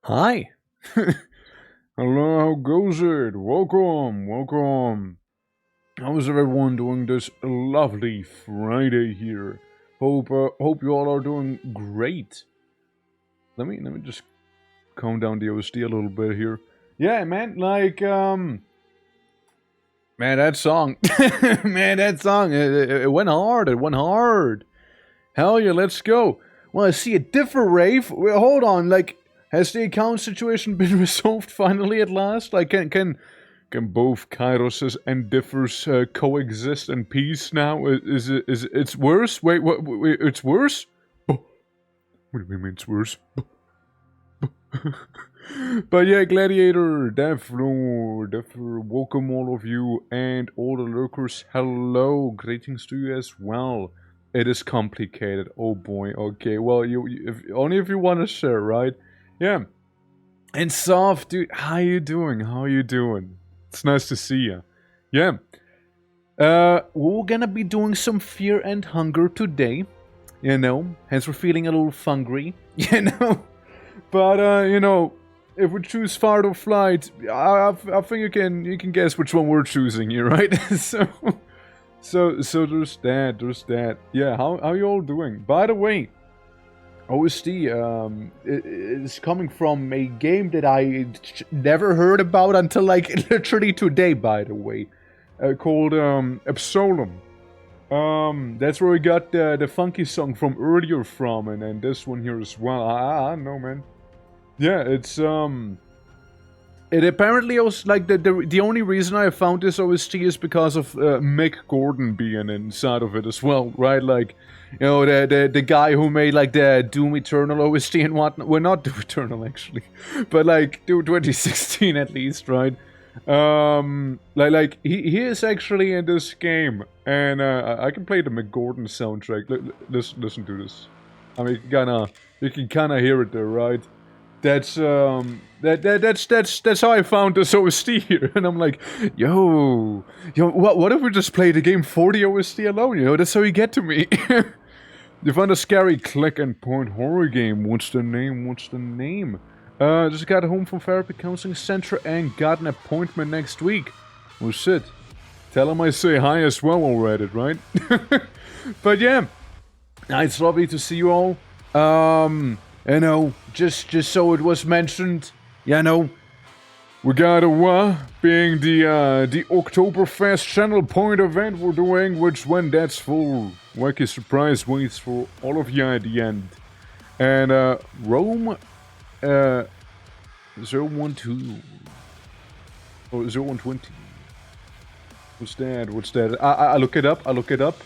Hi. Hello, how goes it? Welcome, welcome. How's everyone doing this lovely Friday here? Hope you all are doing great. Let me just calm down the OSD a little bit here. Yeah, man, man, that song, man, that song, it went hard. It went hard. Hell yeah, let's go. Want to see a differ rave? Wait, hold on, has the account situation been resolved finally at last? Can both Kairoses and differs coexist in peace now? Is it's worse? Wait, it's worse? Oh, what do you mean it's worse? But yeah, Gladiator, Devlor, welcome all of you and all the lurkers. Hello, greetings to you as well. It is complicated. Oh boy. Okay. Well, only if you want to share, right? Yeah. And Soft, dude, how you doing? How you doing? It's nice to see you. Yeah. We're gonna be doing some Fear and Hunger today. You know, hence we're feeling a little fungry. You know, but if we choose Fart or Flight, I think you can guess which one we're choosing here, right? So there's that. Yeah, how you all doing? By the way, OSD is coming from a game that I never heard about until like literally today. By the way, called Absolem. That's where we got the funky song from earlier from, and this one here as well. I don't know, man. Yeah, it apparently was like the only reason I found this OST is because of Mick Gordon being inside of it as well, right? Like, you know, the guy who made like the Doom Eternal OST and whatnot. Well, not Doom Eternal actually, but like Doom 2016 at least, right? Like he is actually in this game, and I can play the Mick Gordon soundtrack. Listen to this. I mean, you can kinda hear it there, right? That's that's how I found this OST here, and I'm like, yo, what if we just play the game for the OST alone? You know, that's how you get to me. You found a scary click and point horror game. What's the name? What's the name? Just got home from therapy counseling center and got an appointment next week. Well, shit. Tell him I say hi as well already, right? But yeah, it's lovely to see you all. You know, just so it was mentioned, you know, we got being the Oktoberfest Channel Point event we're doing, which when that's full, wacky surprise waits for all of you at the end. And Rome 012 or 0120. What's that? I look it up.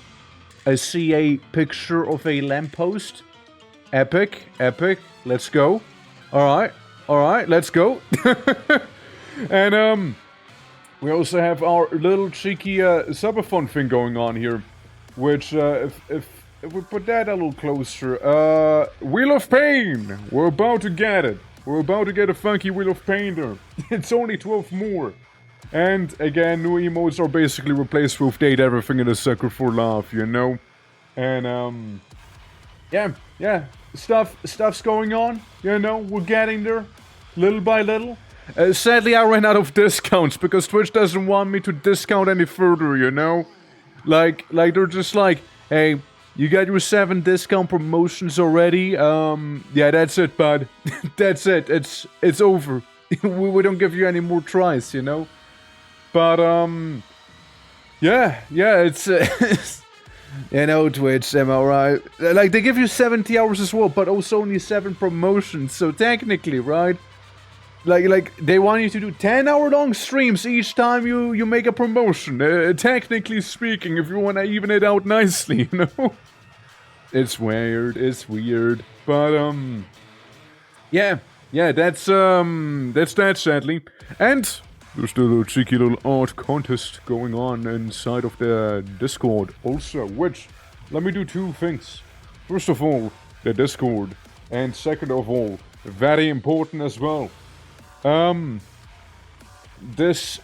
I see a picture of a lamppost. Epic. Let's go. All right, let's go. And we also have our little cheeky subathon thing going on here, which if we put that a little closer, Wheel of Pain. We're about to get it. We're about to get a funky Wheel of Pain there. It's only 12 more. And again, new emotes are basically replaced with date everything in a sucker for love, you know? And yeah, stuff's going on, you know, we're getting there, little by little. Sadly, I ran out of discounts, because Twitch doesn't want me to discount any further, you know? Like, they're just like, hey, you got your 7 discount promotions already, yeah, that's it, bud. That's it, it's over. we don't give you any more tries, you know? But, yeah, it's... You know, Twitch, am I right? Like, they give you 70 hours as well, but also only 7 promotions, so technically, right? Like they want you to do 10-hour-long streams each time you make a promotion, technically speaking, if you want to even it out nicely, you know? It's weird, but, yeah, that's that, sadly. And there's still a cheeky little art contest going on inside of the Discord also, which, let me do 2 things. First of all, the Discord, and second of all, very important as well. This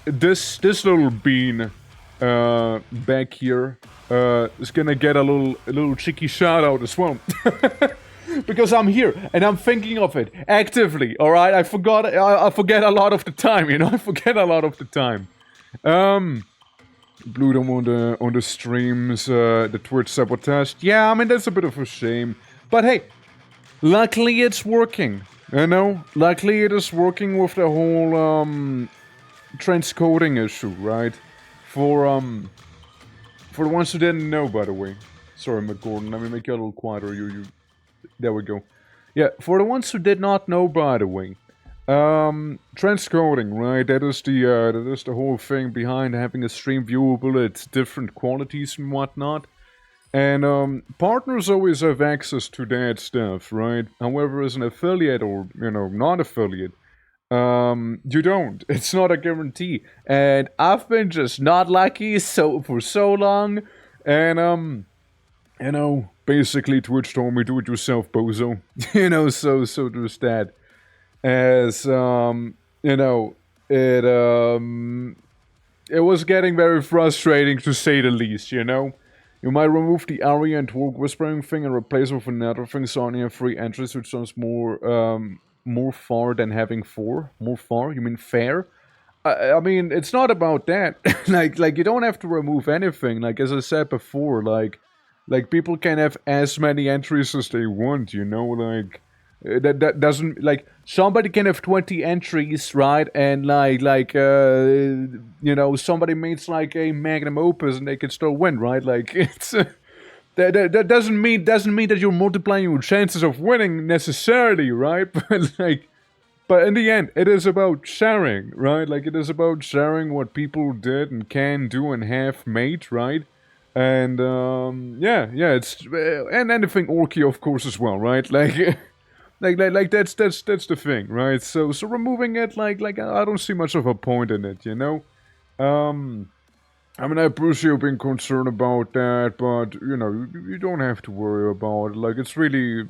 little bean, back here, is gonna get a little cheeky shout out as well. because I'm here and I'm thinking of it actively. All right, I forget a lot of the time. You know, I forget a lot of the time. Blew them on the streams, the Twitch sabotage. Yeah, I mean that's a bit of a shame, but hey, luckily it's working. You know, luckily it is working with the whole transcoding issue, right? For the ones who didn't know, by the way. Sorry, McGordon, let me make you a little quieter. There we go. Yeah, for the ones who did not know, by the way, transcoding, right? That is the whole thing behind having a stream viewable at different qualities and whatnot. And partners always have access to that stuff, right? However, as an affiliate or non-affiliate, you don't. It's not a guarantee. And I've been just not lucky for so long, and basically Twitch told me do it yourself, bozo. So there's that. As it was getting very frustrating to say the least, you know. You might remove the area and twerk whispering thing and replace it with another thing, so only have 3 entries, which sounds more far than having 4. More far? You mean fair? I mean, it's not about that. like you don't have to remove anything. Like as I said before, like people can have as many entries as they want. You know, like that doesn't like somebody can have 20 entries, right? And somebody makes like a magnum opus and they can still win, right? Like it's. That doesn't mean that you're multiplying your chances of winning necessarily, right? But in the end, it is about sharing, right? Like it is about sharing what people did and can do and have made, right? And it's and anything orky, of course, as well, right? Like that's the thing, right? So removing it, like I don't see much of a point in it, you know. I mean, I appreciate you being concerned about that, but you don't have to worry about it. Like it's really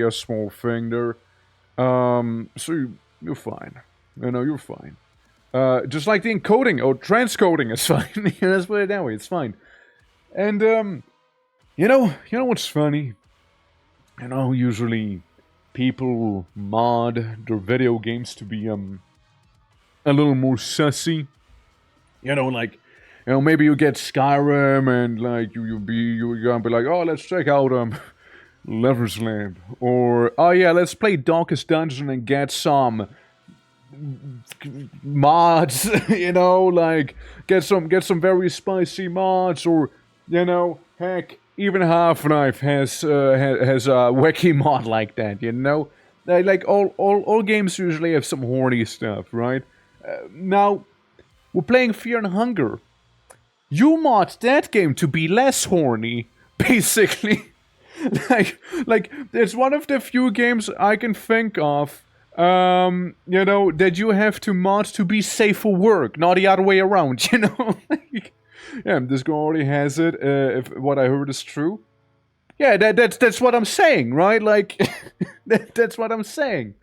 a small thing there. So you're fine. You're fine. Just like the encoding or transcoding is fine. Let's put it that way. It's fine. And you know what's funny? Usually people mod their video games to be a little more sussy. Maybe you get Skyrim and like you're gonna be like, oh, let's check out Lover's Land, or oh yeah, let's play Darkest Dungeon and get some mods, like get some very spicy mods, or heck, even Half-Life has a wacky mod like that, like all games usually have some horny stuff, right? Now we're playing Fear and Hunger. You mod that game to be less horny, basically. like it's one of the few games I can think of, that you have to mod to be safe for work, not the other way around, Yeah, this guy already has it, if what I heard is true. Yeah, that's what I'm saying, right? Like, that's what I'm saying.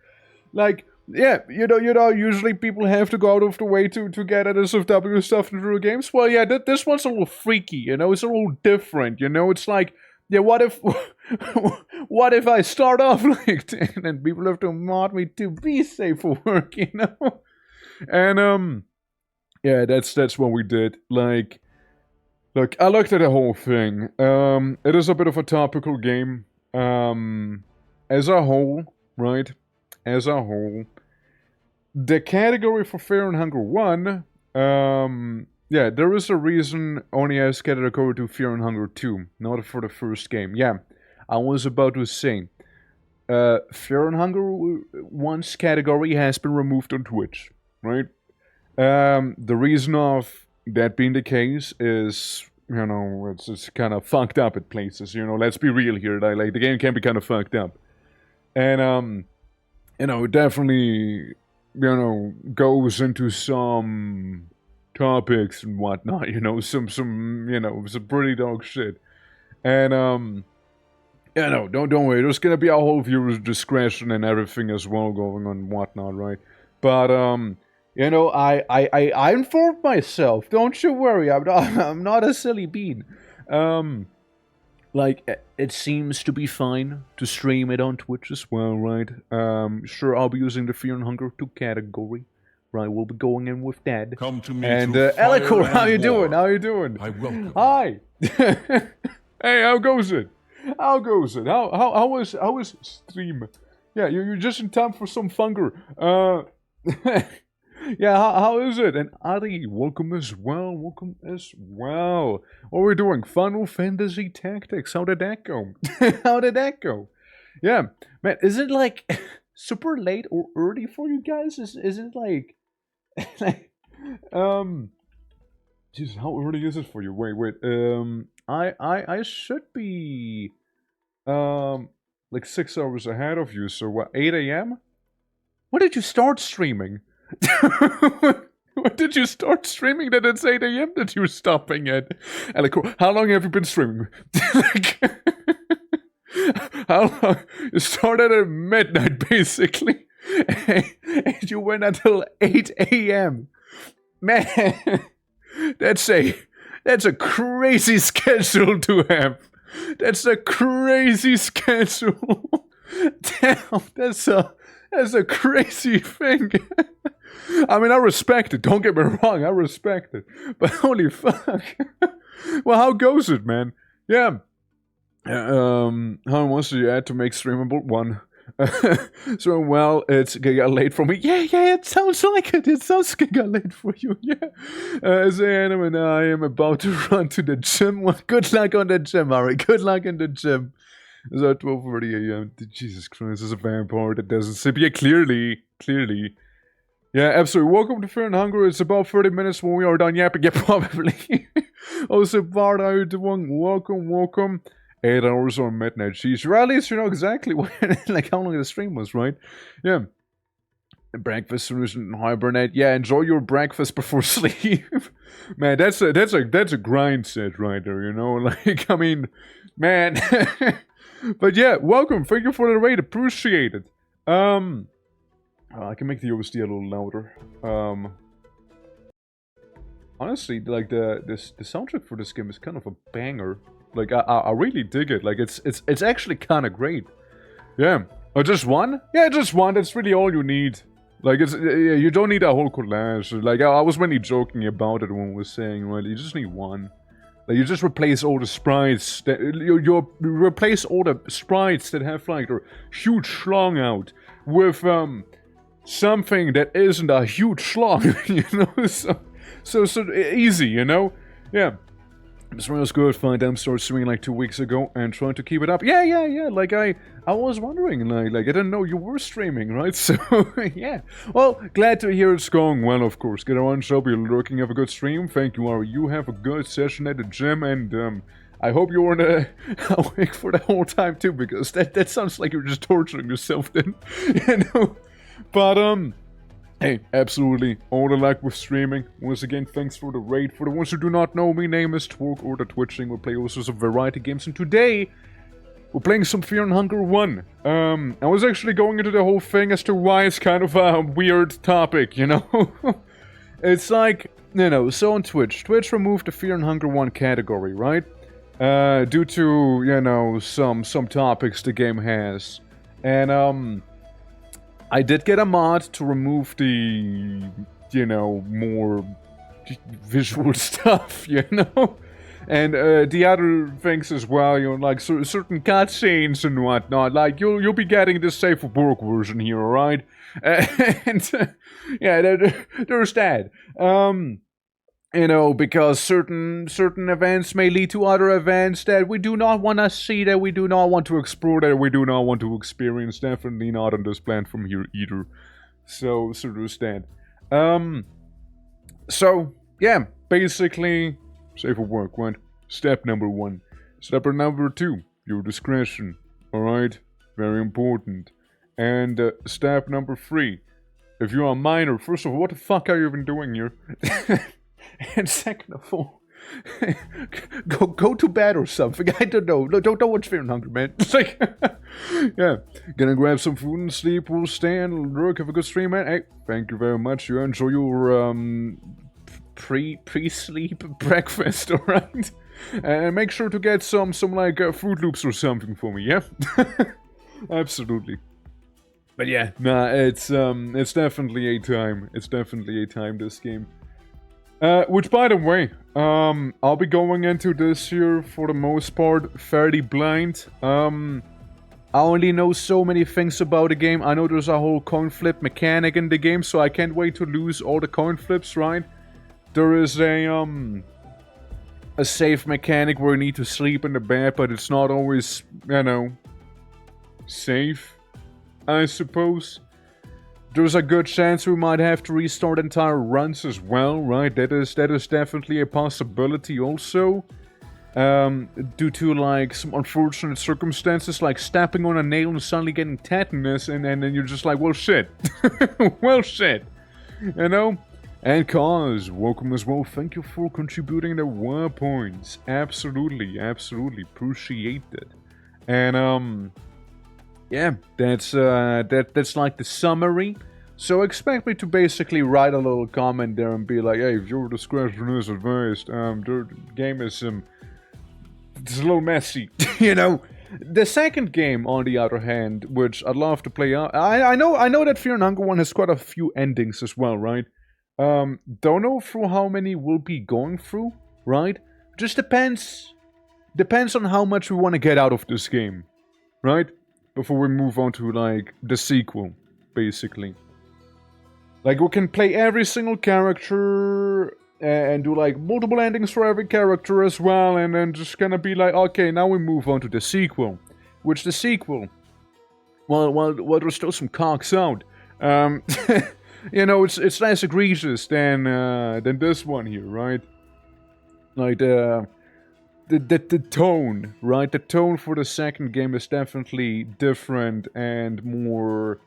Like, yeah, usually people have to go out of the way to get NSFW stuff into the games. Well, yeah, this one's a little freaky, it's a little different, it's like, yeah, what if I start off like that and people have to mod me to be safe for work, And, yeah, that's what we did. Like, look, I looked at the whole thing. It is a bit of a topical game. As a whole, right? As a whole, the category for Fear and Hunger 1, yeah, there is a reason only has category to Fear and Hunger 2, not for the first game. Yeah, I was about to say, Fear and Hunger 1's category has been removed on Twitch, right? The reason of that being the case is, it's kind of fucked up at places, let's be real here, like the game can be kind of fucked up. And, it definitely, goes into some topics and whatnot, some pretty dog shit. And, don't worry, there's gonna be a whole viewer's discretion and everything as well going on and whatnot, right? But, I informed myself, don't you worry, I'm not a silly bean. like, it seems to be fine to stream it on Twitch as well, right? Sure, I'll be using the Fear and Hunger 2 category. Right, we'll be going in with that. Come to me and through fire Elikor, and how you doing? war. How you doing? I welcome. Hi. Hey, how goes it? How goes it? How was stream? Yeah, you're just in time for some FUNGRY. Yeah, how is it? And Ari, welcome as well. Welcome as well. What are we doing? Final Fantasy Tactics. How did that go? How did that go? Yeah, man. Is it like super late or early for you guys? Is it like like Jesus, how early is it for you? Wait. I should be like 6 hours ahead of you. So what? 8 a.m. When did you start streaming? When did you start streaming that it's 8 a.m. that you're stopping at? And like, how long have you been streaming? Like, how long? You started at midnight, basically. And you went until 8 a.m. Man, that's a crazy schedule to have. That's a crazy schedule. Damn, that's a crazy thing. I mean, I respect it. Don't get me wrong, I respect it. But holy fuck. Well, how goes it, man? Yeah. How much do you add to make streamable? 1. So, well, it's giga late for me. Yeah, it sounds like it. It sounds giga late for you, yeah. As I am, and I am about to run to the gym. Well, good luck on the gym, Ari. Good luck in the gym. It's at 12:30 a.m. Jesus Christ, there's a vampire that doesn't sleep. Yeah, clearly. Yeah, absolutely. Welcome to Fear and Hunger. It's about 30 minutes when we are done yapping. Yeah, probably. Also, Bart, how you doing? Welcome. 8 hours or midnight. Jeez, or at least you know exactly when, like how long the stream was, right? Yeah. Breakfast solution hibernate. Yeah, enjoy your breakfast before sleep. Man, that's a grind set right there, you know? Like, I mean, man. But yeah, welcome. Thank you for the raid. Appreciate it. I can make the OST a little louder. Honestly, like the soundtrack for this game is kind of a banger. Like I really dig it. Like it's actually kind of great. Yeah. Oh, just one? Yeah, just one. That's really all you need. Like you don't need a whole collage. Like I was really joking about it when we were saying, right? You just need one. Like you just replace all the sprites that you replace all the sprites that have like a huge schlong out with something that isn't a huge schlong, you know. So easy, you know. Yeah. This was good. Fine, I started streaming like 2 weeks ago and trying to keep it up. Yeah. Like I was wondering, like I didn't know you were streaming, right? So yeah. Well, glad to hear it's going well, of course. Get on, shall be looking. Have a good stream. Thank you, Ari. You have a good session at the gym, and I hope you weren't awake for the whole time too, because that sounds like you're just torturing yourself then, you know. But hey, absolutely, all the luck with streaming. Once again, thanks for the raid. For the ones who do not know me, name is Twerk or the Twitching. We play also some variety games, and today we're playing some Fear and Hunger 1. I was actually going into the whole thing as to why it's kind of a weird topic, you know? It's like, you know, so on Twitch removed the Fear and Hunger 1 category, right? Due to, you know, some topics the game has. And, I did get a mod to remove the, you know, more visual stuff, you know? And the other things as well, you know, like certain cutscenes and whatnot. Like, you'll be getting the safe for work version here, alright? And, yeah, there's that. You know, because certain events may lead to other events that we do not want to see, that we do not want to explore, that we do not want to experience. Definitely not on this plan from here either. So there's that. So, yeah, basically, safe for work, right? Step number 1. Step number 2, your discretion. Alright? Very important. And step number 3, if you're a minor, first of all, what the fuck are you even doing here? And second of all, go to bed or something. I don't know. No, don't watch Fear and Hunger, man. It's like, yeah, gonna grab some food and sleep. We'll stay and lurk. Have a good stream, man. Hey, thank you very much. You enjoy your pre-sleep breakfast, alright? And make sure to get some like Fruit Loops or something for me, yeah? Absolutely. But yeah, nah, it's definitely a time. It's definitely a time, this game. Which, by the way, I'll be going into this year, for the most part, fairly blind. I only know so many things about the game. I know there's a whole coin flip mechanic in the game, so I can't wait to lose all the coin flips, right? There is a safe mechanic where you need to sleep in the bed, but it's not always, you know, safe, I suppose. There's a good chance we might have to restart entire runs as well, right? That is definitely a possibility also. Due to like some unfortunate circumstances, like stepping on a nail and suddenly getting tetanus, and then you're just like, well, shit. Well, shit. You know? And Cause, welcome as well. Thank you for contributing the war points. Absolutely, absolutely appreciate it. And yeah, that's like the summary. So expect me to basically write a little comment there and be like, hey, viewer discretion is advised. The game is it's a little messy, you know. The second game, on the other hand, which I'd love to play out. I know that Fear and Hunger one has quite a few endings as well, right? Don't know through how many we'll be going through, right? Just depends on how much we want to get out of this game, right? Before we move on to like the sequel, basically. Like, we can play every single character and do like multiple endings for every character as well, and then just gonna be like, okay, now we move on to the sequel. Which the sequel, well, there's still some cocks out. You know, it's less egregious than this one here, right? Like the tone, right? The tone for the second game is definitely different and more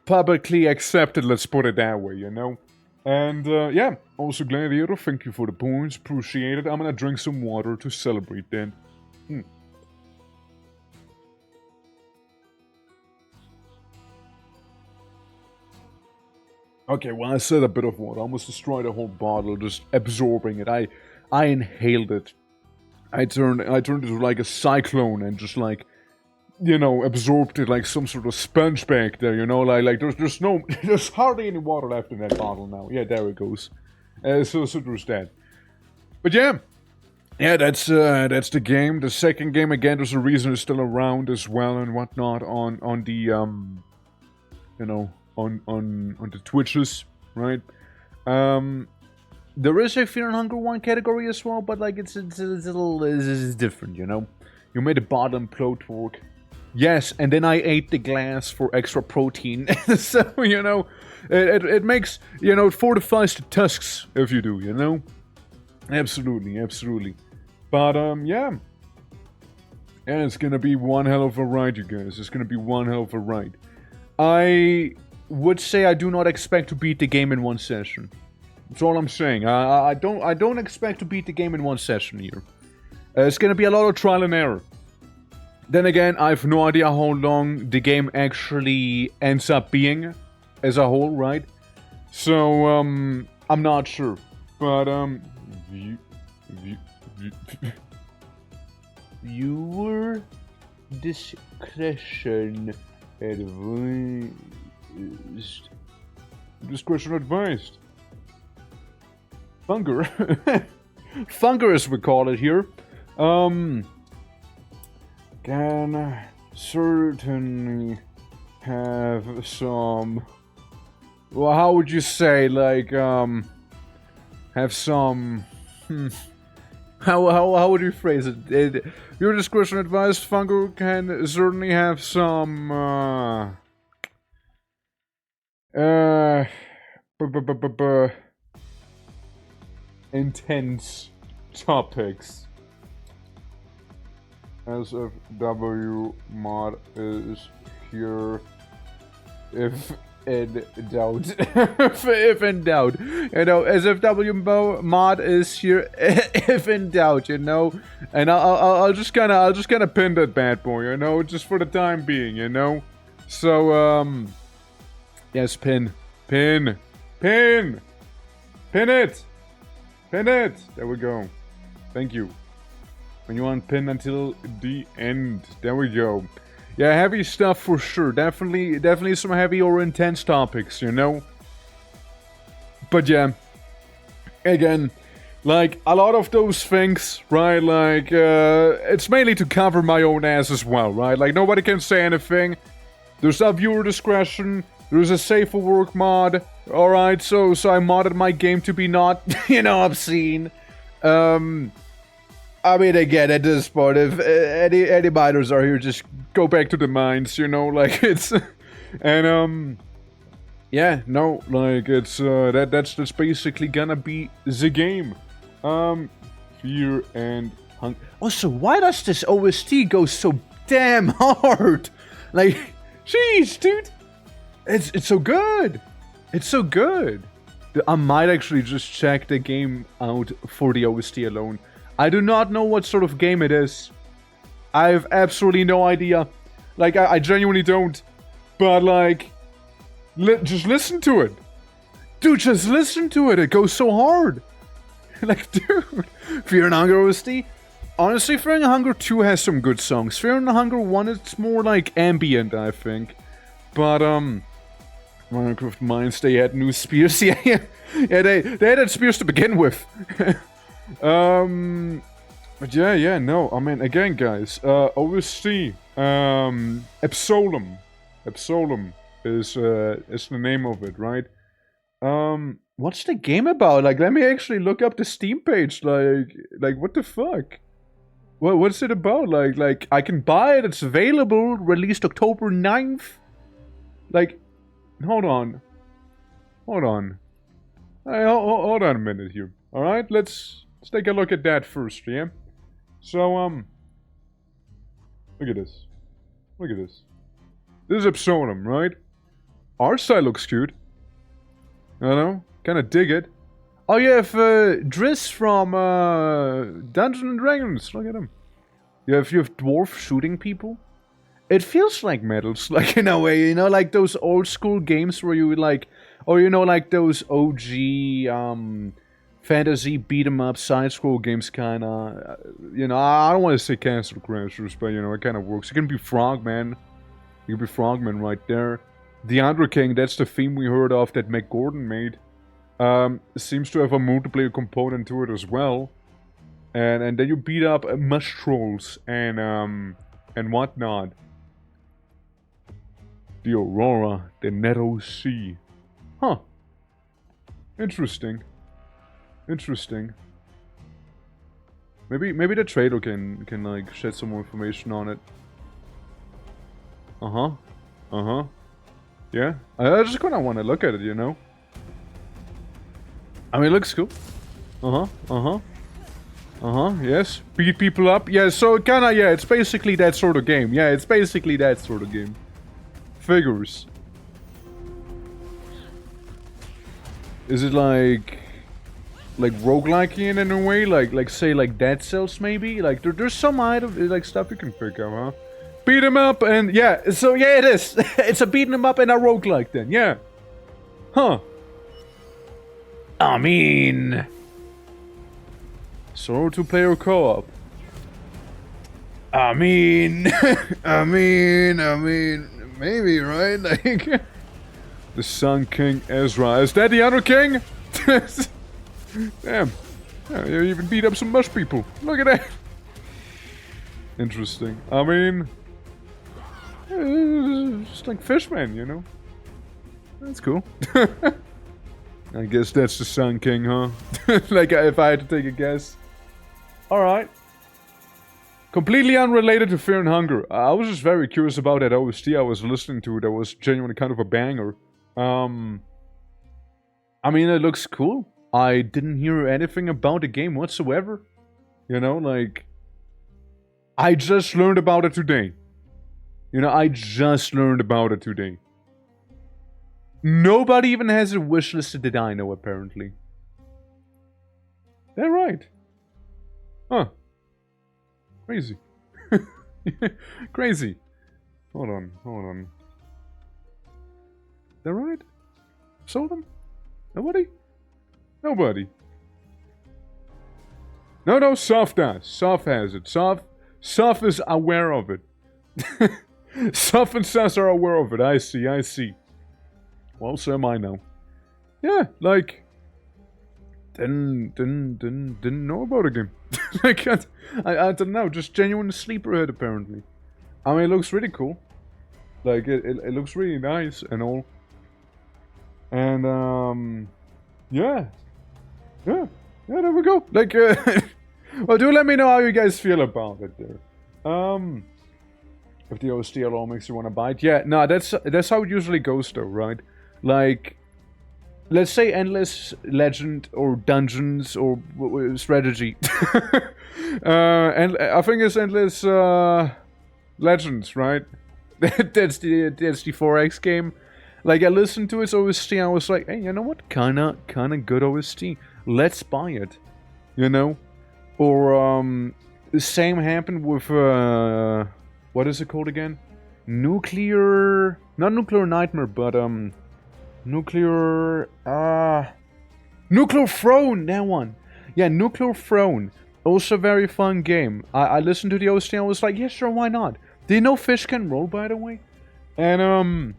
publicly accepted, let's put it that way, you know? And yeah, also Gladiator, thank you for the points, appreciate it. I'm gonna drink some water to celebrate then. Okay, well, I said a bit of water. I almost destroyed a whole bottle, just absorbing it. I inhaled it. I turned into like a cyclone and just like, you know, absorbed it like some sort of sponge back there, you know, like there's hardly any water left in that bottle now. Yeah, there it goes. So there's that. But yeah, that's the game. The second game, again, there's a reason it's still around as well and whatnot on the you know, on the Twitches, right? There is a Fear and Hunger 1 category as well, but like it's different, you know. You made a bottom blowtorch. Yes, and then I ate the glass for extra protein. So, you know, it makes, you know, it fortifies the tusks if you do, you know? Absolutely, absolutely. But, yeah. And it's gonna be one hell of a ride, you guys. It's gonna be one hell of a ride. I would say I do not expect to beat the game in one session. That's all I'm saying. I don't expect to beat the game in one session here. It's gonna be a lot of trial and error. Then again, I have no idea how long the game actually ends up being as a whole, right? So, I'm not sure. But, viewer discretion advised. Discretion advised. Funger. Funger, as we call it here. Can certainly have some... Well, how would you say, like, have some... How would you phrase it? Your discretion advised, Fungo can certainly have some, intense topics. SFW mod is here if in doubt. if in doubt. You know, SFW mod is here if in doubt, you know. And I'll just kinda pin that bad boy, you know, just for the time being, you know. So yes, pin it. Pin it! There we go. Thank you. When you unpin until the end. There we go. Yeah, heavy stuff for sure. Definitely some heavy or intense topics, you know? But yeah, again, like, a lot of those things, right, like, it's mainly to cover my own ass as well, right? Like, nobody can say anything. There's a viewer discretion. There's a safe for work mod. Alright, so I modded my game to be not, you know, obscene. I mean, again, at this point, if any minors are here, just go back to the mines, you know, like, it's... And, yeah, no, like, it's, that's basically gonna be the game. Fear and hunger. Also, why does this OST go so damn hard? Like, jeez, dude. It's so good. It's so good. I might actually just check the game out for the OST alone. I do not know what sort of game it is. I have absolutely no idea. Like, I genuinely don't. But, like, just listen to it. Dude, just listen to it. It goes so hard. Like, dude. Fear and Hunger OST? Honestly, Fear and Hunger 2 has some good songs. Fear and Hunger 1, it's more like ambient, I think. But, Minecraft Mines, they had new spears. Yeah, they had spears to begin with. But yeah, no, I mean, again, guys, OST, Absolem is the name of it, right? What's the game about? Like, let me actually look up the Steam page, like, what the fuck? What's it about? Like, I can buy it, it's available, released October 9th? Like, hold on. Hold on a minute here, alright? Let's take a look at that first, yeah? So, look at this. Look at this. This is Absolem, right? Art style looks cute. I don't know, kinda dig it. Oh, you have Driss from Dungeons and Dragons. Look at him. You have dwarf shooting people. It feels like Metals, like, in a way, you know, like those old school games where you like, or you know, like those OG fantasy beat 'em up side scroll games, kinda. You know, I don't want to say Castle Crashers, but you know, it kind of works. It can be Frogman. It can be Frogman right there. The Under King, that's the theme we heard of that Mac Gordon made. Seems to have a multiplayer component to it as well. And then you beat up mush trolls and whatnot. The Aurora, the Netto Sea. Huh. Interesting. Interesting. Maybe the trader can like shed some more information on it. Yeah. I just kinda wanna look at it, you know? I mean, it looks cool. Yes. Beat people up. Yeah, so kinda, yeah, it's basically that sort of game. Yeah, it's basically that sort of game. Figures. Is it like roguelike in a way? Like say like Dead Cells maybe? Like there's some item like stuff you can pick up, huh? Beat 'em up and yeah, so yeah it is. It's a beating 'em up and a roguelike then, yeah. Huh. I mean, solo two-player co-op. I mean, maybe, right? Like, the Sun King Ezra. Is that the other king? Damn. Yeah, you even beat up some mush people. Look at that. Interesting. I mean, just like Fishman, you know? That's cool. I guess that's the Sun King, huh? Like, if I had to take a guess. Alright. Completely unrelated to Fear and Hunger. I was just very curious about that OST I was listening to. That was genuinely kind of a banger. I mean, it looks cool. I didn't hear anything about the game whatsoever. You know, like... I just learned about it today. You know, I just learned about it today. Nobody even has it wishlisted that I know, apparently. They're right. Huh. Crazy. Crazy. Hold on. They're right? Sold them? Nobody? Nobody. No, Soph does. Soph has it. Soph is aware of it. Soph and Sus are aware of it. I see. Well, so am I now. Yeah, like... Didn't know about the game. Like, I don't know, just genuine sleeper hit, apparently. I mean, it looks really cool. Like, it looks really nice and all. And, yeah, there we go. Like, well, do let me know how you guys feel about it there. If the OST alone makes you want to buy it. Yeah, no, that's how it usually goes, though, right? Like, let's say Endless Legend or Dungeons or Strategy. And I think it's Endless Legends, right? that's the 4X game. Like, I listened to its OST, I was like, hey, you know what? Kinda good OST. Let's buy it. You know? Or, the same happened with, what is it called again? Not Nuclear Nightmare, but, Nuclear Throne, that one. Yeah, Nuclear Throne. Also a very fun game. I listened to the OST and I was like, yeah, sure, why not? Do you know Fish Can Roll, by the way? And,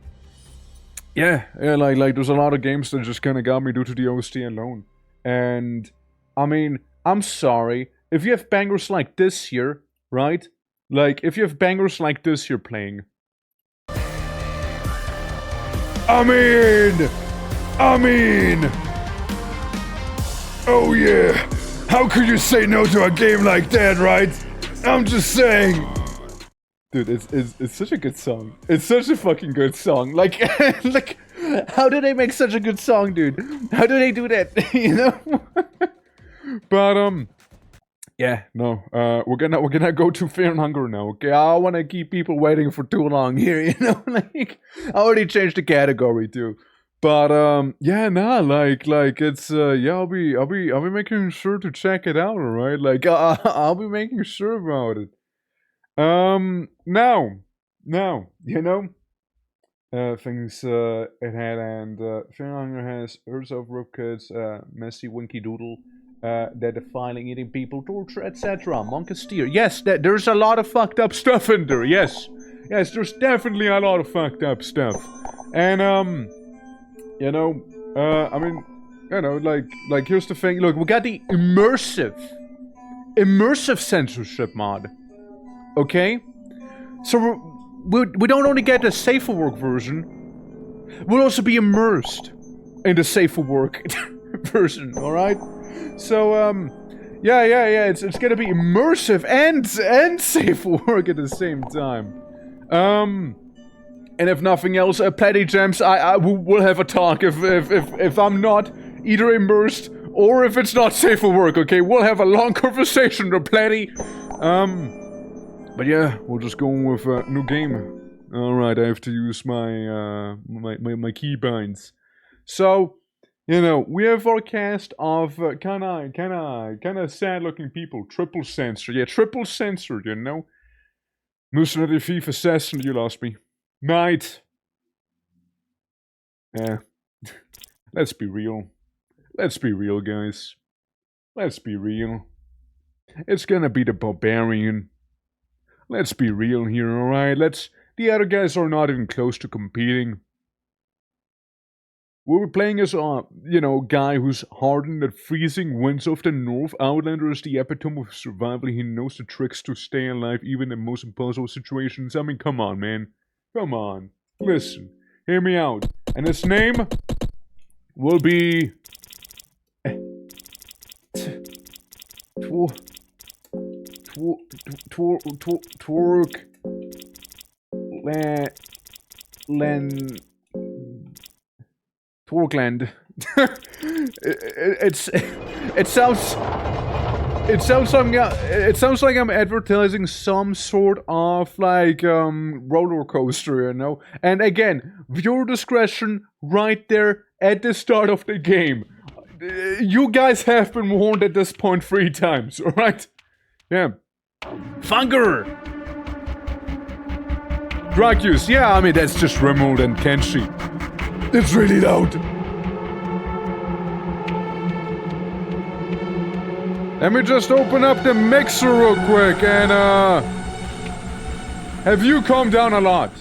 yeah, like there's a lot of games that just kind of got me due to the OST alone. And, I mean, I'm sorry. If you have bangers like this here, right? Like, if you have bangers like this you're playing. I mean... Oh yeah! How could you say no to a game like that, right? I'm just saying! Dude, it's such a good song. It's such a fucking good song. Like, like, how do they make such a good song, dude? How do they do that? You know? But, yeah, no, we're gonna go to Fear and Hunger now, okay? I don't wanna keep people waiting for too long here, you know? Like, I already changed the category, too. But, yeah, nah, like, it's, yeah, I'll be making sure to check it out, alright? Like, I'll be making sure about it. Now, you know, things, it had, and, Fear and Hunger has Earth of Ripkids, Messy Winky Doodle, they're defiling, eating people, torture, etc. Monkasteer. Yes, there's a lot of fucked up stuff in there, yes. Yes, there's definitely a lot of fucked up stuff. And, you know, I mean, you know, like, here's the thing. Look, we got the immersive censorship mod. Okay? So, we don't only get the safe for work version, we'll also be immersed in the safe for work version, alright? So, yeah, it's gonna be immersive and safe for work at the same time. And if nothing else, Platty Gems, we'll have a talk if I'm not either immersed or if it's not safe for work, okay? We'll have a long conversation with Platty. But yeah, we'll just go with new game. Alright, I have to use my keybinds. So, you know, we have our cast of kinda sad-looking people. Triple censor. Yeah, triple censored, you know? Mercenary Thief Assassin, you lost me. Knight. Yeah. Let's be real. Let's be real, guys. Let's be real. It's gonna be the Barbarian. Let's be real here, alright? The other guys are not even close to competing. We're playing as a, you know, guy who's hardened at freezing winds of the north. Outlander is the epitome of survival. He knows the tricks to stay alive even in most impossible situations. I mean, come on, man. Come on. Listen. Hear me out. And his name will be... Twerk... Twerkland. It sounds like I'm advertising some sort of like roller coaster, you know. And again, viewer discretion right there at the start of the game. You guys have been warned at this point 3 times, all right? Yeah. Funger. Drug use. Yeah, I mean that's just Remold and Kenshi. It's really loud. Let me just open up the mixer real quick and, have you calmed down a lot?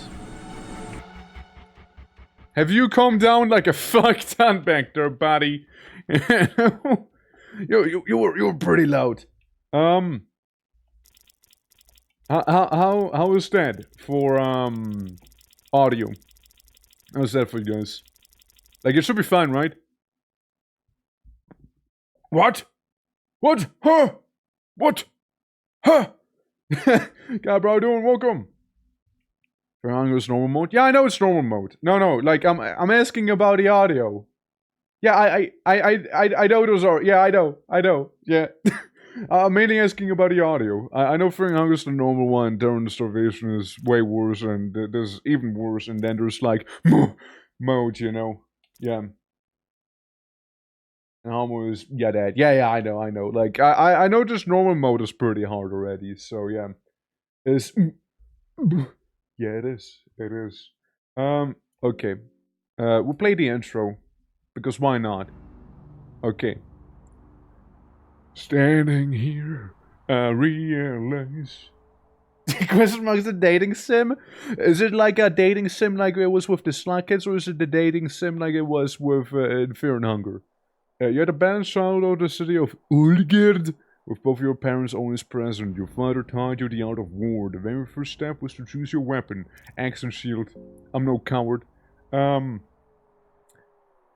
Have you calmed down like a fuck ton back there, buddy? you were pretty loud. How is that for, audio? How's that for you guys? Like, it should be fine, right? What? What? Huh? What? Huh? God, bro, doing welcome. It's normal mode. Yeah, I know it's normal mode. No, like I'm asking about the audio. Yeah, I know those are. Yeah, I know. Yeah, I'm mainly asking about the audio. I know Fahrenheit the normal one during the starvation is way worse, and there's even worse, and then there's like mode, you know. Yeah. And almost that. Yeah, I know. Like I know just normal mode is pretty hard already. So yeah, it's yeah, it is. Okay. We'll play the intro because why not? Okay. Standing here, I realize. Question mark is a dating sim? Is it like a dating sim like it was with the Slack Kids, or is it the dating sim like it was with Fear and Hunger? You're the balanced child of the city of Ulgird, with both your parents always present. Your father taught you the art of war. The very first step was to choose your weapon, axe and shield. I'm no coward.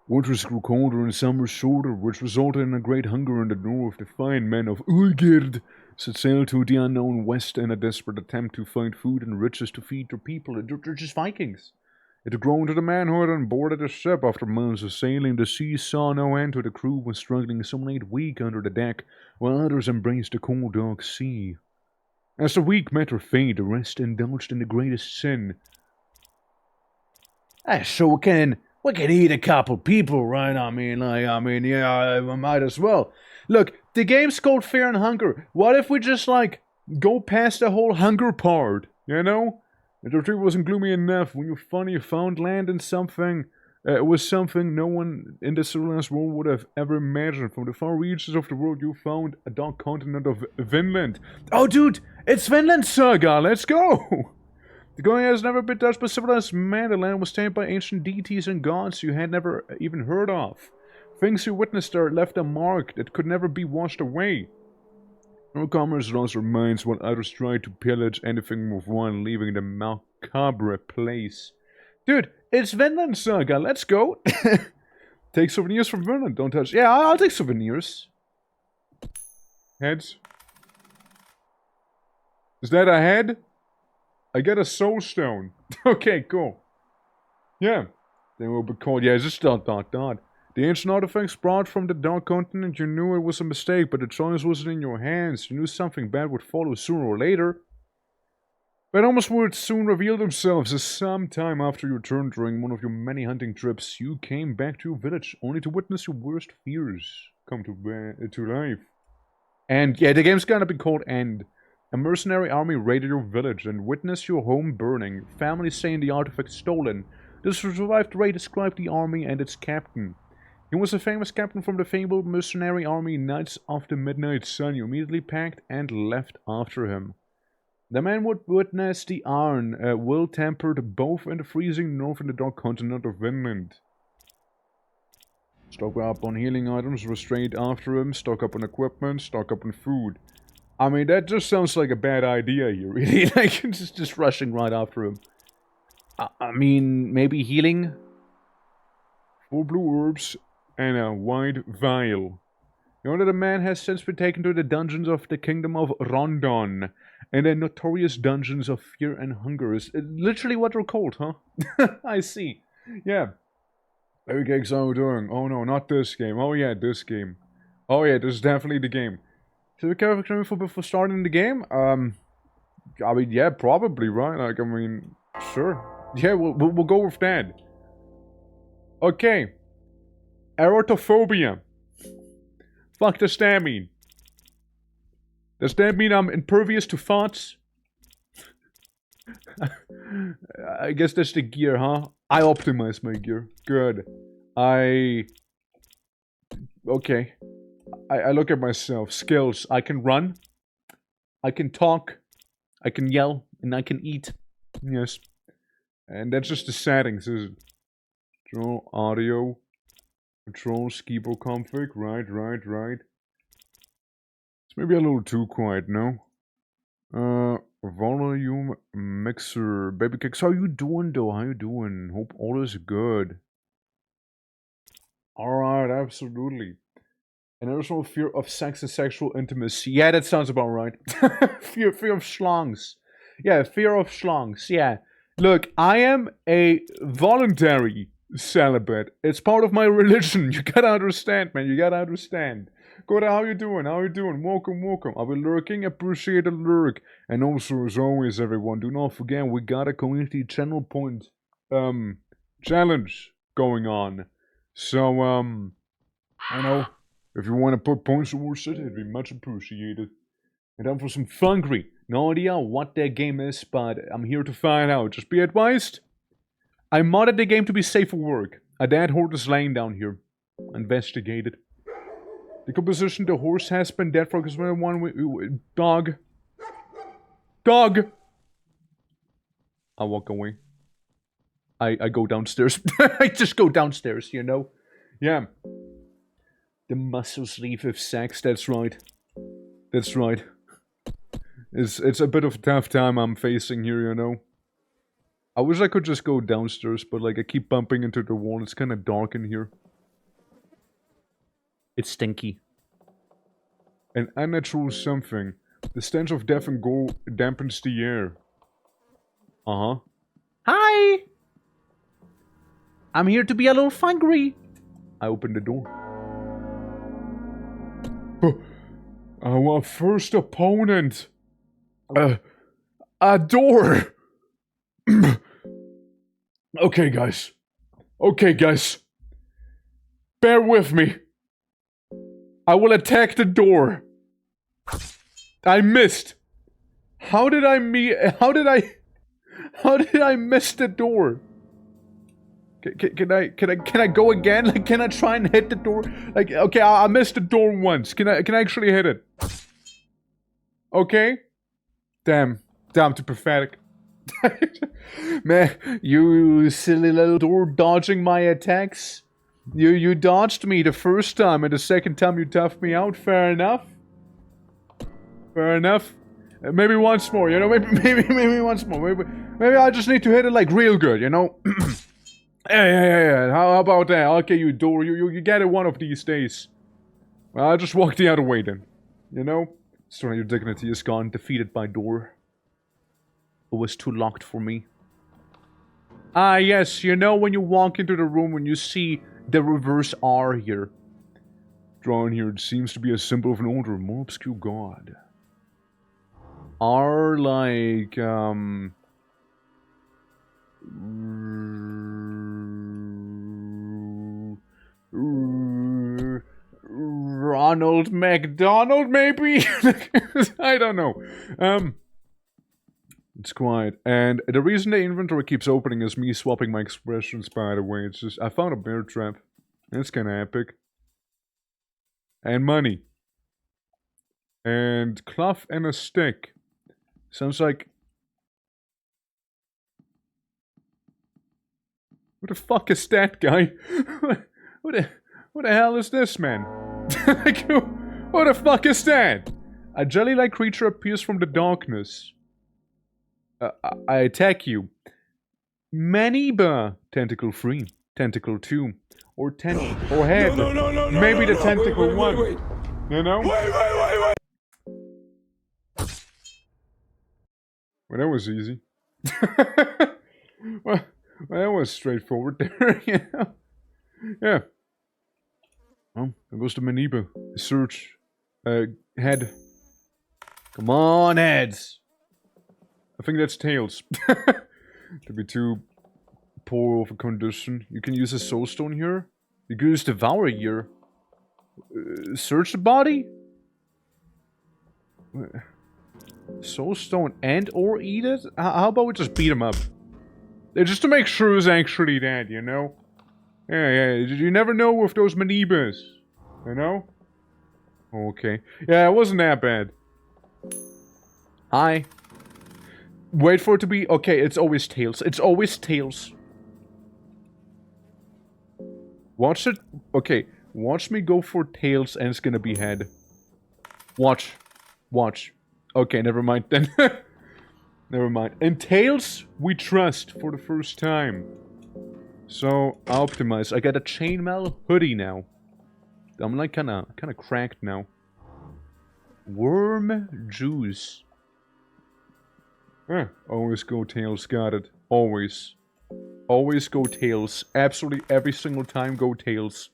Winters grew colder and summers shorter, which resulted in a great hunger in the north. The fine men of Ulgird set sail to the unknown west in a desperate attempt to find food and riches to feed their people. They're just Vikings. It had grown to the manhood and boarded the ship. After months of sailing, the sea saw no end to the crew was struggling. Some laid weak under the deck, while others embraced the cold dark sea. As the weak met their fate, the rest indulged in the greatest sin. So we can eat a couple people, right? I mean, yeah, I might as well. Look, the game's called Fear and Hunger. What if we just, like, go past the whole hunger part, you know? If the trip wasn't gloomy enough, when you finally found land in something, it was something no one in the civilized world would have ever imagined. From the far reaches of the world, you found a dark continent of Vinland. Oh, dude, it's Vinland Saga, let's go! The going has never been touched by civilized man. The land was tamed by ancient deities and gods you had never even heard of. Things you witnessed there left a mark that could never be washed away. Newcomers lost their minds while others tried to pillage anything with one, leaving the macabre place. Dude, it's Vinland Saga, let's go! Take souvenirs from Vinland, don't touch. Yeah, I'll take souvenirs. Heads. Is that a head? I get a soul stone. Okay, cool. Yeah. They will be called, yeah, just ... The ancient artifacts brought from the Dark Continent, you knew it was a mistake, but the choice wasn't in your hands. You knew something bad would follow sooner or later. But almost would soon reveal themselves, as some time after you returned during one of your many hunting trips, you came back to your village, only to witness your worst fears come to life. And yeah, the game's gonna be called End. A mercenary army raided your village and witnessed your home burning, families saying the artifact stolen. The survived raid described the army and its captain. He was a famous captain from the fabled mercenary army Knights of the Midnight Sun. You immediately packed and left after him. The man would witness the iron, will tempered both in the freezing north and the dark continent of Vinland. Stock up on healing items, restrained after him, stock up on equipment, stock up on food. I mean, that just sounds like a bad idea here, really. Like, just rushing right after him. I mean, maybe healing? 4 blue herbs and a wide vial. You know that a man has since been taken to the dungeons of the kingdom of Rondon, and the notorious dungeons of Fear and Hunger. Is literally what they're called, huh? I see. Yeah. Baby cakes, how are we doing? Oh no, not this game. Oh yeah, this game. Oh yeah, this is definitely the game. Should we character info before starting the game? I mean, yeah, probably, right? Like, I mean, sure. Yeah, we'll go with that. Okay. Erotophobia. Fuck does that mean? Does that mean I'm impervious to thoughts? I guess that's the gear, huh? I optimize my gear. Good. Okay. I look at myself. Skills. I can run. I can talk. I can yell. And I can eat. Yes. And that's just the settings, is it? Control, audio. Controls, keyboard config. Right. It's maybe a little too quiet, no? Volume, mixer, baby cakes. How you doing, though? How you doing? Hope all is good. Alright, absolutely. And there's no fear of sex and sexual intimacy. Yeah, that sounds about right. fear of schlongs. Yeah, fear of schlongs. Yeah. Look, I am a voluntary celibate. It's part of my religion. You gotta understand, man. You gotta understand. Good, how you doing? How you doing? Welcome. I'll be lurking. Appreciate the lurk. And also, as always, everyone, do not forget we got a community channel point challenge going on. So, I know, if you want to put points towards it, it'd be much appreciated. And then for some FUNGRY. No idea what that game is, but I'm here to find out. Just be advised. I modded the game to be safe for work. A dead horse is laying down here. Investigated. The composition, the horse has been dead for one dog. Dog! I walk away. I go downstairs. I just go downstairs, you know? Yeah. The muscles leave with sex, that's right. That's right. It's a bit of a tough time I'm facing here, you know? I wish I could just go downstairs, but like I keep bumping into the wall. It's kind of dark in here. It's stinky. An unnatural something. The stench of death and gore dampens the air. Uh-huh. Hi! I'm here to be a little FUNGRY. I open the door. Our first opponent. A door. Okay, guys. Bear with me. I will attack the door. I missed. How did I miss the door? Can I go again? Like, can I try and hit the door? Like, okay, I missed the door once. Can I actually hit it? Okay. Damn, too pathetic. Man, you silly little door dodging my attacks. You dodged me the first time, and the second time you toughed me out. Fair enough. Maybe once more, you know. Maybe once more. Maybe I just need to hit it like real good, you know. Yeah. How about that? Okay, you door. You get it one of these days. Well, I'll just walk the other way then. You know. Sorry, your dignity is gone. Defeated by door. It was too locked for me. Ah, yes. You know when you walk into the room when you see the reverse R here. Drawn here, it seems to be a symbol of an older, more obscure god. R like, Ronald McDonald, maybe? I don't know. It's quiet. And the reason the inventory keeps opening is me swapping my expressions, by the way. It's just, I found a bear trap. It's kinda epic. And money. And cloth and a stick. Sounds like... What the fuck is that, guy? What the hell is this, man? Like, what the fuck is that? A jelly-like creature appears from the darkness. I attack you. Maniba. Tentacle 3. Tentacle 2. Or head. No, maybe the tentacle 1. Wait. You know? Wait. Well, that was easy. well, that was straightforward there, you know? Yeah. Oh, there goes the Maniba. Search. Head. Come on, heads! I think that's tails. To be too poor of a condition. You can use a soul stone here. You can use devour here. Search the body? Soul stone and or eat it? How about we just beat him up? Just to make sure he's actually dead, you know? Yeah. You never know with those Manibas. You know? Okay. Yeah, it wasn't that bad. Hi. Wait for it to be... Okay, it's always tails. It's always tails. Watch it... Okay, watch me go for tails and it's gonna be head. Watch. Watch. Okay, never mind then. Never mind. And tails, we trust for the first time. So, I optimize. I got a chainmail hoodie now. I'm like kinda cracked now. Worm juice. Always go tails, got it. Always. Always go tails. Absolutely every single time go tails.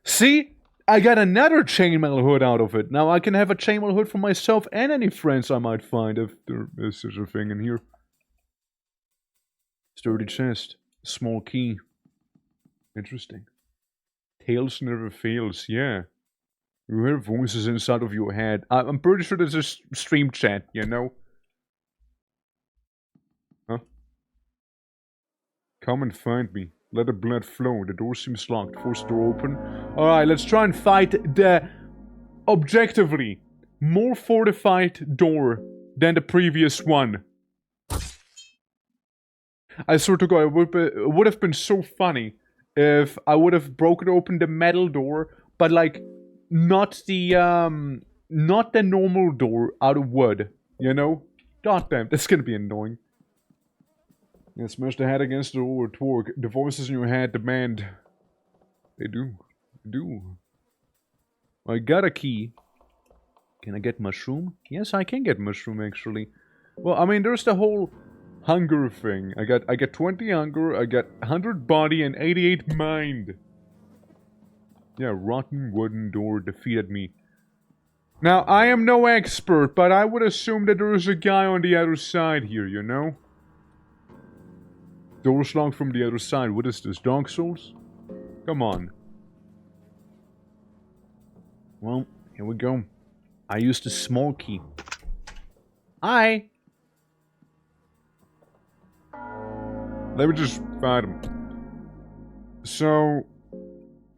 See? I got another chainmail hood out of it. Now I can have a chainmail hood for myself and any friends I might find if there is such a thing in here. Sturdy chest. Small key. Interesting. Tails never fails, yeah. You hear voices inside of your head. I'm pretty sure there's a stream chat, you know? Huh? Come and find me. Let the blood flow. The door seems locked. Force the door open. Alright, let's try and fight the... objectively more fortified door than the previous one. I swear to God, it would have been so funny if I would have broken open the metal door, but like, not the normal door out of wood, you know? God damn, that's gonna be annoying. Yeah, smash the head against the door, torque. The voices in your head demand. They do. I got a key. Can I get mushroom? Yes, I can get mushroom, actually. Well, I mean, there's the whole hunger thing. I got 20 hunger, I got 100 body, and 88 mind. Yeah, rotten wooden door defeated me. Now, I am no expert, but I would assume that there is a guy on the other side here, you know? Door's locked from the other side. What is this, Dark Souls? Come on. Well, here we go. I used a small key. Hi! Let me just find him. So...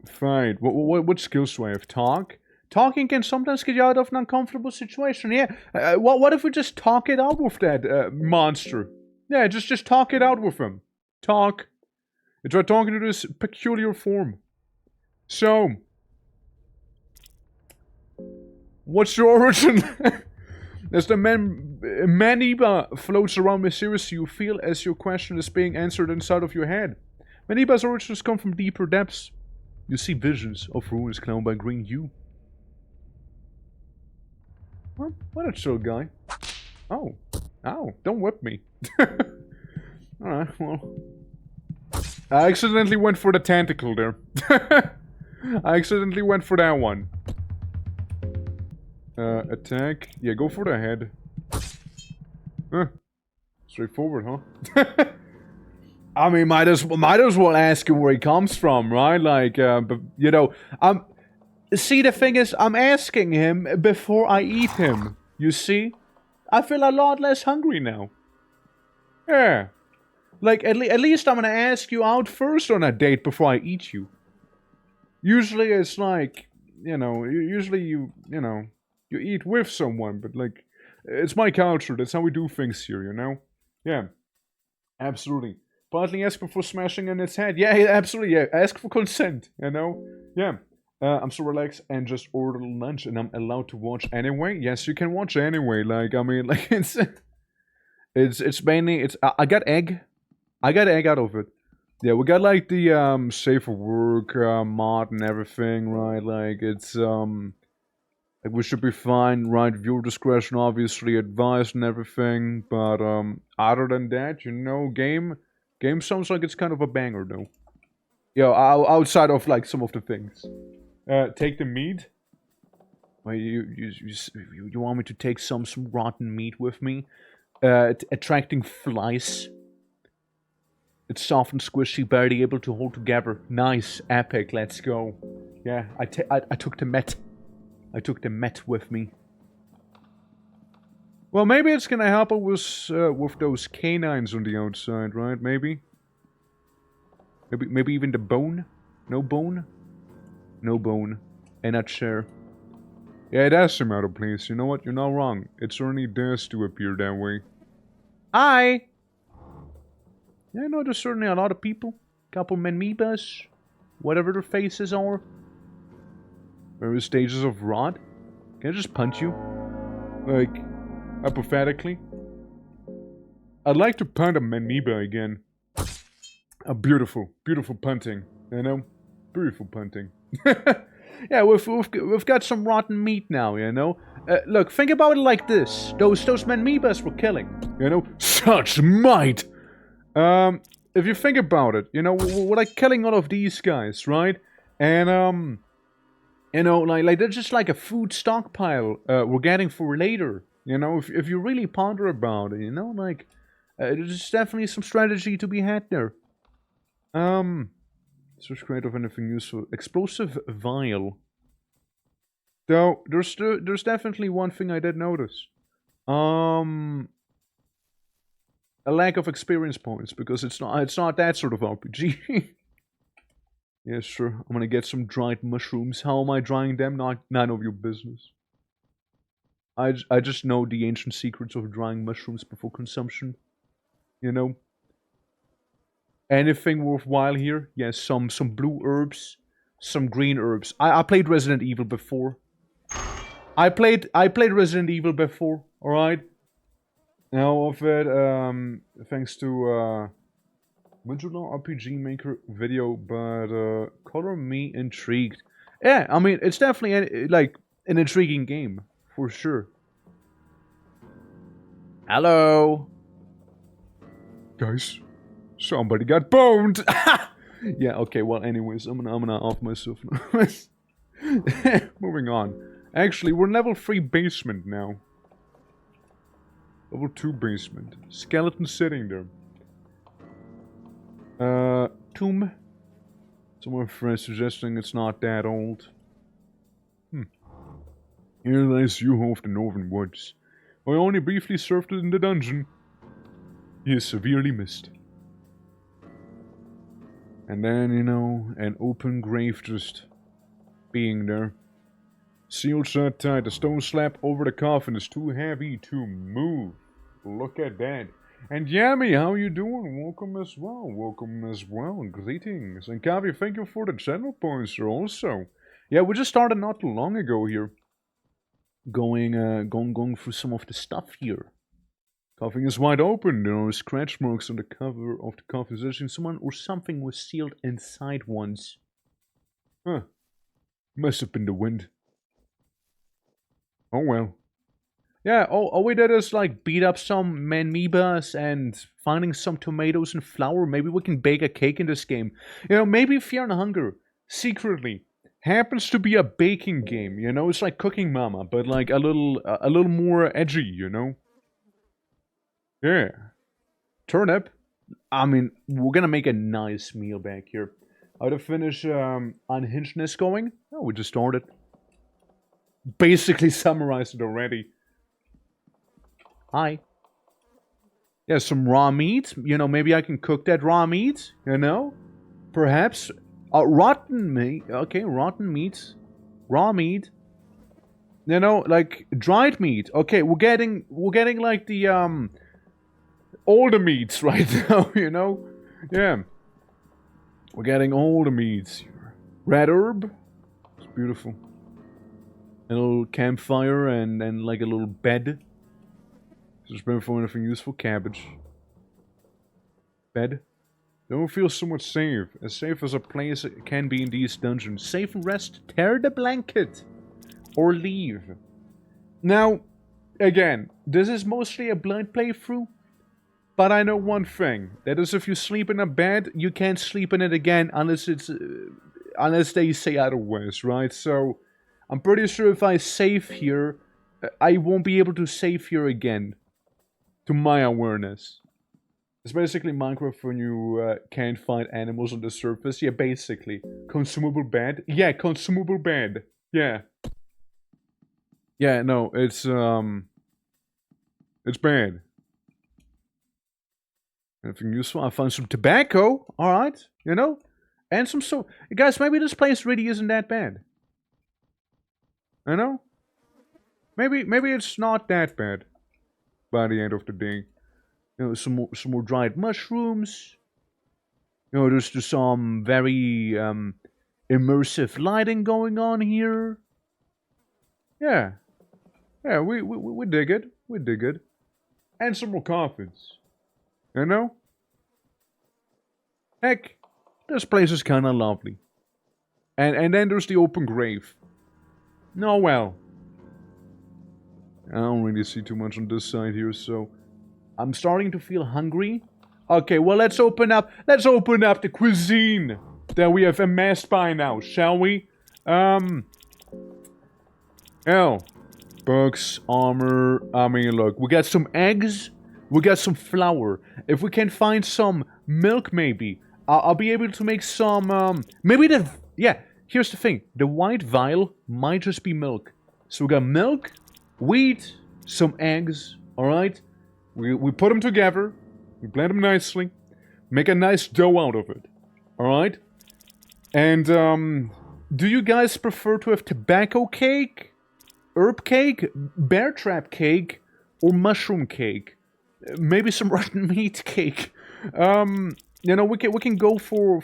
Fight. What skills do I have? Talk? Talking can sometimes get you out of an uncomfortable situation, yeah. What if we just talk it out with that monster? Yeah, just talk it out with him. Talk. I try talking to this peculiar form. So... What's your origin? As the Maniba floats around mysteriously, you feel as your question is being answered inside of your head. Maniba's origins come from deeper depths. You see visions of ruins clouded by green hue. Well, what a chill guy. Oh. Ow, don't whip me. Alright, well. I accidentally went for the tentacle there. I accidentally went for that one. Attack. Yeah, go for the head. Huh. Straightforward, huh? I mean, might as well ask him where he comes from, right? Like, but, you know, see, the thing is, I'm asking him before I eat him, you see? I feel a lot less hungry now. Yeah. Like, at least I'm gonna ask you out first on a date before I eat you. Usually it's like, you know, usually you know, you eat with someone, but like, it's my culture, that's how we do things here, you know? Yeah. Absolutely. Partly ask for smashing in its head. Yeah, absolutely, yeah. Ask for consent, you know? Yeah. I'm so relaxed and just ordered lunch and I'm allowed to watch anyway. Yes, you can watch anyway. Like, I mean, like, it's mainly, I got egg. I got egg out of it. Yeah, we got like the, safer work, mod and everything, right? Like, it's, like, we should be fine, right? Viewer discretion, obviously, advised and everything. But, other than that, you know, game sounds like it's kind of a banger, though. Yo, outside of, like, some of the things. Take the meat? Well, you want me to take some rotten meat with me? Attracting flies. It's soft and squishy, barely able to hold together. Nice, epic, let's go. Yeah, I took the met. I took the met with me. Well, maybe it's gonna help us with those canines on the outside, right? Maybe? Maybe even the bone? No bone? No bone. in a chair. Yeah, it does seem out of place. You know what? You're not wrong. It certainly does to appear that way. Hi! Yeah, no, there's certainly a lot of people. Couple amoebas. Whatever their faces are. Various stages of rot. Can I just punch you? Like, hypothetically? I'd like to punt a amoeba again. A beautiful, beautiful punting. You know? Beautiful punting. Yeah, we've got some rotten meat now, you know? Look, think about it like this. Those amoebas we're killing. You know? Such might! If you think about it, you know, we're like killing all of these guys, right? And, you know, like they're just like a food stockpile we're getting for later. You know, if you really ponder about it, you know, like, there's definitely some strategy to be had there. Search create of anything useful. Explosive vial. Though, there's definitely one thing I did notice. A lack of experience points, because it's not that sort of RPG. Yeah, sure. I'm gonna get some dried mushrooms. How am I drying them? None of your business. I just know the ancient secrets of drying mushrooms before consumption. You know? Anything worthwhile here? Yes, some blue herbs, some green herbs. I played Resident Evil before. I played Resident Evil before, alright? Now of it, thanks to Modular RPG Maker video, but color me intrigued. Yeah, I mean, it's definitely like an intriguing game, for sure. Hello? Guys, somebody got boned! Yeah, okay, well anyways, I'm gonna off myself now. Moving on. Actually, we're level 3 basement now. Level 2 basement. Skeleton sitting there. Tomb. Some of my friends suggesting it's not that old. Here lies Yuho of the Northern Woods. I only briefly served in the dungeon. He is severely missed. And then, you know, an open grave just being there. Sealed shut tight. The stone slab over the coffin is too heavy to move. Look at that. And Yami, how you doing? Welcome as well. Welcome as well. Greetings. And Kavi, thank you for the channel pointer also. Yeah, we just started not too long ago here. Going through some of the stuff here. Coffin is wide open. There are scratch marks on the cover of the coffin, suggesting someone or something was sealed inside once. Huh. Must have been the wind. Oh well. Yeah, all we did is like beat up some amoebas and finding some tomatoes and flour. Maybe we can bake a cake in this game. You know, maybe Fear and Hunger, secretly, happens to be a baking game, you know? It's like Cooking Mama, but like a little more edgy, you know? Yeah. Turnip. I mean, we're gonna make a nice meal back here. How to finish Unhingedness going? Oh, we just started. Basically summarized it already. Hi. Yeah, some raw meat. You know, maybe I can cook that raw meat, you know? Perhaps. Rotten meat. Okay, rotten meat. Raw meat. You know, like dried meat. Okay, we're getting like the all the meats right now, you know? Yeah. We're getting all the meats here. Red herb. It's beautiful. A little campfire and like a little bed. Just been for anything useful. Cabbage. Bed. Don't feel somewhat safe. As safe as a place can be in these dungeons. Safe and rest. Tear the blanket. Or leave. Now, again, this is mostly a blind playthrough. But I know one thing. That is, if you sleep in a bed, you can't sleep in it again unless it's... unless they say otherwise, right? So, I'm pretty sure if I save here, I won't be able to save here again. To my awareness. It's basically Minecraft when you can't find animals on the surface. Yeah, basically. Consumable bed. Yeah, consumable bed. Yeah. Yeah, no, it's bad. Anything useful? I found some tobacco. Alright, you know? And some so... Guys, maybe this place really isn't that bad. You know? Maybe it's not that bad by the end of the day. You know, some more dried mushrooms. You know, there's just some very immersive lighting going on here. Yeah, yeah, we dig it. We dig it. And some more coffins. You know? Heck, this place is kinda lovely. And then there's the open grave. No, well. I don't really see too much on this side here, so I'm starting to feel hungry. Okay, well let's open up the cuisine that we have amassed by now, shall we? Books, armor, I mean look, we got some eggs, we got some flour. If we can find some milk maybe, I'll be able to make some, yeah, here's the thing, the white vial might just be milk. So we got milk, wheat, some eggs, alright? We put them together, we blend them nicely, make a nice dough out of it, alright? And, do you guys prefer to have tobacco cake, herb cake, bear trap cake, or mushroom cake? Maybe some rotten meat cake. You know, we can go for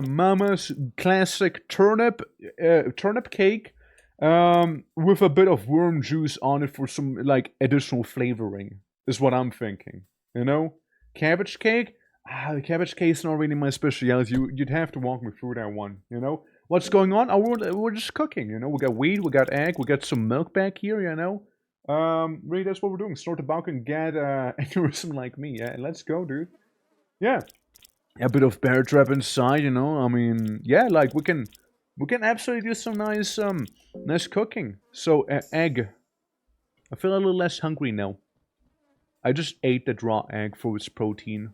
Mama's classic turnip cake, with a bit of worm juice on it for some like additional flavoring. Is what I'm thinking. You know, cabbage cake. The cabbage cake's not really my specialty. You'd have to walk me through that one. You know, what's going on? Oh, we're just cooking. You know, we got wheat, we got egg, we got some milk back here. You know. Really, that's what we're doing. Snort tobacco and get aneurysm like me. Yeah, let's go, dude. Yeah. A bit of bear trap inside, you know. I mean, yeah, like we can absolutely do some nice cooking. So egg. I feel a little less hungry now. I just ate the raw egg for its protein.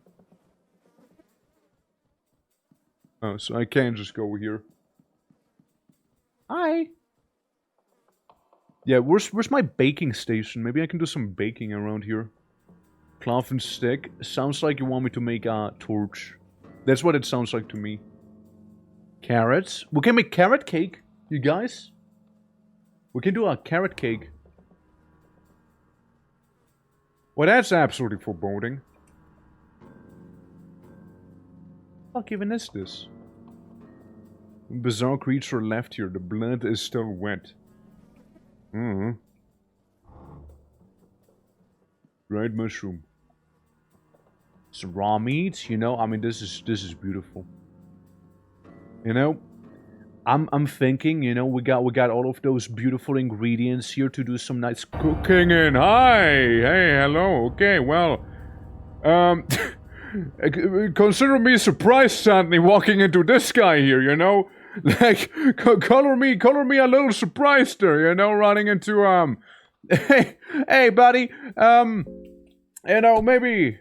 Oh, so I can't just go here. Hi. Yeah, where's my baking station? Maybe I can do some baking around here. Cloth and stick. Sounds like you want me to make a torch. That's what it sounds like to me. Carrots. We can make carrot cake, you guys. We can do a carrot cake. Well, that's absolutely foreboding. What even is this? Bizarre creature left here. The blood is still wet. Dried mushroom. Some raw meat, you know. I mean, this is beautiful. You know, I'm thinking, you know, we got all of those beautiful ingredients here to do some nice cooking. And hi, hey, hello. Okay, well, consider me surprised suddenly walking into this guy here. You know, like color me a little surprised there. You know, running into hey, buddy. You know, maybe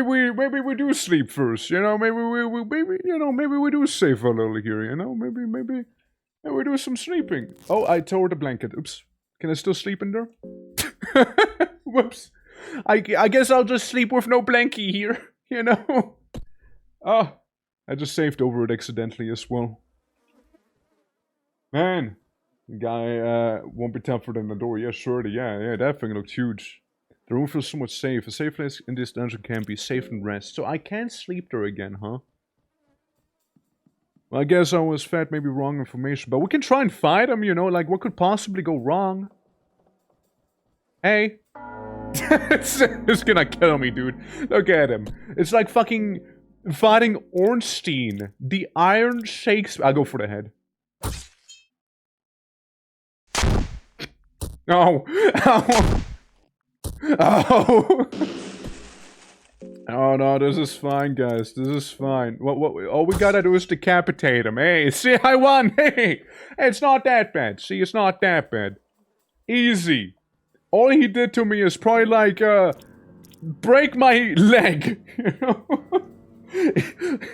we do sleep first, you know, maybe we do save a little here, you know, maybe we do some sleeping. Oh, I tore the blanket. Oops. Can I still sleep in there? Whoops. I guess I'll just sleep with no blankie here, you know. Oh, I just saved over it accidentally as well. Man, the guy won't be tougher than the door. Yeah, surely, yeah, that thing looked huge. The room feels somewhat safe. A safe place in this dungeon can be safe and rest. So I can't sleep there again, huh? Well, I guess I was fed maybe wrong information. But we can try and fight him, you know? Like, what could possibly go wrong? Hey. It's gonna kill me, dude. Look at him. It's like fucking fighting Ornstein. The Iron Shakespeare. I'll go for the head. Oh. Oh. Oh. Oh no, this is fine, guys. This is fine. What all we gotta do is decapitate him. Hey, see, I won. Hey, it's not that bad. See, it's not that bad. Easy. All he did to me is probably like break my leg. You know?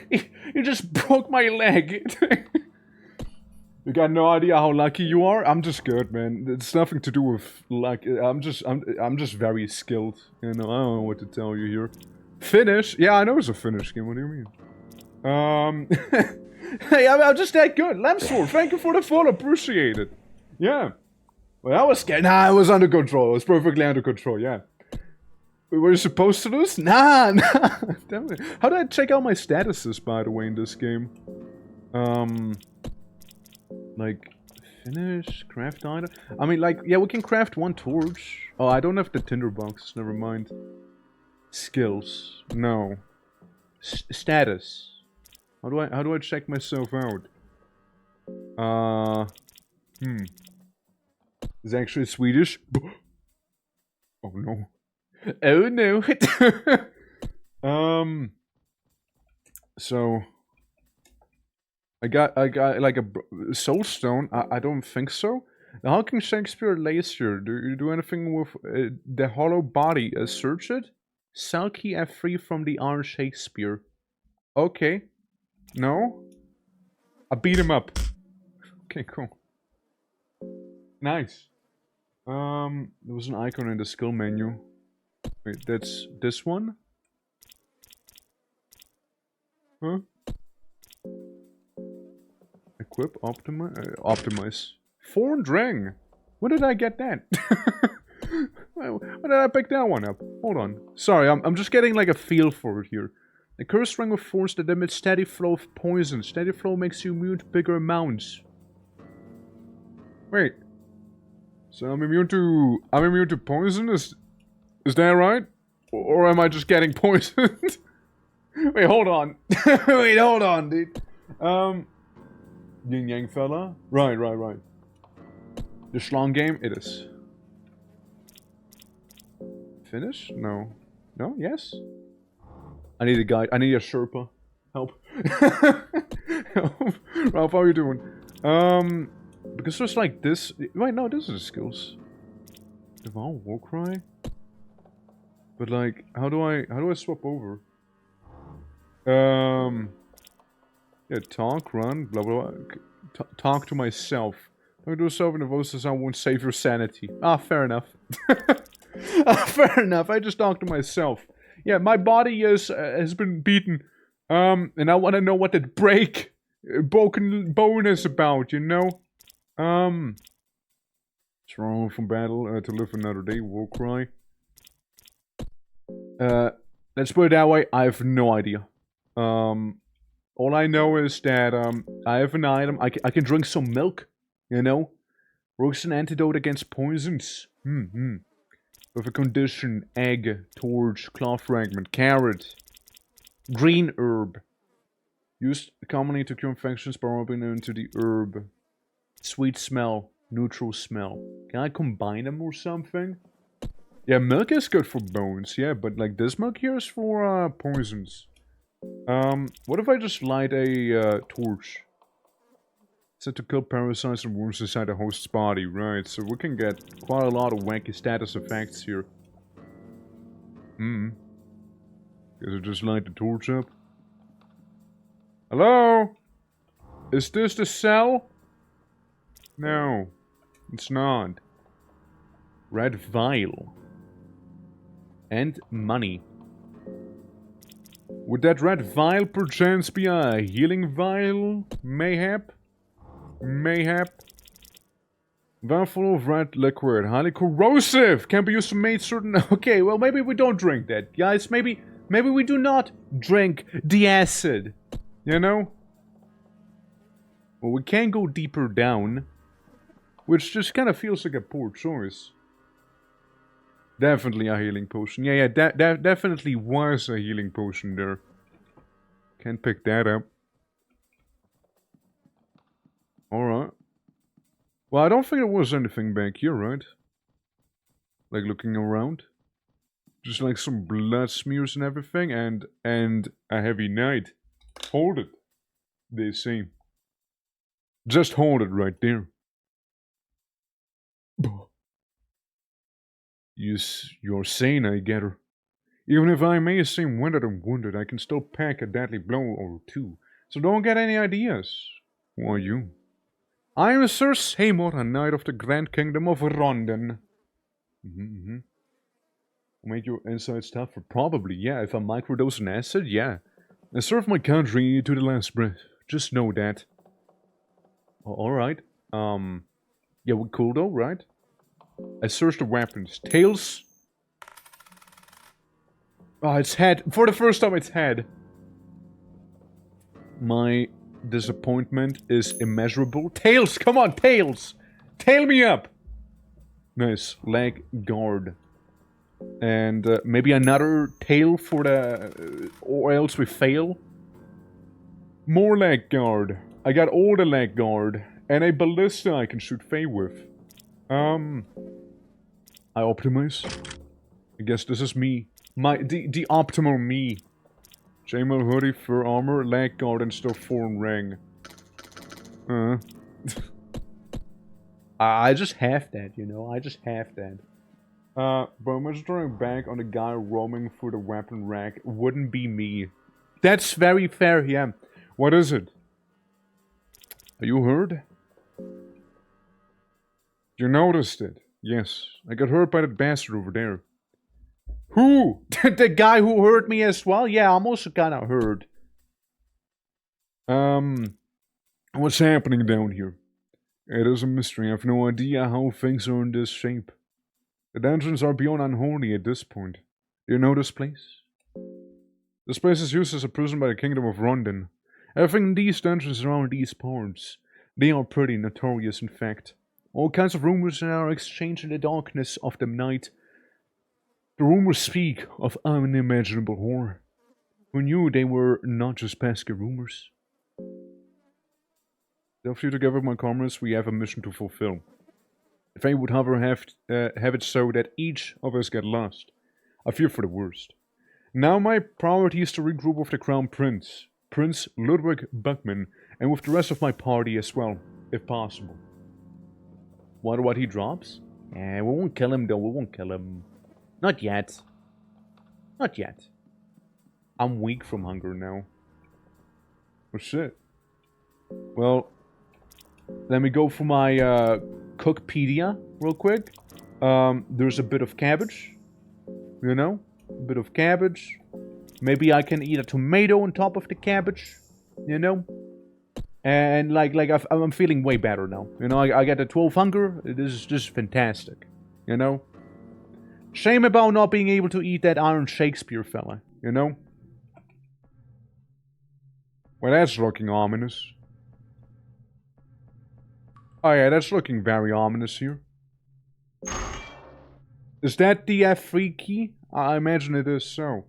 He just broke my leg. You got no idea how lucky you are? I'm just good, man. It's nothing to do with luck. I'm just very skilled. You know, I don't know what to tell you here. Finish? Yeah, I know it's a finish game. What do you mean? Hey, I'm just that good. Lamsword, thank you for the follow. Appreciate it. Yeah. Well, I was scared. Nah, it was under control. It was perfectly under control, yeah. Were you supposed to lose? Nah, nah. Damn it. How do I check out my statuses, by the way, in this game? Like, finish, craft item? I mean, like, yeah, we can craft one torch. Oh, I don't have the tinderbox, never mind. Skills. No. Status. How do I check myself out? It's actually Swedish. Oh no. Oh no. So I got like a soul stone. I don't think so. How can Shakespeare laser? Do you do anything with the hollow body? Search it. Cell key F3 from the Iron Shakespeare. Okay. No. I beat him up. Okay, cool. Nice. There was an icon in the skill menu. Wait, that's this one? Huh? Equip, optimize. Foreign Drang! When did I get that? When did I pick that one up? Hold on. Sorry, I'm just getting like a feel for it here. A cursed ring of force that emits steady flow of poison. Steady flow makes you immune to bigger amounts. Wait. So I'm immune to poison? Is that right? Or am I just getting poisoned? Wait, hold on. Wait, hold on, dude. Yin Yang fella? Right. The Schlong game? It is. Finish? No. No? Yes? I need a guide. I need a Sherpa. Help. Help. Ralph, how are you doing? Because there's like this... Wait, no, this is skills. Devour Warcry? But like, how do I swap over? Yeah, talk, run, blah blah blah. Talk to myself. Talk to yourself in the voices I won't save your sanity. Ah, fair enough. Fair enough. I just talk to myself. Yeah, my body has been beaten. And I want to know what that broken bone is about. You know. Strong from battle to live another day. Warcry. Let's put it that way. I have no idea. All I know is that I have an item. I can drink some milk. You know, works an antidote against poisons. With a condition: egg, torch, claw fragment, carrot, green herb. Used commonly to cure infections by rubbing into the herb. Sweet smell, neutral smell. Can I combine them or something? Yeah, milk is good for bones, yeah, but like this milk here is for poisons. What if I just light a torch? Set to kill parasites and wounds inside the host's body, right? So we can get quite a lot of wacky status effects here. Guess I just light the torch up. Hello? Is this the cell? No, it's not. Red vial. And money. Would that red vial perchance be a healing vial? Mayhap? Vial full of red liquid, highly corrosive, can be used to make certain... Okay, well maybe we don't drink that, guys. Maybe we do not drink the acid. You know? Well, we can go deeper down, which just kind of feels like a poor choice. Definitely a healing potion. Yeah, definitely was a healing potion there. Can't pick that up. Alright. Well, I don't think there was anything back here, right? Like looking around. Just like some blood smears and everything, and a heavy knight. Hold it, they say. Just hold it right there. You're sane, I get her. Even if I may seem winded and wounded, I can still pack a deadly blow or two. So don't get any ideas. Who are you? I am Sir Seymour, a knight of the Grand Kingdom of Rondon. Make your insides tougher? Probably, yeah. If I microdose an acid, yeah. And serve my country to the last breath. Just know that. Alright. Yeah, we cool though, right? I searched the weapons. Tails. Oh, it's head. For the first time, it's head. My disappointment is immeasurable. Tails! Come on, tails! Tail me up! Nice. Leg guard. And maybe another tail for the... or else we fail. More leg guard. I got all the leg guard. And a ballista I can shoot Faye with. I optimize. I guess this is me. The optimal me. Chainmail, hoodie, fur armor, leg guard, and stuff 4 in ring. I just have that, you know? I just have that. But I'm just drawing back on the guy roaming through the weapon rack. Wouldn't be me. That's very fair, yeah. What is it? Are you hurt? You noticed it. Yes. I got hurt by that bastard over there. Who? The guy who hurt me as well? Yeah, I'm also kinda hurt. What's happening down here? It is a mystery. I have no idea how things are in this shape. The dungeons are beyond unholy at this point. Do you know this place? This place is used as a prison by the Kingdom of Rondon. Everything in these dungeons around these parts. They are pretty notorious, in fact. All kinds of rumors are exchanged in the darkness of the night. The rumors speak of unimaginable horror. Who knew they were not just pesky rumors? If you together with my comrades, we have a mission to fulfill. If I would however have it so that each of us get lost, I fear for the worst. Now my priority is to regroup with the Crown Prince, Prince Ludwig Buckman, and with the rest of my party as well, if possible. Wonder what he drops? We won't kill him though, we won't kill him. Not yet. Not yet. I'm weak from hunger now. Oh shit. Well, let me go for my Cookpedia real quick. There's a bit of cabbage. You know? A bit of cabbage. Maybe I can eat a tomato on top of the cabbage. You know? And I'm feeling way better now. You know, I got a 12 hunger. This is just fantastic. You know? Shame about not being able to eat that Iron Shakespeare fella, you know? Well, that's looking ominous. Oh yeah, that's looking very ominous here. Is that the F3 key? I imagine it is so.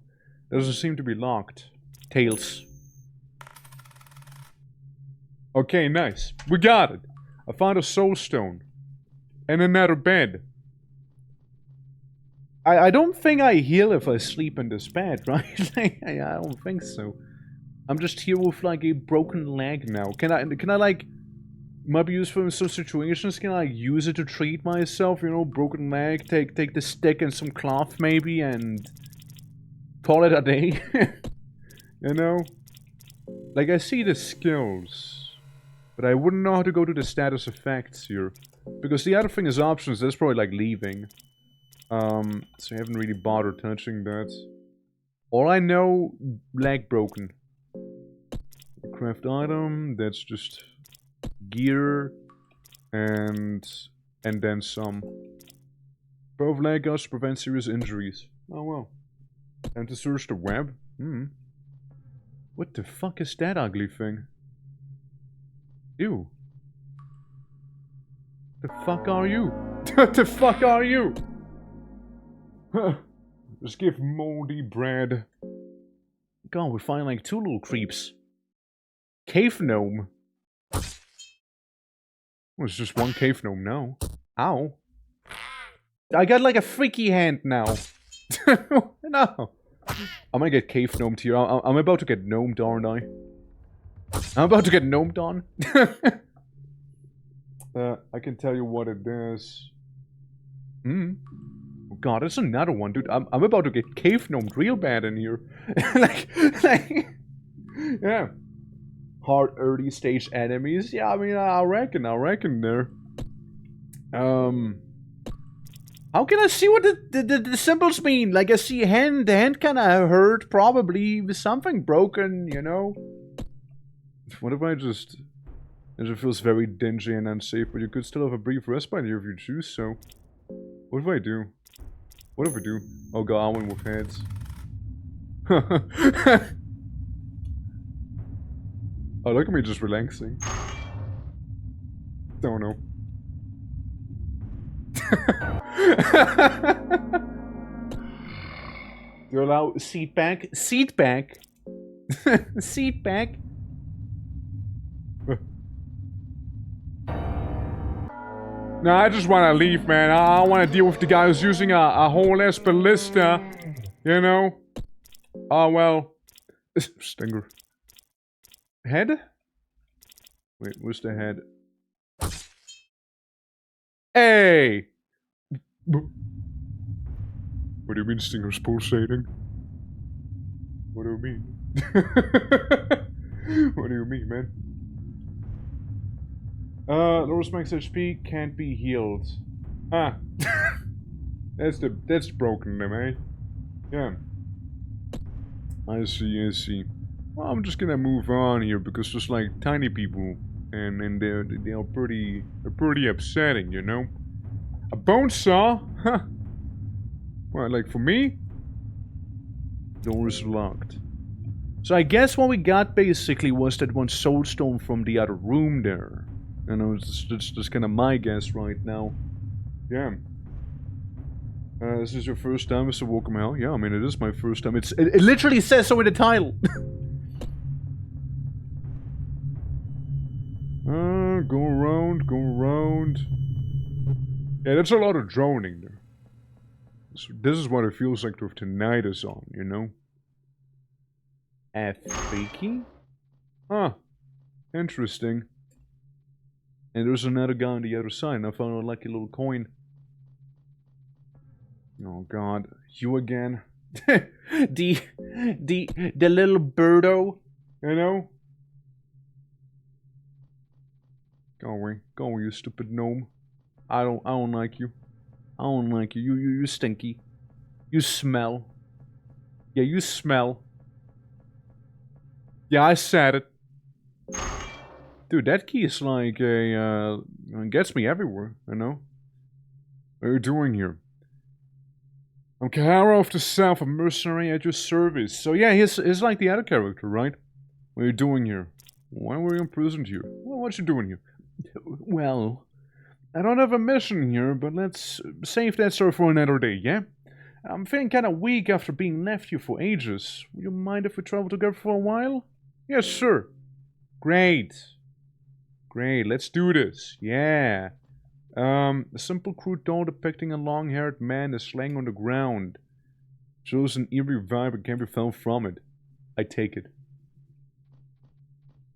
Doesn't seem to be locked. Tails. Okay, nice. We got it. I found a soul stone. And another bed. I don't think I heal if I sleep in this bed, right? I don't think so. I'm just here with like a broken leg now. Can I like might be useful in some situations? Can I use it to treat myself? You know, broken leg. Take the stick and some cloth maybe, and call it a day. You know, like I see the skills, but I wouldn't know how to go to the status effects here, because the other thing is options. That's probably like leaving. So I haven't really bothered touching that. All I know, leg broken. Craft item, that's just gear, and then some. Both leg guards prevent serious injuries. Oh well. Time to search the web. What the fuck is that ugly thing? Ew. The fuck are you? What the fuck are you? Just give moldy bread. God, we find like 2 little creeps. Cave gnome. Oh, it's just 1 cave gnome now. Ow. I got like a freaky hand now. No. I'm gonna get cave gnomed here. I'm about to get gnomed, aren't I? I'm about to get gnomed on. I can tell you what it is. Oh god, there's another one, dude. I'm about to get cave gnomed real bad in here. like, yeah. Hard early stage enemies. Yeah, I mean, I reckon there. How can I see what the symbols mean? Like, I see hand, the hand kinda hurt, probably with something broken, you know? What if I just It feels very dingy and unsafe, but you could still have a brief respite here if you choose so. What do I do? What if I do? Oh god, I went with heads. Oh, look at me just relaxing. Don't know. You allow seat back? Seat back? Seat back? No, I just want to leave, man. I don't want to deal with the guy who's using a whole ass ballista. You know? Oh, well. Stinger. Head? Wait, where's the head? Hey! What do you mean Stinger's pulsating? What do you mean? What do you mean, man? Lowers max HP can't be healed. Ah. that's broken then, eh? Yeah. I see, I see. Well, I'm just gonna move on here because there's like tiny people and they're pretty upsetting, you know? A bone saw? Huh. Well, like for me? Door's locked. So I guess what we got basically was that one soulstone from the other room there. You know, it's just kind of my guess right now. Yeah. This is your first time, Mr. Welcome Hell? Yeah, I mean, it is my first time. It literally says so in the title. Go around, go around. Yeah, that's a lot of droning there. So this is what it feels like to have tinnitus on, you know? Freaky? Huh. Interesting. And there's another guy on the other side, and I found a lucky little coin. Oh god. You again? the little birdo, you know? Go away, you stupid gnome. I don't like you. I don't like you. You stinky. You smell. Yeah, you smell. Yeah, I said it. Dude, that key is like a, gets me everywhere, you know? What are you doing here? I'm Kahara of the South, a mercenary at your service. So yeah, he's like the other character, right? What are you doing here? Why were you imprisoned here? Well, what you doing here? Well, I don't have a mission here, but let's save that story for another day, yeah? I'm feeling kinda weak after being left here for ages. Would you mind if we travel together for a while? Yes, sir. Great. Great, let's do this. Yeah. A simple crude doll depicting a long-haired man is laying on the ground. Shows an eerie vibe and can be found from it. I take it.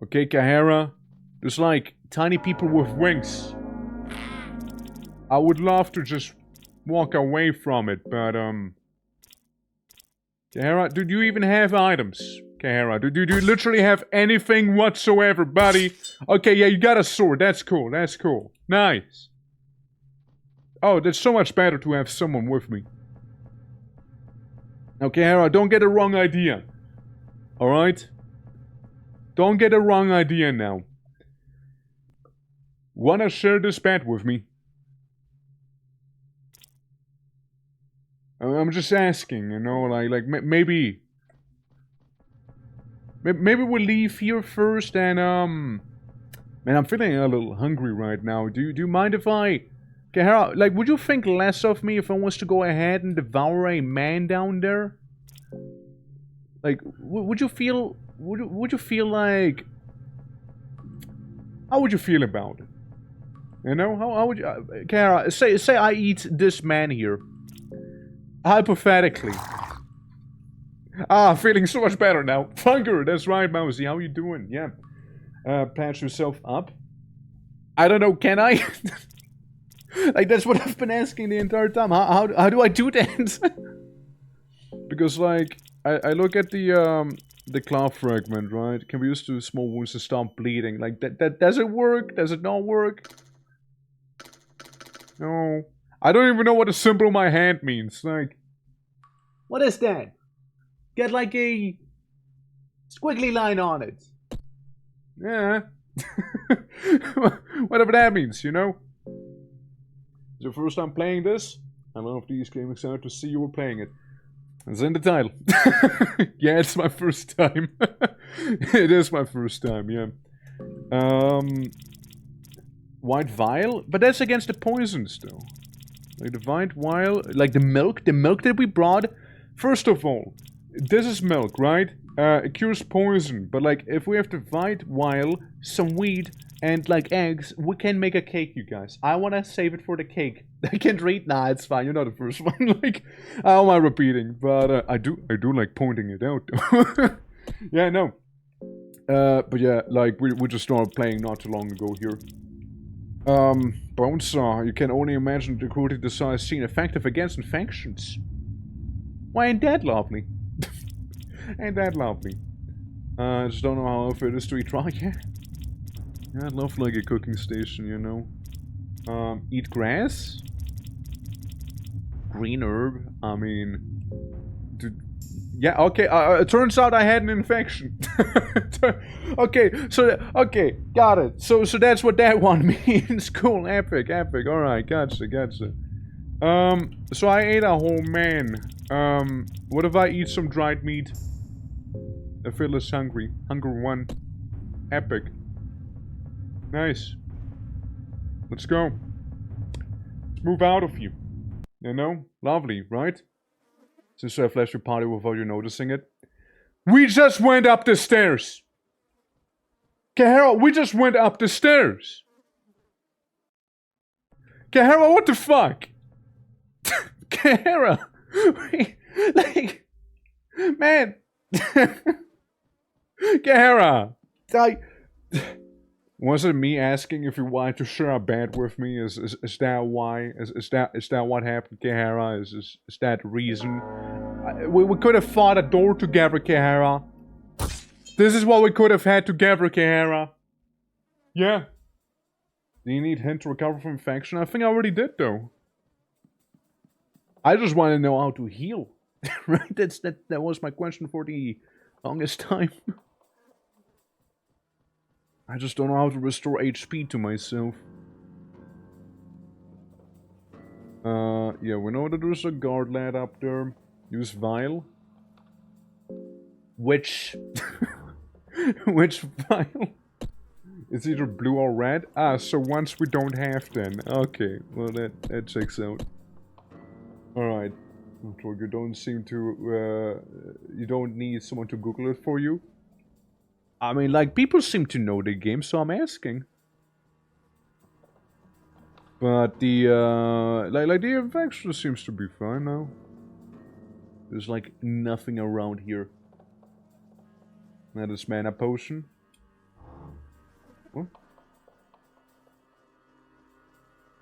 Okay, Kahara. There's like tiny people with wings. I would love to just walk away from it, but Kahara, do you even have items? Kahara, do you literally have anything whatsoever, buddy? Okay, yeah, you got a sword. That's cool. That's cool. Nice. Oh, that's so much better to have someone with me. Now, Kahara, don't get the wrong idea. Alright? Don't get the wrong idea now. Wanna share this bed with me? I'm just asking, you know, like maybe we'll leave here first and, man, I'm feeling a little hungry right now. Do you mind if I... Kahara, like, would you think less of me if I was to go ahead and devour a man down there? Like, would you feel... Would you feel like... How would you feel about it? You know, how would you... Kahara, say I eat this man here. Hypothetically. Ah, feeling so much better now. Funker, that's right, Mousy. How you doing? Yeah. Patch yourself up. I don't know, can I? Like, that's what I've been asking the entire time. How do I do that? Because, like, I look at the claw fragment, right? Can be used to small wounds to stop bleeding. Like, that does it work? Does it not work? No. I don't even know what the symbol on my hand means. Like, what is that? Get like a squiggly line on it. Yeah. Whatever that means, you know? It's your first time playing this? I love these games, excited to see you were playing it. It's in the title. Yeah, it's my first time. It is my first time, yeah. White vial? But that's against the poisons, though. Like the white vial, like the milk that we brought. First of all, this is milk, right? It cures poison, but like if we have the white vial, some wheat, and like eggs, we can make a cake, you guys. I wanna save it for the cake. I can't read. Nah, it's fine. You're not the first one. Like, how am I repeating? But I do like pointing it out. Yeah, no. But yeah, like we just started playing not too long ago here. Bonesaw. You can only imagine the cruelty the saw is seen effective against infections. Why ain't that lovely? Ain't that lovely? I just don't know how often it is to eat raw. Yeah. Yeah, I'd love like a cooking station, you know. Eat grass? Green herb? I mean... yeah, okay, it turns out I had an infection. Okay, okay, got it. So that's what that one means. Cool, epic, alright, gotcha. So I ate a whole man. What if I eat some dried meat? I feel less hungry. Hunger 1. Epic. Nice. Let's go. Let's move out of you. You know? Lovely, right? Since I flashed your party without you noticing it. We just went up the stairs! Kahara, we just went up the stairs! Kahara, what the fuck? Kahara! Like... Man! Kahara! Like... Was it me asking if you wanted to share a bed with me? Is that why? Is that what happened, Kahara? Is that the reason? We could have fought a door together, Kahara. This is what we could have had together, Kahara. Yeah. Do you need hint to recover from infection? I think I already did, though. I just want to know how to heal. Right? That was my question for the longest time. I just don't know how to restore HP to myself. Yeah, we know that there's a guard lad up there. Use vial. Which... which vial? It's either blue or red? Ah, so once we don't have then. Okay, well that checks out. Alright. You don't seem to... you don't need someone to Google it for you? I mean, like, people seem to know the game, so I'm asking. But the, like the infection seems to be fine now. There's, like, nothing around here. That is mana potion. What?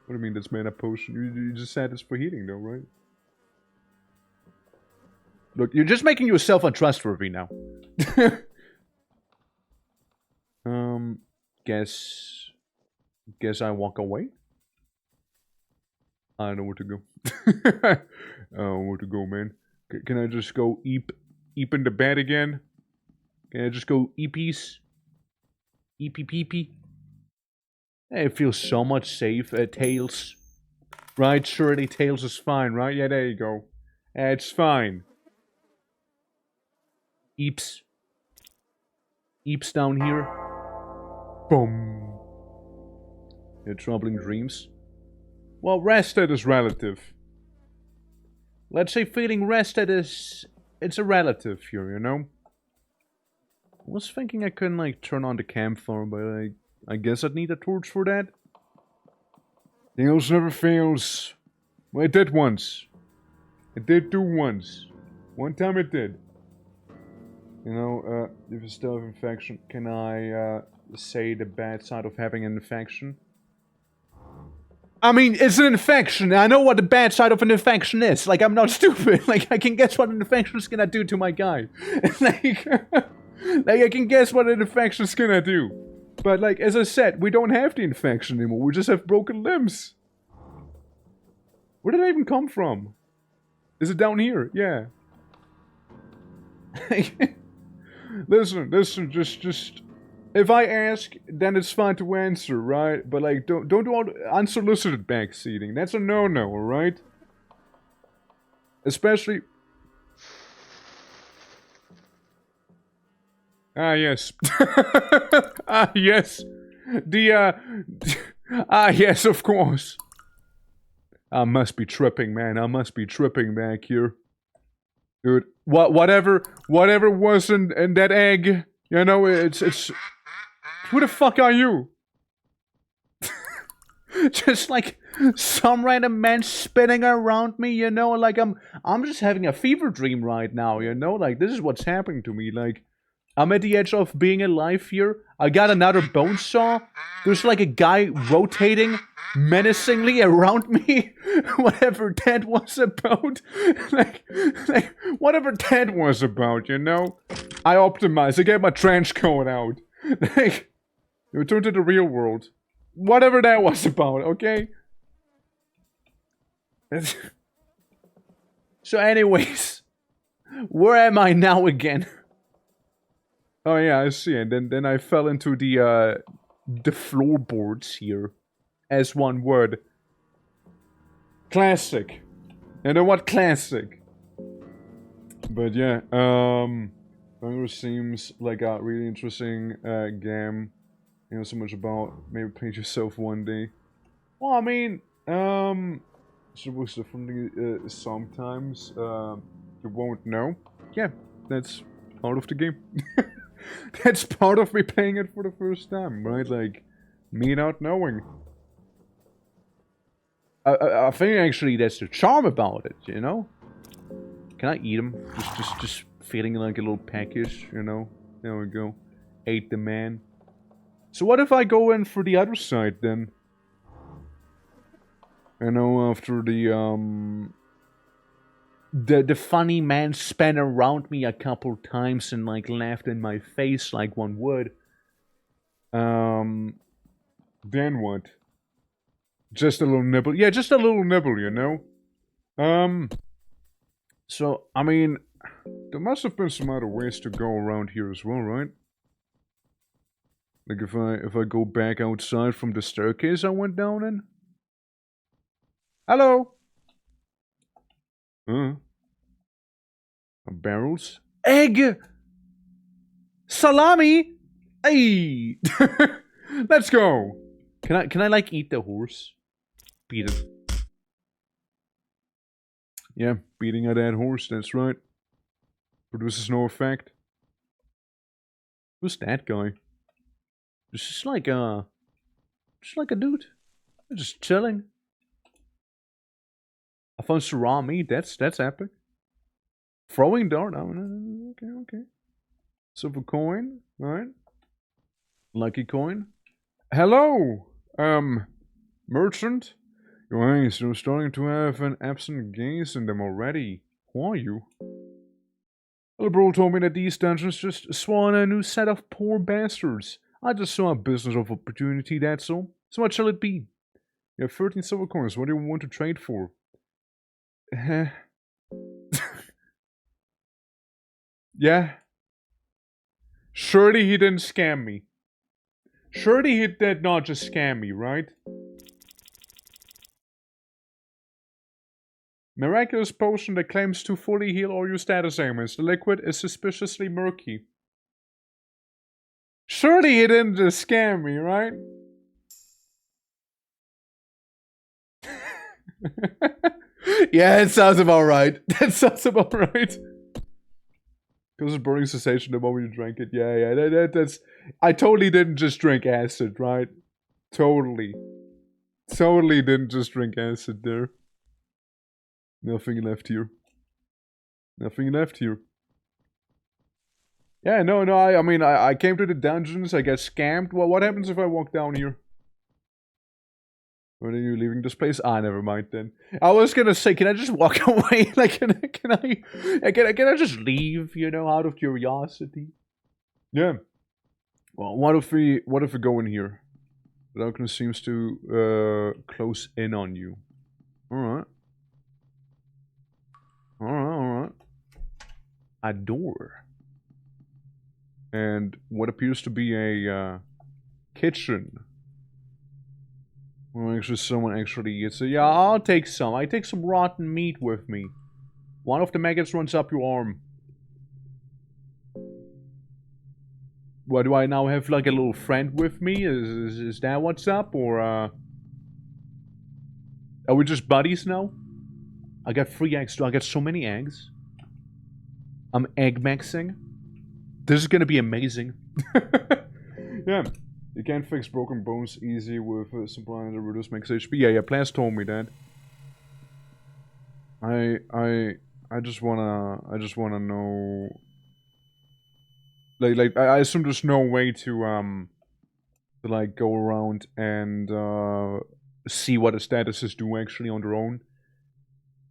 What do you mean that's mana potion? You just said it's for healing, though, right? Look, you're just making yourself untrustworthy now. Guess I walk away? I don't know where to go. I don't know where to go, man. Can I just go eep in the bed again? Can I just go eepies? Eepy-peepy? It feels so much safe. Tails. Right, surely Tails is fine, right? Yeah, there you go. It's fine. Eeps. Eeps down here. Boom. Yeah, troubling dreams. Well, rested is relative. Let's say feeling rested is... It's a relative here, you know? I was thinking I couldn't, like, turn on the campfire, but I guess I'd need a torch for that. Tails never fails. Well, it did once. It did do once. One time it did. You know, if you still have infection, can I, say the bad side of having an infection? I mean, it's an infection. I know what the bad side of an infection is. Like, I'm not stupid. Like, I can guess what an infection is gonna do to my guy. Like, I can guess what an infection is gonna do. But, like, as I said, we don't have the infection anymore. We just have broken limbs. Where did I even come from? Is it down here? Yeah. Listen, just... if I ask, then it's fine to answer, right? But like, don't do all unsolicited backseating. That's a no-no, alright? Especially... Ah, yes. Ah, yes. Ah, yes, of course. I must be tripping, man. I must be tripping back here. Dude, whatever was in that egg, you know, it's... Who the fuck are you? Just like some random man spinning around me, you know, like I'm just having a fever dream right now, you know, like this is what's happening to me, like I'm at the edge of being alive here. I got another bone saw. There's like a guy rotating menacingly around me. Whatever that was about. like, whatever that was about, you know? I optimize. I get my trench coat out. Like, return to the real world. Whatever that was about, okay? So anyways, where am I now again? Oh yeah, I see. And then I fell into the floorboards here. As one word. Classic. You know what? Classic. But yeah, FUNGRY seems like a really interesting game. You know so much about. Maybe play it yourself one day. Well, I mean, supposed to from sometimes you won't know. Yeah, that's part of the game. That's part of me playing it for the first time, right? Like, me not knowing. I think actually that's the charm about it, you know? Can I eat them? Just feeling like a little package, you know? There we go. Ate the man. So what if I go in for the other side then? You know, after the funny man span around me a couple times and like laughed in my face like one would. Then what? Just a little nibble. Yeah, just a little nibble, you know? So, I mean, there must have been some other ways to go around here as well, right? Like if I go back outside from the staircase I went down in? Hello? Barrels? Egg! Salami! Hey! Let's go! Can I like eat the horse? Beat it. Yeah, beating a dead horse, that's right. Produces no effect. Who's that guy? Just like a dude. Just chilling. I found surami, that's epic. Throwing dart, okay. Silver coin, alright. Lucky coin. Hello! Merchant? Your eyes are starting to have an absent gaze in them already. Who are you? The bro told me that these dungeons just spawn a new set of poor bastards. I just saw a business of opportunity, that's all. So what shall it be? You have 13 silver coins, what do you want to trade for? Yeah. Surely he didn't scam me. Surely he did not just scam me, right? Miraculous potion that claims to fully heal all your status ailments. The liquid is suspiciously murky. Surely he didn't just scam me, right? Yeah, it sounds about right. That sounds about right. Because of burning sensation the moment you drank it. Yeah, that's... I totally didn't just drink acid, right? Totally. Totally didn't just drink acid there. Nothing left here. Nothing left here. Yeah, no, I mean, I came to the dungeons, I get scammed. Well, what happens if I walk down here? When are you leaving this place? Ah, never mind then. I was gonna say, can I just walk away? Like, can I just leave, you know, out of curiosity? Yeah. Well, what if we go in here? The darkness seems to, close in on you. Alright. Alright. A door. And what appears to be a kitchen. Well, actually, someone actually eats it. Yeah, I'll take some. I take some rotten meat with me. One of the maggots runs up your arm. What, do I now have like a little friend with me? Is that what's up? Or, are we just buddies now? I got 3 eggs. I got so many eggs. I'm egg maxing. This is gonna be amazing. Yeah. You can't fix broken bones easy with supplying the reduced max HP. Yeah, Plants told me that. I just wanna know. I assume there's no way to like go around and see what the statuses do actually on their own.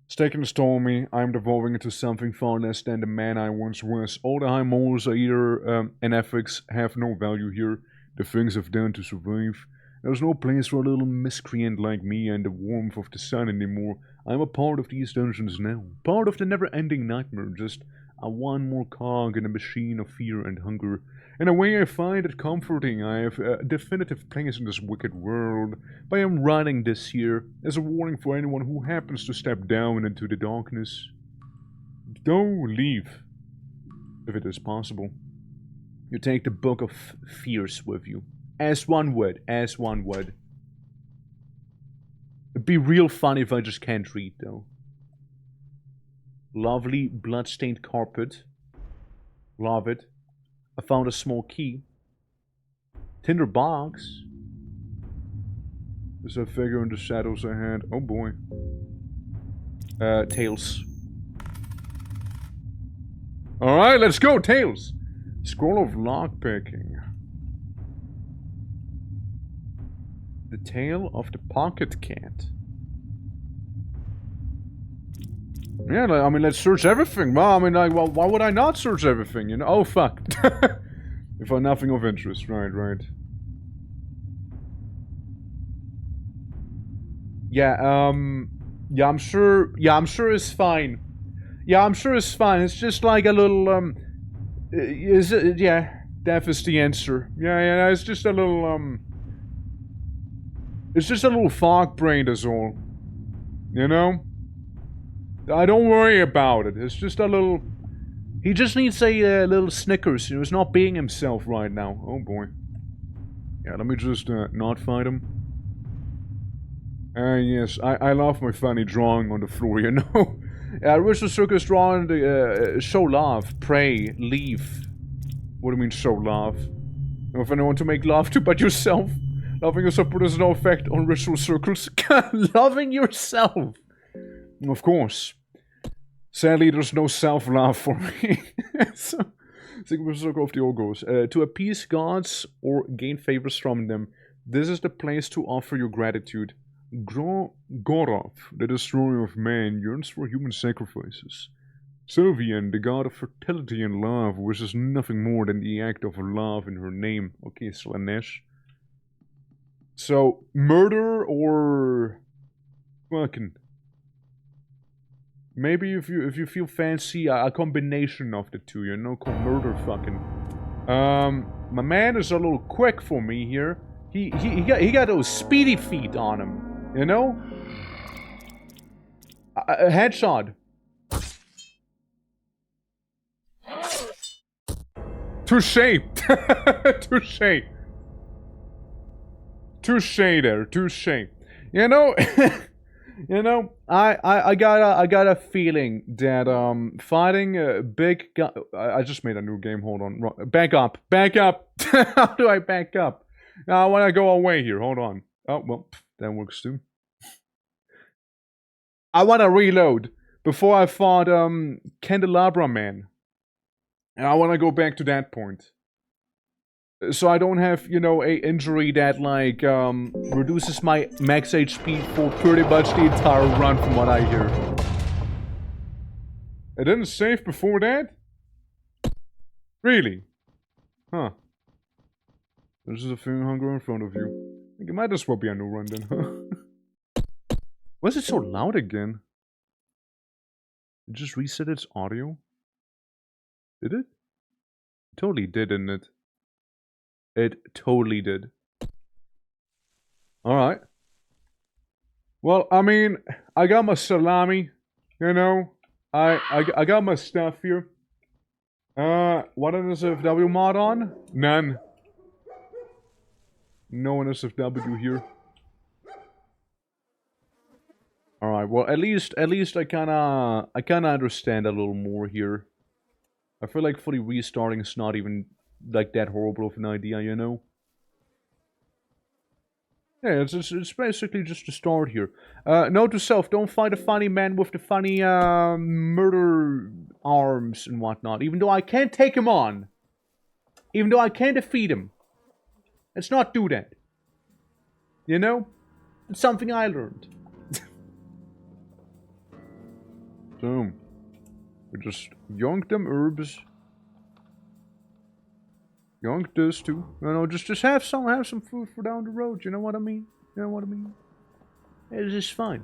Stakens told me I'm devolving into something far less than the man I once was. All the high morals are either and ethics have no value here. The things I've done to survive. There's no place for a little miscreant like me and the warmth of the sun anymore. I'm a part of these dungeons now. Part of the never-ending nightmare. Just one more cog in a machine of fear and hunger. In a way, I find it comforting. I have a definitive place in this wicked world. But I am writing this here as a warning for anyone who happens to step down into the darkness. Don't leave, if it is possible. You take the Book of Fears with you. As one would. As one would. It'd be real fun if I just can't read, though. Lovely blood-stained carpet. Love it. I found a small key. Tinder box. There's a figure in the shadows ahead. Oh boy. Tails. Alright, let's go, Tails! Scroll of lockpicking. The Tale of the Pocket Cat. Yeah, I mean, let's search everything. Well, I mean, like, well, why would I not search everything, you know? Oh, fuck. If I nothing of interest. Right. Yeah, yeah, I'm sure it's fine. Yeah, I'm sure it's fine. It's just like a little, is it, yeah, that is the answer. Yeah, it's just a little, it's just a little fog brain is all. You know? I don't worry about it. It's just a little... He just needs a little Snickers. He's not being himself right now. Oh boy. Yeah, let me just not fight him. Yes, I love my funny drawing on the floor, you know? Ritual Circus drawing the show love, pray, leave. What do you mean show love? If anyone to make love to but yourself. Loving yourself produces no effect on ritual circles. Loving yourself! Of course. Sadly, there's no self-love for me. So, Sigma Circle of the Ogres. To appease gods or gain favors from them, this is the place to offer your gratitude. Gorov, the destroyer of man, yearns for human sacrifices. Sylvian, the god of fertility and love, wishes nothing more than the act of love in her name. Okay, Slanesh. So, murder or... fucking... Maybe if you feel fancy, a combination of the two, you know, called murder fucking. My man is a little quick for me here. He got those speedy feet on him, you know. A headshot. Touché. Touché. Touché there. Touché. You know. You know, I got a feeling that fighting a big guy. I just made a new game. Hold on, back up. How do I back up? Now I want to go away here. Hold on. Oh well, that works too. I want to reload before I fought Candelabra Man, and I want to go back to that point. So I don't have, you know, a injury that, like, reduces my max HP for pretty much the entire run from what I hear. It didn't save before that? Really? Huh. This is a thing hunger in front of you. I think it might as well be a new run then, huh? Why is it so loud again? It just reset its audio? Did it? Totally did, didn't it? It totally did. Alright. Well, I mean, I got my salami, you know? I got my stuff here. What NSFW mod on? None. No NSFW here. Alright, well at least I kinda understand a little more here. I feel like fully restarting is not even like that horrible of an idea, you know? Yeah, it's basically just a start here. Note to self, don't fight a funny man with the funny murder arms and whatnot. Even though I can't take him on. Even though I can't defeat him. Let's not do that. You know? It's something I learned. So, we just yoink them herbs. Yoink this too. You know, just have some food for down the road. You know what I mean? You know what I mean? It's just fine.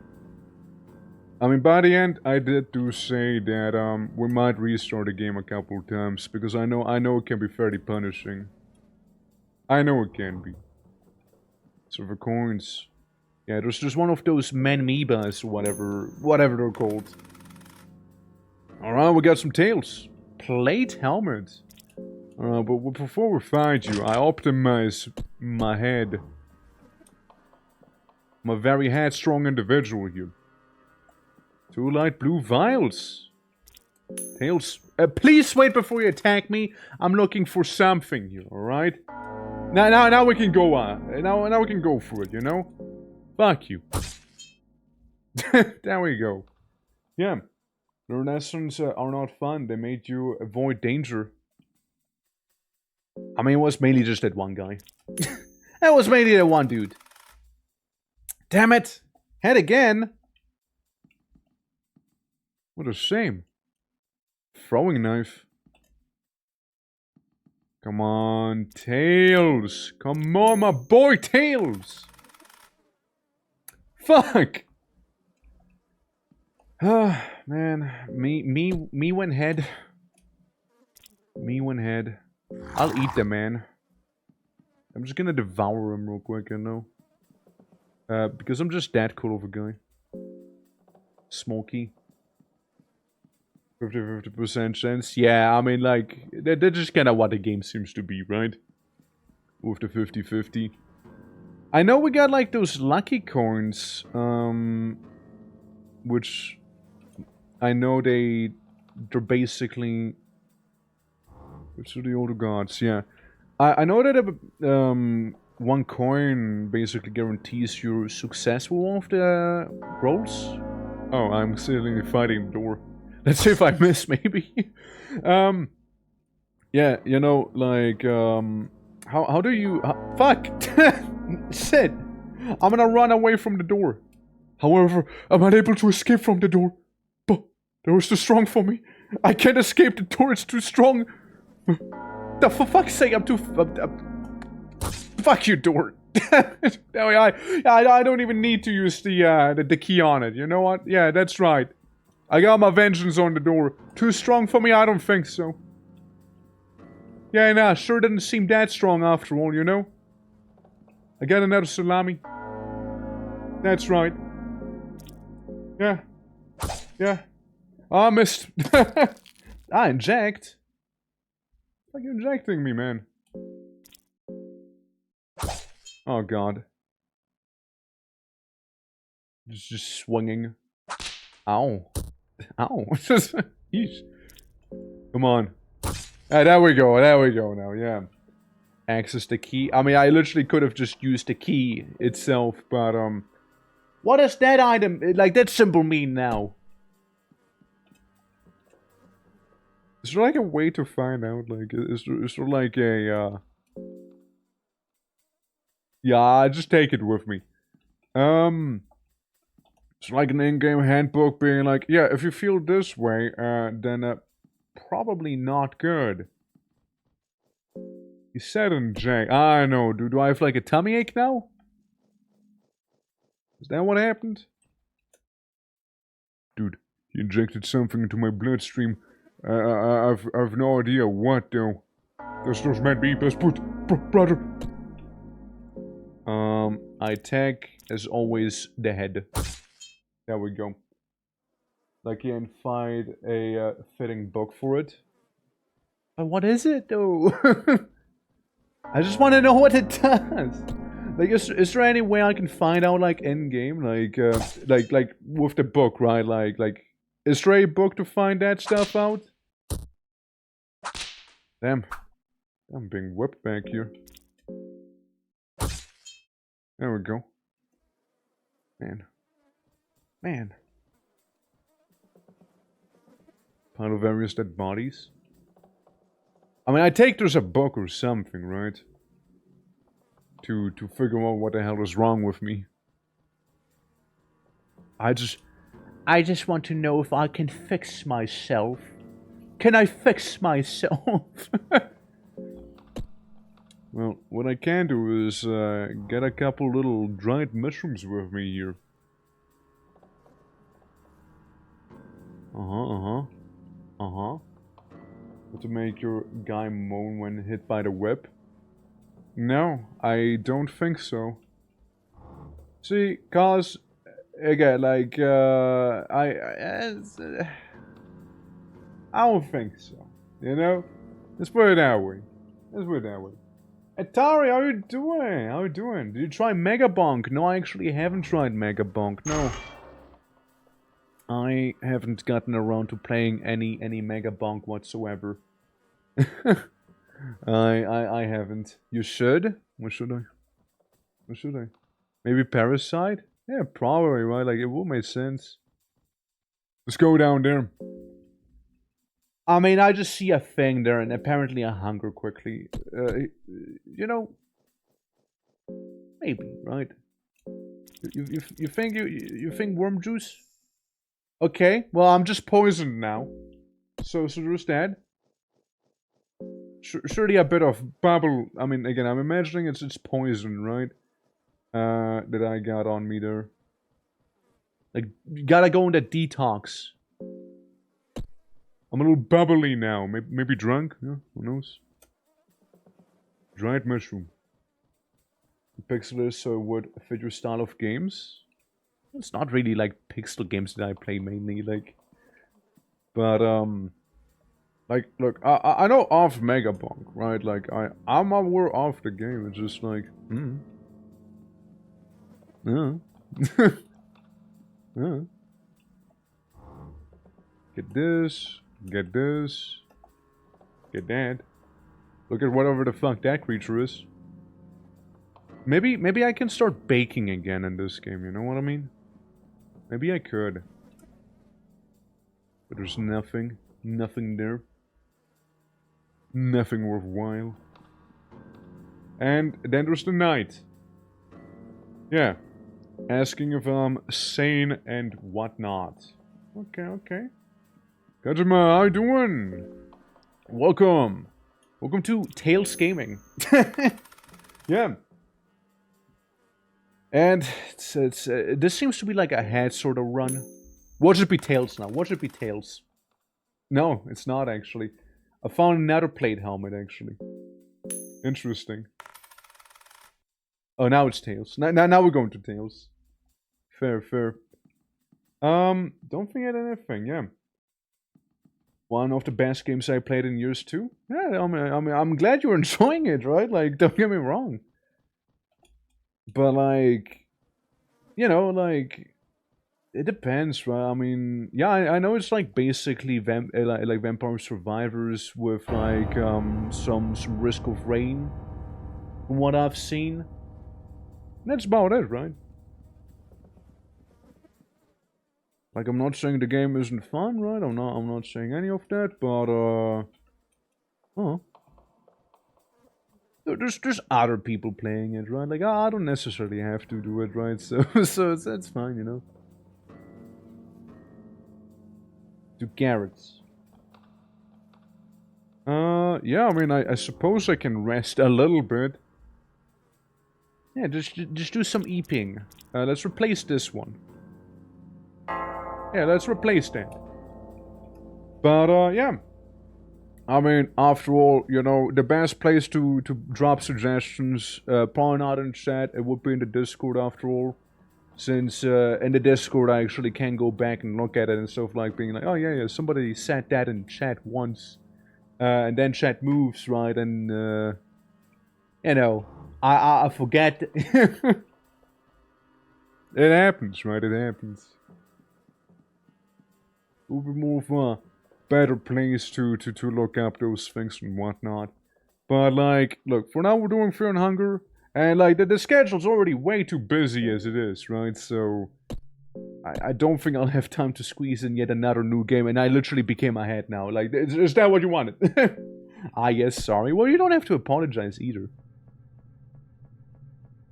I mean, by the end, I did do say that we might restart the game a couple of times because I know it can be fairly punishing. I know it can be. So for coins, yeah, there's just one of those manmebas, whatever they're called. All right, we got some tails. Plate helmet. But before we find you, I optimize my head. I'm a very headstrong individual here. 2 light blue vials. Tails. Please wait before you attack me. I'm looking for something here, alright? Now we can go on. Now we can go for it, you know? Fuck you. There we go. Yeah. The lessons are not fun. They made you avoid danger. I mean, it was mainly just that one guy. It was mainly that one dude. Damn it! Head again! What a shame. Throwing knife. Come on, Tails! Come on, my boy, Tails! Fuck! Ah, man. Me went head. Me went head. I'll eat them, man. I'm just gonna devour them real quick, you know? Because I'm just that cool of a guy. Smoky. 50% chance. Yeah, I mean, like, that's just kind of what the game seems to be, right? With the 50-50. I know we got, like, those lucky coins, which I know they're basically... Which are the older gods, yeah. I know that one coin basically guarantees your success with one of the rolls. Oh, I'm sitting fighting the door. Let's see if I miss, maybe. Yeah, you know, like, how do you... fuck! Shit! I'm gonna run away from the door. However, I'm unable to escape from the door. But the door is too strong for me. I can't escape the door, it's too strong. For fuck's sake, I'm too... fuck you, door. I don't even need to use the key on it. You know what? Yeah, that's right. I got my vengeance on the door. Too strong for me? I don't think so. Yeah, nah, sure doesn't seem that strong after all, you know? I got another salami. That's right. Yeah. Yeah. I missed. I inject. Like you're injecting me, man. Oh god. Just swinging. Ow. Ow. Yeesh. Come on. Ah, there we go now, yeah. Access the key. I mean, I literally could have just used the key itself, but, what does that item, like, that symbol mean now? Is there, like, a way to find out, like, is there like, a, yeah, just take it with me. It's like an in-game handbook being like, yeah, if you feel this way, then, probably not good. He said inject. I know, dude. Do I have, like, a tummy ache now? Is that what happened? Dude, he injected something into my bloodstream. I've no idea what, though. This does not be best put, brother. I tag, as always, the head. There we go. Like, and find a fitting book for it. But what is it, though? I just want to know what it does. Like, is there any way I can find out, like, in game, like with the book, right? Like, is there a book to find that stuff out? Damn, I'm being whipped back here. There we go. Man. Pile of various dead bodies. I mean, I take there's a book or something, right? To figure out what the hell is wrong with me. I just want to know if I can fix myself. Can I fix myself? Well, what I can do is get a couple little dried mushrooms with me here. To make your guy moan when hit by the whip? No, I don't think so. See, cause again, like I don't think so. You know, let's put it that way. Atari, how you doing? Did you try Mega Bonk? No, I actually haven't tried Mega Bonk. No. I haven't gotten around to playing any Mega Bonk whatsoever. I haven't. You should? What should I? Maybe Parasite? Yeah, probably, right? Like, it will make sense. Let's go down there. I mean, I just see a thing there, and apparently I hunger quickly. You know, maybe, right? You think worm juice? Okay, well, I'm just poisoned now. So there's that. Surely a bit of bubble. I mean, again, I'm imagining it's poison, right? That I got on me there. Like, you gotta go into detox. I'm a little bubbly now. Maybe drunk? Yeah, who knows? Dried mushroom. Pixel so it would fit your style of games. It's not really like pixel games that I play mainly, like. But like, look, I know of Mega Bonk, right? Like, I'm aware of the game. It's just like, Get this. Get this. Get that. Look at whatever the fuck that creature is. Maybe I can start baking again in this game, you know what I mean? Maybe I could. But there's nothing there. Nothing worthwhile. And then there's the night. Yeah. Asking if I'm sane and whatnot. Okay. Kajima, how you doing? Welcome to Tails Gaming. Yeah. And this seems to be like a head sort of run. What should be Tails now? What should be Tails? No, it's not actually. I found another plate helmet actually. Interesting. Oh, now it's Tails. Now we're going to Tails. Fair. Don't forget anything, yeah. One of the best games I played in years too. Yeah, I mean, I'm glad you're enjoying it, right? Like, don't get me wrong. But like, you know, like, it depends, right? I mean, yeah, I know it's like basically like Vampire Survivors with like some Risk of Rain, from what I've seen. That's about it, right? Like, I'm not saying the game isn't fun, right? I'm not saying any of that, but there's other people playing it, right? Like, I don't necessarily have to do it, right? So that's fine, you know. Do carrots. Yeah, I mean, I suppose I can rest a little bit. Yeah, just do some eeping. Let's replace this one. Yeah, let's replace that. But, yeah. I mean, after all, you know, the best place to drop suggestions, probably not in chat, it would be in the Discord after all. Since in the Discord I actually can go back and look at it and stuff like being like, oh yeah, somebody said that in chat once. And then chat moves, right, and you know, I forget. It happens, right, it happens. It would be more of a better place to look up those things and whatnot. But like, look, for now we're doing Fear and Hunger, and like the schedule's already way too busy as it is, right? So I don't think I'll have time to squeeze in yet another new game, and I literally became a head now. Like, is that what you wanted? Ah, yes, sorry. Well, you don't have to apologize either.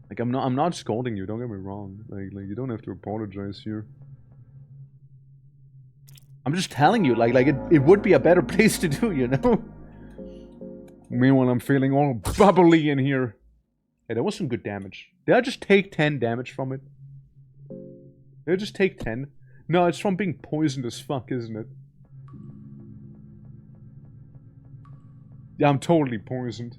Like, I'm not scolding you. Don't get me wrong. Like you don't have to apologize here. I'm just telling you, like it would be a better place to do, you know? Meanwhile, I'm feeling all bubbly in here. Hey, that was some good damage. Did I just take 10 damage from it? Did I just take 10? No, it's from being poisoned as fuck, isn't it? Yeah, I'm totally poisoned.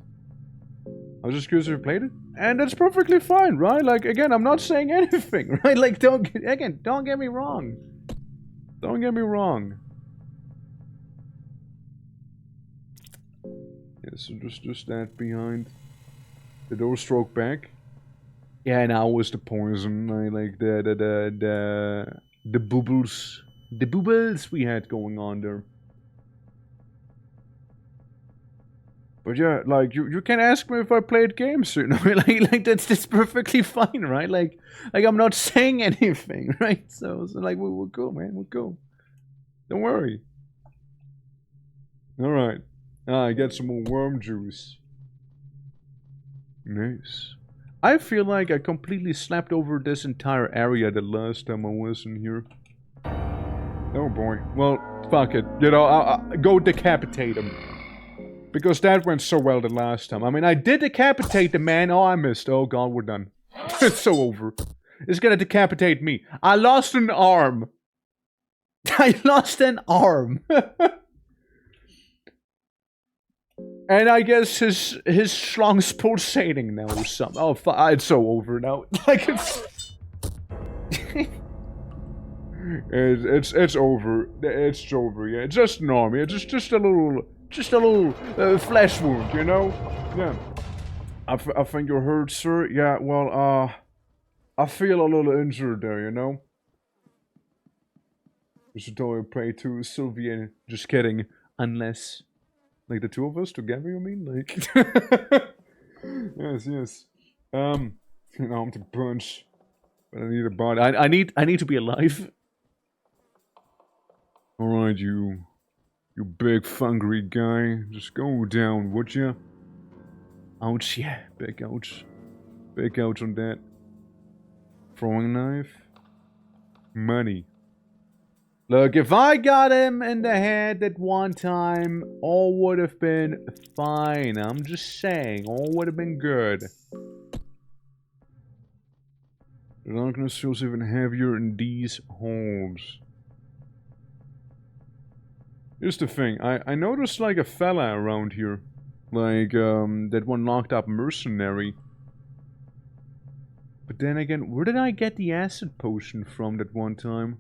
I was just curious if you played it. And that's perfectly fine, right? Like, again, I'm not saying anything, right? Like, don't get me wrong. Don't get me wrong. Yeah, so just that behind. The door stroke back. Yeah, now was the poison. I like the bubbles. The bubbles we had going on there. But yeah, like you can ask me if I played games, you know, like that's perfectly fine, right? Like I'm not saying anything, right? So like we're cool, man, we're cool. Don't worry. All right, I get some more worm juice. Nice. I feel like I completely slept over this entire area the last time I was in here. Oh boy. Well, fuck it. You know, I'll go decapitate him. Because that went so well the last time. I mean, I did decapitate the man. Oh, I missed. Oh, God, we're done. It's so over. It's gonna decapitate me. I lost an arm. I lost an arm. And I guess his schlong's pulsating now or something. Oh, it's so over now. Like, it's over. It's over, yeah. It's just an arm, yeah. Just a little flesh wound, you know? Yeah. I think you're hurt, sir. Yeah, well, I feel a little injured there, you know? You should totally pray to Sylvia. Just kidding. Unless, like, the two of us together, you mean? Like, yes. You know, I'm to punch. But I need a body. I need to be alive. Alright, you big FUNGRY guy. Just go down, would ya? Ouch, yeah. Big ouch. Big ouch on that. Throwing knife. Money. Look, if I got him in the head at one time, all would have been fine. I'm just saying, all would have been good. The darkness feels even heavier in these holes. Here's the thing, I noticed like a fella around here. Like, that one locked up mercenary. But then again, where did I get the acid potion from that one time?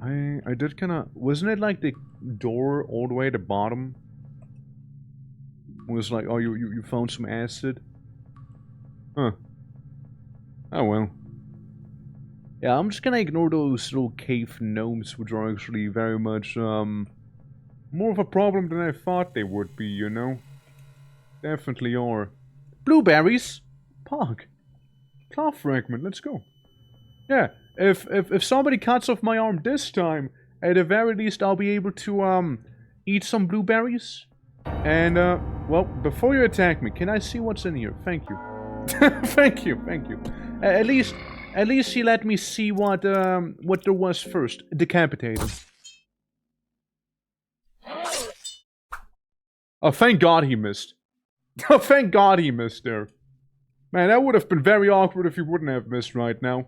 I did kinda... Wasn't it like the door all the way at the bottom? It was like, oh, you found some acid? Huh. Oh well. Yeah, I'm just gonna ignore those little cave gnomes, which are actually very much, more of a problem than I thought they would be, you know? Definitely are. Blueberries! Pog. Claw fragment, let's go. Yeah, if somebody cuts off my arm this time, at the very least I'll be able to, eat some blueberries. And, well, before you attack me, can I see what's in here? Thank you. Thank you. At least he let me see what there was first. Decapitated. Oh, thank God he missed. Oh, thank God he missed there. Man, that would have been very awkward if he wouldn't have missed right now.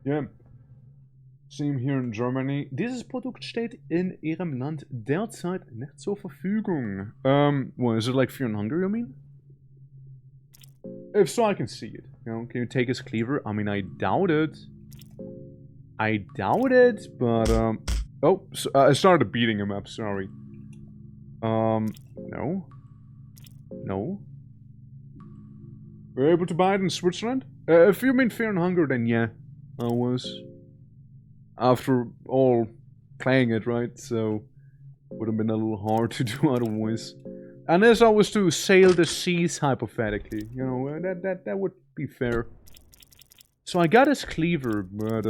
Yeah. Same here in Germany. Dieses Produkt steht in Ihrem Land derzeit nicht zur Verfügung. Well, is it like Fear and Hunger, you mean? If so, I can see it. You know, can you take his cleaver? I mean, I doubt it. I doubt it, but, oh, so, I started beating him up, sorry. No. No. We're able to buy it in Switzerland? If you mean Fear and Hunger, then yeah, I was. After all, playing it, right? So, would have been a little hard to do otherwise. Unless I was to sail the seas, hypothetically. You know, that would be fair. So I got his cleaver, but,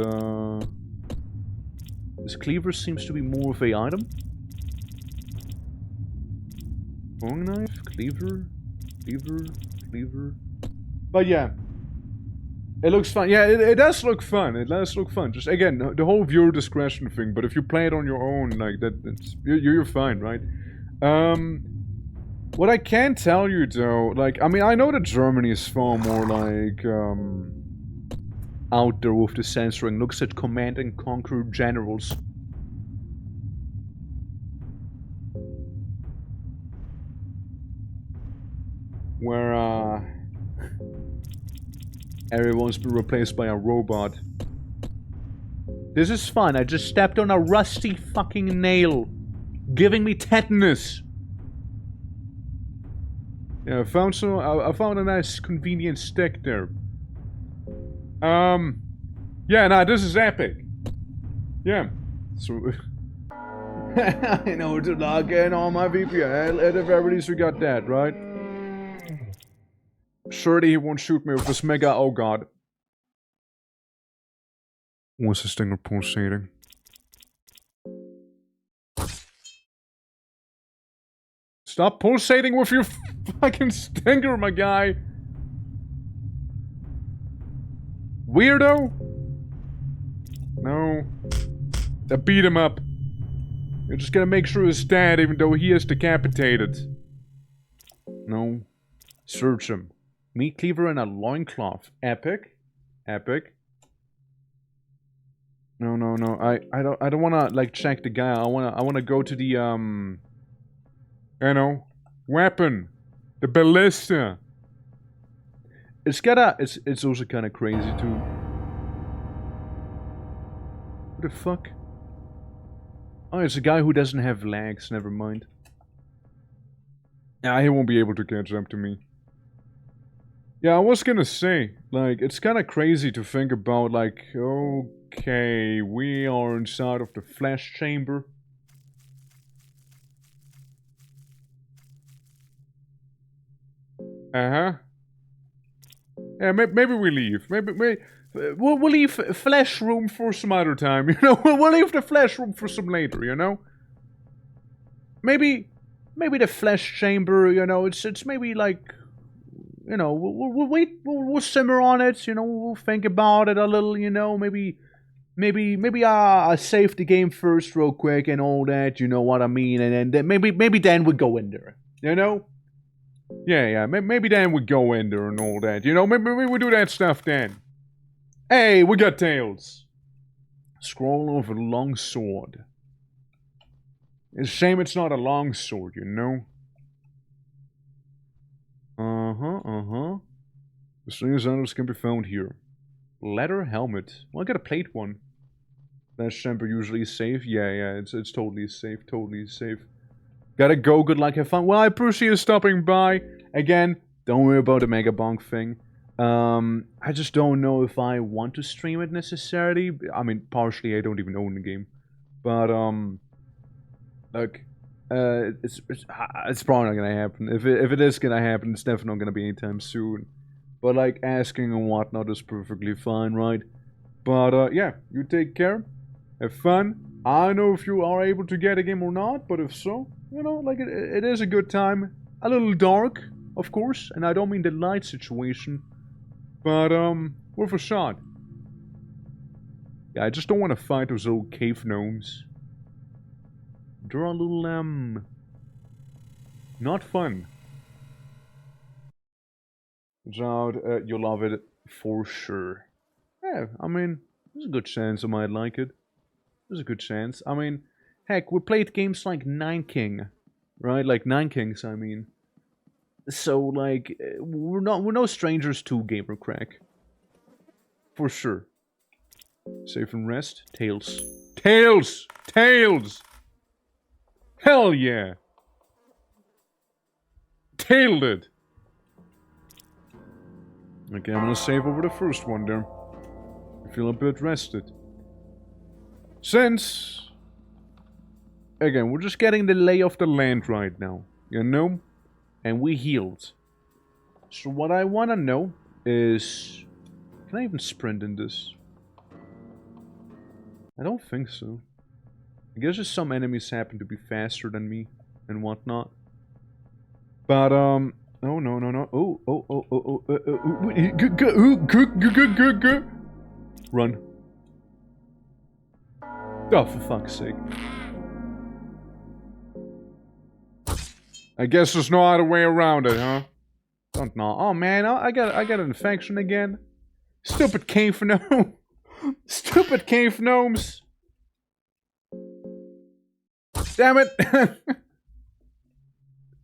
his cleaver seems to be more of a item. Long knife, cleaver, cleaver, cleaver. But yeah. It looks fun. Yeah, it does look fun. It does look fun. Just, again, the whole viewer discretion thing. But if you play it on your own, like, you're fine, right? What I can tell you, though, like, I mean, I know that Germany is far more, like, out there with the censoring. Looks at Command and Conquer generals. Where, everyone's been replaced by a robot. This is fun. I just stepped on a rusty fucking nail, giving me tetanus. Yeah, I found a nice convenient stick there. Yeah, nah, this is epic. Yeah. So I know to log in on my VPN, and at the very least we got that, right? Surely he won't shoot me with this mega, oh god. What's this thing pulsating? Stop pulsating with your fucking stinger, my guy! Weirdo? No. I beat him up. You're just gonna make sure he's dead even though he is decapitated. No. Search him. Meat cleaver and a loincloth. Epic. Epic. No, no, no. I don't wanna like check the guy. I wanna go to the you know, weapon. The ballista. It's also kinda crazy too. What the fuck? Oh, it's a guy who doesn't have legs, never mind. Yeah, he won't be able to catch up to me. Yeah, I was gonna say, like, it's kinda crazy to think about, like, okay, we are inside of the flesh chamber. Uh-huh. Yeah, maybe we leave. Maybe we'll leave flesh room for some other time, you know? We'll leave the flesh room for some later, you know? Maybe the flesh chamber, you know, it's maybe like... You know, we'll wait, we'll simmer on it, you know, we'll think about it a little, you know, maybe save the game first real quick and all that, you know what I mean, and then maybe then we go in there, you know? Yeah, maybe then we go in there and all that, you know, maybe we do that stuff then. Hey, we got tails. Scroll over long sword. It's a shame it's not a long sword, you know? The stranger's items can be found here. Leather helmet. Well, I got a plate one. That chamber usually is safe. Yeah, it's totally safe, totally safe. Gotta go, good luck, have fun. Well, I appreciate you stopping by. Again, don't worry about the Mega Bonk thing. I just don't know if I want to stream it necessarily. I mean, partially, I don't even own the game. But, look, it's probably not gonna happen. If it is gonna happen, it's definitely not gonna be anytime soon. But like asking and whatnot is perfectly fine, right? But yeah, you take care, have fun. I don't know if you are able to get a game or not, but if so, you know, like it is a good time. A little dark, of course, and I don't mean the light situation, but worth a shot. Yeah, I just don't want to fight those old cave gnomes. They're a little, not fun. Out, you'll love it for sure. Yeah, I mean, there's a good chance I might like it. There's a good chance. I mean, heck, we played games like Nine King, right? Like Nine Kings, I mean. So, like, we're no strangers to gamer crack. For sure. Save and rest. Tails. Tails! Tails! Hell yeah! Tailed it! Okay, I'm gonna save over the first one there. I feel a bit rested. Since... Again, we're just getting the lay of the land right now. You know? And we healed. So what I wanna know is... Can I even sprint in this? I don't think so. I guess just some enemies happen to be faster than me and whatnot. But, oh, no. Run. Oh, for fuck's sake. I guess there's no other way around it, huh? Don't know. Oh, man, I got an infection again. Stupid cave gnome. Stupid cave gnomes. Damn it. I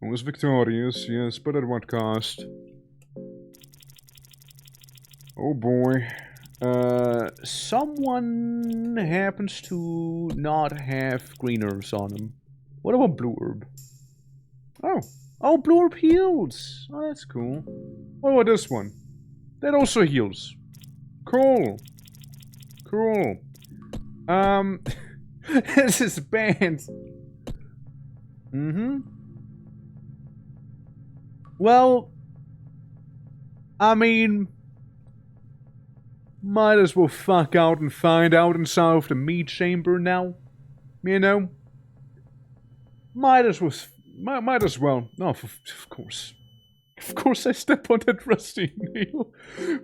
was victorious, yes, but at what cost? Oh boy. Someone happens to not have green herbs on him. What about blue herb? Oh. Oh, blue herb heals. Oh, that's cool. What about this one? That also heals. Cool. Cool. This is bad. Well, I mean, might as well fuck out and find out inside of the meat chamber now. You know? Might as well. No, of course. Of course I step on that rusty nail.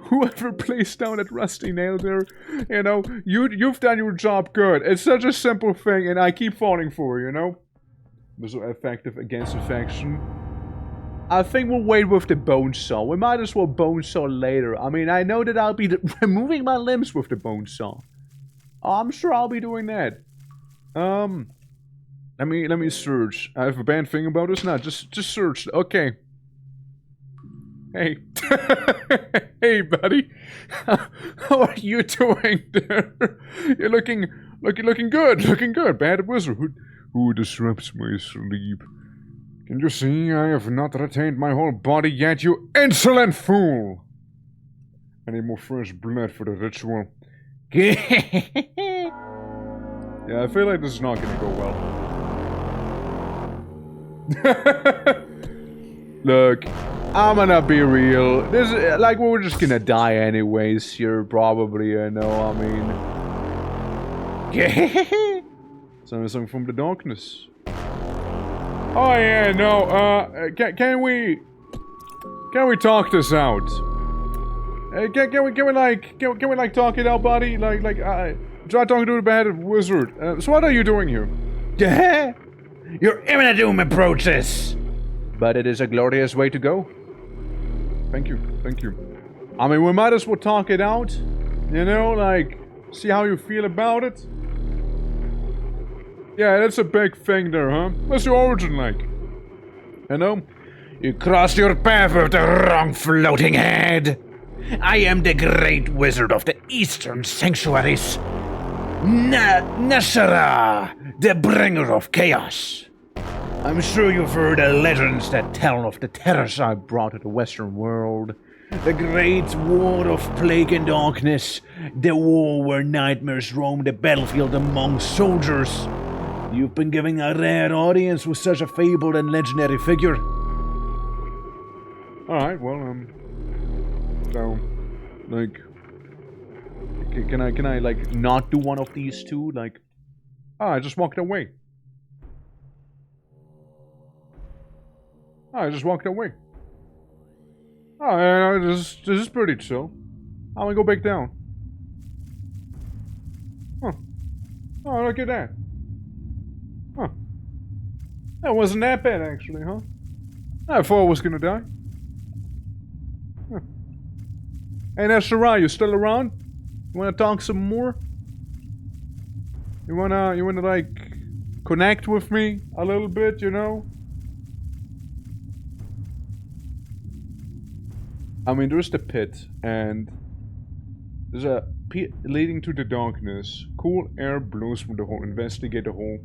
Whoever placed down that rusty nail there, you know, you've done your job good. It's such a simple thing and I keep falling for it, you know? Was so effective against infection. I think we'll wait with the bone saw. We might as well bone saw later. I mean, I know that I'll be removing my limbs with the bone saw. Oh, I'm sure I'll be doing that. Let me search. I have a bad thing about this now. Just search. Okay. Hey. Hey, buddy. How are you doing there? You're looking good. Looking good. Bad wizard who disrupts my sleep. Can you see I have not retained my whole body yet, you insolent fool? I need more fresh blood for the ritual. Yeah, I feel like this is not gonna go well. Look, I'm gonna be real. This is, like, we're just gonna die anyways here, probably, you know, I mean... Something from the darkness. Oh yeah, no, can we talk this out? Can we like talk it out, buddy? Try talking to the bad wizard. So what are you doing here? Your imminent doom approaches! But it is a glorious way to go. Thank you. I mean, we might as well talk it out. You know, like, see how you feel about it. Yeah, that's a big thing there, huh? What's your origin like? You know? You crossed your path with the wrong floating head. I am the great wizard of the Eastern Sanctuaries. Nashara, the bringer of chaos. I'm sure you've heard the legends that tell of the terrors I brought to the Western world. The great war of plague and darkness. The war where nightmares roam the battlefield among soldiers. You've been giving a rare audience with such a fabled and legendary figure. Alright, well, so, like, can I, like, not do one of these two? Like, I just walked away. I just walked away. Oh, yeah, this is pretty chill. I'm gonna go back down. Huh. Oh, look at that. Huh. That wasn't that bad, actually, huh? I thought I was gonna die. Huh. Hey, Nashara, you still around? You wanna talk some more? You wanna like connect with me a little bit, you know? I mean, there's the pit, and there's a pit leading to the darkness. Cool air blows from the hole. Investigate the hole.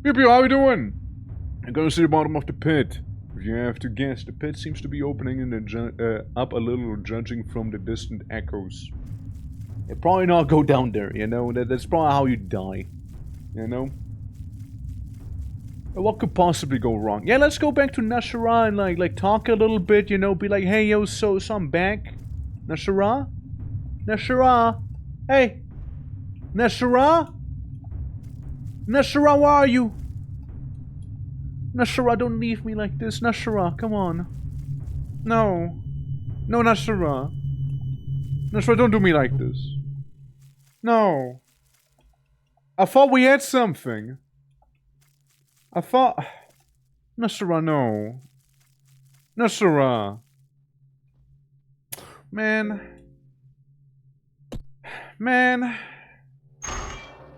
Pew pew, how you doing? I'm gonna see the bottom of the pit. If you have to guess, the pit seems to be opening in the up a little, judging from the distant echoes. You probably not go down there, you know? That's probably how you die. You know? What could possibly go wrong? Yeah, let's go back to Nashara and like talk a little bit, you know, be like, hey yo, so I'm back. Nashara? Nashara? Hey! Nashara? Nashara, where are you? Nashara, don't leave me like this. Nashara, come on. No. No, Nashara. Nashara, don't do me like this. No. I thought we had something. I thought... Nashara, no. Nashara. Man. Man.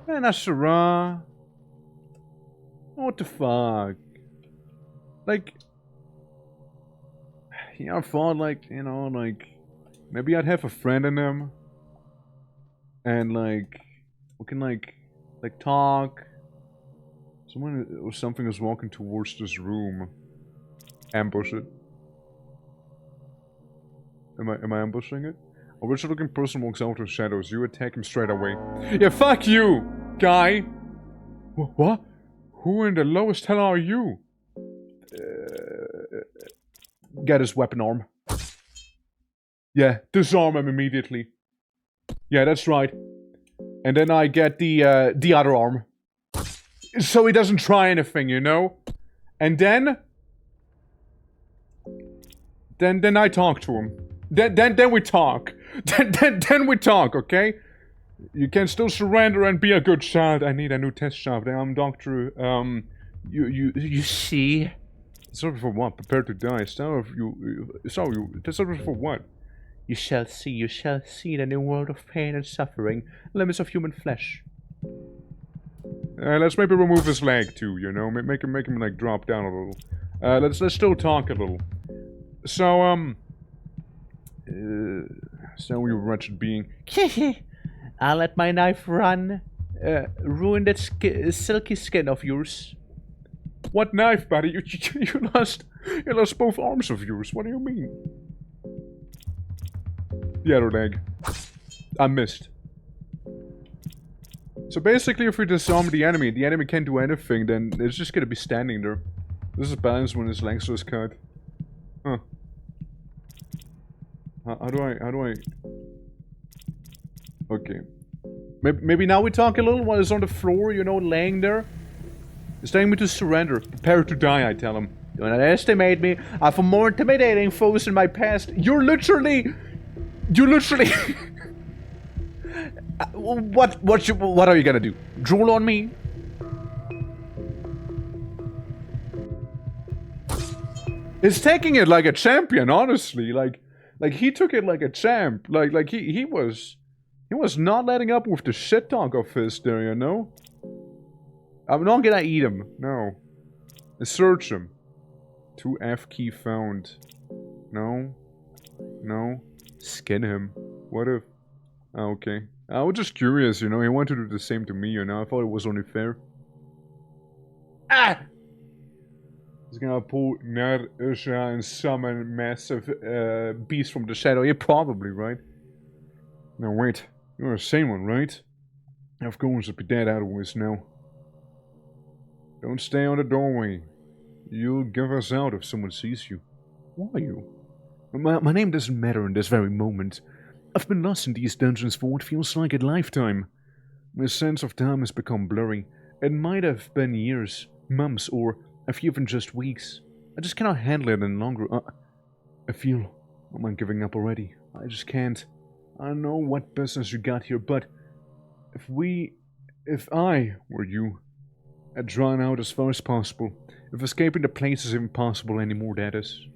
Man, Nashara. What the fuck? Like... Yeah, I thought, like, you know, like... Maybe I'd have a friend in them. And, like... We can, like talk. Someone or something is walking towards this room. Ambush it. Am I ambushing it? A witch looking person walks out of the shadows. You attack him straight away. Yeah, fuck you, guy! What? Who in the lowest hell are you? Get his weapon arm. Yeah, disarm him immediately. Yeah, that's right. And then I get the other arm. So he doesn't try anything, you know? And then I talk to him. Then we talk. Then we talk, okay? You can still surrender and be a good child. I need a new test shaft. I'm Doctor, you see? Sorry for what? Prepare to die. Sorry for what? You shall see the new world of pain and suffering. Limits of human flesh. Let's maybe remove his leg too, you know? Make him like drop down a little. Let's still talk a little. So, so you wretched being. I'll let my knife run. Ruin that silky skin of yours. What knife, buddy? You lost both arms of yours. What do you mean? The other leg. I missed. So basically, if we disarm the enemy can't do anything, then it's just gonna be standing there. This is balanced when his legs was cut. Huh. How do I... Okay. Maybe now we talk a little while he's on the floor, you know, laying there. He's telling me to surrender. Prepare to die, I tell him. Don't underestimate me. I've more intimidating foes in my past. You're literally... What are you gonna do? Drool on me? He's taking it like a champion, honestly. Like he took it like a champ. Like he was not letting up with the shit talk of his there, you know? I'm not gonna eat him. No. Search him. 2F key found. No. No. Skin him. What if... Oh, okay. I was just curious, you know, he wanted to do the same to me, you know, I thought it was only fair. Ah! He's gonna pull Ner Usha and summon massive beast from the shadow. Yeah, probably, right? No, wait. You're a sane one, right? Of course, I'll be dead otherwise now. Don't stay on the doorway. You'll give us out if someone sees you. Who are you? My name doesn't matter in this very moment. I've been lost in these dungeons for what feels like a lifetime. My sense of time has become blurry. It might have been years, months, or even just weeks. I just cannot handle it any longer. I feel... I'm giving up already. I just can't. I don't know what business you got here, but... If I were you, I'd drawn out as far as possible. If escaping the place is impossible anymore, that is.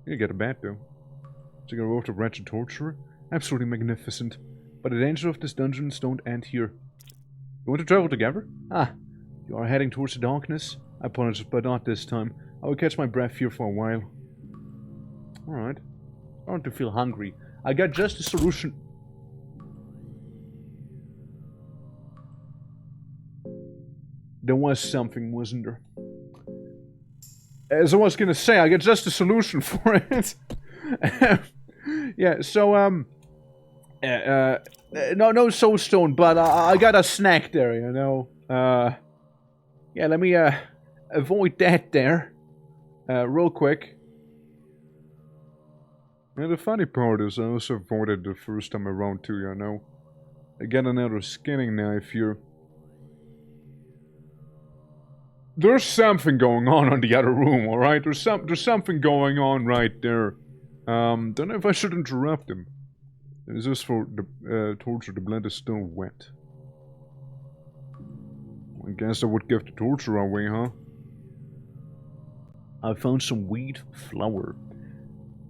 You get a bat, though. So you got a road to wretched torture? Absolutely magnificent. But the dangers of this dungeon don't end here. want to travel together? Ah, you are heading towards the darkness? I apologize, but not this time. I will catch my breath here for a while. Alright. I starting to feel hungry. I got just a solution. There was something, wasn't there? As I was gonna say, I got just a solution for it. Yeah, so, no soul stone, but I got a snack there, you know. Yeah, let me, avoid that there. Real quick. And the funny part is I also avoided the first time around too, you know. I got another skinning knife here. There's something going on in the other room, alright? There's something going on right there. Don't know if I should interrupt him. Is this for the torture? The blood is still wet. I guess I would give the torture away, huh? I found some wheat flour.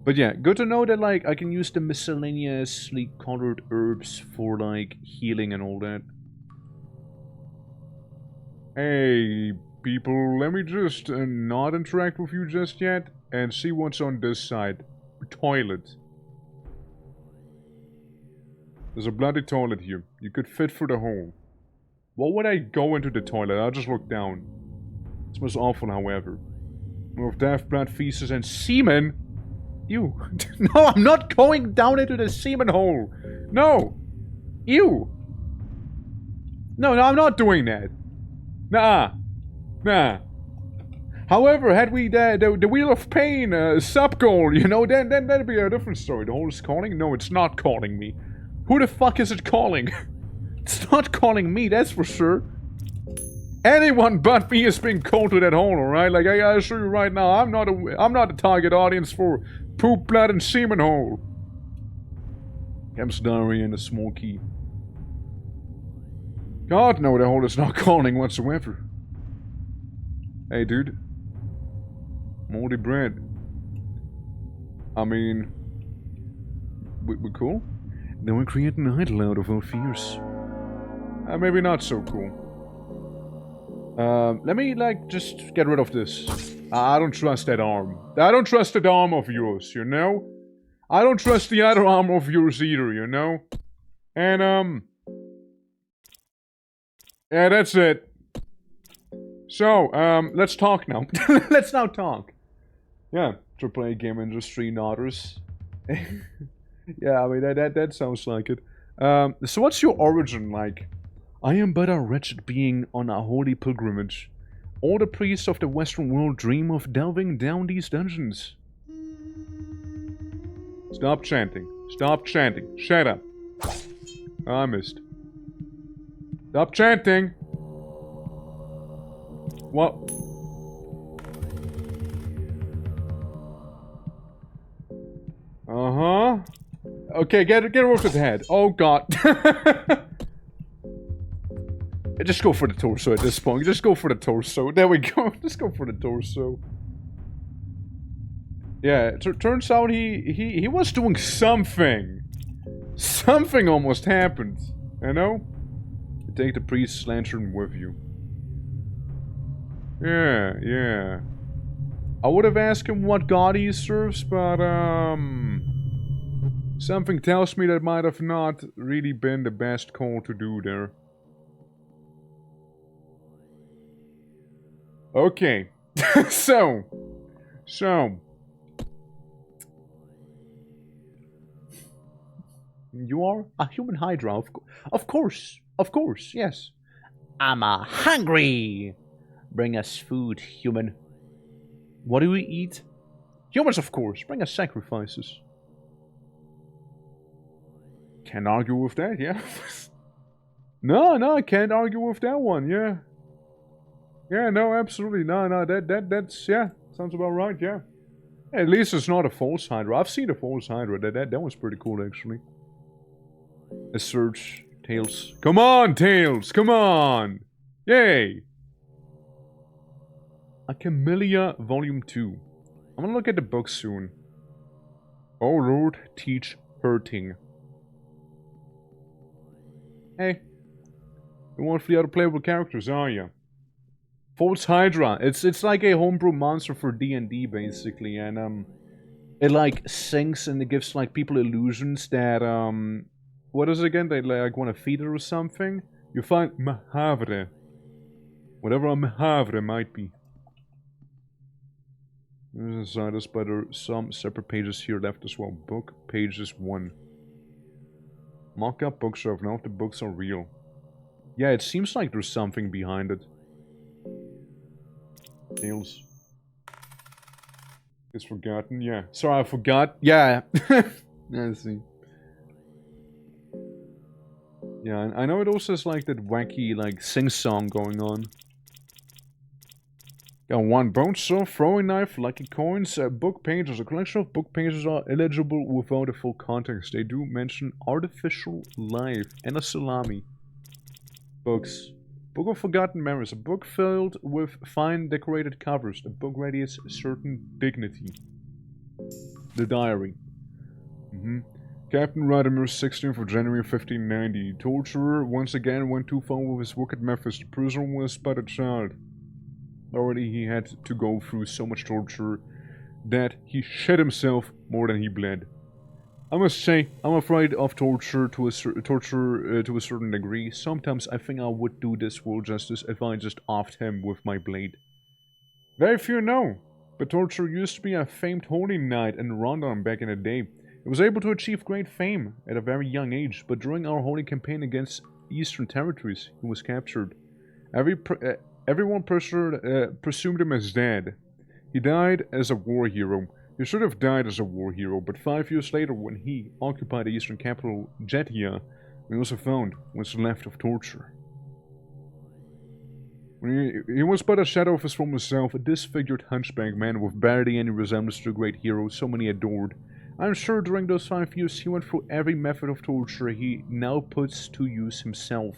But yeah, good to know that, like, I can use the miscellaneously colored herbs for, like, healing and all that. Hey, people, let me just not interact with you just yet and see what's on this side. Toilet. There's a bloody toilet here. You could fit through the hole. What would I go into the toilet? I'll just look down. It smells awful, however. With death, blood, feces, and semen. Ew. No, I'm not going down into the semen hole. No. Ew. No, I'm not doing that. Nah. Nah. However, had we the Wheel of Pain sub-goal, you know, then that'd be a different story. The hole is calling? No, it's not calling me. Who the fuck is it calling? It's not calling me, that's for sure. Anyone but me is being called to that hole, alright? Like, I assure you right now, I'm not the target audience for poop, blood, and semen hole. Camp's diary and a small key. God, no, the hole is not calling whatsoever. Hey, dude. Moldy bread. I mean... We're cool? Then we create an idol out of our fears. Maybe not so cool. Let me, like, just get rid of this. I don't trust that arm. I don't trust that arm of yours, you know? I don't trust the other arm of yours either, you know? And, yeah, that's it. So, let's talk now. Let's now talk. Yeah, AAA game industry nodders. Yeah, I mean, that sounds like it. So what's your origin like? I am but a wretched being on a holy pilgrimage. All the priests of the Western world dream of delving down these dungeons. Stop chanting. Stop chanting. Shut up. I missed. Stop chanting! What? Uh-huh. Okay, get her off his head. Oh god. Just go for the torso at this point. Just go for the torso. There we go. Just go for the torso. Yeah, turns out he was doing something. Something almost happened. You know? You take the priest's lantern with you. Yeah, yeah. I would have asked him what god he serves, but, something tells me that might have not really been the best call to do there. Okay. So. You are a human hydra, of course, yes. I'm hungry. Bring us food, human. What do we eat? Humans, of course. Bring us sacrifices. Can't argue with that, yeah. No, I can't argue with that one, yeah. Yeah, no, absolutely. No, that's, yeah, sounds about right, yeah. At least it's not a false hydra. I've seen a false hydra. That was pretty cool, actually. A search. Tails. Come on, Tails! Come on! Yay! A Camellia Volume 2. I'm gonna look at the book soon. Oh Lord, teach hurting. Hey. You're one of the other playable characters, are you? False Hydra. It's like a homebrew monster for D&D, basically, and, it, like, sinks and it gives, like, people illusions that, what is it again? They, like, want to feed it or something? You find Mahavre. Whatever a Mahavre might be. There's inside us, but there are some separate pages here left as well. Book, pages 1. Mock-up bookshelf. Now if the books are real. Yeah, it seems like there's something behind it. Nails. It's forgotten, yeah. Sorry, I forgot. Yeah. I see. Yeah, I know it also has like that wacky, like, sing-song going on. Got one bone saw, throwing knife, lucky coins, book pages. A collection of book pages are illegible without a full context. They do mention artificial life and a salami. Books. Book of Forgotten Memories. A book filled with fine decorated covers. The book radiates certain dignity. The diary. Captain Radimer, 16th of January 1590. Torturer once again went too far with his wicked methods. The prisoner was but a child. Already he had to go through so much torture that he shed himself more than he bled. I must say, I'm afraid of torture to a certain degree. Sometimes I think I would do this world justice if I just offed him with my blade. Very few know, but torture used to be a famed holy knight in Rondon back in the day. It was able to achieve great fame at a very young age, but during our holy campaign against Eastern territories, he was captured. Everyone presumed him as dead. He died as a war hero. He should have died as a war hero, but 5 years later, when he occupied the eastern capital, Jetia, we also found what's left of torture. He was but a shadow of his former self, a disfigured hunchback man with barely any resemblance to the great hero so many adored. I'm sure during those 5 years he went through every method of torture he now puts to use himself.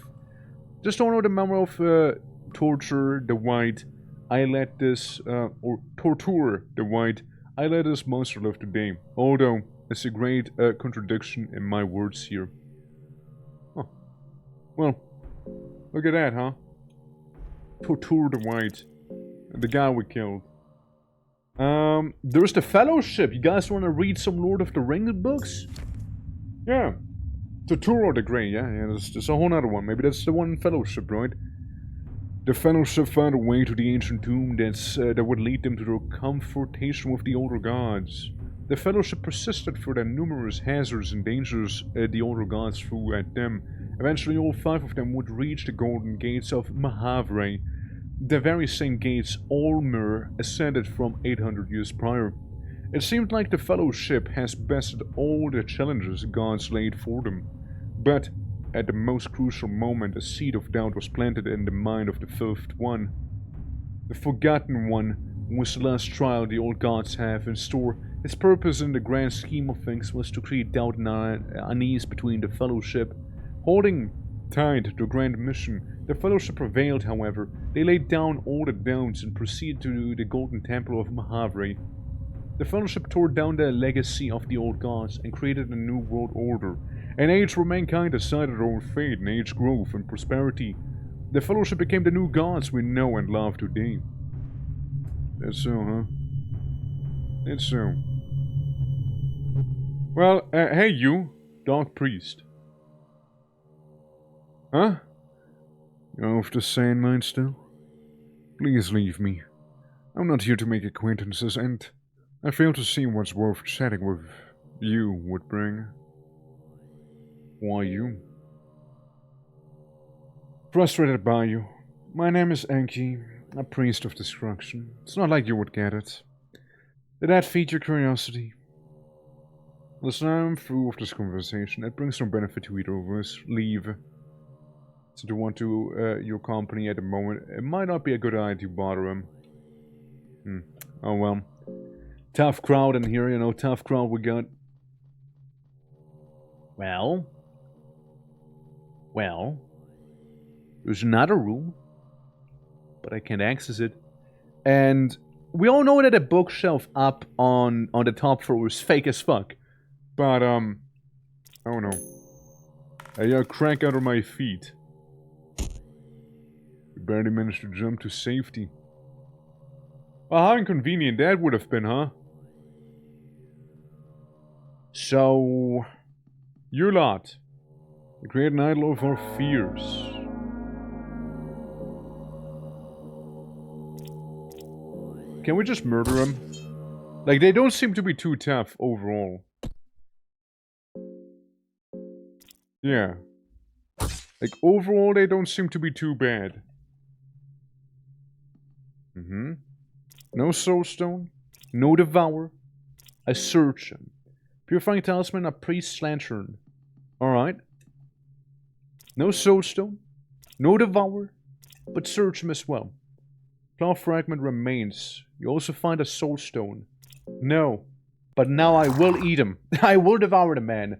Just honor the memory of torture the white. I let this, or torture the white. I let this monster live today. Although, it's a great contradiction in my words here. Oh. Well, look at that, huh? Torture the white. The guy we killed. There's the Fellowship. You guys want to read some Lord of the Rings books? Yeah. Torture the Grey, yeah, there's a whole other one. Maybe that's the one Fellowship, right? The Fellowship found a way to the ancient tomb that would lead them to their confrontation with the older gods. The Fellowship persisted through the numerous hazards and dangers the older gods threw at them. Eventually, all 5 of them would reach the golden gates of Mahavre, the very same gates Olmer ascended from 800 years prior. It seemed like the Fellowship has bested all the challenges gods laid for them, but at the most crucial moment, a seed of doubt was planted in the mind of the 5th one. The Forgotten One was the last trial the old gods have in store. Its purpose in the grand scheme of things was to create doubt and unease between the Fellowship. Holding tight to the grand mission, the Fellowship prevailed, however. They laid down all the doubts and proceeded to the Golden Temple of Mahavre. The Fellowship tore down the legacy of the old gods and created a new world order. An age where mankind decided their own fate, an age growth and prosperity. The Fellowship became the new gods we know and love today. That's so, huh? It's so. Well, hey you, Dark Priest. Huh? You're of the sane mind still? Please leave me. I'm not here to make acquaintances, and I fail to see what's worth chatting with you would bring. Why you? Frustrated by you. My name is ENG, a priest of destruction. It's not like you would get it. Did that feed your curiosity? Listen, I'm through with this conversation. It brings no benefit to either of us. Leave. Since you want to your company at the moment, it might not be a good idea to bother him. Oh well. Tough crowd in here, you know, tough crowd we got. Well, there's another room, but I can't access it. And we all know that a bookshelf up on the top floor is fake as fuck. But, oh no. I crank under my feet. You barely managed to jump to safety. Well, how inconvenient that would have been, huh? So... You lot. The great idol of our fears. Can we just murder them? Like, they don't seem to be too tough overall. Yeah. Like, overall, they don't seem to be too bad. Mm-hmm. No soulstone. No devour. I search him. Purifying talisman, a priest's lantern. Alright. No soulstone. No devour. But search him as well. Claw fragment remains. You also find a soulstone. No. But now I will eat him. I will devour the man.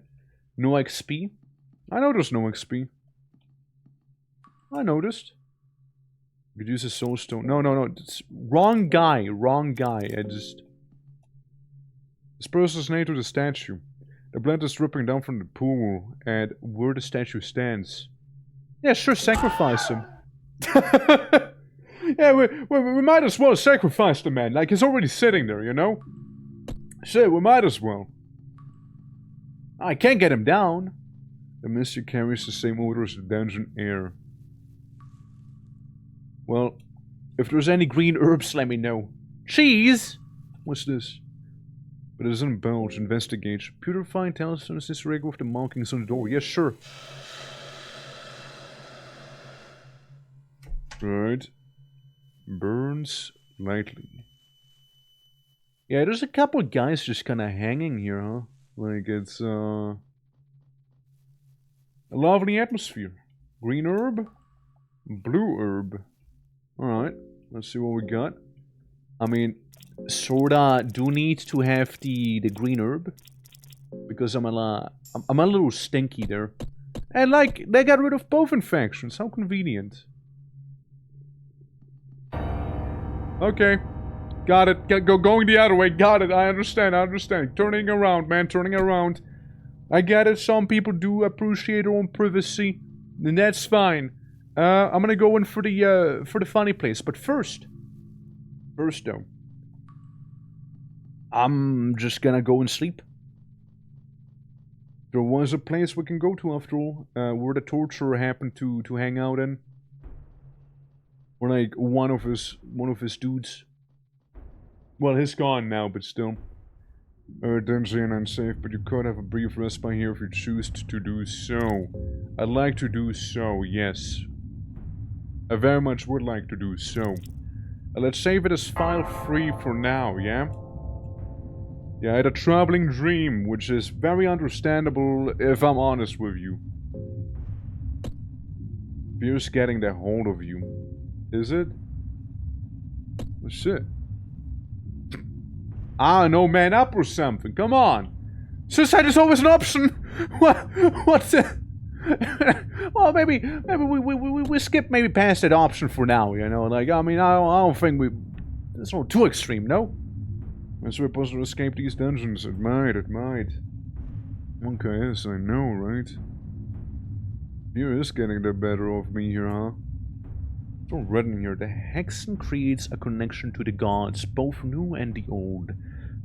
No XP? I know there's no XP. I noticed. You could use a soulstone. No. It's wrong guy. Wrong guy. This person's named to the statue. The blood is dripping down from the pool and where the statue stands. Yeah, sure, sacrifice him. Yeah, we might as well sacrifice the man. Like, he's already sitting there, you know? Shit, we might as well. I can't get him down. The mystery carries the same odor as the dungeon air. Well, if there's any green herbs, let me know. Cheese? What's this? But it isn't belch. Investigate. Purifying talisman is this rig with the markings on the door. Yes, sure. Right. Burns lightly. Yeah, there's a couple of guys just kind of hanging here, huh? Like, it's, a lovely atmosphere. Green herb? Blue herb. Alright, let's see what we got. I mean, sorta do need to have the green herb. Because I'm a little stinky there. And like, they got rid of both infections. How convenient. Okay. Got it. Going the other way. Got it. I understand. Turning around, man. Turning around. I get it. Some people do appreciate their own privacy. And that's fine. I'm gonna go in for the funny place. But first though, I'm just gonna go and sleep. There was a place we can go to after all, where the torturer happened to hang out in. Or like one of his dudes. Well, he's gone now, but still. Dingy and unsafe, but you could have a brief respite here if you choose to do so. I'd like to do so, yes. I very much would like to do so. Let's save it as file free for now, yeah? Yeah, I had a troubling dream, which is very understandable if I'm honest with you. Fear's getting the hold of you. Is it? Oh, shit. I don't know, man up or something. Come on. Suicide is always an option. What's the... Well, maybe we skip maybe past that option for now, you know? Like, I mean, I don't think we... It's not too extreme, no? As we're supposed to escape these dungeons. It might. Okay, yes, I know, right? Fear is getting the better of me here, huh? It's all red in here. The Hexen creates a connection to the gods, both new and the old.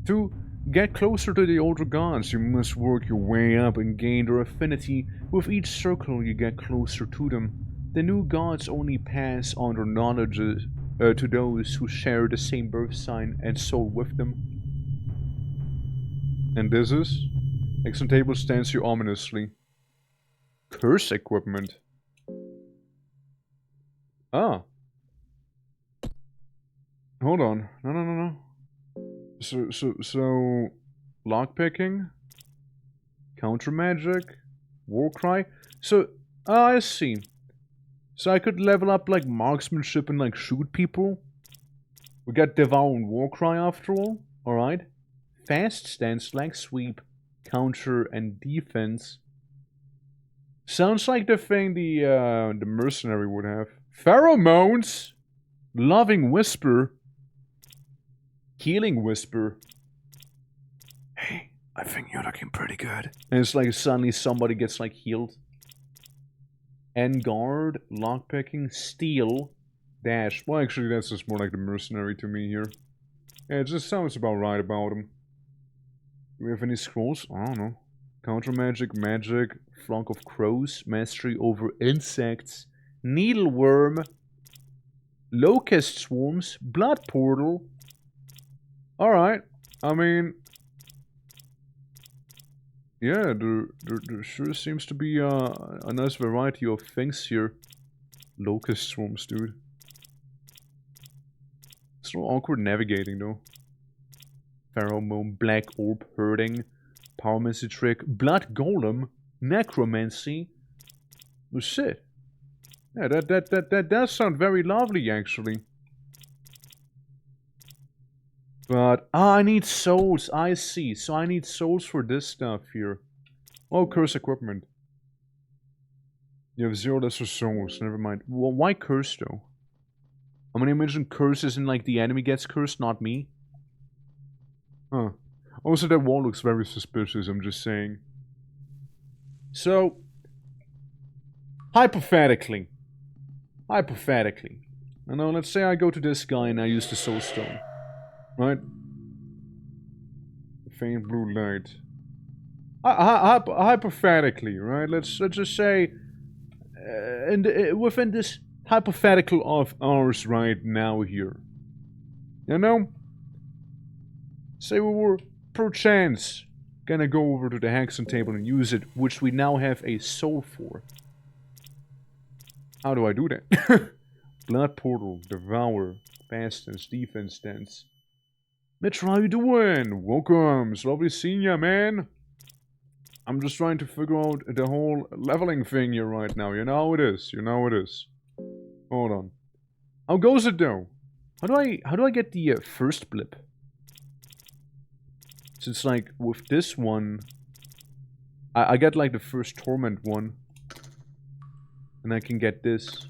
To get closer to the older gods, you must work your way up and gain their affinity. With each circle, you get closer to them. The new gods only pass on their knowledge to those who share the same birth sign and soul with them. And this is? Hexen table stands here ominously. Curse equipment. Ah. Hold on. No. So... Lockpicking? Counter magic? Warcry? So... I see. So I could level up, like, marksmanship and, like, shoot people? We got Devour and Warcry after all? Alright. Fast stance, like sweep, counter, and defense. Sounds like the thing the mercenary would have. Pheromones! Loving Whisper. Healing Whisper. Hey, I think you're looking pretty good. And it's like suddenly somebody gets like healed. End guard, lockpicking, steal. Dash. Well, actually, that's just more like the mercenary to me here. Yeah, it just sounds about right about him. Do we have any scrolls? I don't know. Counter magic, magic, flock of crows, mastery over insects, needleworm, locust swarms, blood portal. Alright. I mean... Yeah, there sure seems to be a nice variety of things here. Locust swarms, dude. It's a little awkward navigating, though. Pheromone, black orb, herding, pyromancy trick, blood golem, necromancy. Oh shit. Yeah, that does sound very lovely, actually. But, I need souls, I see. So I need souls for this stuff here. Oh, curse equipment. You have 0 lesser souls, never mind. Well, why curse, though? I'm gonna imagine curse is in, like, the enemy gets cursed, not me. Huh. Also, that wall looks very suspicious, I'm just saying. So, hypothetically. I know, let's say I go to this guy and I use the soul stone. Right? Faint blue light. Hypothetically, right? Let's just say, within this hypothetical of ours right now here. You know? Say we were, perchance, gonna go over to the hexen table and use it, which we now have a soul for. How do I do that? Blood portal, devour, fast stance, defense stance. Mitch, how you doing? Welcome. It's lovely seeing ya, man. I'm just trying to figure out the whole leveling thing here right now. You know how it is. Hold on. How goes it though? How do I get the first blip? Since like with this one, I get like the first torment one, and I can get this.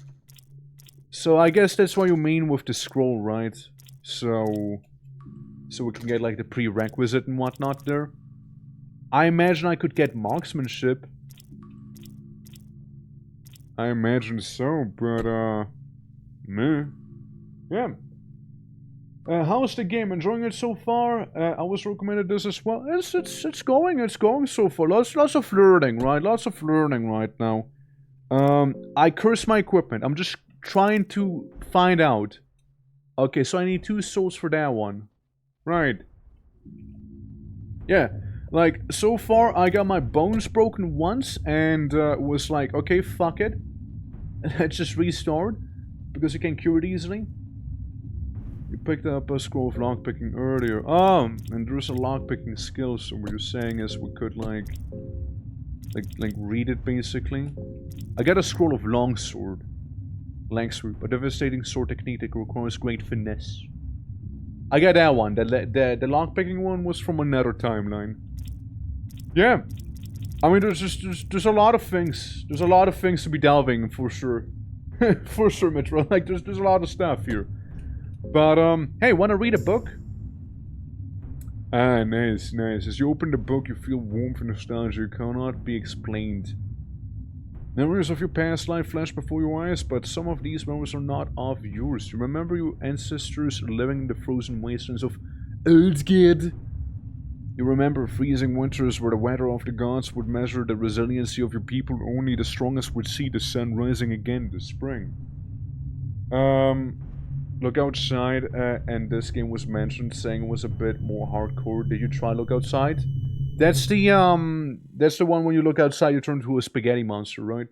So I guess that's what you mean with the scroll, right? So we can get like the prerequisite and whatnot there. I imagine I could get marksmanship. I imagine so, but meh. Yeah. How's the game? Enjoying it so far? I was recommended this as well. It's going so far. Lots of learning, right? Lots of learning right now. I curse my equipment. I'm just trying to find out. Okay, so I need 2 souls for that one. Right. Yeah. Like, so far I got my bones broken once and was like, okay, fuck it. Let's just restart. Because you can cure it easily. You picked up a scroll of lockpicking earlier. Oh, and there's a lockpicking skill, so what you're saying is we could like read it basically. I got a scroll of longsword. Langsword, a devastating sword technique that requires great finesse. I got that one. The lockpicking one was from another timeline. Yeah. I mean, there's a lot of things. There's a lot of things to be delving, for sure. For sure, Metro. Like, there's a lot of stuff here. But, hey, wanna read a book? Ah, nice. As you open the book, you feel warmth and nostalgia. It cannot be explained. Memories of your past life flash before your eyes, but some of these memories are not of yours. You remember your ancestors living in the frozen wastelands of Eldged. You remember freezing winters where the weather of the gods would measure the resiliency of your people. Only the strongest would see the sun rising again this spring. Look outside, and this game was mentioned, saying it was a bit more hardcore. Did you try Look Outside? That's the one when you look outside, you turn into a spaghetti monster, right?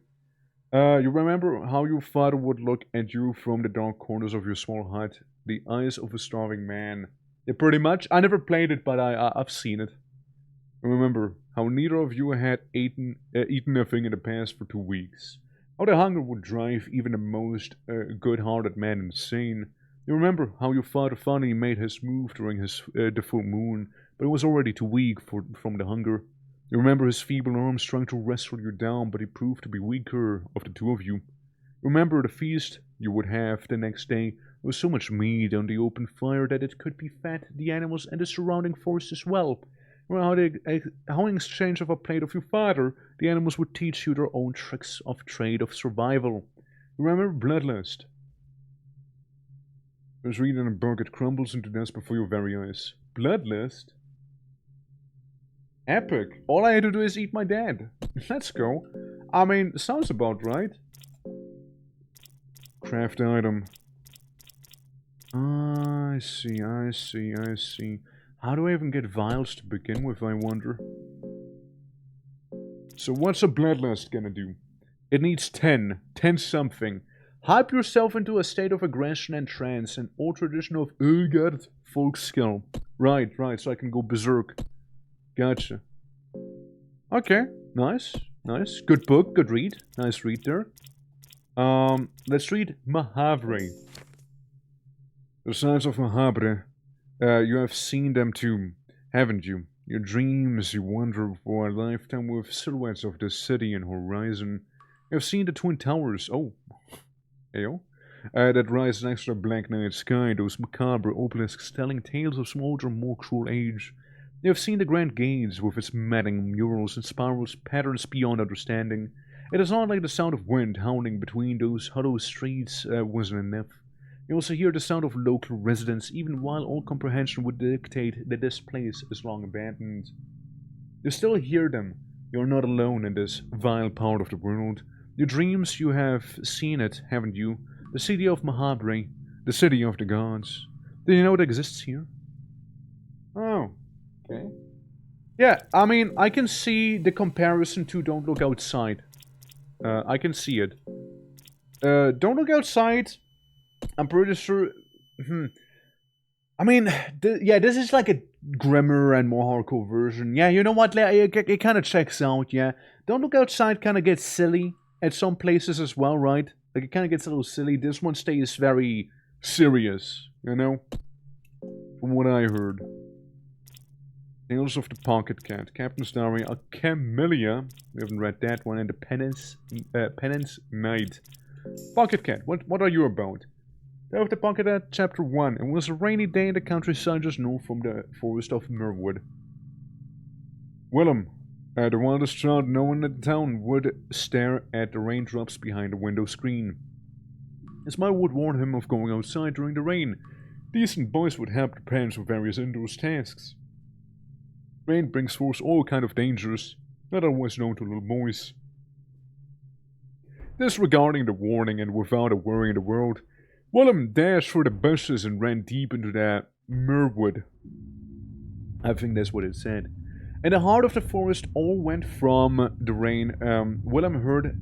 You remember how your father would look at you from the dark corners of your small hut? The eyes of a starving man. Yeah, pretty much. I never played it, but I've seen it. Remember how neither of you had eaten a thing in the past for 2 weeks. How the hunger would drive even the most good-hearted man insane. You remember how your father finally made his move during the full moon, but he was already too weak from the hunger. You remember his feeble arms trying to wrestle you down, but he proved to be weaker of the 2 of you. Remember the feast you would have the next day. There was so much meat on the open fire that it could be fed the animals and the surrounding forest as well. Remember how in exchange of a plate of your father, the animals would teach you their own tricks of trade of survival. Remember bloodlust. was reading a book, it crumbles into dust before your very eyes. Bloodlust? Epic. All I had to do is eat my dad. Let's go. I mean, sounds about right. Craft item. I see. How do I even get vials to begin with, I wonder? So what's a bloodlust gonna do? It needs 10. 10 something. Hype yourself into a state of aggression and trance, an old tradition of God folk skill. Right, so I can go berserk. Gotcha. Okay, nice. Good book, good read. Nice read there. Let's read Mahavre. The signs of Mahavre. You have seen them too, haven't you? Your dreams, you wander for a lifetime with silhouettes of the city and horizon. You have seen the Twin Towers. Oh. Ayo. That rise next to the blank night sky, those macabre obelisks telling tales of some older, more cruel age. You have seen the Grand Gates with its matting murals and spirals, patterns beyond understanding. It is not like the sound of wind howling between those hollow streets wasn't enough. You also hear the sound of local residents, even while all comprehension would dictate that this place is long abandoned. You still hear them. You are not alone in this vile part of the world. Your dreams, you have seen it, haven't you? The city of Mahabri, the city of the gods. Do you know it exists here? Oh, okay. Yeah, I mean, I can see the comparison to Don't Look Outside. I can see it. Don't Look Outside, I'm pretty sure... I mean, yeah, this is like a grimmer and more hardcore version. Yeah, you know what, it kind of checks out, yeah. Don't Look Outside kind of gets silly at some places as well, right? Like, it kind of gets a little silly. This one stays very serious, you know? From what I heard. Tales of the Pocket Cat. Captain's Diary. Camellia. We haven't read that one. And the Penance Knight. Pocket Cat. What are you about? Tale of the Pocket Cat, Chapter 1. It was a rainy day in the countryside just north from the forest of Merwood. Willem. The wildest child known in the town would stare at the raindrops behind the window screen. His mother would warn him of going outside during the rain. Decent boys would help their parents with various indoors tasks. Rain brings forth all kind of dangers, not always known to little boys. Disregarding the warning and without a worry in the world, Willem dashed through the bushes and ran deep into the Merwood. I think that's what it said. In the heart of the forest, all went from the rain. Willem heard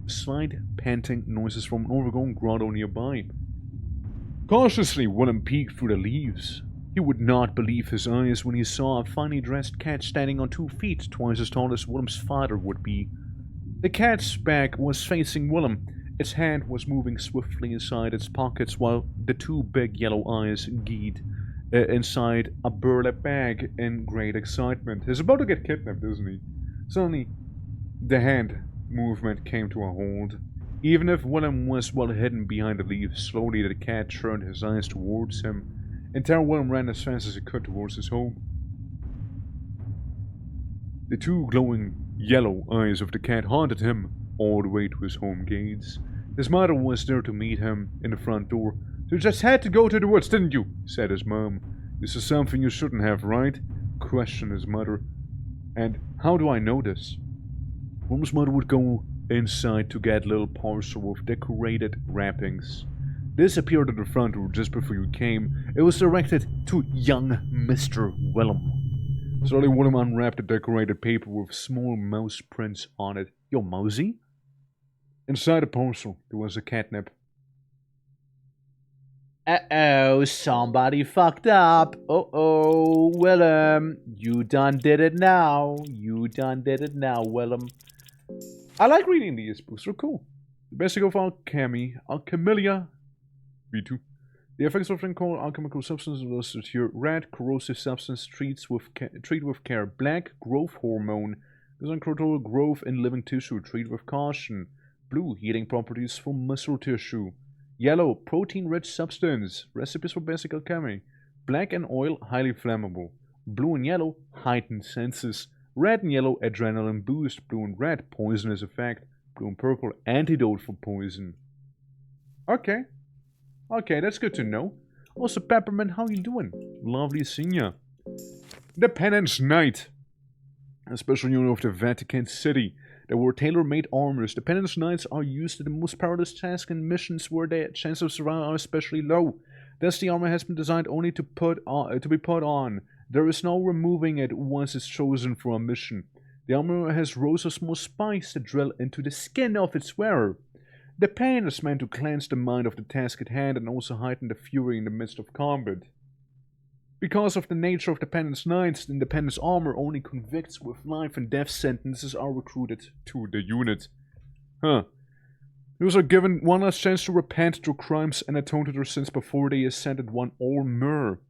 slight panting noises from an overgrown grotto nearby. Cautiously, Willem peeked through the leaves. He would not believe his eyes when he saw a finely dressed cat standing on 2 feet, twice as tall as Willem's father would be. The cat's back was facing Willem. Its hand was moving swiftly inside its pockets while the 2 big yellow eyes gleamed inside a burlap bag in great excitement. He's about to get kidnapped, isn't he? Suddenly, the hand movement came to a halt. Even if Willem was well hidden behind the leaves, slowly the cat turned his eyes towards him. In terror, Willem ran as fast as he could towards his home. The 2 glowing yellow eyes of the cat haunted him all the way to his home gates. His mother was there to meet him in the front door. "You just had to go to the woods, didn't you?" said his mom. "This is something you shouldn't have, right?" questioned his mother. "And how do I know this?" Willem's mother would go inside to get a little parcel with decorated wrappings. This appeared at the front door just before you came. It was directed to young Mr. Willem. Slowly, Willem unwrapped the decorated paper with small mouse prints on it. Yo, mousy? Inside the parcel, there was a catnip. Uh-oh, somebody fucked up. Uh-oh, Willem. You done did it now. You done did it now, Willem. I like reading these books. They're cool. The basic of Alchemilla. V2. The effects of called alchemical substance are listed here. Red, corrosive substance, treat with care. Black, growth hormone. Does uncontrolled growth in living tissue. Treat with caution. Blue, healing properties for muscle tissue. Yellow, protein-rich substance. Recipes for basic alchemy. Black and oil, highly flammable. Blue and yellow, heightened senses. Red and yellow, adrenaline boost. Blue and red, poisonous effect. Blue and purple, antidote for poison. Okay. Okay, that's good to know. Also, Peppermint, how you doing? Lovely seeing ya. The Penance Knight. A special unit of the Vatican City. They were tailor-made armors. The Penance Knights are used in the most perilous tasks and missions where the chance of survival are especially low. Thus, the armor has been designed only to be put on. There is no removing it once it's chosen for a mission. The armor has rows of small spikes that drill into the skin of its wearer. The pain is meant to cleanse the mind of the task at hand and also heighten the fury in the midst of combat. Because of the nature of the Penance Knights, the Penance armor only convicts with life and death sentences are recruited to the unit. Those are given one last chance to repent their crimes and atone to their sins before they ascended one armor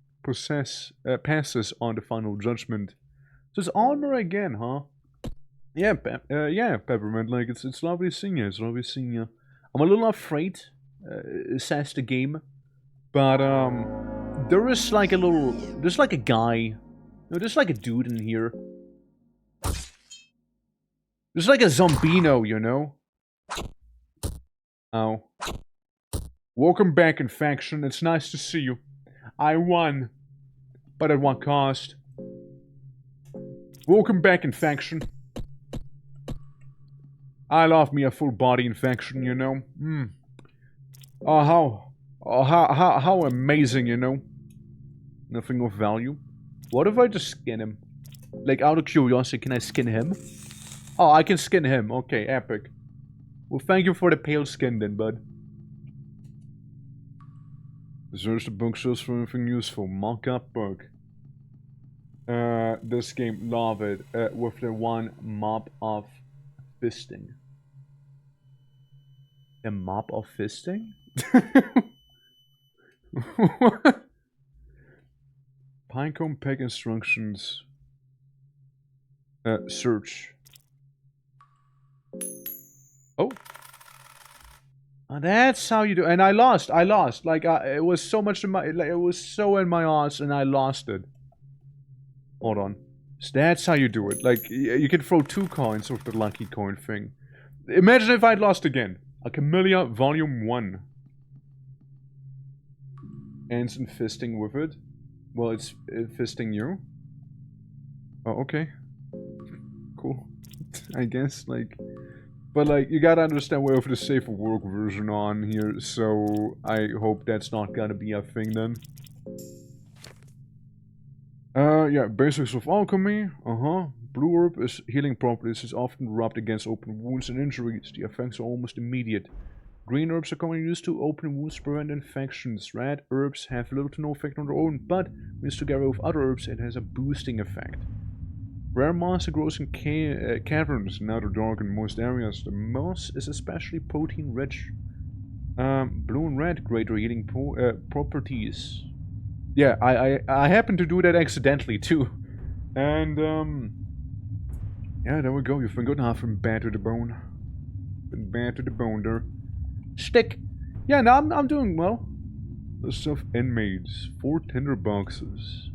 passes on the final judgment. So it's armor again, huh? Yeah, Peppermint, like, it's lovely seeing you, it's lovely seeing you. I'm a little afraid, says the game, but, there is like a little, there's like a guy, no, there's like a dude in here. There's like a zombino, you know? Oh. Welcome back, Infection, it's nice to see you. I won, but at what cost? Welcome back, Infection. I love me a full body infection, you know? Oh, how amazing, you know? Nothing of value. What if I just skin him? Like, out of curiosity, can I skin him? Oh, I can skin him. Okay, epic. Well, thank you for the pale skin then, bud. Search the bookshelves for anything useful. Mock-up book. This game, love it. With the one mob of fisting. The mob of fisting? What? Pinecone peg instructions. Search. Oh. That's how you do. And I lost. Like, it was so much in my, like, it was so in my odds, and I lost it. Hold on. So that's how you do it. Like, you can throw 2 coins with the lucky coin thing. Imagine if I'd lost again. A Camellia Volume 1. Ends in fisting with it. Well, it's fisting you. Oh, okay. Cool. I guess, like... But, like, you gotta understand we have the safer work version on here, so I hope that's not gonna be a thing then. Yeah, basics of alchemy. Blue herb is healing properties is often rubbed against open wounds and injuries. The effects are almost immediate. Green herbs are commonly used to open wounds, prevent infections. Red herbs have little to no effect on their own, but when used together with other herbs, it has a boosting effect. Rare moss grows in caverns and outer dark in most areas. The moss is especially protein rich. Blue and red, greater healing properties. Yeah, I happened to do that accidentally too. And yeah, there we go. You've been good enough from bad to the bone. Been bad to the bone there. Stick. Yeah, no, I'm doing well. List of inmates. 4 tinder boxes.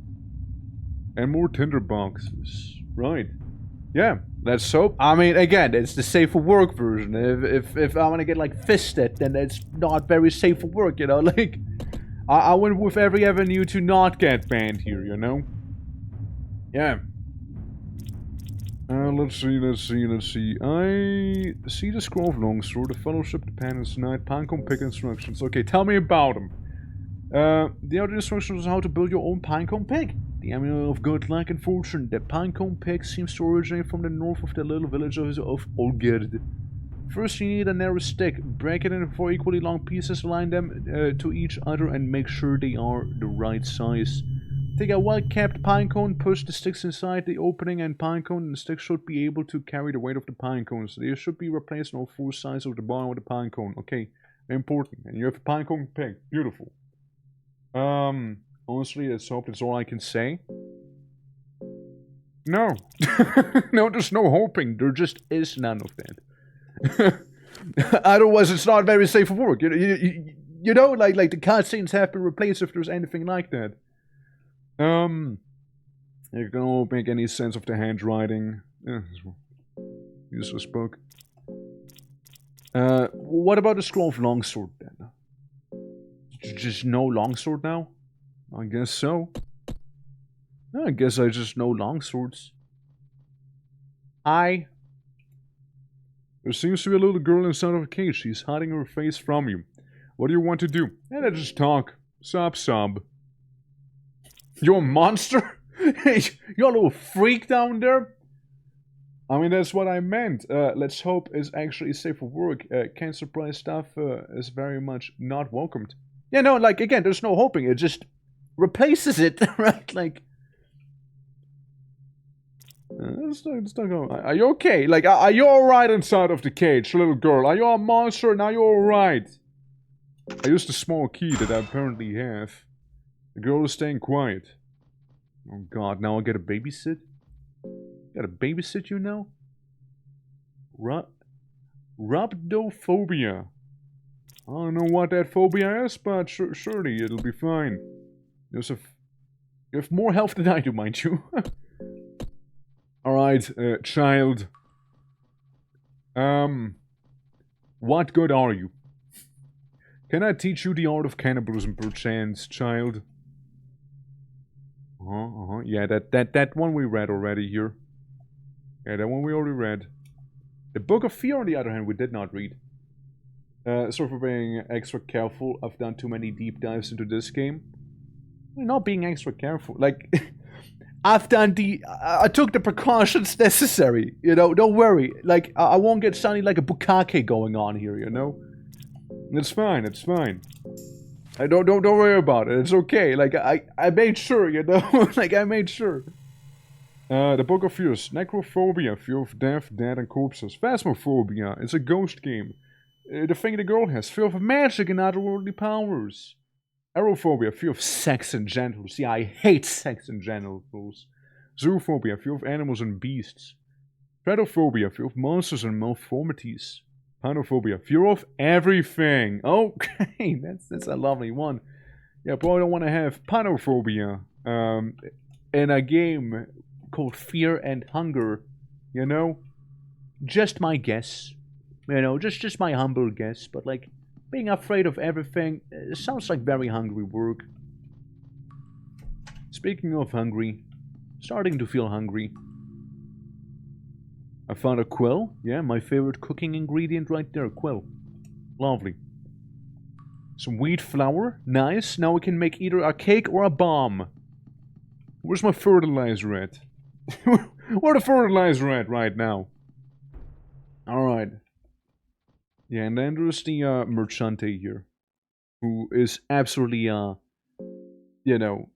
And more tinder boxes. Right. Yeah, let's hope. I mean, again, it's the safe for work version. If I want to get, like, fisted, then it's not very safe for work, you know? Like, I went with every avenue to not get banned here, you know? Yeah. Let's see. I see the Scroll of Longsword, the Fellowship, the Penance Knight, Pinecone Pick instructions. Okay, tell me about them. The other instructions on how to build your own Pinecone Pick. The amulet of good luck and fortune. The Pinecone Pick seems to originate from the north of the little village of Olgerd. First, you need a narrow stick. Break it into 4 equally long pieces, align them to each other, and make sure they are the right size. Take a well-kept pinecone, push the sticks inside the opening and pinecone, and the sticks should be able to carry the weight of the pinecones. They should be replaced on all 4 sides of the bottom of the pinecone. Okay, important. And you have a pinecone peg. Beautiful. Honestly, let's hope that's all I can say. No. No, there's no hoping. There just is none of that. Otherwise, it's not very safe for work. You know, like the cutscenes have been replaced if there's anything like that. You don't make any sense of the handwriting. Useless book. What about the Scroll of Longsword then? Just no longsword now? I guess so. I guess I just know longswords. There seems to be a little girl inside of a cage. She's hiding her face from you. What do you want to do? And let's just talk. Sob. You're a monster? You're a little freak down there? I mean, that's what I meant. Let's hope is actually safe for work. Cancer price stuff is very much not welcomed. Yeah, no, like, again, there's no hoping. It just replaces it, right? Like... Let's not go. Are you okay? Like, are you alright inside of the cage, little girl? Are you a monster? Now you're alright. I used a small key that I apparently have. The girl is staying quiet. Oh god, now I gotta babysit? Gotta babysit you now? Rhabdophobia. I don't know what that phobia is, but surely it'll be fine. You have more health than I do, mind you. Alright, child. What good are you? Can I teach you the art of cannibalism, perchance, child? Yeah, that one we read already here. Yeah, that one we already read. The Book of Fear, on the other hand, we did not read. Sorry for being extra careful. I've done too many deep dives into this game. We're not being extra careful. Like, I took the precautions necessary. You know, don't worry. Like, I won't get sounding like a bukkake going on here, you know? It's fine, it's fine. Don't worry about it. It's okay. Like, I made sure, you know? Like, I made sure. The Book of Fears. Necrophobia. Fear of death, dead, and corpses. Phasmophobia. It's a ghost game. The thing the girl has. Fear of magic and otherworldly powers. Aerophobia. Fear of sex and genitals. Yeah, I hate sex and genitals. Zoophobia. Fear of animals and beasts. Pedophobia. Fear of monsters and malformities. Panophobia, fear of everything. Okay, that's a lovely one. Yeah, probably don't want to have panophobia in a game called Fear and Hunger. You know, just my guess. You know, just my humble guess. But like, being afraid of everything sounds like very hungry work. Speaking of hungry, starting to feel hungry. I found a quill. Yeah, my favorite cooking ingredient right there, quill. Lovely. Some wheat flour. Nice. Now we can make either a cake or a bomb. Where's my fertilizer at? Where's the fertilizer at right now? Alright. Yeah, and then there's the merchante here. Who is absolutely, you know,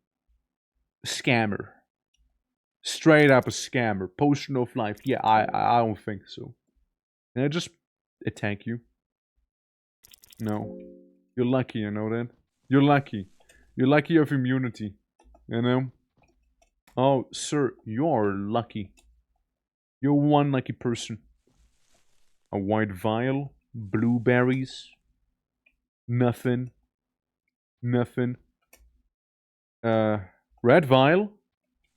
scammer. Straight up a scammer. Potion of life. Yeah, I don't think so. Can I just attack you? No. You're lucky, you know that? You're lucky. You're lucky you have immunity. You know? Oh, sir, you're lucky. You're one lucky person. A white vial. Blueberries. Nothing. Nothing. Red vial.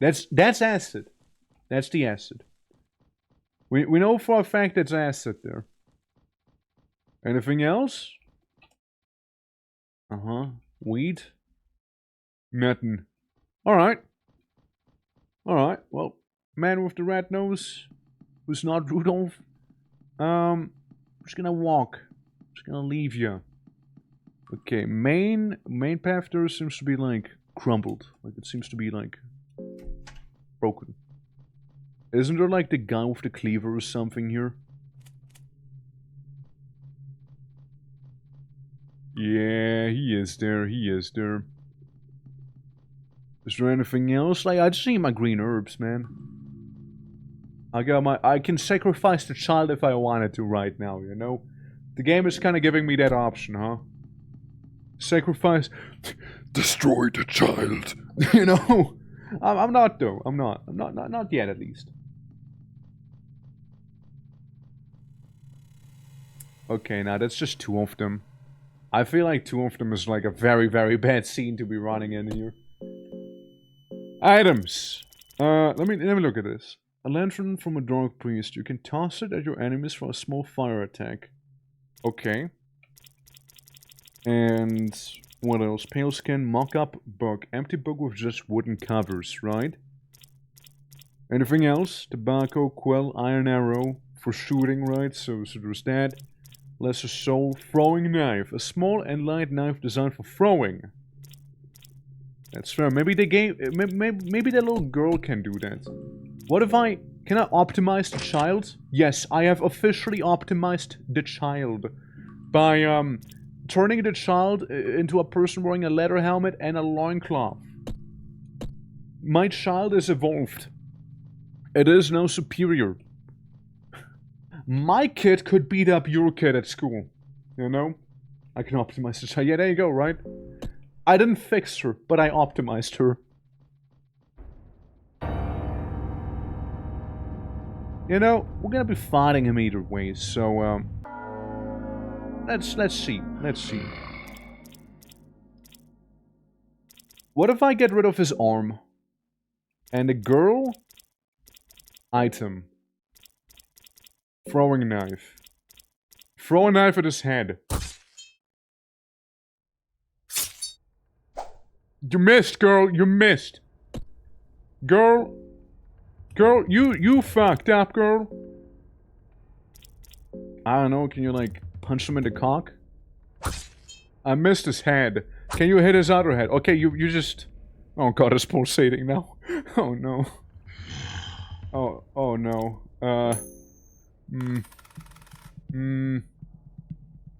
That's acid. That's the acid. We know for a fact that's acid there. Anything else? Wheat? Nothing. Alright. Alright, well, man with the red nose, who's not Rudolph. I'm just gonna walk. Just gonna leave you. Okay, main path there seems to be like crumbled. Like it seems to be like broken. Isn't there like the guy with the cleaver or something here? Yeah, he is there, he is there. Is there anything else? Like, I just need my green herbs, man. I can sacrifice the child if I wanted to right now, you know? The game is kind of giving me that option, huh? Sacrifice... Destroy the child. You know? I'm not, though. I'm not. Not yet, at least. Okay, now that's just two of them. I feel like two of them is like a very, very bad scene to be running in here. Items. Let me look at this. A lantern from a dark priest. You can toss it at your enemies for a small fire attack. Okay. And What else? Pale skin, mock-up book. Empty book with just wooden covers, right? Anything else? Tobacco, quill, iron arrow for shooting, right? So there's that. Lesser soul, throwing knife. A small and light knife designed for throwing. That's fair. Maybe they gave... Maybe that little girl can do that. What if I... Can I optimize the child? Yes, I have officially optimized the child. By, turning the child into a person wearing a leather helmet and a loincloth. My child is evolved. It is now superior. My kid could beat up your kid at school. You know? I can optimize the child. Yeah, there you go, right? I didn't fix her, but I optimized her. You know, we're gonna be fighting him either way, so, let's see. Let's see. What if I get rid of his arm? And the girl? Item. Throwing knife. Throw a knife at his head. You missed, girl. You missed. Girl. Girl, you fucked up, girl. I don't know, can you, like, punch him in the cock? I missed his head. Can you hit his other head? Okay, you just... Oh god, it's pulsating now. Oh no. Oh no.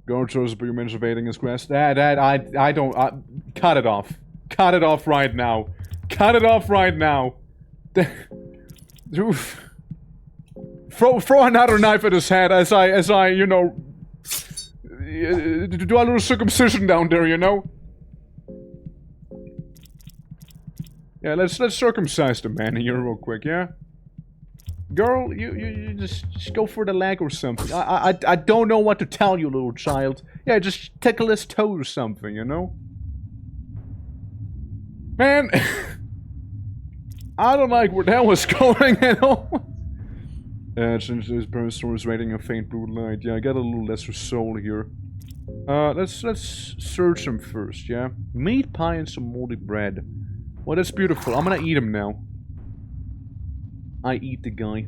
Girl chose but you mentioned evading his quest. I don't... cut it off. Cut it off right now. Cut it off right now. Throw another knife at his head as I, you know, do a little circumcision down there, you know? Yeah, let's circumcise the man here real quick, yeah? Girl, you just go for the leg or something. I don't know what to tell you, little child. Yeah, just tickle his toe or something, you know? Man, I don't like where that was going at all. Since this burn storm is radiating a faint blue light. Yeah, I got a little lesser soul here. Let's search him first, yeah? Meat pie and some moldy bread. Well, that's beautiful. I'm gonna eat him now. I eat the guy.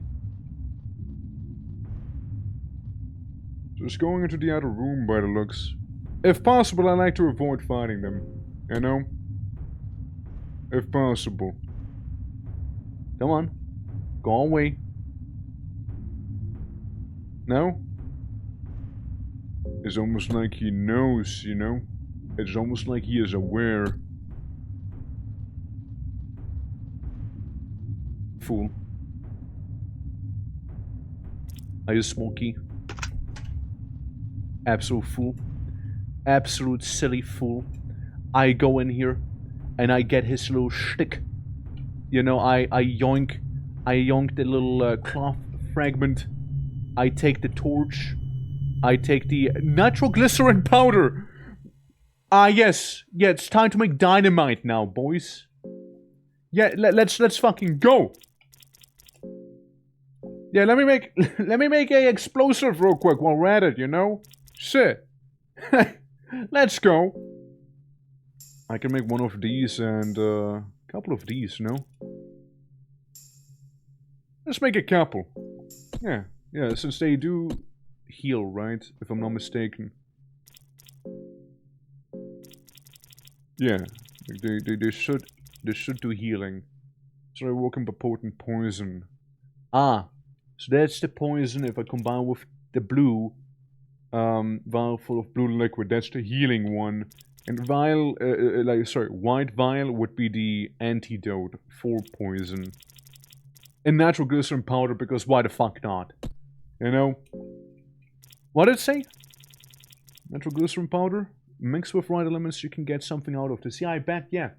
Just going into the other room by the looks. If possible, I like to avoid fighting them. You know? If possible. Come on. Go away. No? It's almost like he knows, you know? It's almost like he is aware. Fool. Are you smoky? Absolute fool. Absolute silly fool. I go in here and I get his little shtick. You know, I yoink the little cloth fragment. I take the torch. I take the nitroglycerin powder. Ah, yes. Yeah, it's time to make dynamite now, boys. Yeah, let's fucking go. Yeah, let me make a explosive real quick while we're at it, you know? Shit. Let's go. I can make one of these and a couple of these, no? Let's make a couple. Yeah, since they do heal, right? If I'm not mistaken. Yeah, they should do healing. So I woke up a potent poison. Ah, so that's the poison if I combine with the blue vial full of blue liquid. That's the healing one. And vial, white vial would be the antidote for poison. And nitroglycerin powder, because why the fuck not? You know? What did it say? Nitroglycerin powder? Mixed with right elements, you can get something out of this. Yeah, I bet, yeah.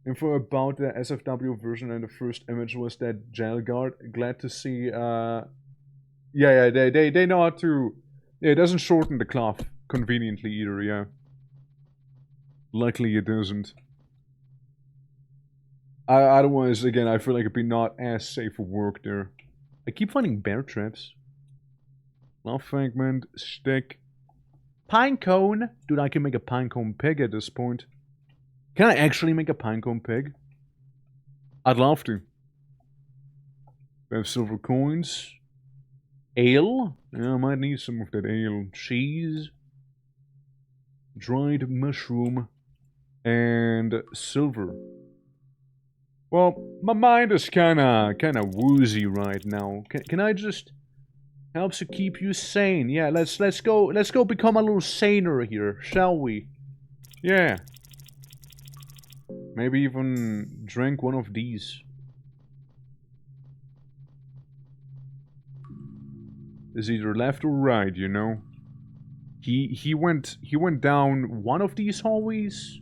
Info about the SFW version and the first image was that jail guard. Glad to see, yeah, they know how to... Yeah, it doesn't shorten the cloth conveniently either, yeah. Luckily it doesn't. Otherwise, again, I feel like it'd be not as safe for work there. I keep finding bear traps. Love fragment, stick. Pine cone. Dude, I can make a pine cone pig at this point. Can I actually make a pine cone pig? I'd love to. We have silver coins. Ale. Yeah, I might need some of that ale. Cheese. Dried mushroom. And silver. Well, my mind is kinda woozy right now. Can I just helps to keep you sane? Yeah, let's go become a little saner here, shall we? Yeah. Maybe even drink one of these. Is either left or right, you know. He went down one of these hallways.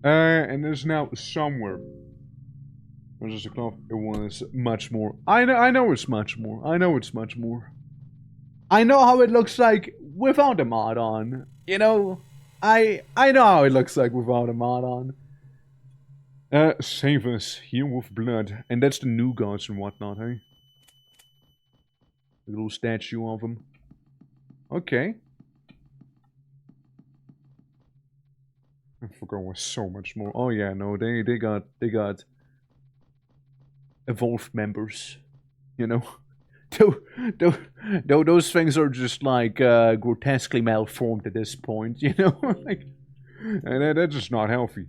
And is now somewhere. It was just a cloth. It was much more. I know it's much more. I know it's much more. I know how it looks like without a mod on. You know, I know how it looks like without a mod on. Save us here with blood, and that's the new gods and whatnot, hey? A little statue of them. Okay. I forgot there was so much more. Oh yeah, no, they got evolved members, you know. Those things are just like grotesquely malformed at this point, you know. Like, and that's just not healthy.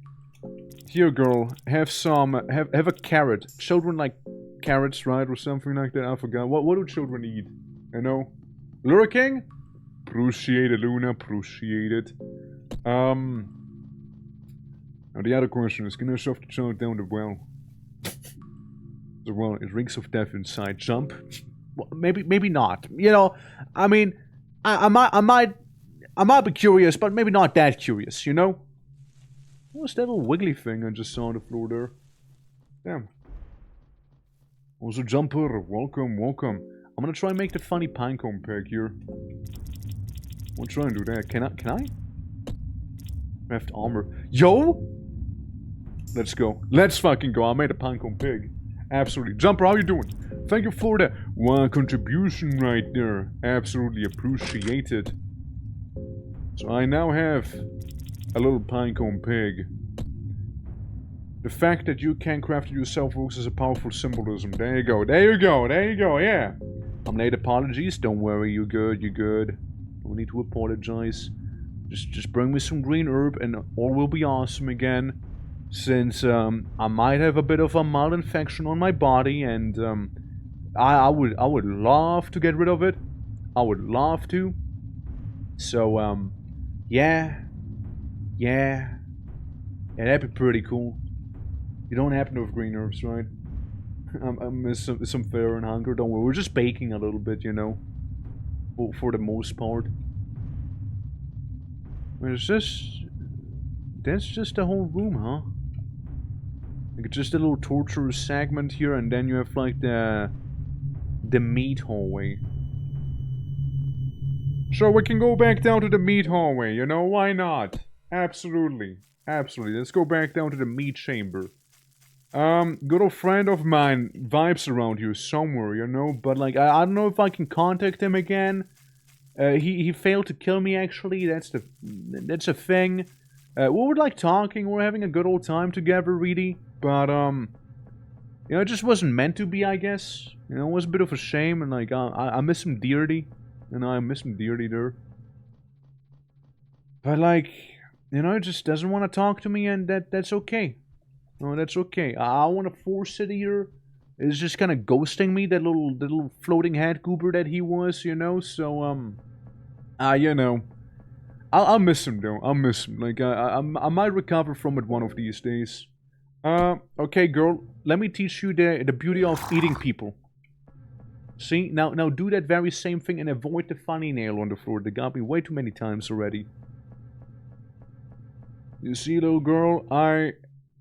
Here, girl, have a carrot. Children like carrots, right, or something like that. I forgot. What do children eat? You know, lurking. Appreciate it, Luna. Appreciate it. Now the other question is, can I shove the child down the well? The well, it reeks of death inside. Jump? Well, maybe not. You know, I mean, I might be curious, but maybe not that curious. You know? What's that little wiggly thing I just saw on the floor there? Damn. Also, jumper, welcome, welcome. I'm gonna try and make the funny pinecone peg here. I'll try and do that. Can I? Craft armor. Yo! Let's go. Let's fucking go. I made a pinecone pig. Absolutely. Jumper, how you doing? Thank you for the one contribution right there. Absolutely appreciated. So I now have a little pinecone pig. The fact that you can craft it yourself works as a powerful symbolism. There you go. There you go. There you go. Yeah. I'm late. Apologies. Don't worry. You're good. You're good. No need to apologize. Just bring me some green herb and all will be awesome again. Since I might have a bit of a mild infection on my body, and I would love to get rid of it. I would love to. So yeah, that'd be pretty cool. You don't happen to have green herbs, right? I miss some fare and hunger. Don't worry, we're just baking a little bit, you know, for the most part. It's just that's just the whole room, huh? Like just a little torturous segment here, and then you have like the meat hallway. So we can go back down to the meat hallway, you know, why not? Absolutely. Absolutely. Let's go back down to the meat chamber. Good old friend of mine vibes around here somewhere, you know, but like I don't know if I can contact him again. He failed to kill me actually, that's a thing. We were like talking, we were having a good old time together, really. But, you know, it just wasn't meant to be, I guess. You know, it was a bit of a shame, and like, I miss him dearly. You know, I miss him dearly there. But like, you know, he just doesn't want to talk to me, and that's okay. No, that's okay. I want to force it here. It's just kind of ghosting me, that little floating head goober that he was, you know, so, you know. I'll miss him, though. I'll miss him. Like, I might recover from it one of these days. Okay, girl. Let me teach you the beauty of eating people. See? Now do that very same thing and avoid the funny nail on the floor. They got me way too many times already. You see, little girl? I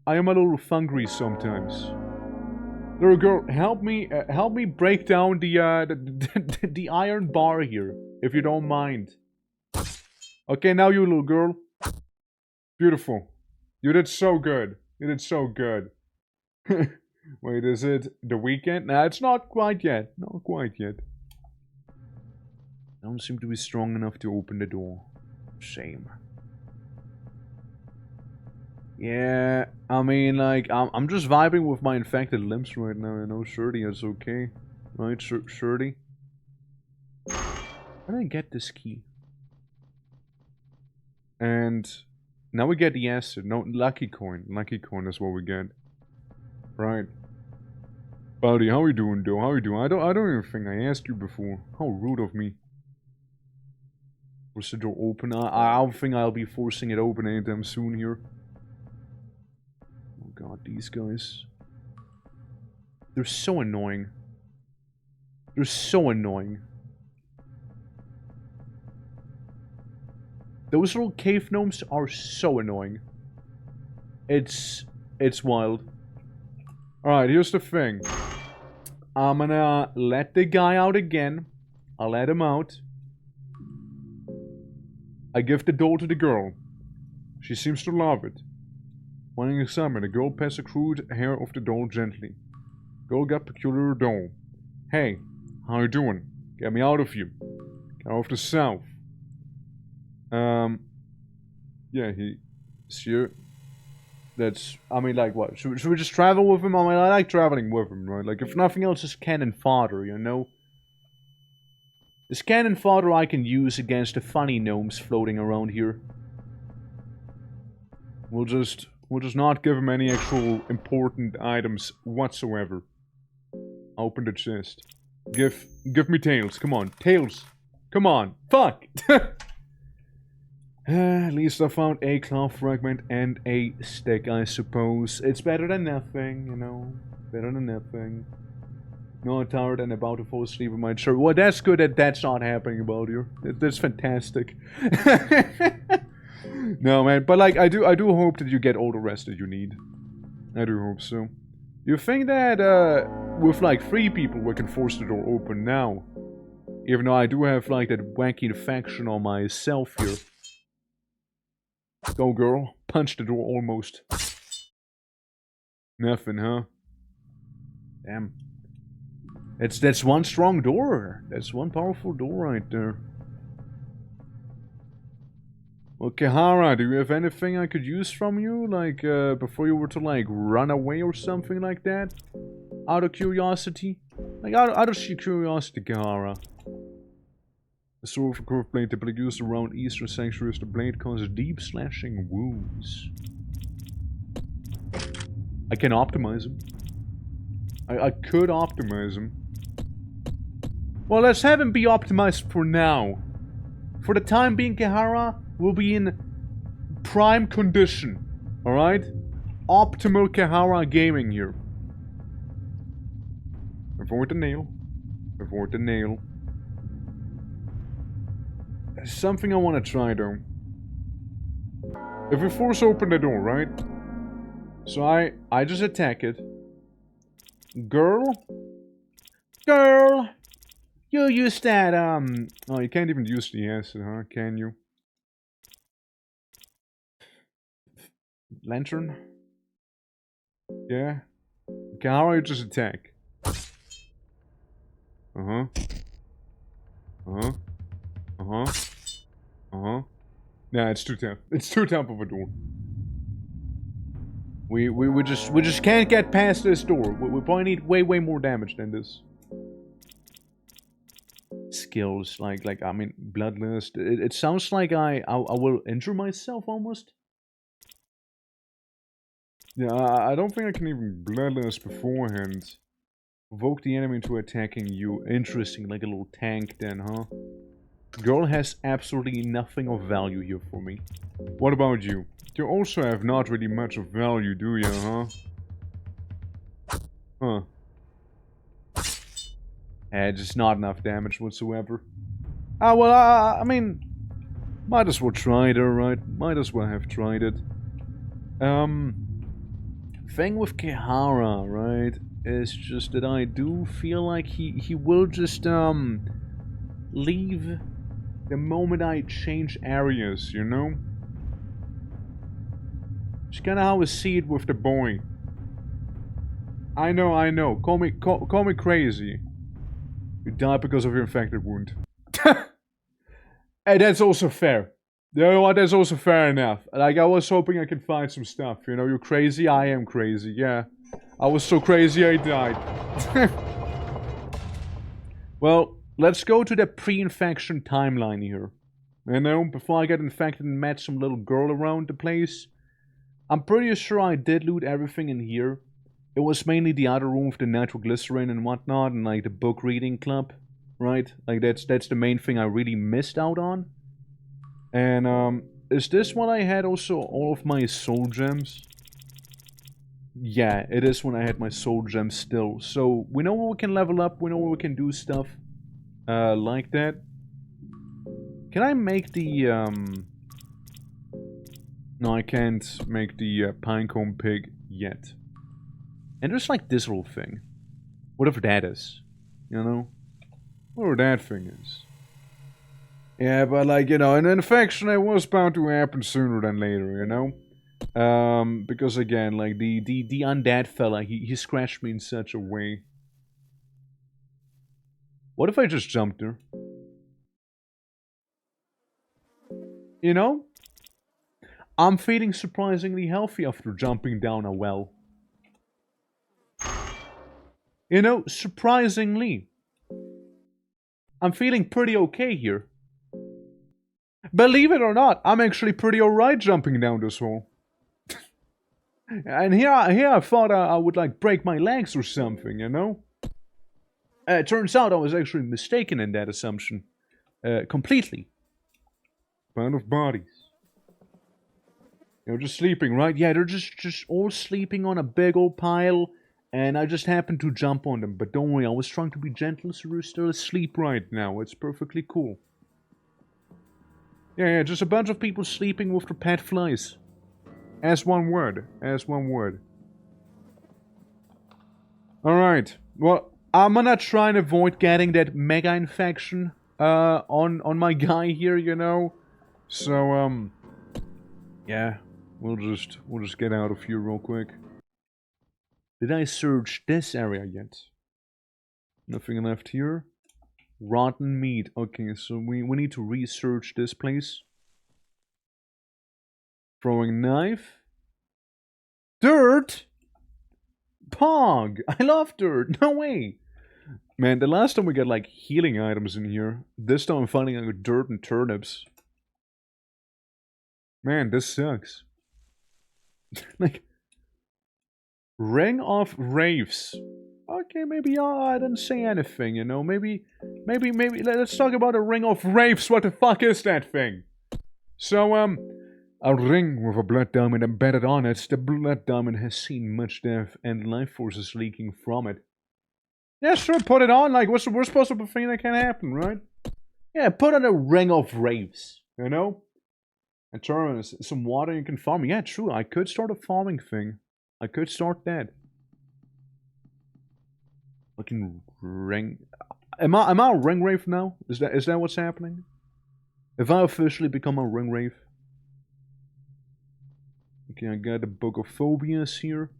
am a little FUNGRY sometimes. Little girl, help me break down the iron bar here, if you don't mind. Okay, now you, little girl. Beautiful. You did so good. You did so good. Wait, is it the weekend? Nah, it's not quite yet. Not quite yet. I don't seem to be strong enough to open the door. Shame. Yeah, I mean, like, I'm just vibing with my infected limbs right now, you know, Shirty, it's okay. Right, Shirty? How did I get this key? And now we get the acid. No, lucky coin. Lucky coin is what we get. Right. Buddy, how you doing, though? How you doing? I don't even think I asked you before. How rude of me. Was the door open? I don't think I'll be forcing it open anytime soon here. Oh god, these guys. They're so annoying. They're so annoying. Those little cave gnomes are so annoying. It's wild. Alright, here's the thing. I'm gonna let the guy out again. I'll let him out. I give the doll to the girl. She seems to love it. When you examine, the girl pats the crude hair of the doll gently. Girl got peculiar doll. Hey, how you doing? Get me out of here. Get out of the south. Yeah, he's here. That's, I mean, like, what? Should we just travel with him? I mean, I like traveling with him, right? Like, if nothing else, it's cannon fodder, you know? It's cannon fodder I can use against the funny gnomes floating around here. We'll just not give him any actual important items whatsoever. Open the chest. Give me tails, come on. Tails! Come on! Fuck! At least I found a claw fragment and a stick, I suppose. It's better than nothing, you know. Better than nothing. Not tired and about to fall asleep in my chair. Well, that's good that that's not happening about you. That's fantastic. No, man, but like, I do hope that you get all the rest that you need. I do hope so. You think that, with like 3 people we can force the door open now? Even though I do have like that wacky infection on myself here. Go, girl. Punch the door almost. Nothing, huh? Damn. That's one strong door. That's one powerful door right there. Well, Kehara, do you have anything I could use from you? Like, before you were to, like, run away or something like that? Out of curiosity? Like, out of sheer curiosity, Kehara. The sword of a curved blade typically used around Eastern sanctuaries. The blade causes deep slashing wounds. I can optimize him. I could optimize him. Well, let's have him be optimized for now. For the time being, Kehara will be in prime condition. Alright? Optimal Kehara gaming here. Avoid the nail. Avoid the nail. There's something I want to try though. If we force open the door, right? So I just attack it. Girl? Girl! You use that, oh, you can't even use the acid, huh? Can you? Lantern? Yeah? Okay, how do you just attack? Uh-huh. Uh-huh. Uh-huh. Uh-huh. Nah, it's too tough. It's too tough of a door. We just can't get past this door. We probably need way more damage than this. Skills, like I mean, bloodlust. It sounds like I will injure myself almost. Yeah, I don't think I can even bloodlust beforehand. Provoke the enemy into attacking you. Interesting, like a little tank then, huh? Girl has absolutely nothing of value here for me. What about you? You also have not really much of value, do you, huh? Huh. Just not enough damage whatsoever. Ah, well, I mean... Might as well try it, alright? Might as well have tried it. Thing with Kehara, right, is just that I do feel like he will just, leave the moment I change areas, you know? It's kinda how I see it with the boy. I know. Call me crazy. You died because of your infected wound. Hey, that's also fair. You know what, that's also fair enough. Like, I was hoping I could find some stuff, you know, you're crazy, I am crazy, yeah. I was so crazy I died. Well, let's go to the pre-infection timeline here. You know, before I got infected and met some little girl around the place. I'm pretty sure I did loot everything in here. It was mainly the other room with the nitroglycerin and whatnot, and like the book reading club, right? Like that's the main thing I really missed out on. And is this when I had also all of my soul gems? Yeah, it is when I had my soul gems still. So we know where we can level up, we know where we can do stuff like that. Can I make the no, I can't make the pinecone pig yet. And there's like this little thing. Whatever that is. You know? Whatever that thing is. Yeah, but like, you know, an infection it was bound to happen sooner than later, you know? Because again, like the undead fella, he scratched me in such a way. What if I just jumped there? You know? I'm feeling surprisingly healthy after jumping down a well. You know, surprisingly. I'm feeling pretty okay here. Believe it or not, I'm actually pretty alright jumping down this hole. And here I thought I would like break my legs or something, you know? It turns out I was actually mistaken in that assumption. Completely. Pile of bodies. They're just sleeping, right? Yeah, they're just all sleeping on a big old pile, and I just happened to jump on them. But don't worry, I was trying to be gentle, so they're still asleep right now. It's perfectly cool. Yeah, just a bunch of people sleeping with their pet flies. As one word. As one word. Alright. Well, I'm gonna try and avoid getting that mega infection on my guy here, you know? So, yeah. We'll just get out of here real quick. Did I search this area yet? Nothing left here. Rotten meat. Okay, so we need to research this place. Throwing knife. Dirt! Pog! I love dirt! No way! Man, the last time we got like healing items in here. This time I'm finding like dirt and turnips. Man, this sucks. Like, Ring of Wraiths. Okay, maybe I didn't say anything, you know. Maybe, let's talk about a Ring of Wraiths. What the fuck is that thing? So, a ring with a blood diamond embedded on it. The blood diamond has seen much death and life forces leaking from it. Yeah, sure, put it on. Like, what's the worst possible thing that can happen, right? Yeah, put on a Ring of Wraiths, you know? And turn some water you can farm. Yeah, true. I could start a farming thing. I could start that. Fucking ring. Am I a ring wraith now? Is that what's happening? Have I officially become a ring wraith? Okay, I got a book of phobias here.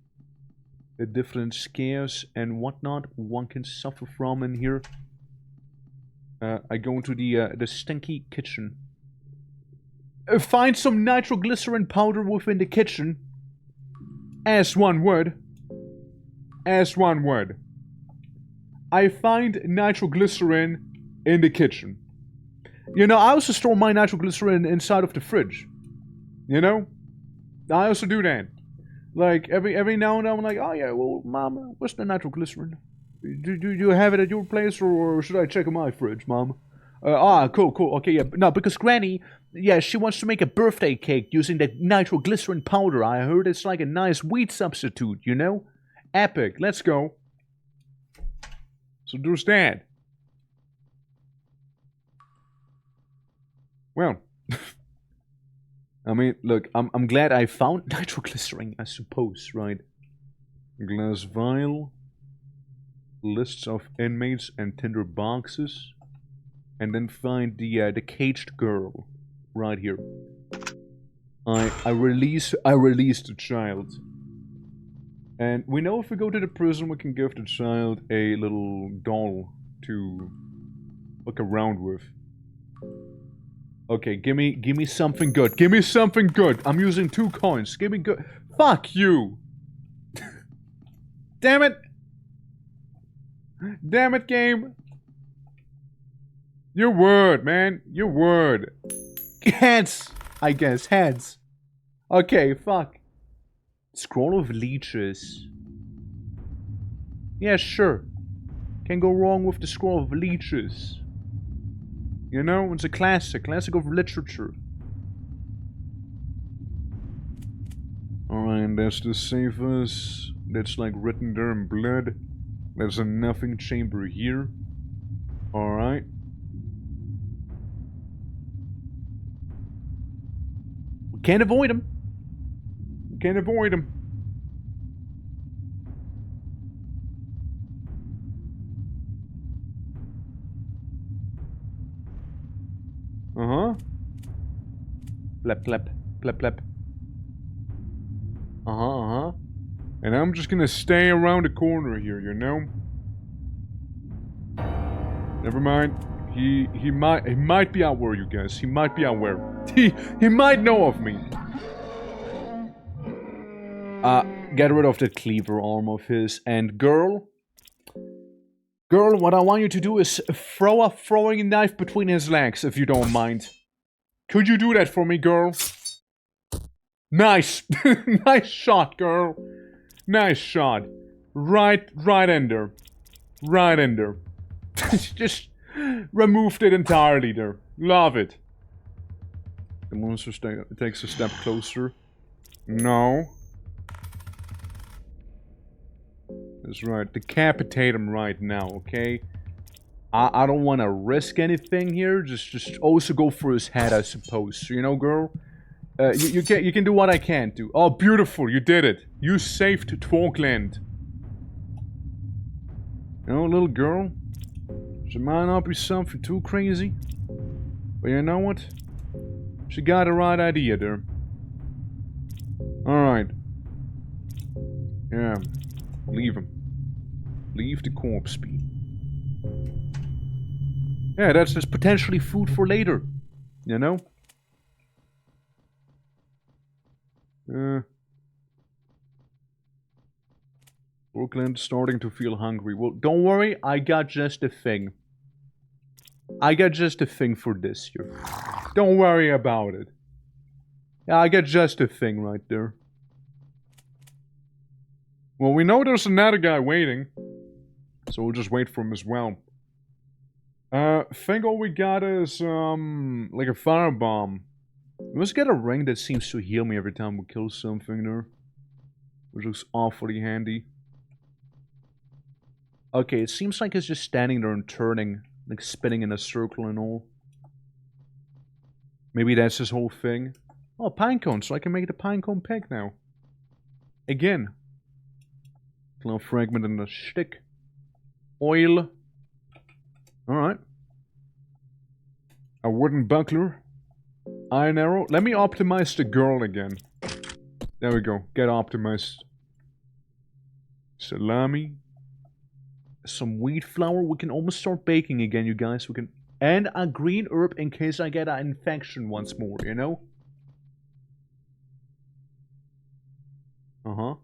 The different scares and whatnot one can suffer from in here. I go into the stinky kitchen. Find some nitroglycerin powder within the kitchen. As one would. As one would. I find nitroglycerin in the kitchen. You know, I also store my nitroglycerin inside of the fridge. You know? I also do that. Like, every now and then I'm like, oh yeah, well, Mom, what's the nitroglycerin? Do you have it at your place, or should I check in my fridge, Mom? Cool, okay, yeah. No, because Granny, yeah, she wants to make a birthday cake using that nitroglycerin powder. I heard it's like a nice wheat substitute, you know? Epic, let's go. So there's that. Well, I mean, look, I'm glad I found nitroglycerin, I suppose, right? Glass vial, lists of inmates and tinder boxes, and then find the caged girl right here. I released the child. And we know if we go to the prison, we can give the child a little doll to look around with. Okay, give me something good. Give me something good. I'm using 2 coins. Give me good. Fuck you. Damn it. Damn it, game. Your word, man. Your word. Heads. I guess. Heads. Okay, fuck. Scroll of leeches. Yeah, sure. Can't go wrong with the scroll of leeches. You know, it's a classic of literature. Alright, and that's the safest. That's like written there in blood. There's a nothing chamber here. Alright. We can't avoid him. We can't avoid him. Uh-huh. Plep, plep. Plep, plep. Uh-huh, uh-huh. And I'm just gonna stay around the corner here, you know? Never mind. He might be out where, you guys. He might be out where. He might know of me. Get rid of that cleaver arm of his. And girl, what I want you to do is throw a throwing knife between his legs, if you don't mind. Could you do that for me, girl? Nice! Nice shot, girl. Nice shot. Right in there. Right in there. Just removed it entirely there. Love it. The monster takes a step closer. No. That's right. Decapitate him right now, okay? I don't want to risk anything here. Just also go for his head, I suppose. You know, girl? You can do what I can't do. Oh, beautiful. You did it. You saved Twarkland. You know, little girl? She might not be something too crazy. But you know what? She got the right idea there. Alright. Yeah. Leave him. Leave the corpse be. Yeah, that's just potentially food for later. You know? Brooklyn's starting to feel hungry. Well, don't worry, I got just a thing. I got just a thing for this here. Don't worry about it. Yeah, I got just a thing right there. Well, we know there's another guy waiting. So we'll just wait for him as well. Think all we got is, like a firebomb. Let's get a ring that seems to heal me every time we kill something there. Which looks awfully handy. Okay, it seems like it's just standing there and turning. Like spinning in a circle and all. Maybe that's his whole thing. Oh, pinecone, so I can make the pinecone pick now. Again. Little fragment in the stick. Oil. Alright. A wooden buckler. Iron arrow. Let me optimize the girl again. There we go. Get optimized. Salami. Some wheat flour. We can almost start baking again, you guys. We can... And a green herb in case I get an infection once more, you know? Uh-huh.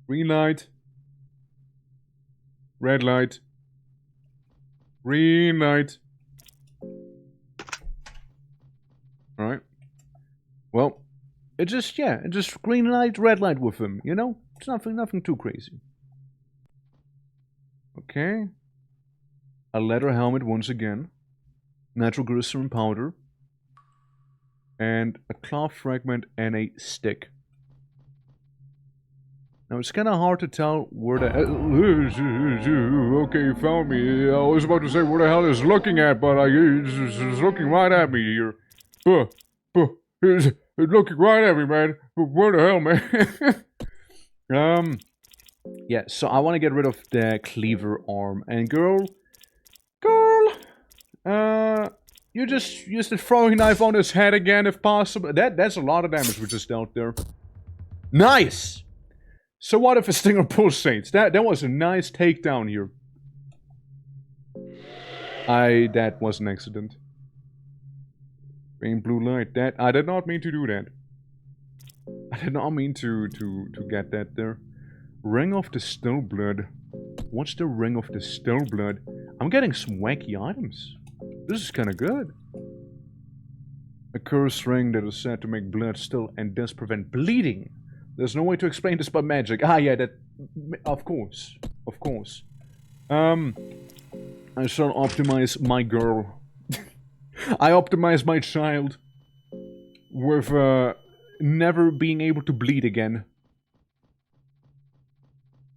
Green light. Red light. Green light. Alright. Well, it just green light, red light with him, you know? It's nothing too crazy. Okay. A leather helmet once again. Natural glycerin powder. And a cloth fragment and a stick. Now it's kind of hard to tell where the... Okay, you found me. I was about to say where the hell is looking at, but it's looking right at me here. It's looking right at me, man. Where the hell, man? Yeah, so I want to get rid of the cleaver arm. And girl, you just use the throwing knife on his head again if possible. That's a lot of damage we just dealt there. Nice! So what if a stinger pulsates? That was a nice takedown here. That was an accident. Green blue light. I did not mean to do that. I did not mean to get that there. Ring of the Still Blood. What's the Ring of the Still Blood? I'm getting some wacky items. This is kind of good. A cursed ring that is said to make blood still and thus prevent bleeding. There's no way to explain this but magic. Ah, yeah, that... Of course. Of course. I shall optimize my girl. I optimize my child with never being able to bleed again.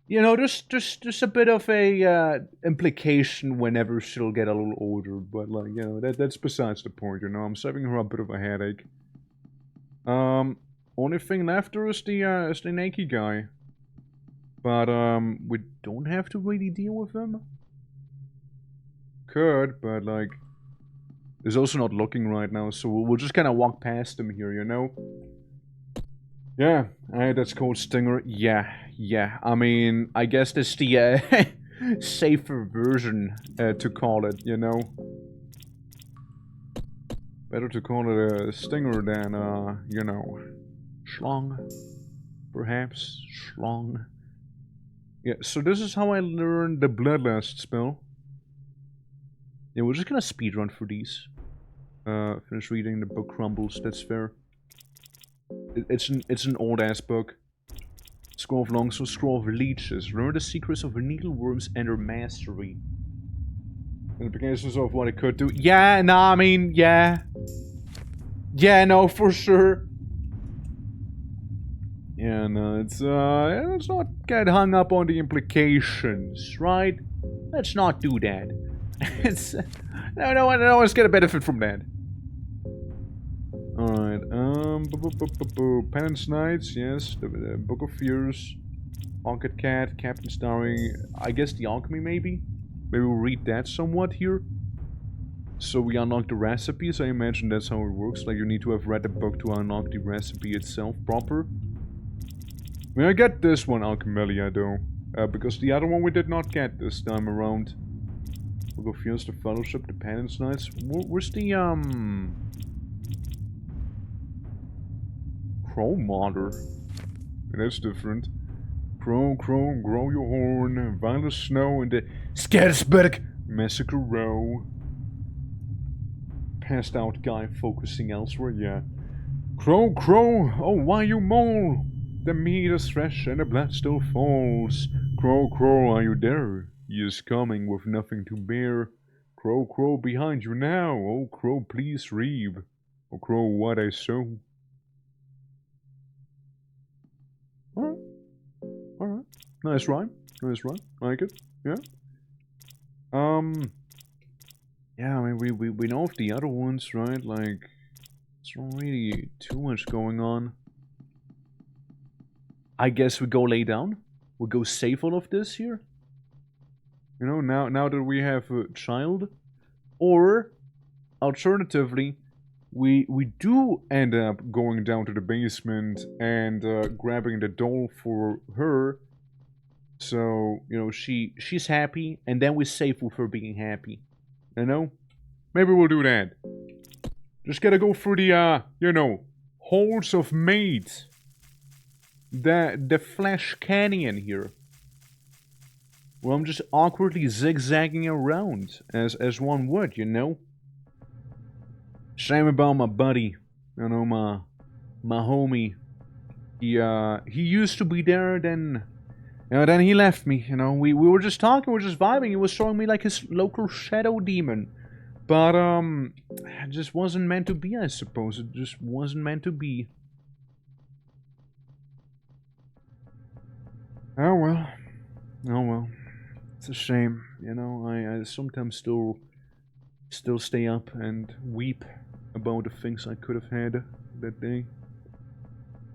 You know, there's a bit of a implication whenever she'll get a little older, but like, you know, that's besides the point, you know. I'm saving her a bit of a headache. Only thing left there is the naked guy. But we don't have to really deal with him. Could, but like, he's also not looking right now, so we'll just kind of walk past him here, you know. Yeah, that's called Stinger. Yeah. I mean, I guess that's the safer version to call it, you know. Better to call it a Stinger than, you know, Schlong. Perhaps. Schlong. Yeah, so this is how I learned the Bloodlust spell. Yeah, we're just gonna speedrun for these. Finish reading the book crumbles, that's fair. It's an old-ass book. Scroll of Longsword, Scroll of Leeches. Learn the secrets of needleworms and their mastery. Implications of what it could do. Yeah, nah, I mean, yeah. Yeah, no, for sure. Yeah, no, let's not get hung up on the implications, right? Let's not do that. It's... No one's gonna benefit from that. Alright, Penance Knights, yes, the Book of Fears, Pocket Cat, Captain Starring, I guess the Alchemy maybe? Maybe we'll read that somewhat here. So we unlock the recipes, I imagine that's how it works, like you need to have read the book to unlock the recipe itself proper. I mean, I get this one, Alchemelia, though, because the other one we did not get this time around. Book of Fears, the Fellowship, the Penance Knights, where's the, Crow Mother. That's different. Crow, grow your horn, violet snow in the Scarsburg Massacre Row. Passed out guy focusing elsewhere, yeah. Crow, oh why you mole? The meat is fresh and the blood still falls. Crow, are you there? He is coming with nothing to bear. Crow, behind you now. Oh, crow, please reap. Oh, crow, what I sow. Alright. Nice rhyme. Like it. Yeah. Yeah, I mean, we know of the other ones, right? Like, there's not really too much going on. I guess we go lay down. We'll go save all of this here. You know, now that we have a child. Or, alternatively, we do end up going down to the basement and grabbing the doll for her. So, you know, she's happy, and then we save with her being happy. You know? Maybe we'll do that. Just gotta go through the, you know, holes of mate. The Flash Canyon here. Well, I'm just awkwardly zigzagging around, as one would, you know? Shame about my buddy. You know, my homie. He used to be there, then... You know, then he left me, you know. We were just talking, we were just vibing. He was showing me, like, his local shadow demon. But, it just wasn't meant to be, I suppose. It just wasn't meant to be. Oh well. It's a shame, you know. I sometimes still stay up and weep about the things I could have had that day.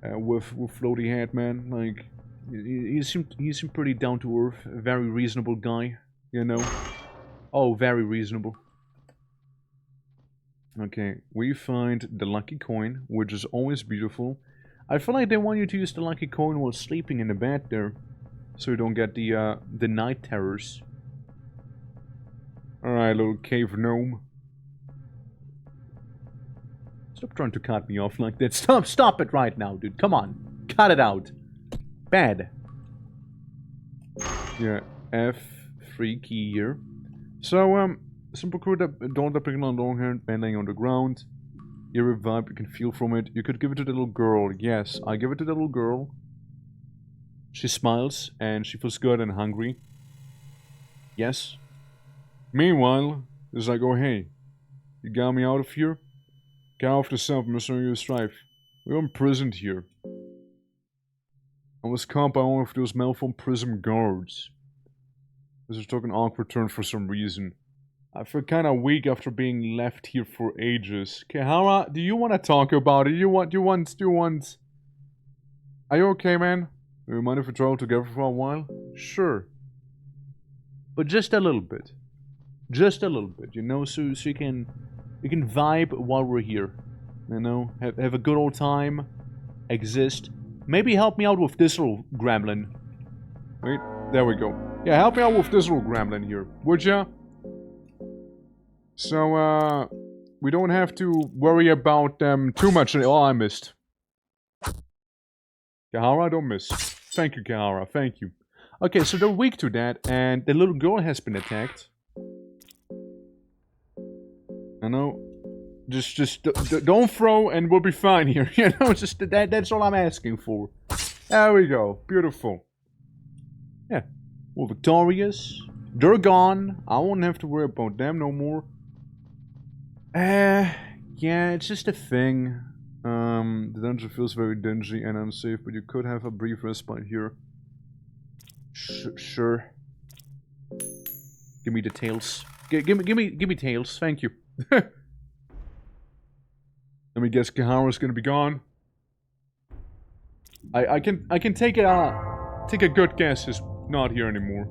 With Floaty Hat Man, like, he seemed pretty down to earth, a very reasonable guy, you know. Oh, very reasonable. Okay, we find the lucky coin, which is always beautiful. I feel like they want you to use the lucky coin while sleeping in the bed there. So you don't get the night terrors. Alright, little cave gnome. Stop trying to cut me off like that. Stop it right now, dude. Come on. Cut it out. Bad. Yeah, F3 key here. So, simple crew that don't picking on long hair, man laying on the ground. Eerie vibe you can feel from it. You could give it to the little girl. Yes, I give it to the little girl. She smiles and she feels good and hungry. Yes. Meanwhile, it's like, oh hey, you got me out of here? Get off the self, Mr. Your strife. We're imprisoned here. I was caught by one of those malformed prison guards. This is took an awkward turn for some reason. I feel kinda weak after being left here for ages. Kehara, do you want to talk about it? Do you want... Are you okay, man? Do you mind if we travel together for a while? Sure. But just a little bit. Just a little bit, you know, so you can vibe while we're here. You know, have a good old time, exist. Maybe help me out with this little gremlin. Wait, there we go. Yeah, help me out with this little gremlin here, would ya? So, we don't have to worry about them too much. Oh, I missed. Kahara, don't miss. Thank you, Kahara, thank you. Okay, so they're weak to that, and the little girl has been attacked. I know. Just don't throw and we'll be fine here. You know, just that's all I'm asking for. There we go. Beautiful. Yeah. We're victorious. They're gone. I won't have to worry about them no more. Yeah, it's just a thing. The dungeon feels very dingy and unsafe, but you could have a brief respite here. Sure. Give me the tails. Give me tails. Thank you. Let me guess, Kahara's gonna be gone. I can take a good guess he's not here anymore.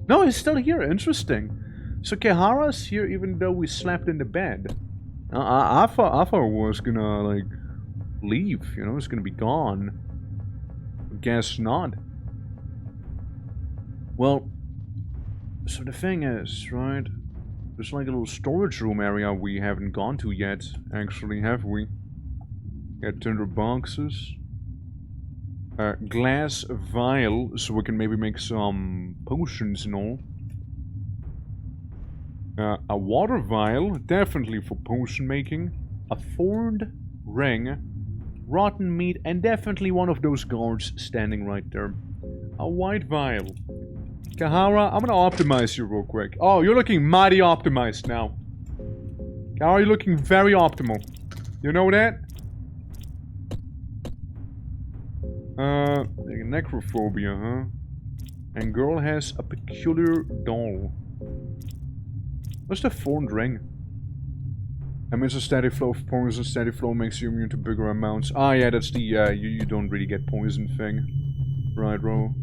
No, he's still here. Interesting. So Kahara's here even though we slept in the bed. I thought it was gonna like leave. You know, it's gonna be gone. Guess not. Well, so the thing is, right? There's like a little storage room area we haven't gone to yet. Actually, have we? Got tinder boxes. Glass vial, so we can maybe make some potions and all. A water vial, definitely for potion making. A thorned ring. Rotten meat, and definitely one of those guards standing right there. A white vial. Kahara, I'm gonna optimize you real quick. Oh, you're looking mighty optimized now. Kahara, you're looking very optimal. You know that? Necrophobia, huh? And girl has a peculiar doll. What's the thorned ring? Emits a steady flow of poison. Steady flow makes you immune to bigger amounts. Ah, yeah, that's the, you don't really get poison thing. Righto.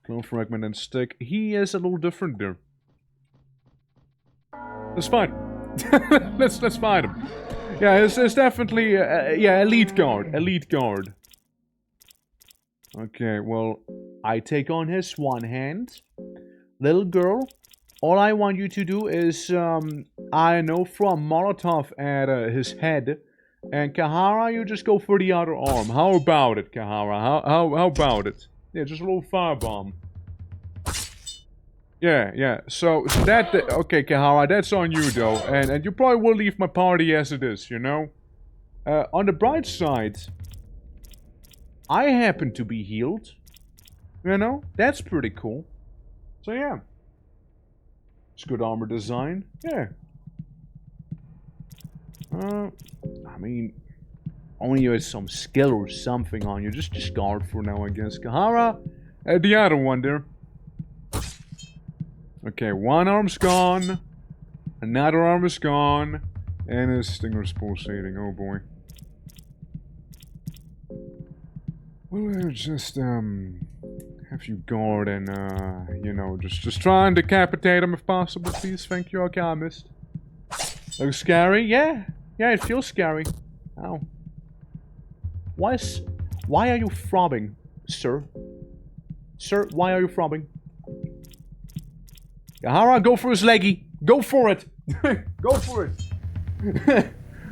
Clone fragment and stick. He is a little different there. That's fine. let's fight him. Yeah, it's definitely, yeah, elite guard. Okay, well, I take on his one hand. Little girl, all I want you to do is, I know, throw a Molotov at his head. And Kahara, you just go for the other arm. How about it, Kahara? How about it? Yeah, just a little firebomb. Yeah. So that... Okay, Kahara, that's on you, though. And you probably will leave my party as it is, you know? On the bright side, I happen to be healed. You know? That's pretty cool. So, yeah. It's good armor design. Yeah. I mean... Only you had some skill or something on you. Just discard for now, I guess. Kahara, the other one there. Okay, one arm's gone. Another arm is gone. And his stinger's pulsating. Oh boy. Well, just, have you guard and, you know, just try and decapitate him if possible, please. Thank you. Okay, I missed. Looks scary? Yeah, it feels scary. Ow. Why are you throbbing, sir? Sir, why are you throbbing? Yahara, go for his leggy. Go for it. Go for it.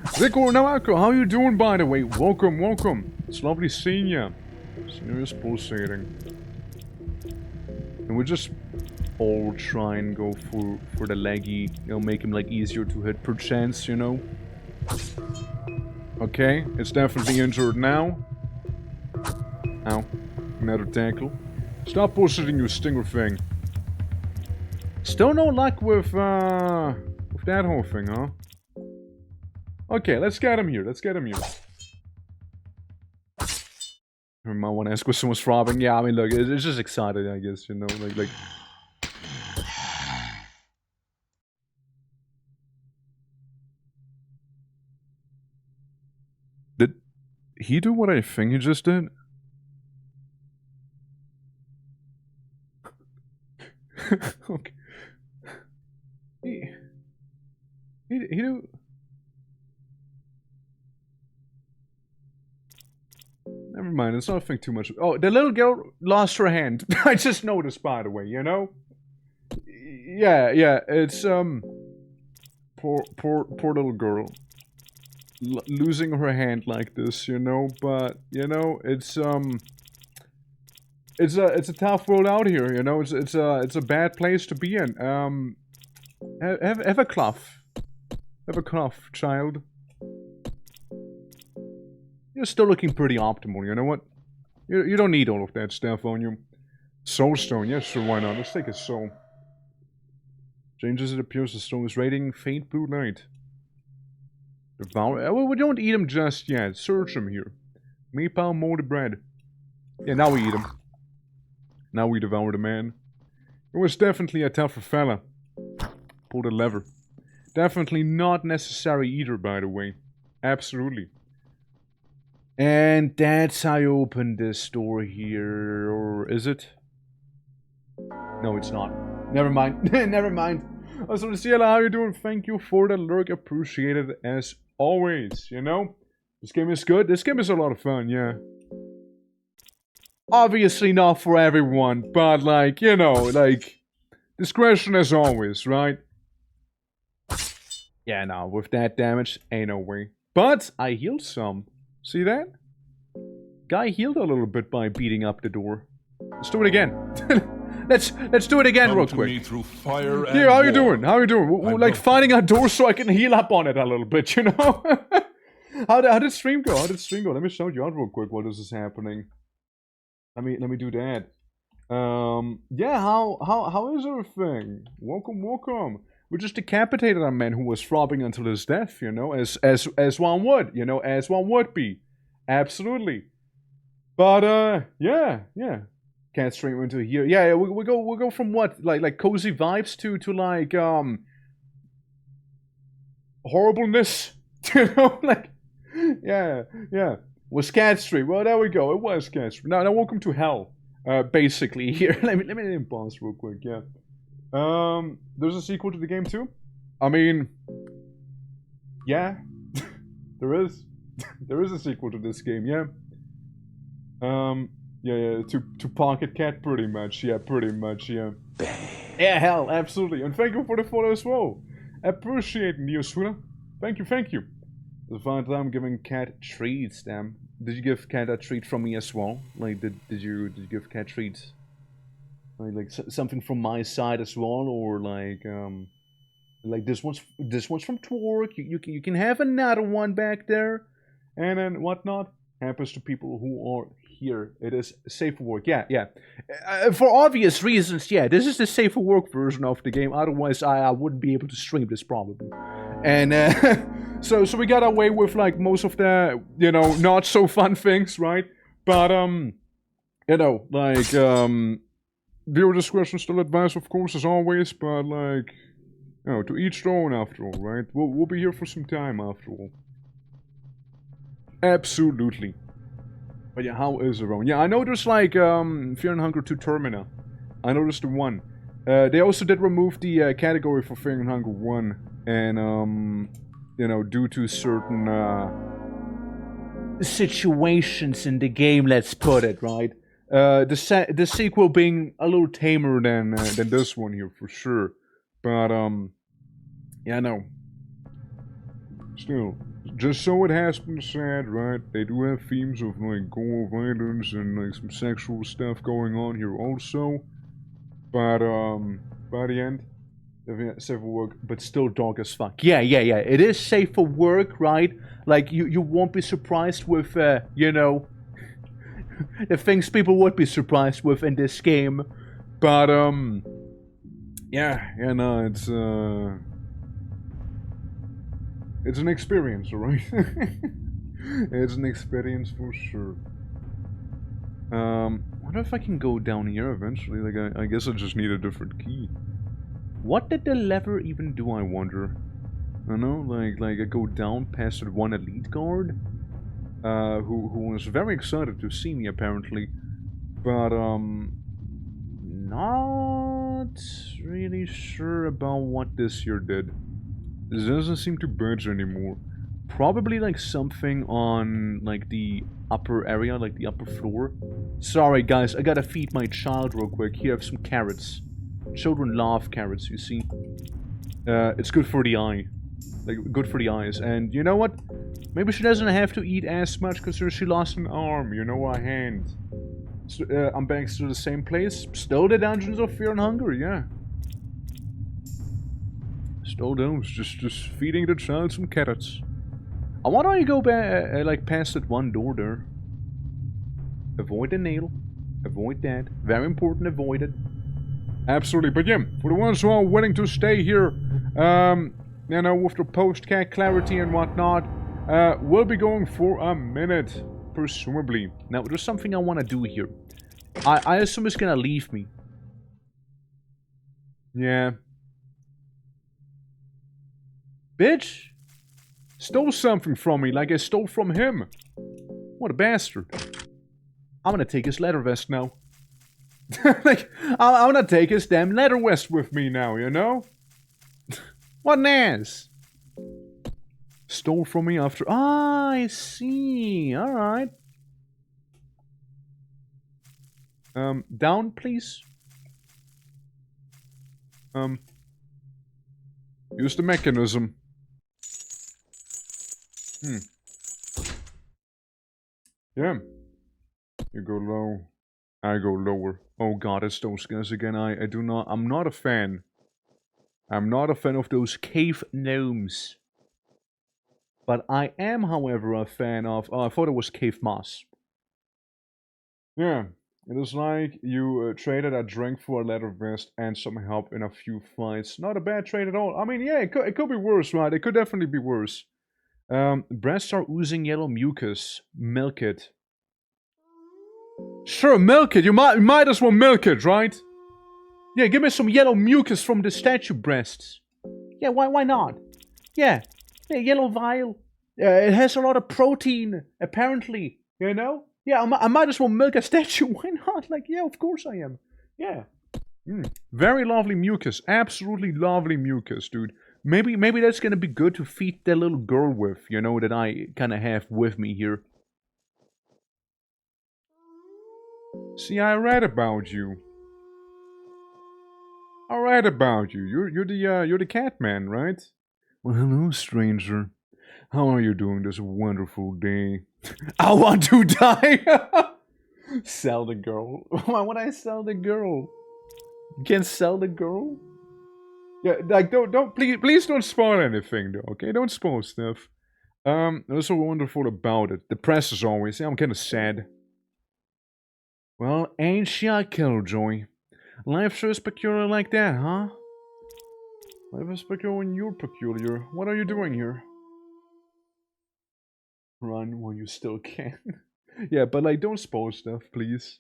Zico Nawako, how you doing, by the way? Welcome, welcome. It's lovely seeing ya. Senior is pulsating. And we just all try and go for the leggy, you know, make him like easier to hit per chance, you know. Okay, it's definitely injured now. Ow. Another tackle. Stop bullshitting, you stinger thing. Still no luck with that whole thing, huh? Okay, let's get him here. Let's get him here. I might want to ask what someone's throbbing. Yeah, I mean, look, it's just excited, I guess, you know, like... Did he do what I think he just did? Okay. He do... Never mind, let's not think too much. Oh, the little girl lost her hand. I just noticed, by the way, you know? Yeah, it's, poor little girl. Losing her hand like this, you know? But, you know, it's a tough world out here, you know? It's a bad place to be in. Have a cloth. Have a cloth, child. You're still looking pretty optimal, you know what? You don't need all of that stuff on you. Soulstone, yes, sure, why not? Let's take a soul. Changes it appears the stone is radiating faint blue light. Devour. Well, we don't eat him just yet. Search him here. Meatball, moldy bread. Yeah, now we eat him. Now we devour the man. It was definitely a tougher fella. Pull the lever. Definitely not necessary either, by the way. Absolutely. And that's how you open this door here, or is it? No, it's not. Never mind. Never mind. Also, Ciela, how you doing? Thank you for the lurk. Appreciated as always, you know? This game is good. This game is a lot of fun, yeah. Obviously not for everyone, but like, you know, like, discretion as always, right? Yeah, no, with that damage, ain't no way. But I healed some. See that? Guy healed a little bit by beating up the door. Let's do it again. let's do it again real quick. Yeah, how you doing? How you doing? We're like finding a door so I can heal up on it a little bit, you know? how did stream go? How did stream go? Let me show you out real quick while this is happening. Let me do that. Yeah, how is everything? Welcome. We just decapitated a man who was throbbing until his death, you know, as one would, you know, as one would be. Absolutely. But yeah. Can't stream into here. Yeah, we go from what? Like cozy vibes to like horribleness. You know, like yeah. Was Cat Stream. Well, there we go. It was Cat Stream. Now welcome to hell. Basically here. let me pause real quick, yeah. There's a sequel to the game too? I mean, yeah, there is. There is a sequel to this game, yeah. Yeah, to Pocket Cat, pretty much, yeah. Yeah, hell, absolutely. And thank you for the follow as well. Appreciate Neosuna. Thank you. The fine time giving Cat treats, damn. Did you give Cat a treat from me as well? Like, did you give Cat treats? Like something from my side as well, or like this one's from Twerk. You can have another one back there, and then whatnot happens to people who are here. It is safe for work. Yeah. For obvious reasons, yeah. This is the safe for work version of the game. Otherwise, I wouldn't be able to stream this probably. And so we got away with like most of the not so fun things, right? But viewer discretion still advised, of course, as always, but, like, to each their own, after all, right? We'll be here for some time, after all. Absolutely. But yeah, how is everyone? Yeah, I know there's, like, Fear and Hunger 2 Termina. I know there's the one. They also did remove the category for Fear and Hunger 1, and, due to certain, situations in the game, let's put it, right? The sequel being a little tamer than this one here for sure. But yeah, no. Still, just so it has been said, right? They do have themes of like gore, violence, and like some sexual stuff going on here also. But by the end, safe for work, but still dark as fuck. Yeah. It is safe for work, right? Like you won't be surprised with you know the things people would be surprised with in this game. But yeah, no, it's an experience, right? It's an experience for sure. Wonder if I can go down here eventually. Like, I guess I just need a different key. What did the lever even do, I wonder? I don't know, like I go down past that one elite guard, who was very excited to see me apparently, but not really sure about what this here did. This doesn't seem to budge anymore. Probably like something on like the upper area, like the upper floor. Sorry guys, I gotta feed my child real quick. Here, have some carrots. Children love carrots, you see. It's good for the eye. Like, good for the eyes. And you know what? Maybe she doesn't have to eat as much because she lost an arm, you know, a hand. So, I'm back to the same place. Still the Dungeons of Fear and Hunger, yeah. Still those, just feeding the child some carrots. I wonder how you go back, like, past that one door there. Avoid the nail. Avoid that. Very important, avoid it. Absolutely, but yeah, for the ones who are willing to stay here, you know, with the post-cat clarity and whatnot, we'll be going for a minute, presumably. Now, there's something I want to do here. I assume it's gonna leave me. Yeah. Bitch! Stole something from me like I stole from him. What a bastard. I'm gonna take his leather vest now. Like, I'm gonna take his damn leather vest with me now, you know? What an ass! Stole from me after... Ah, I see. Alright. Down, please. Use the mechanism. Yeah. You go low. I go lower. Oh god, it's those guys again. I'm not a fan. I'm not a fan of those cave gnomes. But I am, however, a fan of... Oh, I thought it was cave moss. Yeah. It is like you traded a drink for a leather vest and some help in a few fights. Not a bad trade at all. I mean, yeah, it could be worse, right? It could definitely be worse. Breasts are oozing yellow mucus. Milk it. Sure, milk it. You might as well milk it, right? Yeah, give me some yellow mucus from the statue breasts. Yeah, why not? Yeah, yellow vial. It has a lot of protein, apparently. You know? Yeah, I might as well milk a statue. Why not? Like, yeah, of course I am. Yeah. Very lovely mucus. Absolutely lovely mucus, dude. Maybe that's gonna be good to feed that little girl with, you know, that I kind of have with me here. See, I read about you. I read about you. You're the cat man, right? Well, hello, stranger. How are you doing this wonderful day? I want to die. Sell the girl. Why would I sell the girl? You can't sell the girl. Yeah, like don't please don't spoil anything though. Okay, don't spoil stuff. What's so wonderful about it? The press is always. Yeah, I'm kind of sad. Well, ain't she a killjoy? Life sure is peculiar like that, huh? Life is peculiar when you're peculiar. What are you doing here? Run while you still can. Yeah, but like, don't spoil stuff, please.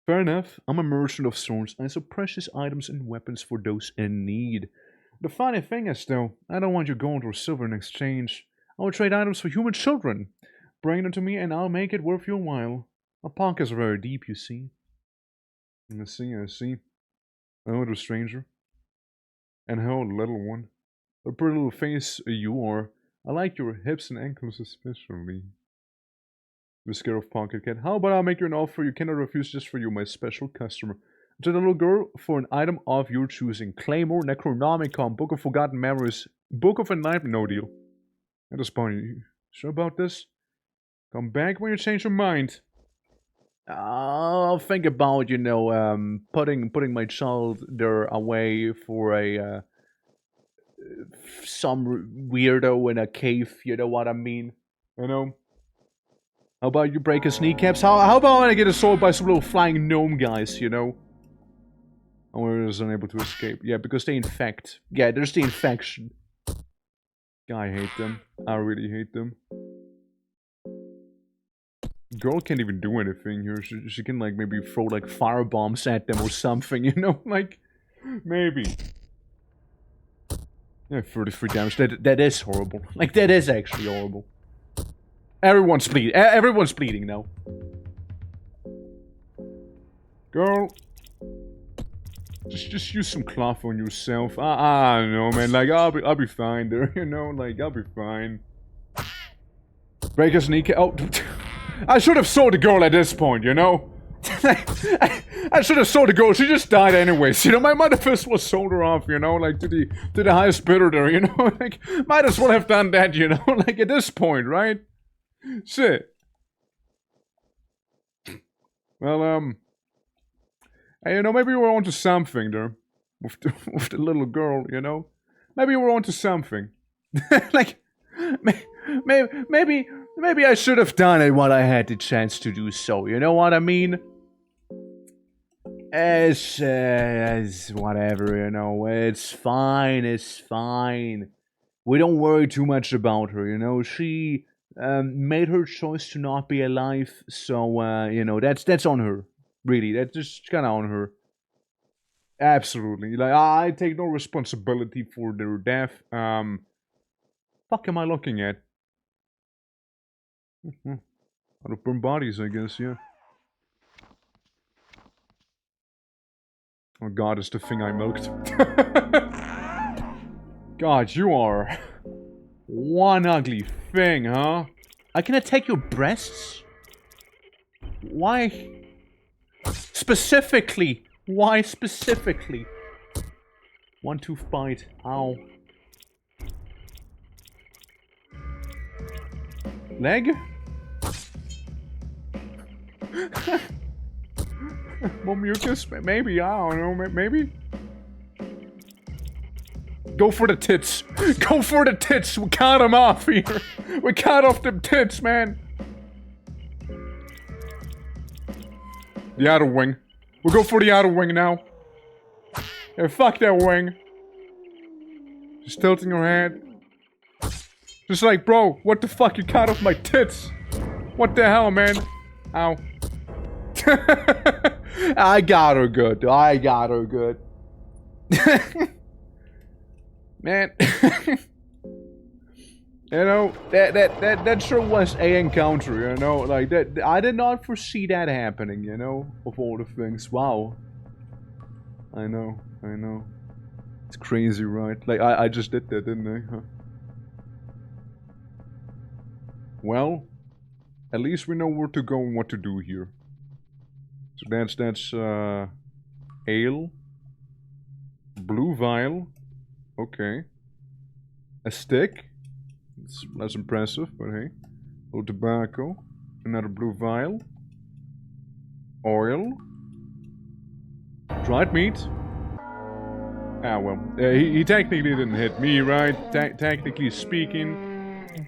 Fair enough. I'm a merchant of sorts. I sell precious items and weapons for those in need. The funny thing is, though, I don't want your gold or silver in exchange. I will trade items for human children. Bring them to me and I'll make it worth your while. My pockets are very deep, you see. I see. Oh, the stranger. And hello, little one. A pretty little face you are. I like your hips and ankles especially. You're scared of Pocket Cat. How about I make you an offer you cannot refuse just for you, my special customer. To the little girl for an item of your choosing. Claymore, Necronomicon, Book of Forgotten Memories, Book of Enlightenment. No deal. At this point, you sure about this? Come back when you change your mind. I'll think about, you know, putting my child there away for a some weirdo in a cave. You know what I mean? You know. How about you break his kneecaps? How about I get assaulted by some little flying gnome guys? You know. And we're just unable to escape. Yeah, because they infect. Yeah, there's the infection. I hate them. I really hate them. Girl can't even do anything here. She can, like, maybe throw, like, fire bombs at them or something, you know? Like, maybe. Yeah, 33 damage. That is horrible. Like, that is actually horrible. Everyone's bleeding. Everyone's bleeding now. Girl. Just use some cloth on yourself. I don't know, man. Like, I'll be fine there, you know? Like, I'll be fine. Break his kneecap. Oh, I should have saw the girl at this point, you know? I should have saw the girl. She just died anyways, you know? My mother first was sold her off, you know? Like, to the highest bidder there, you know? Like, might as well have done that, you know? Like, at this point, right? Shit. Well, hey, you know, maybe we're onto something there. With the little girl, you know? Maybe we're onto something. Like, maybe I should have done it when I had the chance to do so, you know what I mean? It's whatever, you know, it's fine, We don't worry too much about her, you know, she made her choice to not be alive, so, you know, that's on her, really, that's just kinda on her. Absolutely, like, I take no responsibility for their death, fuck am I looking at? Out of burn bodies, I guess, yeah. Oh god, it's the thing I milked. God, you are one ugly thing, huh? I can attack your breasts? Why? Specifically? Why specifically? One tooth bite. Ow. Leg? More mucus? Maybe, I don't know, maybe? Go for the tits! Go for the tits! We cut them off here! We cut off them tits, man! The outer wing. We'll go for the outer wing now. Yeah, fuck that wing. Just tilting her head. Just like, bro, what the fuck? You cut off my tits! What the hell, man? Ow. I got her good. I got her good. Man. You know, that sure was a encounter, you know? Like, that, I did not foresee that happening, you know? Of all the things. Wow. I know. It's crazy, right? Like, I just did that, didn't I? Huh? Well, at least we know where to go and what to do here. So that's ale. Blue vial. Okay. A stick. It's less impressive, but hey. A little tobacco. Another blue vial. Oil. Dried meat. Ah, well. He technically didn't hit me, right? Technically speaking.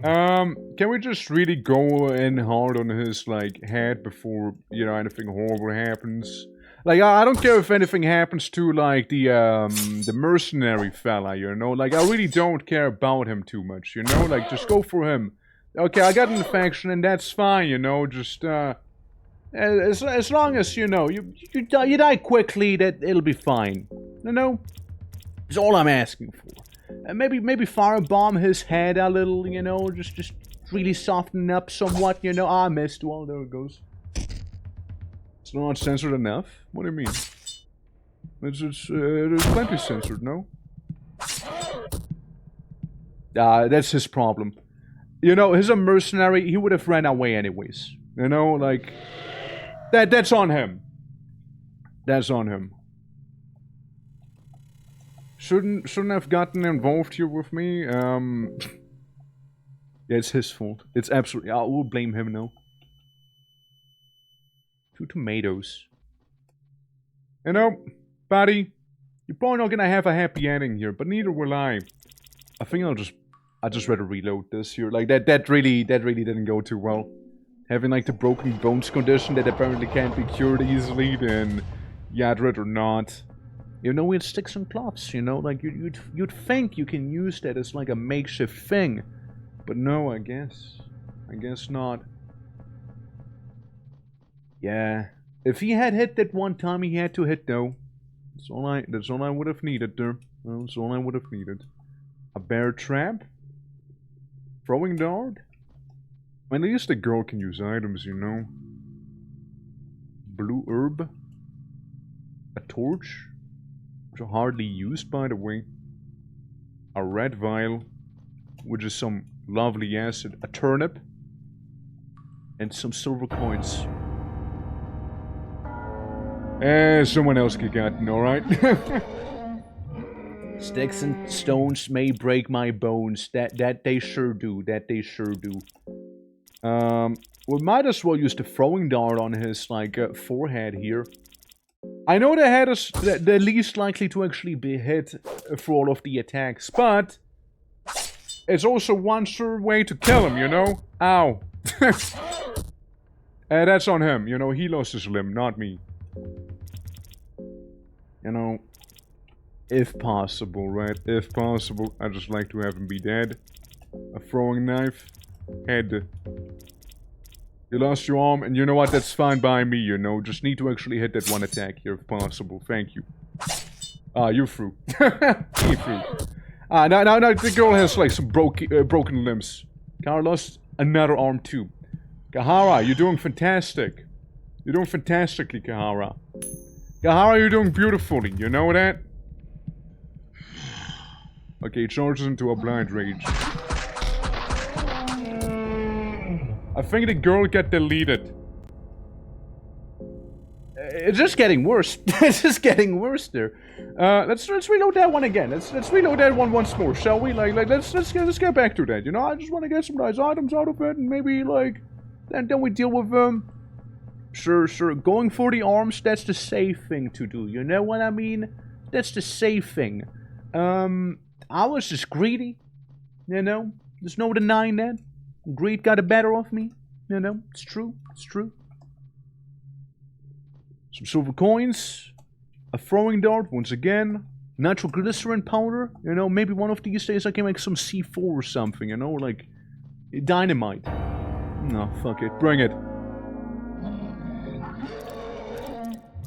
Can we just really go in hard on his, like, head before, you know, anything horrible happens? Like, I don't care if anything happens to, like, the mercenary fella, you know? Like, I really don't care about him too much, you know? Like, just go for him. Okay, I got an infection, and that's fine, you know? Just, as long as, you know, you die quickly, that it'll be fine. You know? That's all I'm asking for. Maybe firebomb his head a little, you know, just really soften up somewhat, you know. Ah, I missed. Well, there it goes. It's not censored enough? What do you mean? There's plenty censored, no? That's his problem. You know, he's a mercenary, he would have ran away anyways. You know, like... That's on him. That's on him. Shouldn't have gotten involved here with me. Yeah, it's his fault. It's absolutely... I will blame him now. 2 tomatoes. You know, buddy, you're probably not gonna have a happy ending here, but neither will I. I think I just rather reload this here. Like that really didn't go too well. Having like the broken bones condition that apparently can't be cured easily, then yeah, I'd rather not. You know, with sticks and cloths, you know, like you'd think you can use that as like a makeshift thing, but no, I guess not. Yeah, if he had hit that one time he had to hit though, that's all I would have needed there. That's all I would have needed. A bear trap, throwing dart. At least the girl can use items, you know. Blue herb, a torch. Which are hardly used, by the way. A red vial, which is some lovely acid. A turnip. And some silver coins. Someone else could get it, alright? Sticks and stones may break my bones. That they sure do. That they sure do. We might as well use the throwing dart on his, like, forehead here. I know the head is the least likely to actually be hit for all of the attacks, but it's also one sure way to kill him, you know? Ow. That's on him, you know, he lost his limb, not me. You know, if possible, right? If possible, I'd just like to have him be dead. A throwing knife, head. You lost your arm, and you know what? That's fine by me, you know. Just need to actually hit that one attack here, if possible. Thank you. You're through. You're through. Now, the girl has, like, some broken limbs. Kara lost another arm, too. Kahara, you're doing fantastic. You're doing fantastically, Kahara. Kahara, you're doing beautifully. You know that? Okay, charges into a blind rage. I think the girl got deleted. It's just getting worse. It's just getting worse there. Let's reload that one again. Let's reload that one once more, shall we? Let's get back to that. You know, I just want to get some nice items out of it, and maybe like then we deal with them. Sure. Going for the arms, that's the safe thing to do. You know what I mean? That's the safe thing. I was just greedy. You know, there's no denying that. Greed got the better of me. You know, it's true. It's true. Some silver coins. A throwing dart, once again. Natural glycerin powder. You know, maybe one of these days I can make some C4 or something, you know, like dynamite. No, fuck it. Bring it.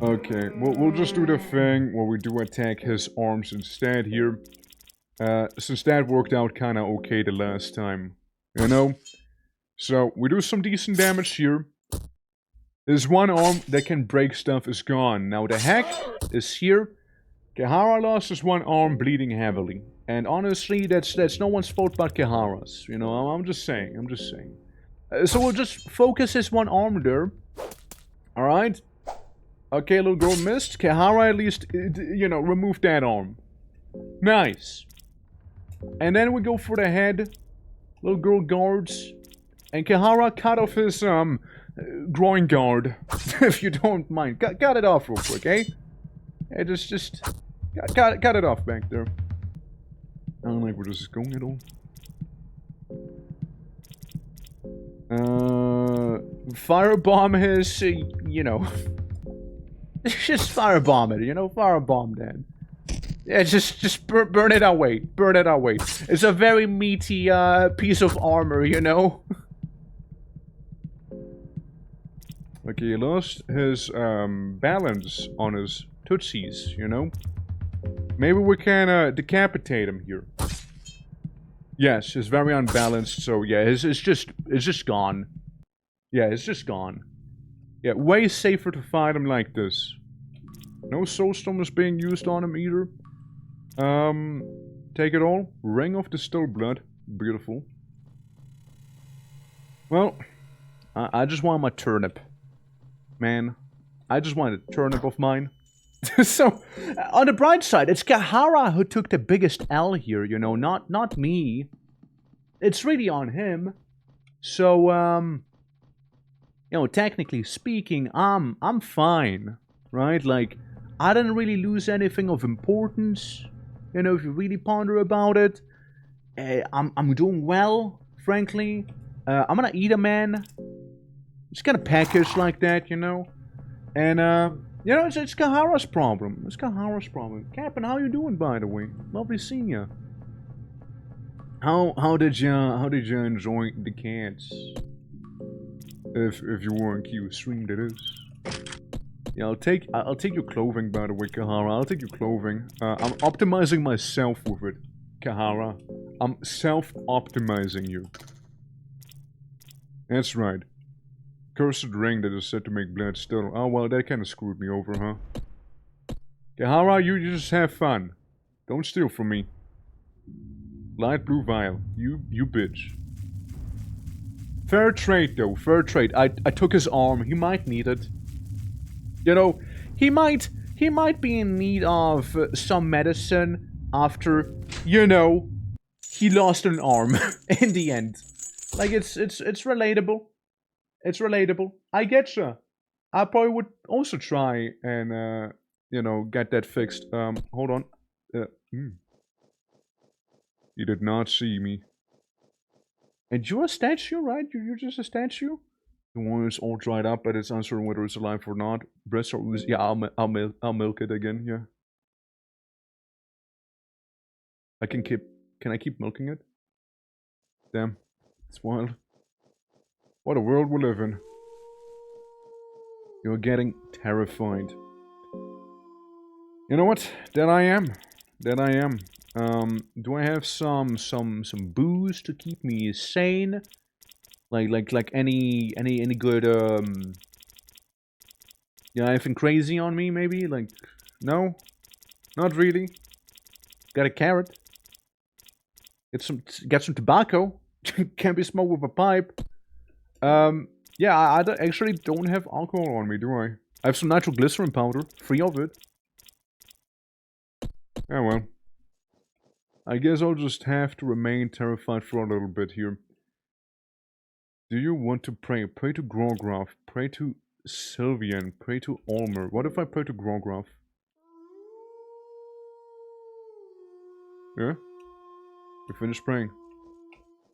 Okay, we'll just do the thing where we do attack his arms instead here. Since that worked out kinda okay the last time. You know? So, we do some decent damage here. His one arm that can break stuff is gone. Now the hack is here. Kahara lost his one arm bleeding heavily. And honestly, that's no one's fault but Kahara's. You know, I'm just saying. So we'll just focus his one arm there. Alright? Okay, little girl missed. Kahara at least, you know, remove that arm. Nice. And then we go for the head. Little girl guards. And Kahara cut off his, groin guard. If you don't mind. Cut it off real quick, eh? Yeah, just cut it off back there. I don't like where this is going at all. Firebomb his, you know. Just firebomb it, you know? Firebomb that. Yeah, just burn it away. Burn it away. It's a very meaty, piece of armor, you know? Okay, he lost his, balance on his tootsies, you know? Maybe we can, decapitate him here. Yes, it's very unbalanced, so yeah, it's just gone. Yeah, it's just gone. Yeah, way safer to fight him like this. No soulstone is being used on him either. Take it all. Ring of the Still Blood. Beautiful. Well, I just want my turnip. Man. I just want a turnip of mine. So, on the bright side, it's Kahara who took the biggest L here, you know, not me. It's really on him. So, you know, technically speaking, I'm fine, right? Like, I didn't really lose anything of importance, you know, if you really ponder about it. I'm doing well, frankly. I'm gonna eat a man. It's kind of packaged like that, you know? And, you know, it's Kahara's problem. It's Kahara's problem. Captain, how you doing, by the way? Lovely seeing you. How did you enjoy the cats? If you were on Q stream, that is. Yeah, I'll take your clothing, by the way, Kahara. I'll take your clothing. I'm optimizing myself with it, Kahara. I'm self-optimizing you. That's right. Cursed ring that is said to make blood still. Oh, well, that kind of screwed me over, huh? Kahara, you just have fun. Don't steal from me. Light blue vial. You bitch. Fair trade, though. Fair trade. I took his arm. He might need it. You know, he might be in need of some medicine after, you know, he lost an arm in the end. Like, it's relatable. It's relatable. I getcha. I probably would also try and, you know, get that fixed. Hold on. You did not see me. And you're a statue, right? You're just a statue? The one is all dried up, but it's uncertain whether it's alive or not. Breasts are loose. Yeah, I'll milk it again, yeah. Can I keep milking it? Damn. It's wild. What a world we live in. You're getting terrified. You know what? That I am. That I am. Do I have some booze to keep me sane? Like any good yeah, anything crazy on me maybe? Like, no? Not really. Got a carrot. Get some tobacco. Can't be smoked with a pipe. Yeah, I actually don't have alcohol on me, do I? I have some nitroglycerin powder, free of it. Yeah, well. I guess I'll just have to remain terrified for a little bit here. Do you want to pray? Pray to Grograf, pray to Sylvian, pray to Olmer. What if I pray to Grograf? Yeah? We finished praying.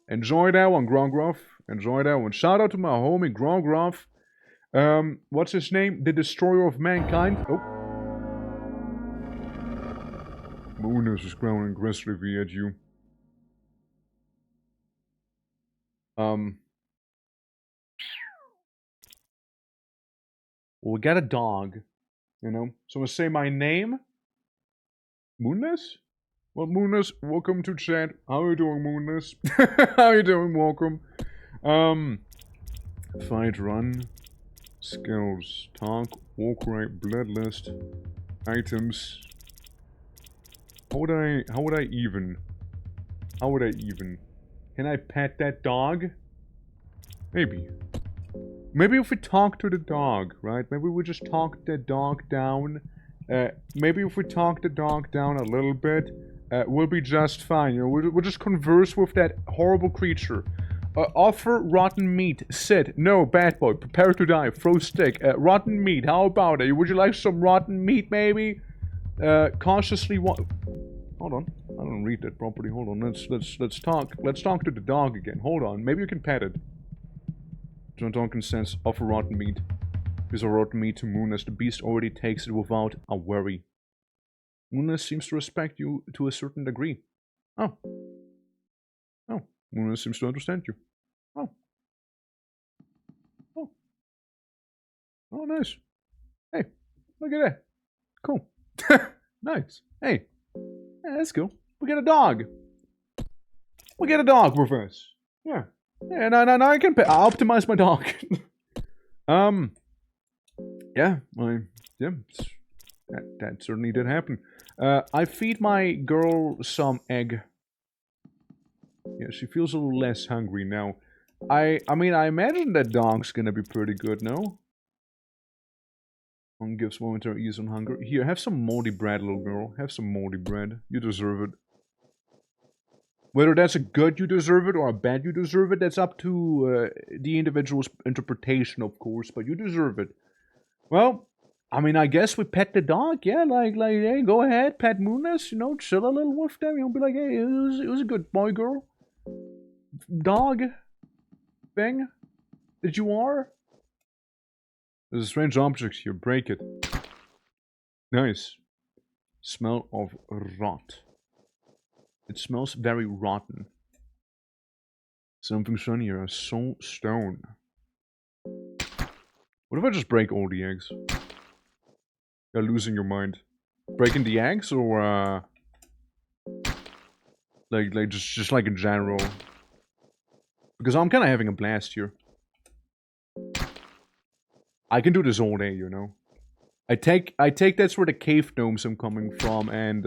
Enjoy that one, Grograf. Enjoy that one. Shout out to my homie Grograf. What's his name? The Destroyer of Mankind. Oh. Moonus is growling aggressively at you. Well, we got a dog, you know? So I'm gonna say my name. Moonus? Well, Moonus, welcome to chat. How are you doing, Moonus? How are you doing? Welcome. Fight, run. Skills. Talk, walk right, blood list. Items. How would I even? Can I pet that dog? Maybe. Maybe if we talk to the dog, right? Maybe we just talk the dog down. Maybe if we talk the dog down a little bit, we'll be just fine. You know, we'll just converse with that horrible creature. Offer rotten meat. Sit. No, bad boy. Prepare to die. Throw stick. Rotten meat. How about it? Would you like some rotten meat, maybe? Cautiously Hold on. I don't read that properly. Hold on. Let's talk. Let's talk to the dog again. Hold on. Maybe you can pet it. John consents. Offer rotten meat. Gives a rotten meat to Moonus. The beast already takes it without a worry. Moonus seems to respect you to a certain degree. Oh. Oh. Moonus seems to understand you. Oh. Oh. Oh, nice. Hey, look at that. Cool. Nice. Hey. Yeah, that's cool. We get a dog. We get a dog with us. Yeah. Yeah, no, I can optimize my dog. Yeah, that certainly did happen. I feed my girl some egg. Yeah, she feels a little less hungry now. I mean, I imagine that dog's gonna be pretty good, no? One gives momentary ease on hunger. Here, have some moldy bread, little girl. Have some moldy bread. You deserve it. Whether that's a good you deserve it or a bad you deserve it, that's up to the individual's interpretation, of course, but you deserve it. Well, I mean, I guess we pet the dog, yeah, like, hey, go ahead, pet Munas, you know, chill a little with them, you know, be like, hey, it was a good boy, girl. Dog. Thing. That you are. There's a strange object here, break it. Nice. Smell of rot. It smells very rotten. Something shinier, a soul stone. What if I just break all the eggs? You're losing your mind. Breaking the eggs or like just like in general? Because I'm kinda having a blast here. I can do this all day, you know. I take that's where the cave gnomes I'm coming from, and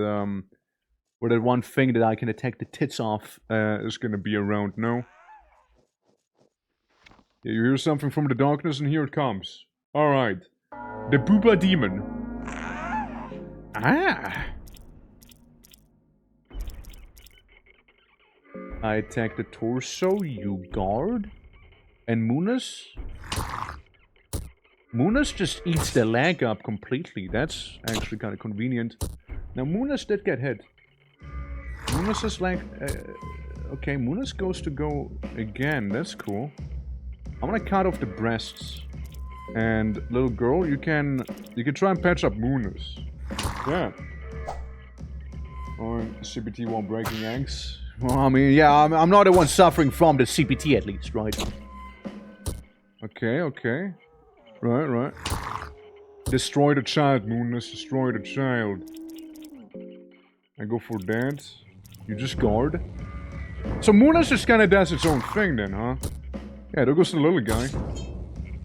where that one thing that I can attack the tits off is gonna be around, no? Yeah, you hear something from the darkness, and here it comes. Alright. The Booba Demon. Ah! I attack the torso, you guard. And Munas? Munas just eats the leg up completely. That's actually kind of convenient. Now, Munas did get hit. Munas is like... okay, Munas goes to go again. That's cool. I'm gonna cut off the breasts. And, little girl, you can try and patch up Munas. Yeah. Or CBT while breaking eggs. Well, I mean, yeah, I'm not the one suffering from the CPT at least, right? Okay, okay. Right. Destroy the child, Moonless. Destroy the child. I go for that. You just guard. So Moonless just kinda does its own thing then, huh? Yeah, there goes the little guy.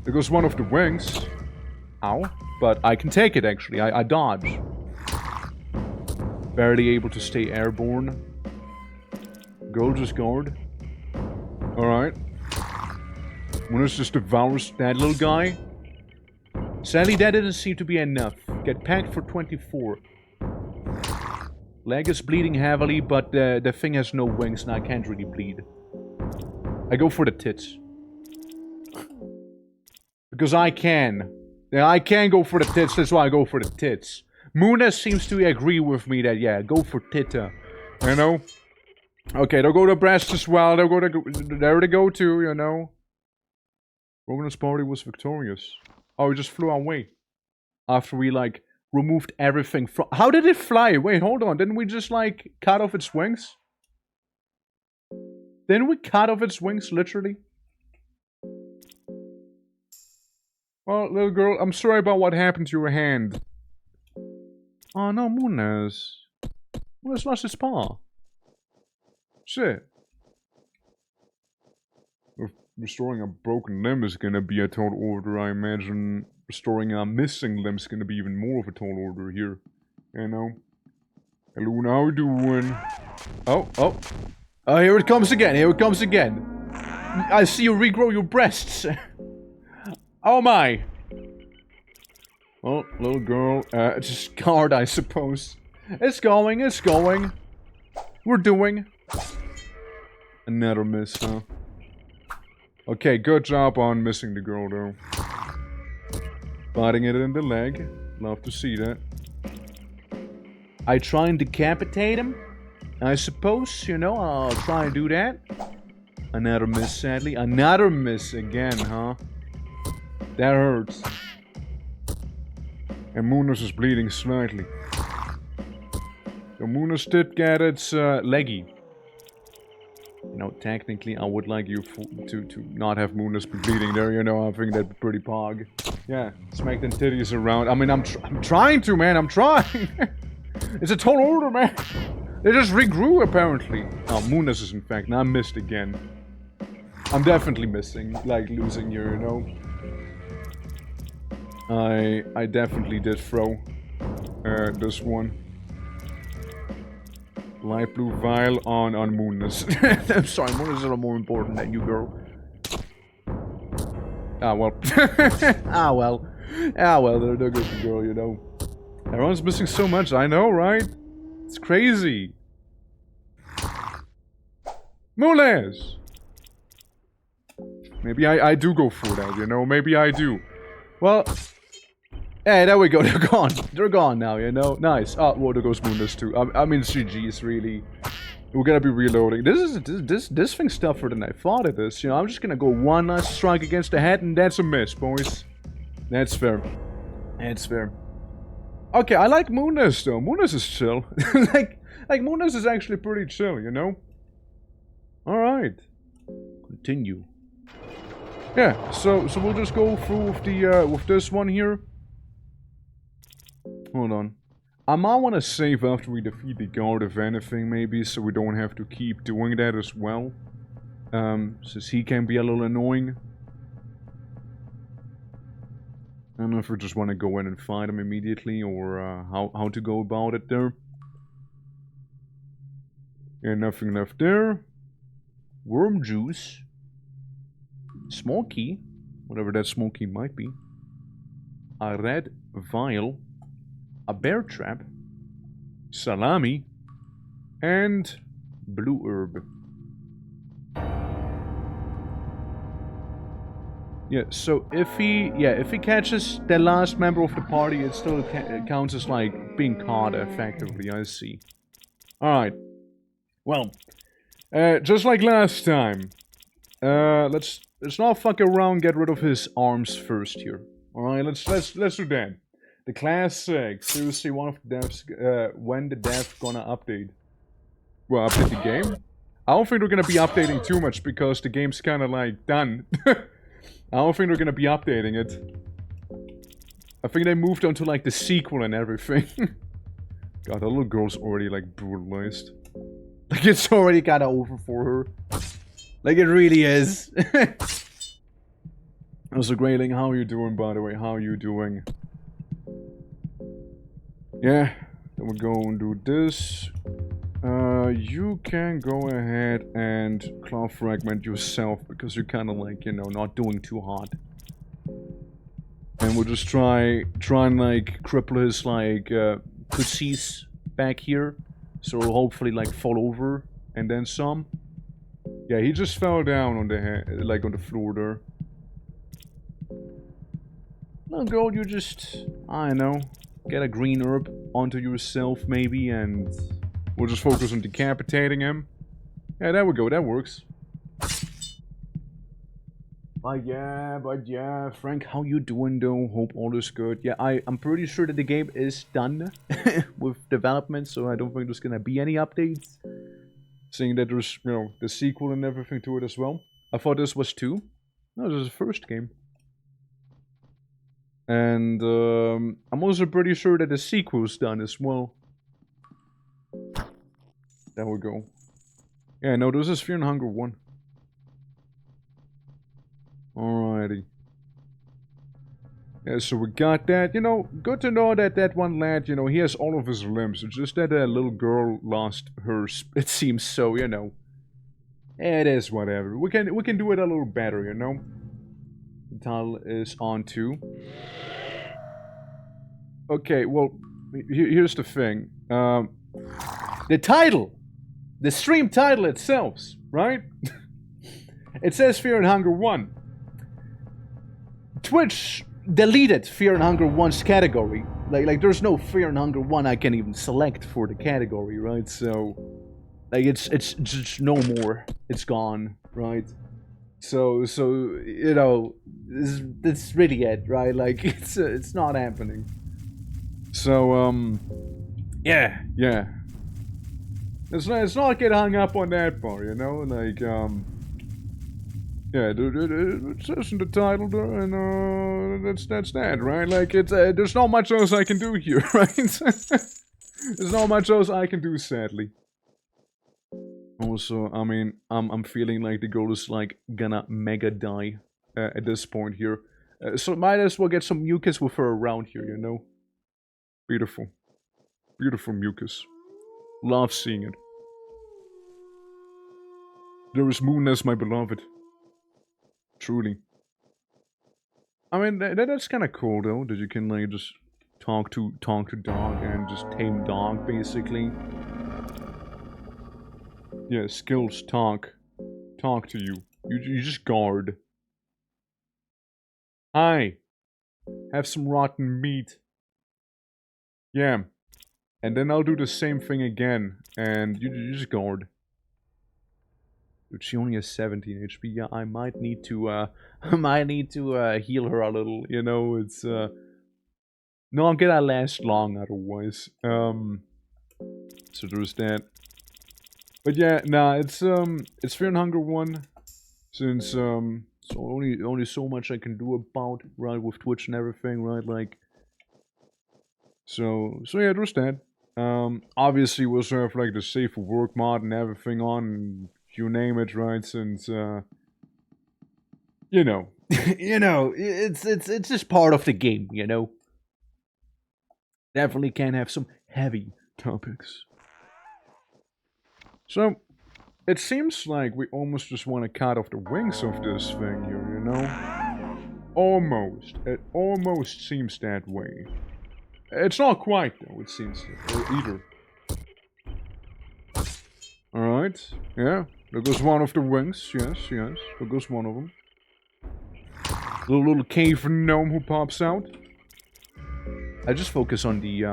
There goes one of the wings. Ow. But I can take it, actually. I dodge. Barely able to stay airborne. Girl just guard. Alright. Moonless just devours that little guy. Sadly, that didn't seem to be enough. Get packed for 24. Leg is bleeding heavily, but the thing has no wings and I can't really bleed. I go for the tits. Because I can. Yeah, I can go for the tits, that's why I go for the tits. Muna seems to agree with me that, yeah, go for tita. You know? Okay, they'll go to breast as well, there they go too, you know? Rogan's party was victorious. Oh, it just flew away. After we, like, removed everything from... How did it fly? Wait, hold on. Didn't we just, like, cut off its wings? Didn't we cut off its wings, literally? Well, little girl, I'm sorry about what happened to your hand. Oh, no, Munas. Munas lost his paw. Shit. Restoring a broken limb is gonna be a tall order, I imagine. Restoring a missing limb is gonna be even more of a tall order here. You know? Hello, how you doing? Oh, here it comes again, here it comes again. I see you regrow your breasts. Oh my. Well, little girl, just guard, I suppose. It's going. We're doing. Another miss, huh? Okay, good job on missing the girl, though. Biting it in the leg. Love to see that. I try and decapitate him. I suppose, you know, I'll try and do that. Another miss, sadly. Another miss again, huh? That hurts. And Munas is bleeding slightly. So Munas did get its leggy. You know, technically, I would like you to not have Munas be bleeding there, you know, I think that'd be pretty pog. Yeah, smack them titties around. I mean, I'm trying to, man, I'm trying! It's a tall order, man! They just regrew, apparently. Oh, Munas is in fact, now I missed again. I'm definitely missing, like, losing here, you know? I definitely did throw this one. Light blue vial on Moonless. I'm sorry, Moonless is a little more important than you, girl. Ah, well. Ah, well. Ah, well, they're good girl, you know. Everyone's missing so much, I know, right? It's crazy. Mules! Maybe I do go for that, you know? Maybe I do. Well... Hey, there we go, they're gone. They're gone now, you know? Nice. Oh, well, there goes Mules too. I mean, GG's, really. We're gonna be reloading. This thing's tougher than I thought it is. You know, I'm just gonna go one last strike against the head, and that's a miss, boys. That's fair. That's fair. Okay, I like Mules though. Mules is chill. like Mules is actually pretty chill, you know? Alright. Continue. Yeah, so we'll just go through with the with this one here. Hold on. I might want to save after we defeat the guard, if anything, maybe, so we don't have to keep doing that as well. Since he can be a little annoying. I don't know if we just want to go in and fight him immediately, or how to go about it there. Yeah, nothing left there. Worm juice. Small key. Whatever that small key might be. A red vial. A bear trap. Salami. And blue herb. Yeah, so if he catches the last member of the party, it still counts as like being caught effectively, I see. Alright. Well, just like last time, let's not fuck around, get rid of his arms first here. Alright, let's do that. The classic, seriously, one of the devs, when the dev gonna update? Well, update the game? I don't think they're gonna be updating too much because the game's kinda like done. I don't think they're gonna be updating it. I think they moved on to like the sequel and everything. God, the little girl's already like brutalized. Like it's already kinda over for her. Like it really is. Also, Grayling, how are you doing, by the way? How are you doing? Yeah, then we'll go and do this. You can go ahead and claw fragment yourself because you're kind of like, you know, not doing too hot. And we'll just try and like cripple his like pussies back here, so he'll hopefully like fall over and then some. Yeah, he just fell down on the head, like on the floor there. Little girl, you just, I don't know, get a green herb onto yourself maybe, and we'll just focus on decapitating him. Yeah, there we go, that works. But yeah, Frank, how you doing though? Hope all is good. Yeah, I'm pretty sure that the game is done with development, so I don't think there's gonna be any updates. Seeing that there's, you know, the sequel and everything to it as well. I thought this was 2. No, this is the first game. And I'm also pretty sure that the sequel's done as well. There we go. Yeah, no, this is Fear and Hunger 1. Alrighty. Yeah, so we got that. You know, good to know that that one lad, you know, he has all of his limbs. It's just that a little girl lost hers. It seems so, you know. It is whatever. We can do it a little better, you know. The title is on 2. Okay, well, here's the thing. The title! The stream title itself, right? It says Fear and Hunger 1. Twitch deleted Fear and Hunger 1's category. Like there's no Fear and Hunger 1 I can even select for the category, right? So, like, it's just no more. It's gone, right? So you know, that's really it, right? Like, it's not happening. So, yeah. Let's not get hung up on that part, you know? Like, yeah, it says in the title there, and, that's that, right? Like, it's, there's not much else I can do here, right? There's not much else I can do, sadly. Also, I mean, I'm feeling like the girl is, like, gonna mega die, at this point here. So might as well get some mucus with her around here, you know? Beautiful. Beautiful mucus. Love seeing it. There is Moon as my beloved. Truly. I mean, that's kind of cool though, that you can like just talk to dog and just tame dog basically. Yeah, skills talk to you. You just guard. Hi, have some rotten meat. Yeah, and then I'll do the same thing again, and you just guard. Dude, she only has 17 HP. Yeah, I might need to I might need to heal her a little. You know, it's no, I'm gonna last long otherwise. So there's that. But yeah, nah, it's Fear and Hunger 1, since so only so much I can do about, right, with Twitch and everything, right, like, so yeah, there's that. Obviously we also have like the safe for work mod and everything on, you name it, right, since you know. You know, it's just part of the game, you know. Definitely can have some heavy Topics. So, it seems like we almost just want to cut off the wings of this thing here, you know? Almost. It almost seems that way. It's not quite, though, it seems, either. Alright, yeah. There goes one of the wings, yes. There goes one of them. Little cave gnome who pops out. I just focus on the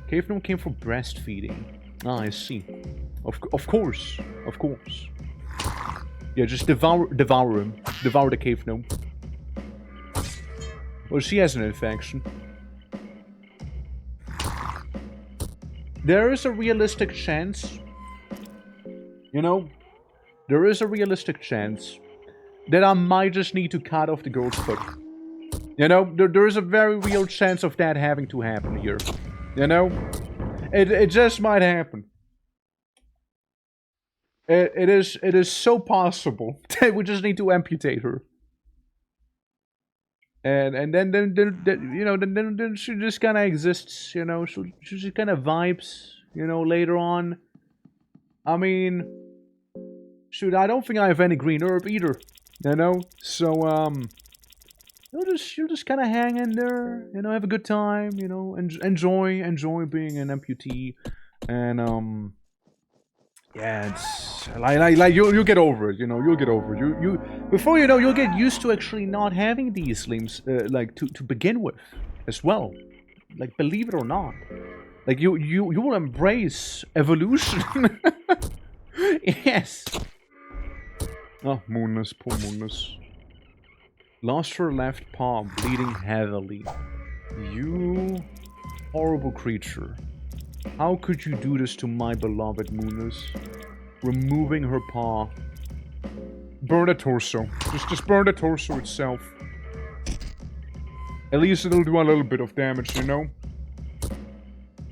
cave gnome came for breastfeeding. Ah, I see. Of course. Yeah, just devour him. Devour the cave gnome. Well, she has an infection. There is a realistic chance, you know, there is a realistic chance that I might just need to cut off the girl's foot. You know, there is a very real chance of that having to happen here. You know? It just might happen. It is so possible that we just need to amputate her. And then you know, then she just kind of exists, you know, she just kind of vibes, you know, later on. I mean, shoot, I don't think I have any green herb either, you know, so, you'll just kind of hang in there, you know, have a good time, you know, enjoy being an amputee, and, yeah, it's like you'll get over it, you know. You'll get over it. You before you know, you'll get used to actually not having these limbs, like to begin with, as well. Like, believe it or not, like you will embrace evolution. Yes. Oh, Moonness, poor Moonness. Lost her left paw, bleeding heavily. You horrible creature. How could you do this to my beloved Moonness? Removing her paw. Burn the torso. Just burn the torso itself. At least it'll do a little bit of damage, you know?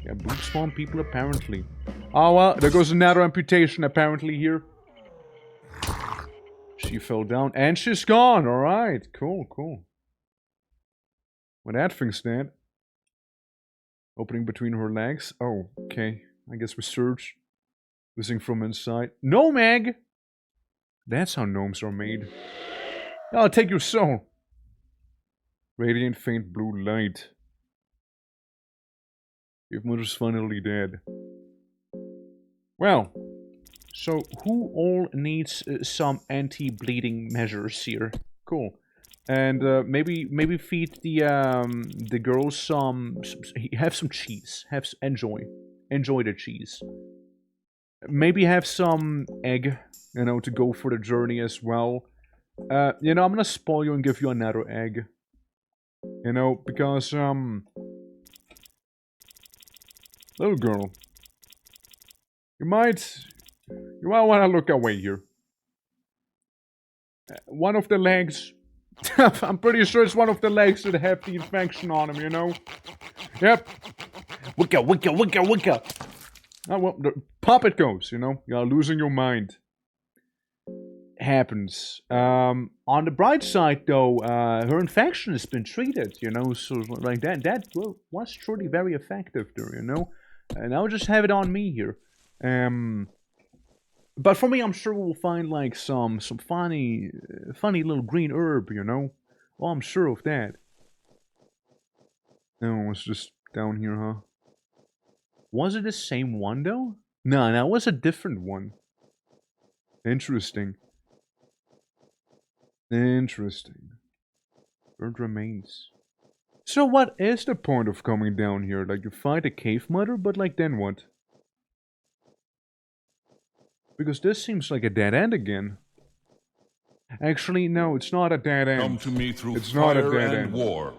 Yeah, boob spawn people apparently. Oh well, there goes another amputation apparently here. She fell down and she's gone. Alright, cool. Well, that thing's dead. Opening between her legs. Oh, okay. I guess we search. Missing from inside. No, Meg! That's how gnomes are made. I'll take your soul. Radiant faint blue light. Your mother's finally dead. Well, so who all needs some anti-bleeding measures here? Cool. And maybe feed the girls some have some cheese. Enjoy the cheese. Maybe have some egg, you know, to go for the journey as well. You know, I'm gonna spoil you and give you another egg. You know, because little girl, you might want to look away here. One of the legs. I'm pretty sure it's one of the legs that have the infection on them, you know? Yep. Wicca. Oh, well, pop it goes, you know? You're losing your mind. Happens. On the bright side, though, her infection has been treated, you know? So, like, that was truly very effective there, you know? And I'll just have it on me here. But for me, I'm sure we'll find like some funny little green herb, you know, Oh, I'm sure of that. No, it's just down here, huh? Was it the same one, though? No, that was a different one. Interesting. Interesting. Bird remains. So what is the point of coming down here? Like, you fight a cave mother, but like, then what? Because this seems like a dead end again. Actually, no, it's not a dead end. Come to me through It's not a fire dead and end. war.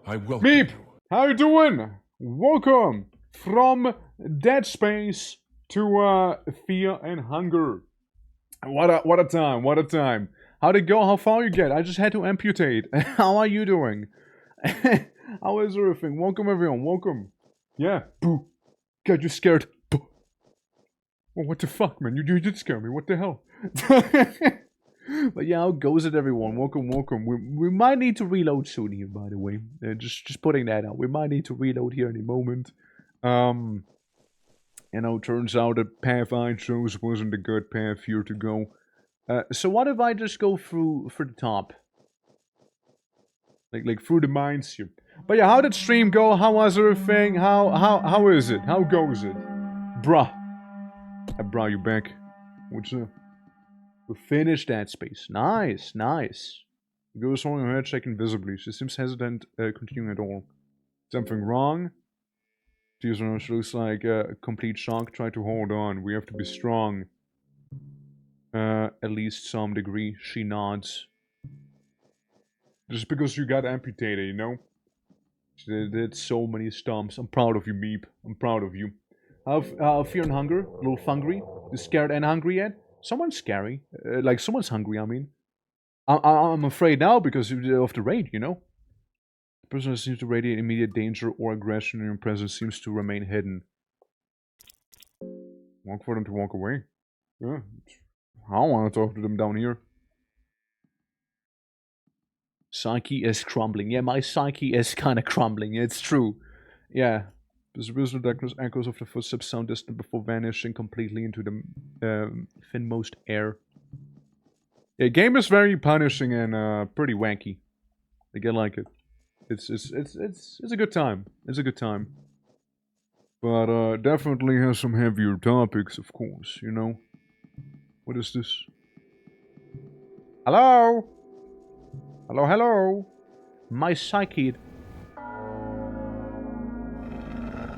I welcome Meep! you. How you doing? Welcome from Dead Space to Fear and Hunger. What a time, what a time. How'd it go? How far you get? I just had to amputate. How are you doing? How is everything? Welcome everyone, welcome. Yeah, boo. God, you scared. Boo. Oh, what the fuck, man? You did scare me. What the hell? But yeah, how goes it, everyone? Welcome, welcome. We might need to reload soon here, by the way. Just putting that out. We might need to reload here any moment. You know, turns out the path I chose wasn't a good path here to go. So what if I just go through for the top? Like through the mines here. But yeah, how did stream go? How was everything? How is it? How goes it? Bruh. Bruh, you back. What's up? We finished that space. Nice, nice. Goes on her head, checking visibly. She seems hesitant, continuing at all. Something wrong? She looks like a complete shock. Try to hold on. We have to be strong. At least some degree. She nods. Just because you got amputated, you know? She did so many stomps. I'm proud of you, Meep. I'm proud of you. Fear and hunger? A little fungry? You scared and hungry yet? Someone's scary. Like, someone's hungry, I mean. I'm afraid now because of the raid, you know? The person that seems to radiate immediate danger or aggression in your presence seems to remain hidden. Walk for them to walk away. Yeah. I don't want to talk to them down here. Psyche is crumbling. Yeah, my psyche is kind of crumbling. It's true. Yeah. This visible darkness echoes of the footsteps sound distant before vanishing completely into the thinmost air. Yeah, game is very punishing and pretty wanky. Like, I like it. It's a good time. It's a good time. But definitely has some heavier topics, of course, you know? What is this? Hello? Hello, hello? My psyche.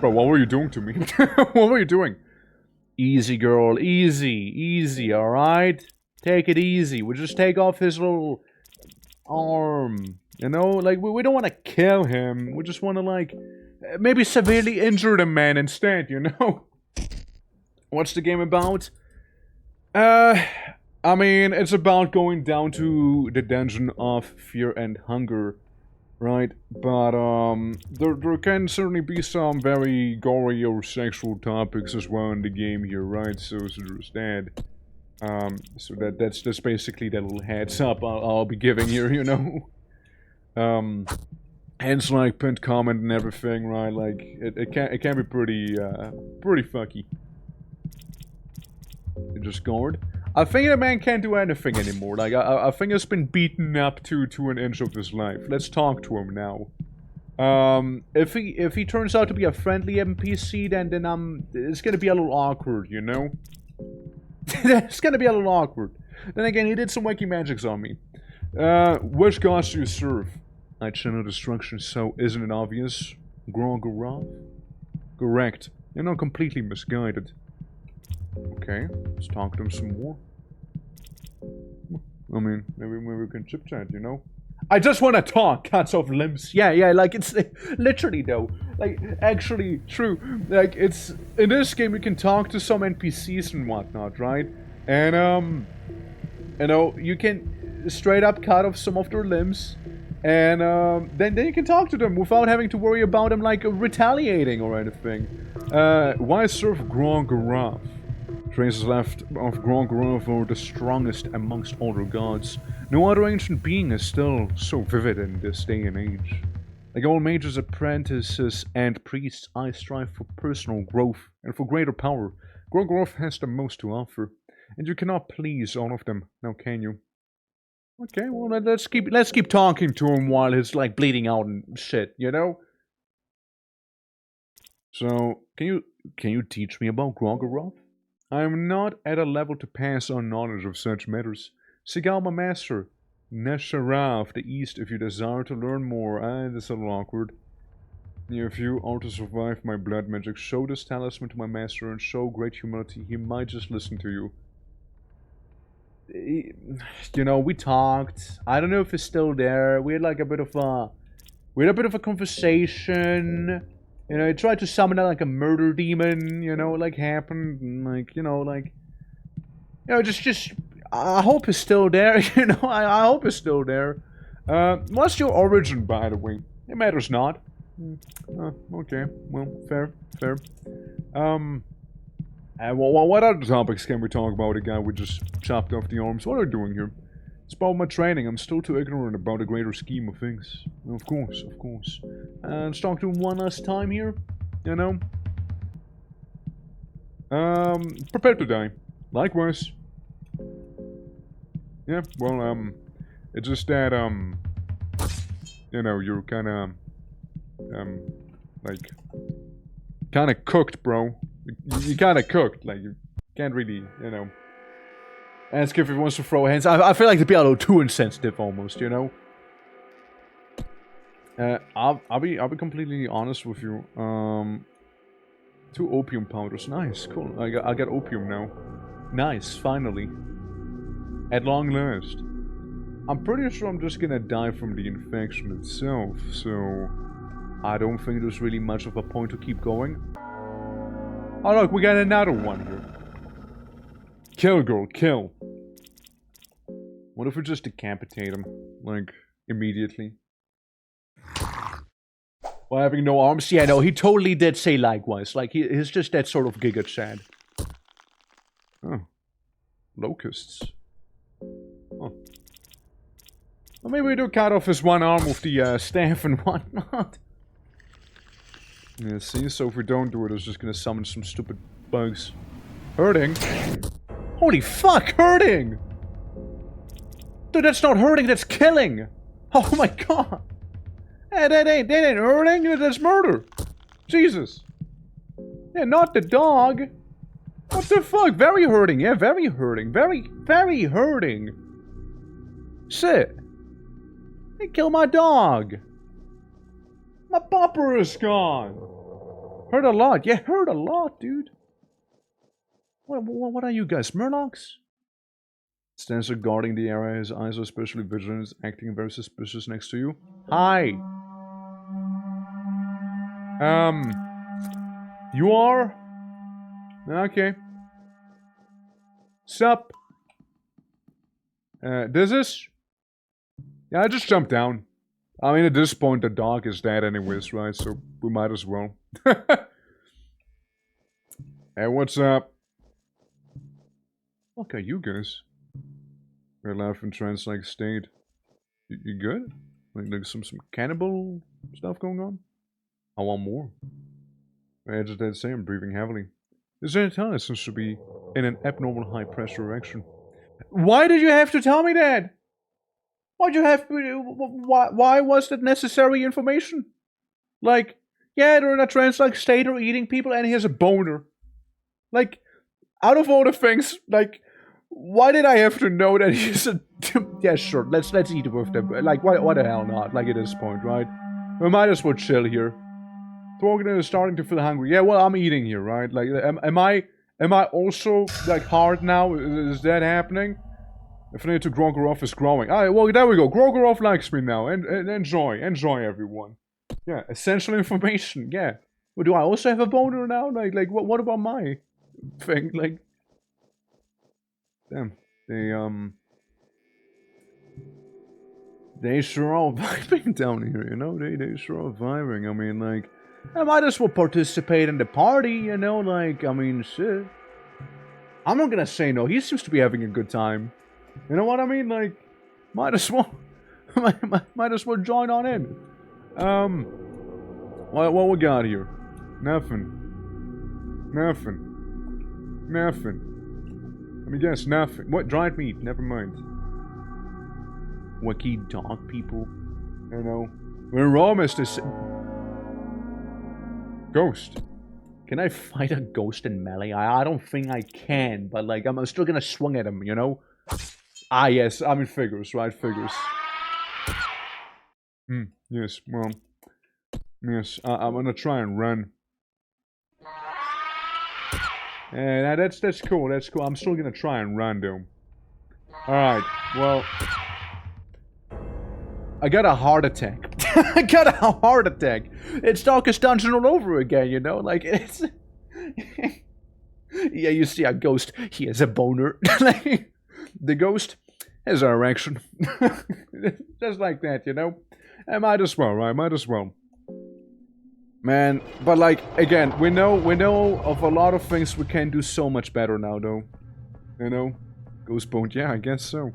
Bro, what were you doing to me? What were you doing? Easy, girl. Easy. Easy, alright? Take it easy. We'll just take off his little arm. You know? Like, we don't want to kill him. We just want to, like, maybe severely injure the man instead, you know? What's the game about? I mean, it's about going down to the dungeon of fear and hunger, right? But, there can certainly be some very gory or sexual topics as well in the game here, right? So there's that. So that's basically that little heads up I'll be giving here, you know? Hence, like, pinned comment and everything, right? Like, it can be pretty fucky. It just guard. I think the man can't do anything anymore. Like, I think he's been beaten up to an inch of his life. Let's talk to him now. If he turns out to be a friendly NPC, then it's gonna be a little awkward, you know? It's gonna be a little awkward. Then again, he did some wacky magics on me. Which gods do you serve? I channel destruction, so isn't it obvious? Grogorov? Correct. You're not completely misguided. Okay, let's talk to him some more. I mean, maybe we can chip chat, you know? I just want to talk, cuts off limbs. Yeah, like, it's literally, though. Like, actually, true. Like, it's, in this game, you can talk to some NPCs and whatnot, right? And, you know, you can straight up cut off some of their limbs. And, then you can talk to them without having to worry about them, like, retaliating or anything. Why serve Grogorov? Traces left of Grogorov are the strongest amongst all the gods. No other ancient being is still so vivid in this day and age. Like all mages, apprentices, and priests, I strive for personal growth and for greater power. Grogorov has the most to offer, and you cannot please all of them, now can you? Okay, well let's keep talking to him while he's like bleeding out and shit, you know? So, can you teach me about Grogorov? I am not at a level to pass on knowledge of such matters. Seek out my master, Neshara of the East, if you desire to learn more. That's a little awkward. If you are to survive my blood magic, show this talisman to my master and show great humility. He might just listen to you. You know, we talked. I don't know if he's still there. We had like a bit of a conversation. You know, he tried to summon like a murder demon. You know, like happened. And, like, you know, just. I hope he's still there. You know, I hope he's still there. What's your origin, by the way? It matters not. Okay. Well, fair. What other topics can we talk about? A guy we just chopped off the arms. What are you doing here? It's about my training. I'm still too ignorant about the greater scheme of things. Of course. Let's talk to him one last time here. You know? Prepare to die. Likewise. Yeah, well, it's just that, you know, you're kinda, like, kinda cooked, bro. You kinda cooked, like, you can't really, you know, ask if he wants to throw hands. I feel like to be a little too insensitive, almost, you know? I'll be completely honest with you, 2 opium powders, nice, cool, I got opium now. Nice, finally. At long last. I'm pretty sure I'm just gonna die from the infection itself, so I don't think there's really much of a point to keep going. Oh look, we got another one here. Kill, girl, kill. What if we just decapitate him, like, immediately? While having no arms? Yeah, no, he totally did say likewise. Like, he's just that sort of giga chad. Oh. Locusts. Oh. Well, maybe we do cut off his one arm with the staff and whatnot. Yeah, see, so if we don't do it, it's just gonna summon some stupid bugs. Hurting? Holy fuck, hurting! Dude, that's not hurting, that's killing! Oh my god! Hey, that ain't hurting, that's murder! Jesus! Yeah, not the dog! What the fuck? Very hurting, yeah, very hurting. Very hurting. Shit. They killed my dog. My bumper is gone. Hurt a lot. Yeah, hurt a lot, dude. What are you guys, Murlocs? Stands guarding the area. His eyes are especially vigilant, acting very suspicious next to you. Hi. You are? Okay. Sup? This is? Yeah, I just jumped down. I mean, at this point, the dog is dead anyways, right? So, we might as well. Hey, what's up? Fuck are you guys? We're laughing trance like state. You good? Like some cannibal stuff going on? I want more. I just did say I'm breathing heavily. This entire seems to be in an abnormal high pressure erection. Why did you have to tell me that? Why'd you have to, why was that necessary information? Like, yeah, they're in a trance-like state or eating people and he has a boner. Like, out of all the things, like, why did I have to know that he's a... Yeah, sure, let's eat it with them. Like, why the hell not? Like, at this point, right? We might as well chill here. Thorgan is starting to feel hungry. Yeah, well, I'm eating here, right? Like, am I also, like, hard now? Is that happening? Affinity to Grogorov is growing. Alright, well, there we go. Grogorov likes me now. And enjoy, everyone. Yeah, essential information, yeah. Well, do I also have a boner now? Like, what about my thing? Like, damn. They sure are vibing down here, you know? They sure are vibing. I mean, like, I might as well participate in the party, you know? Like, I mean, shit. I'm not gonna say no. He seems to be having a good time. You know what I mean? Like, might as well, might as well join on in. What we got here? Nothing. Let me guess, nothing. What? Dried meat, never mind. wacky dog people. You know, we're almost this ghost. Can I fight a ghost in melee? I don't think I can, but like I'm still gonna swing at him, you know? Ah yes, I mean figures, right? Figures. Yes, well, yes, I'm gonna try and run. And that's cool, that's cool. I'm still gonna try and run though. Alright, well, I got a heart attack. I got a heart attack. It's Darkest Dungeon all over again, you know? Like, it's... Yeah, you see a ghost, he has a boner. Like, the ghost has an erection. Just like that, you know? I might as well, right? Might as well. Man, but like, again, we know of a lot of things we can do so much better now, though. You know? Ghost bone, yeah, I guess so.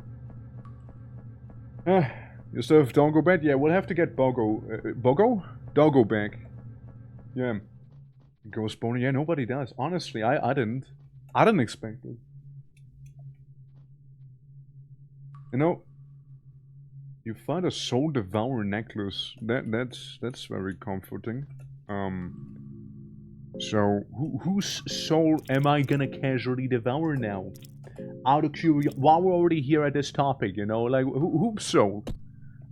You still have Doggo back? Yeah, we'll have to get Bogo? Doggo back. Yeah. Ghost bone, yeah, nobody does. Honestly, I didn't. I didn't expect it. You know, you find a soul devourer necklace. That's very comforting. So whose soul am I gonna casually devour now? Out of curiosity, while we're already here at this topic, you know, like whose soul?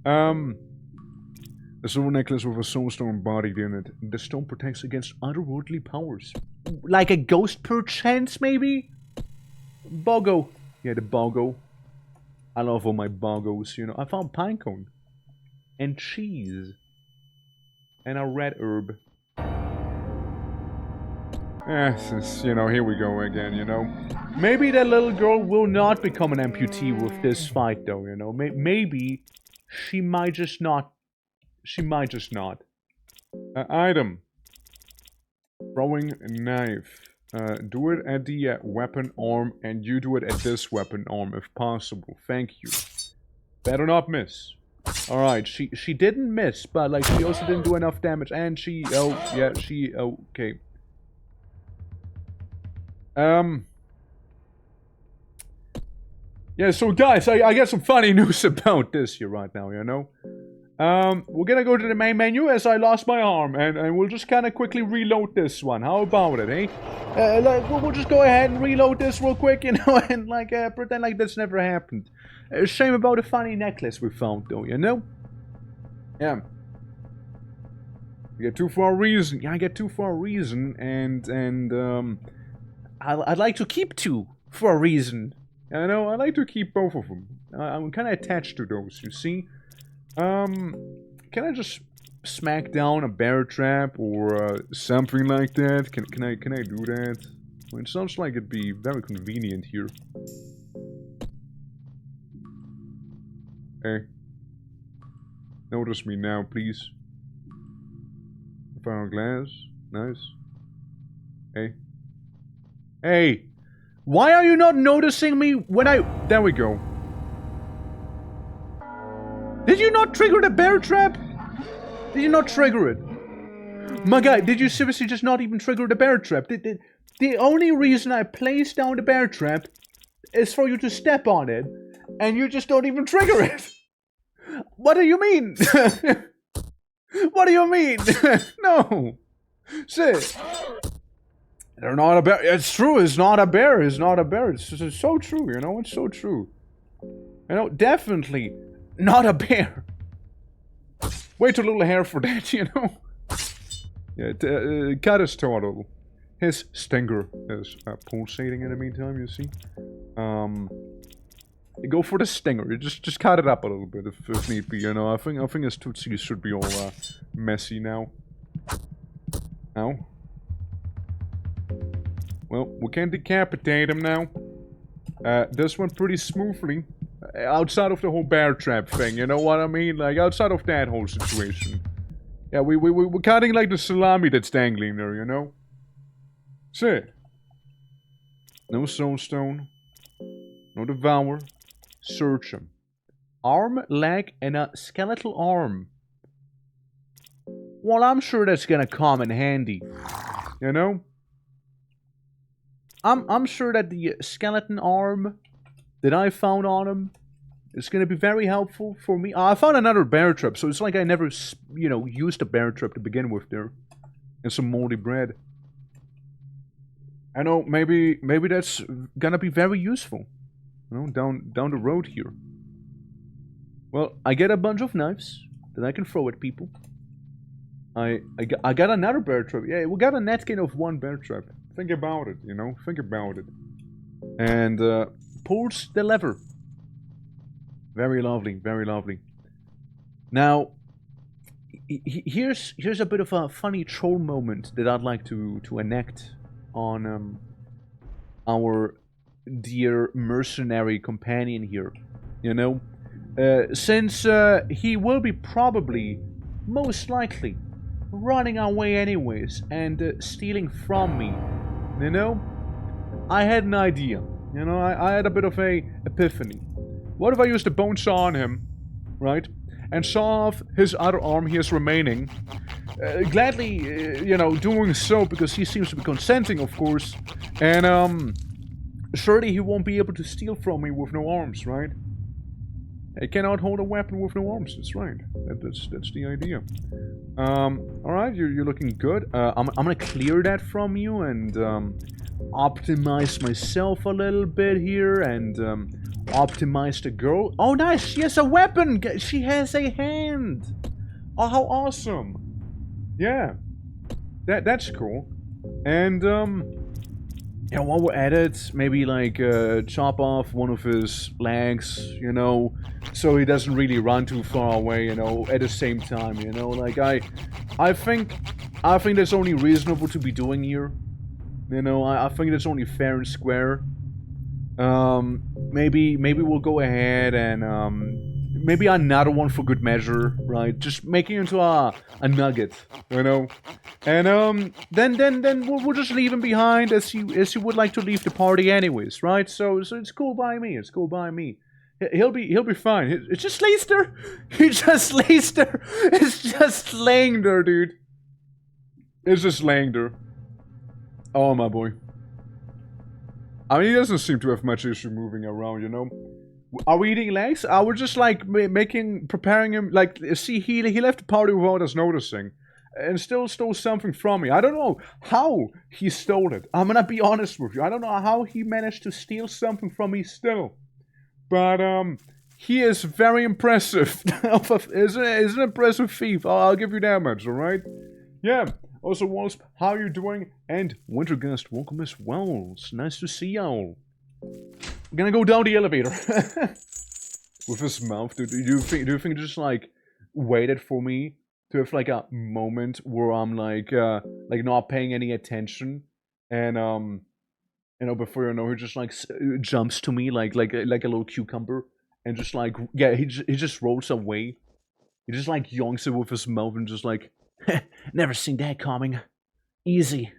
A soul necklace with a soulstone embodied in it. The stone protects against otherworldly powers. Like a ghost perchance, maybe? Bogo. Yeah, the Bogo. I love all my Bogos, you know. I found pinecone. And cheese. And a red herb. You know, here we go again, you know. Maybe that little girl will not become an amputee with this fight, though, you know. Maybe she might just not. She might just not. Item. Throwing knife. Do it at the weapon arm, and you do it at this weapon arm, if possible. Thank you. Better not miss. Alright, she didn't miss, but, like, she also didn't do enough damage, and she... Oh, yeah, she... Okay. Yeah, so guys, I got some funny news about this here right now, you know? We're gonna go to the main menu as I lost my arm, and we'll just kind of quickly reload this one. How about it, eh? Like, we'll just go ahead and reload this real quick, you know, and like, pretend like this never happened. Shame about the funny necklace we found, though, you know? Yeah. I get two for a reason. Yeah, I get two for a reason, and I'd like to keep two for a reason. You know, I like to keep both of them. I'm kind of attached to those, you see? Can I just smack down a bear trap or something like that? Can I do that? Well, it sounds like it'd be very convenient here. Hey. Notice me now, please. Found glass. Nice. Hey. Hey! Why are you not noticing me when I... There we go. Did you not trigger the bear trap? Did you not trigger it? My guy, did you seriously just not even trigger the bear trap? The only reason I placed down the bear trap is for you to step on it, and you just don't even trigger it. What do you mean? What do you mean? No. Sit. They're not a bear. It's true, it's not a bear. It's not a bear. It's so true, you know? It's so true. You know, definitely not a bear. Way too little hair for that, you know? Yeah, cut his toe a little. His stinger is pulsating in the meantime, you see? Go for the stinger. You just cut it up a little bit if need be, you know? I think his tootsies should be all messy now. Ow. Well, we can decapitate him now. This went pretty smoothly. Outside of the whole bear trap thing, you know what I mean? Like, outside of that whole situation. Yeah, we're cutting like the salami that's dangling there, you know? That's it. No soulstone. No devour. Search him. Arm, leg, and a skeletal arm. Well, I'm sure that's gonna come in handy. You know? I'm sure that the skeleton arm that I found on him It's gonna be very helpful for me. I found another bear trap, so it's like I never, used a bear trap to begin with there. And some moldy bread. I know, maybe that's gonna be very useful. Down the road here. Well, I get a bunch of knives that I can throw at people. I got another bear trap. Yeah, we got a netkin of 1 bear trap. Think about it, think about it. And pulls the lever. Very lovely, very lovely. Now, here's a bit of a funny troll moment that I'd like to enact on our dear mercenary companion here. Since he will be probably, most likely, running away anyways and stealing from me. I had an idea. I had a bit of a epiphany. What if I used a bone saw on him, right? And saw off his other arm he is remaining. Gladly, doing so because he seems to be consenting, of course. And, surely he won't be able to steal from me with no arms, right? He cannot hold a weapon with no arms, that's right. That's the idea. Alright, you're looking good. I'm gonna clear that from you and, optimize myself a little bit here and, optimize the girl. Oh, nice! She has a weapon! She has a hand! Oh, how awesome! Yeah. That's cool. And, while we're at it, maybe, like, chop off one of his legs, so he doesn't really run too far away, at the same time, like, I think that's only reasonable to be doing here. I think that's only fair and square. Maybe we'll go ahead and, maybe another one for good measure, right? Just making it into a nugget, And, then we'll just leave him behind as he would like to leave the party anyways, right? So it's cool by me, it's cool by me. He'll be fine. It's just lays there. He just lays there. It's just laying there, dude. It's just laying there. Oh, my boy. I mean, he doesn't seem to have much issue moving around, Are we eating legs? We're just, like, preparing him, like, see, he left the party without us noticing. And still stole something from me. I don't know how he stole it. I'm gonna be honest with you. I don't know how he managed to steal something from me still. But, he is very impressive. Is an impressive thief. I'll give you that much, alright? Yeah. Also, Wasp, how are you doing? And Winter Guest, welcome as well. It's nice to see y'all. We're gonna go down the elevator. With his mouth. Do you think just, like, waited for me to have, like, a moment where I'm, like, not paying any attention? And, before you know, he just, like, jumps to me like a little cucumber. And just, like, yeah, he just rolls away. He just, like, yonks it with his mouth and just, like, never seen that coming. Easy.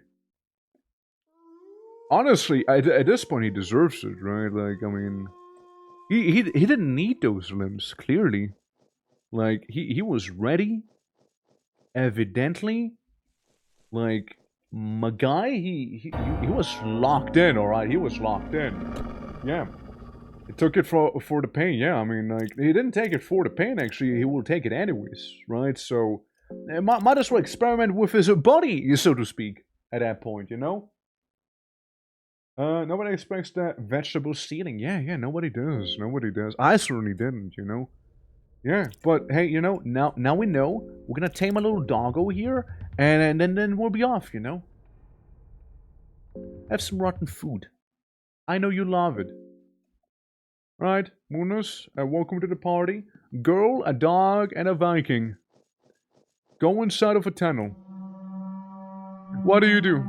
Honestly, at this point, he deserves it, right? Like, I mean, he didn't need those limbs, clearly. Like, he was ready. Evidently. Like, my guy, he was locked in, alright? He was locked in. Yeah. He took it for the pain, yeah. I mean, like, he didn't take it for the pain, actually. He will take it anyways, right? So, might as well experiment with his body, so to speak, at that point, Nobody expects that vegetable stealing. Yeah, nobody does. Nobody does. I certainly didn't, Yeah, but hey, now we know. We're gonna tame a little doggo here, and then we'll be off, Have some rotten food. I know you love it. Right, Moonus, welcome to the party. Girl, a dog, and a Viking. Go inside of a tunnel. What do you do?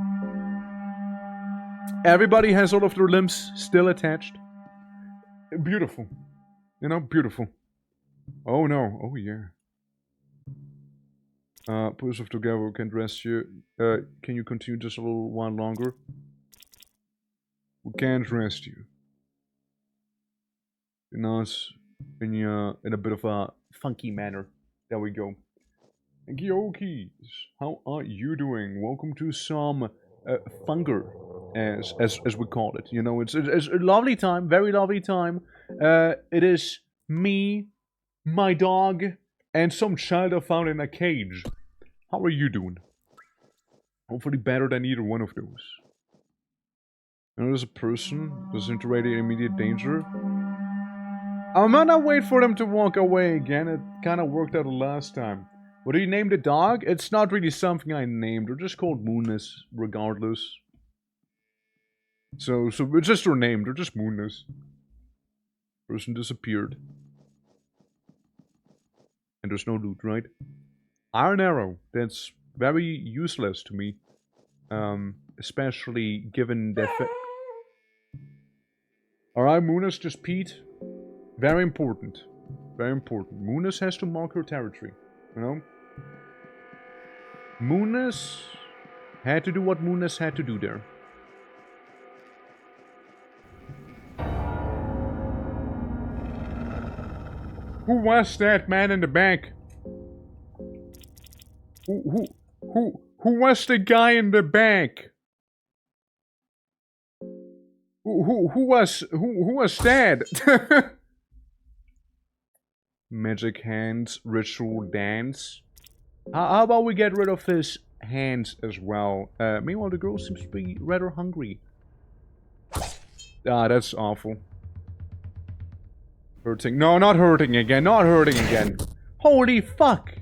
Everybody has all of their limbs still attached. Beautiful. Beautiful. Oh no, oh yeah. Put yourself together, can't rest you. Can you continue just a little while longer? We can't rest you. Nice. In a bit of a funky manner. There we go. Gyokies, how are you doing? Welcome to some FUNGRY, as we call it. It's a lovely time, very lovely time. It is me, my dog, and some child I found in a cage. How are you doing? Hopefully better than either one of those. There's a person that's in immediate danger. I might not wait for them to walk away again. It kind of worked out the last time. What do you name the dog? It's not really something I named. They're just called Moonness, regardless. So it's just their name. They're just Moonness. Person disappeared. And there's no loot, right? Iron arrow. That's very useless to me. Especially given the fact... Alright, Moonness just peed. Very important. Very important. Moonness has to mark her territory. You know? Moonness had to do what Moonness had to do there. Who was that man in the back? Who was the guy in the back? Who was that? Magic hands, ritual dance. How about we get rid of his hands as well? Meanwhile, the girl seems to be rather hungry. Ah, that's awful. Hurting. No, not hurting again. Not hurting again. Holy fuck!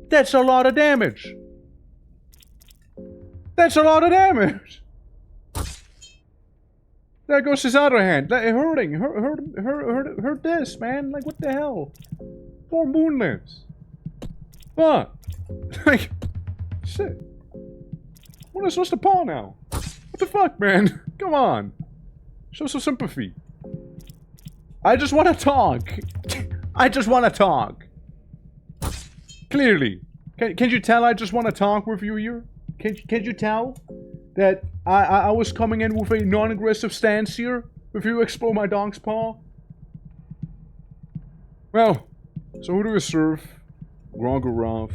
That's a lot of damage. That's a lot of damage. There goes his other hand. Hurting. Hurt this, man. Like, what the hell? Poor Moonless. Fuck. Like, shit. What's the paw now? What the fuck, man? Come on. Show some sympathy. I just want to talk. I just want to talk. Clearly. Can you tell I just want to talk with you here? Can you tell that I was coming in with a non-aggressive stance here? If you explore my dog's paw? Well, so who do we serve? Grogorov.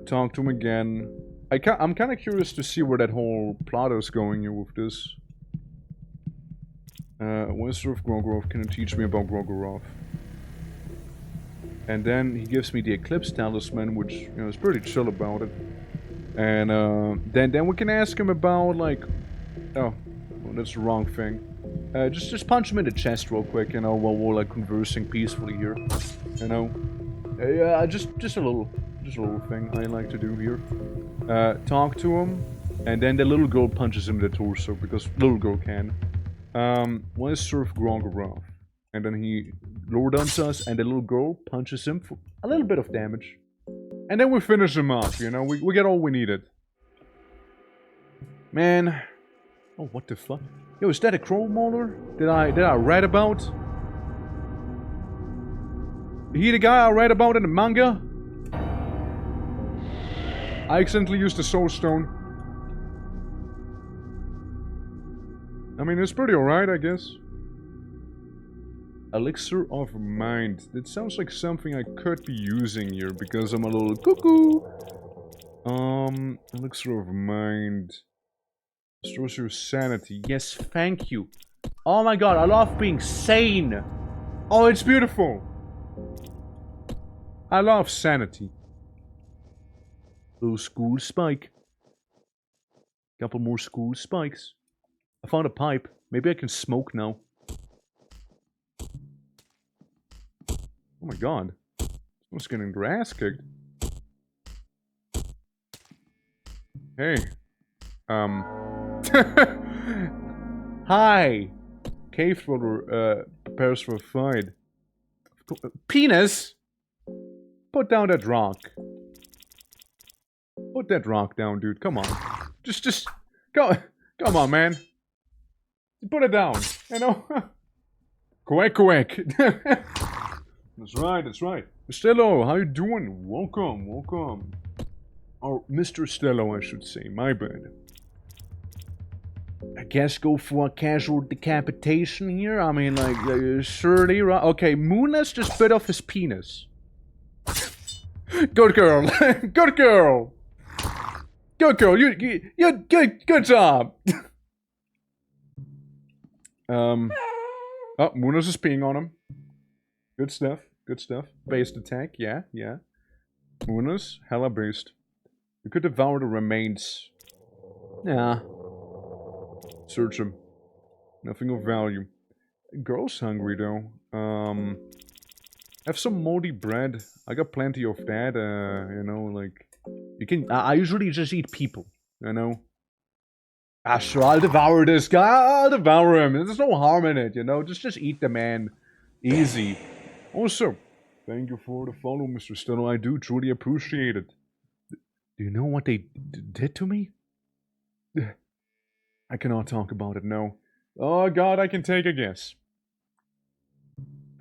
Talk to him again. I'm kind of curious to see where that whole plot is going here with this. What serve Grogorov? Can you teach me about Grogorov? And then he gives me the Eclipse Talisman, which, you know, is pretty chill about it. And then we can ask him about, like, oh, well, that's the wrong thing. Just punch him in the chest real quick, you know, while we're like conversing peacefully here. You know, just a little thing I like to do here. Talk to him, and then the little girl punches him in the torso because little girl can. Let's serve Grogorov, and then he lower dumps us, and the little girl punches him for a little bit of damage. And then we finish him off, you know, we get all we needed. Man. Oh, what the fuck? Yo, is that a crow mauler? Did I read about? He the guy I read about in the manga? I accidentally used the soul stone. I mean, it's pretty alright, I guess. Elixir of Mind. That sounds like something I could be using here because I'm a little cuckoo. Elixir of Mind. Restores your sanity. Yes, thank you. Oh my god, I love being sane. Oh, it's beautiful. I love sanity. Little school spike. Couple more school spikes. I found a pipe. Maybe I can smoke now. Oh my god. Someone's getting their ass kicked. Hey. Hi. Cave dweller, prepares for a fight. Penis? Put down that rock. Put that rock down, dude. Come on. Just, come on, man. Put it down. You know? Quick. That's right, that's right. Stello, how you doing? Welcome. Or Mr. Stello, I should say. My bad. I guess go for a casual decapitation here. I mean, like, surely, right? Okay, Moonless just bit off his penis. Good girl. Good girl. Good girl. You good job. Oh, Moonless is peeing on him. Good stuff. Good stuff. Based attack. Yeah, yeah. Moonus. Hella based. You could devour the remains. Nah. Search them. Nothing of value. Girl's hungry though. Have some moldy bread. I got plenty of that. You know, like you can. I usually just eat people. You know. Ah, sure, I'll devour this guy. I'll devour him. There's no harm in it. You know, just eat the man. Easy. Also, thank you for the follow, Mr. Steno. I do truly appreciate it. Do you know what they did to me? I cannot talk about it, no. Oh god, I can take a guess.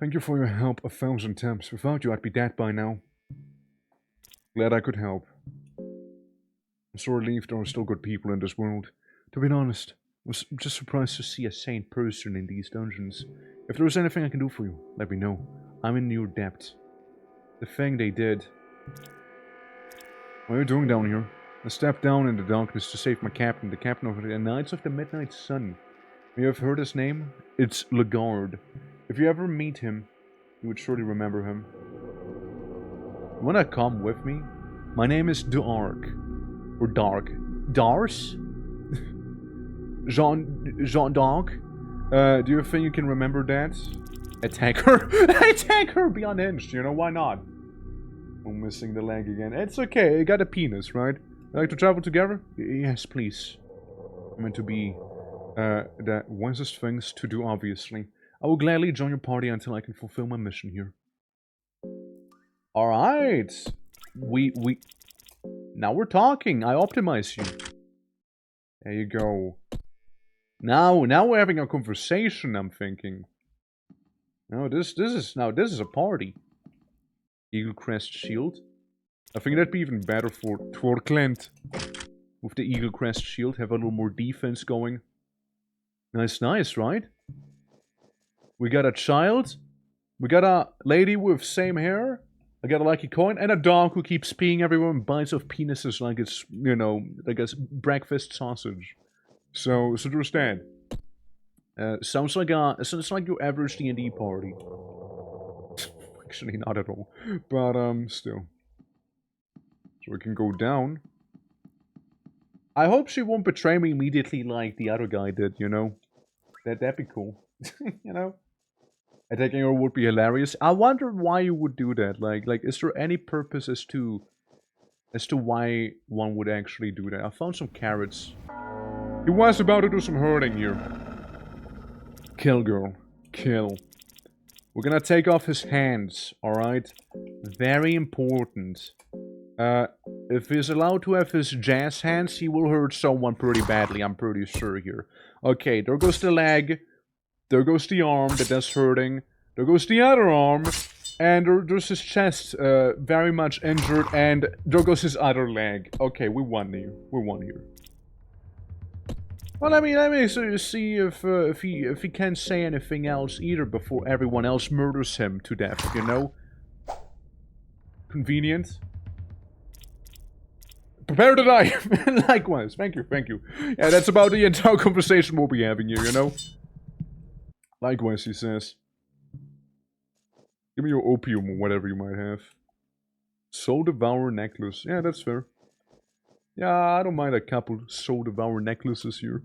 Thank you for your help 1,000 times. Without you, I'd be dead by now. Glad I could help. I'm so relieved there are still good people in this world. To be honest, I was just surprised to see a sane person in these dungeons. If there was anything I can do for you, let me know. I'm in your debt. The thing they did... What are you doing down here? I stepped down in the darkness to save my captain, the captain of the Knights of the Midnight Sun. You have heard his name? It's Lagarde. If you ever meet him, you would surely remember him. You wanna come with me? My name is Dark. Or Dark. Dars? Jean Dark? Do you think you can remember that? Attack her! Attack her! Be unhinged, you know, why not? I'm missing the leg again. It's okay, I got a penis, right? You like to travel together? Yes, please. I meant to be the wisest things to do, obviously. I will gladly join your party until I can fulfill my mission here. Alright. Now we're talking. I optimize you. There you go. Now we're having a conversation, I'm thinking. No, this is a party. Eagle Crest Shield. I think that'd be even better for Torklent. With the Eagle Crest Shield, have a little more defense going. Nice, right? We got a child. We got a lady with same hair. I got a lucky coin. And a dog who keeps peeing everywhere and bites off penises like it's, you know, like it's breakfast sausage. So there's that. Sounds like your average D&D party. Actually, not at all. But, still. So we can go down. I hope she won't betray me immediately like the other guy did, you know? That'd be cool. You know? Attacking her would be hilarious. I wonder why you would do that. Like, is there any purpose as to why one would actually do that? I found some carrots. He was about to do some hurting here. Kill, girl. Kill. We're gonna take off his hands, alright? Very important. If he's allowed to have his jazz hands, he will hurt someone pretty badly, I'm pretty sure here. Okay, there goes the leg. There goes the arm that does hurting. There goes the other arm. And there's his chest, very much injured. And there goes his other leg. Okay, we won here. We won here. Well, let me see if he can't say anything else either before everyone else murders him to death, you know? Convenient. Prepare to die! Likewise, thank you. Yeah, that's about the entire conversation we'll be having here, you know? Likewise, he says. Give me your opium or whatever you might have. Soul Devourer necklace. Yeah, that's fair. Yeah, I don't mind a couple Soul Devourer necklaces here.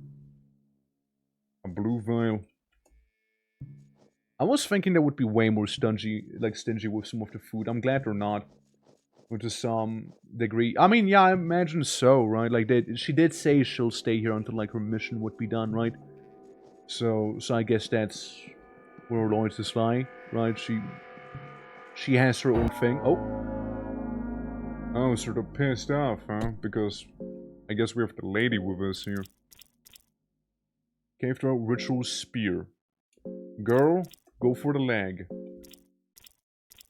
A blue vial. I was thinking that would be way more stingy with some of the food. I'm glad they're not. To some degree. I mean, yeah, I imagine so, right? Like, she did say she'll stay here until, like, her mission would be done, right? So I guess that's where her loyalties lie, right? She has her own thing. Oh, sort of pissed off, huh? Because I guess we have the lady with us here. Cave throw ritual spear. Girl, go for the leg.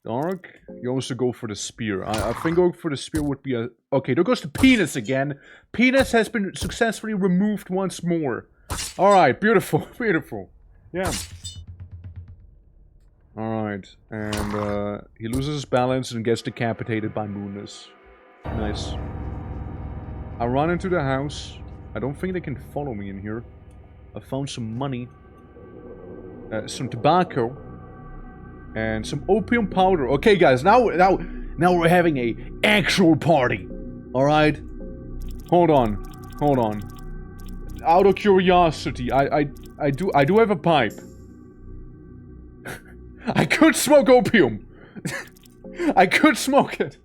Dark, you also go for the spear. I think going for the spear would be a... Okay, there goes the penis again. Penis has been successfully removed once more. Alright, beautiful, beautiful. Yeah. Alright, and he loses his balance and gets decapitated by Moonless. Nice. I run into the house. I don't think they can follow me in here. I found some money. Some tobacco. And some opium powder. Okay, guys, now we're having a actual party. Alright? Hold on. Out of curiosity, I do have a pipe. I could smoke opium. I could smoke it.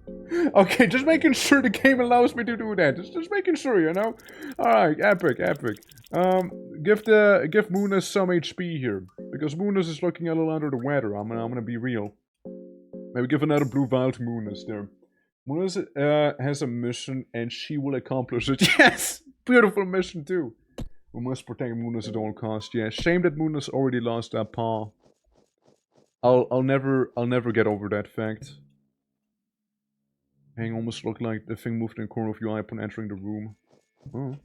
Okay, just making sure the game allows me to do that. Just making sure, you know? Alright, epic. Give Moonus some HP here. Because Moonus is looking a little under the weather. I'm gonna be real. Maybe give another blue vial to Moonus there. Moonus has a mission and she will accomplish it. Yes! Beautiful mission too. We must protect Moonus at all costs. Yeah, shame that Moonus already lost that paw. I'll never get over that fact. Hang almost looked like the thing moved in the corner of your eye upon entering the room. Oh.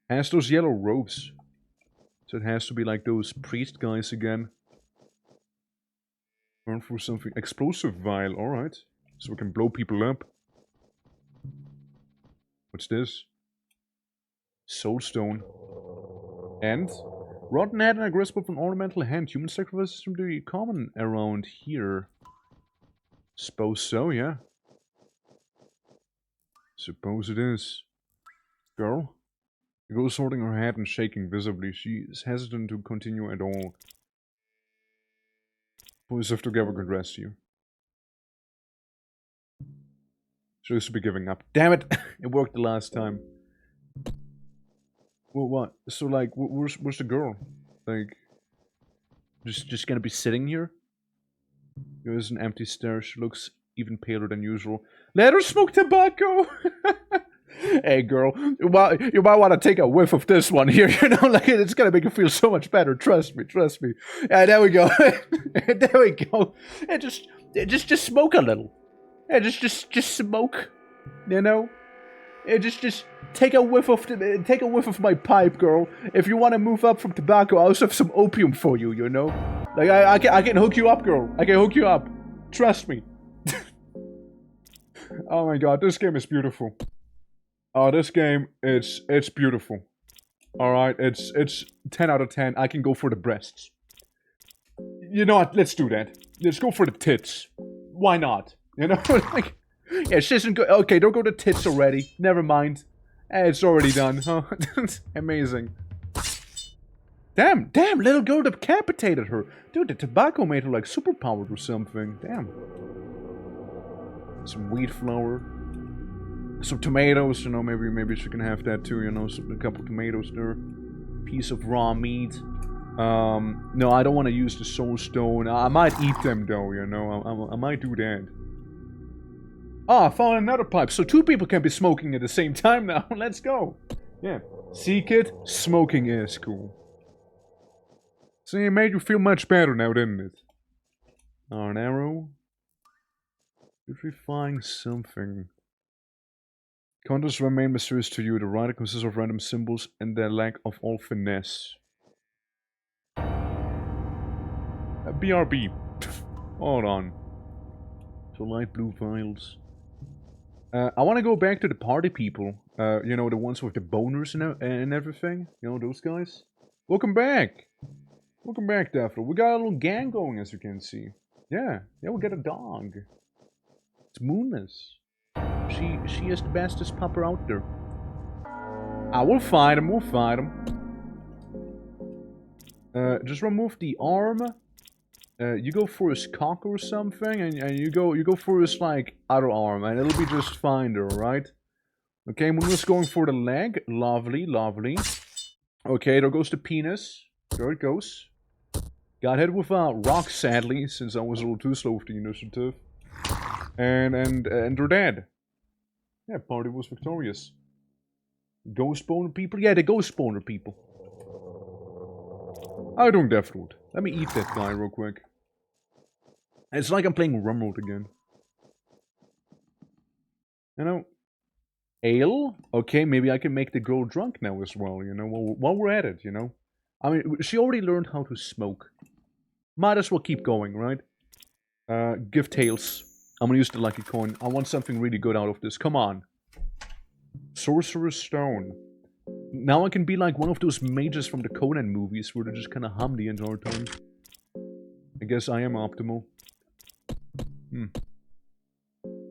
Has those yellow robes. So it has to be like those priest guys again. Burn through something. Explosive vial, alright. So we can blow people up. What's this? Soulstone. And? Rotten head and a grasp of an ornamental hand. Human sacrifices seem to be common around here. Suppose so, yeah. Suppose it is. Girl? The girl is holding her head and shaking visibly. She is hesitant to continue at all. Boys have together could rescue. She used to be giving up. Damn it! It worked the last time. Well, what? So, like, where's the girl? Like, just gonna be sitting here? There's an empty stare. She looks even paler than usual. Let her smoke tobacco! Hey, girl, you might want to take a whiff of this one here, you know? Like, it's gonna make you feel so much better. Trust me. Yeah, there we go. There we go. Yeah, just smoke a little. Yeah, just smoke. You know? Yeah, just take a whiff of my pipe, girl. If you want to move up from tobacco, I also have some opium for you, you know? Like, I can hook you up, girl. I can hook you up. Trust me. Oh my god, this game is beautiful. Oh, this game, it's beautiful. Alright, it's 10 out of 10. I can go for the breasts. You know what, let's do that. Let's go for the tits. Why not? You know, like... Yeah, she isn't good. Okay, don't go to tits already. Never mind. It's already done. Huh? Amazing. Damn, little girl decapitated her. Dude, the tobacco made her like superpowered or something. Damn. Some wheat flour. Some tomatoes, you know, maybe she can have that too, you know, a couple tomatoes there. Piece of raw meat. No, I don't want to use the soul stone. I might eat them though, you know, I might do that. Ah, I found another pipe, so 2 people can be smoking at the same time now. Let's go. Yeah. Seek it, smoking is cool. See, it made you feel much better now, didn't it? Oh, an arrow. Did we find something? Contours remain mysterious to you. The writing consists of random symbols and their lack of all finesse. BRB. Hold on. So light blue vials. I want to go back to the party people. You know, the ones with the boners and everything. You know, those guys. Welcome back. Welcome back, Daphne. We got a little gang going, as you can see. Yeah, we got a dog. It's Moonless. She is the bestest pupper out there. We'll fight him, just remove the arm. You go for his cock or something, and you go for his, like, other arm, and it'll be just fine there, right? Okay, Moonless going for the leg. Lovely. Okay, there goes the penis. There it goes. Got hit with a rock, sadly, since I was a little too slow with the initiative. And they're dead. Yeah, party was victorious. Ghost boner people? Yeah, the ghost boner people. How you doing, Deathroot? Let me eat that guy real quick. It's like I'm playing Rumroad again. You know, ale? Okay, maybe I can make the girl drunk now as well, you know, while we're at it, you know. I mean, she already learned how to smoke. Might as well keep going, right? Give tails. I'm gonna use the lucky coin. I want something really good out of this. Come on. Sorcerer's Stone. Now I can be like one of those mages from the Conan movies where they just kind of hum the entire time. I guess I am optimal.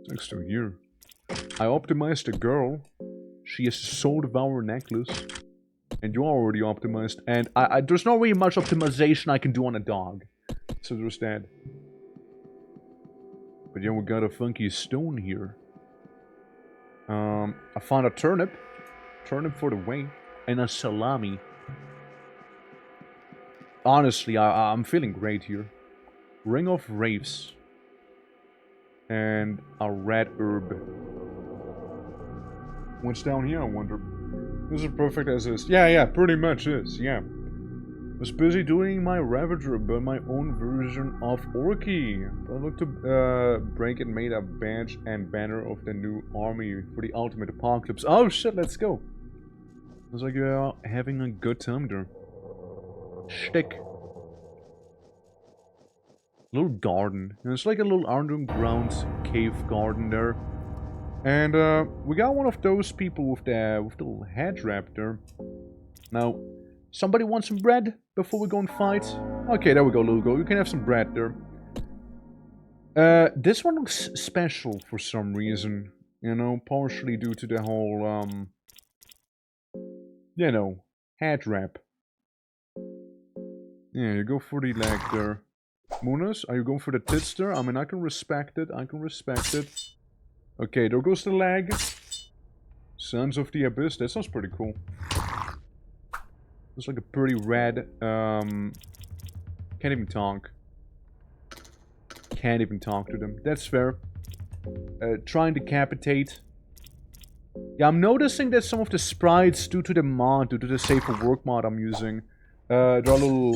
Next to here. I optimized a girl. She has a soul devourer necklace. And you're already optimized. And there's not really much optimization I can do on a dog. So there's that. But yeah, we got a funky stone here. I found a turnip. Turnip for the way. And a salami. Honestly, I'm feeling great here. Ring of Wraiths. And a red herb. What's down here, I wonder? This is perfect as is. Yeah, pretty much is, yeah. Was busy doing my Ravager, but my own version of Orky. I looked to break and made a badge and banner of the new army for the ultimate apocalypse. Oh shit, let's go. Looks like you're having a good time there. Shtick. Little garden. And it's like a little underground cave garden there. And we got one of those people with the little head wrap there. Now, somebody want some bread before we go and fight? Okay, there we go, little girl. You can have some bread there. This one looks special for some reason. You know, partially due to the whole, you know, head wrap. Yeah, you go for the leg there. Munas, are you going for the tits there? I mean, I can respect it. I can respect it. Okay, there goes the leg. Sons of the Abyss. That sounds pretty cool. Looks like a pretty red, can't even talk. Can't even talk to them. That's fair. Try and decapitate. Yeah, I'm noticing that some of the sprites, due to the mod, due to the safer work mod I'm using, they're a little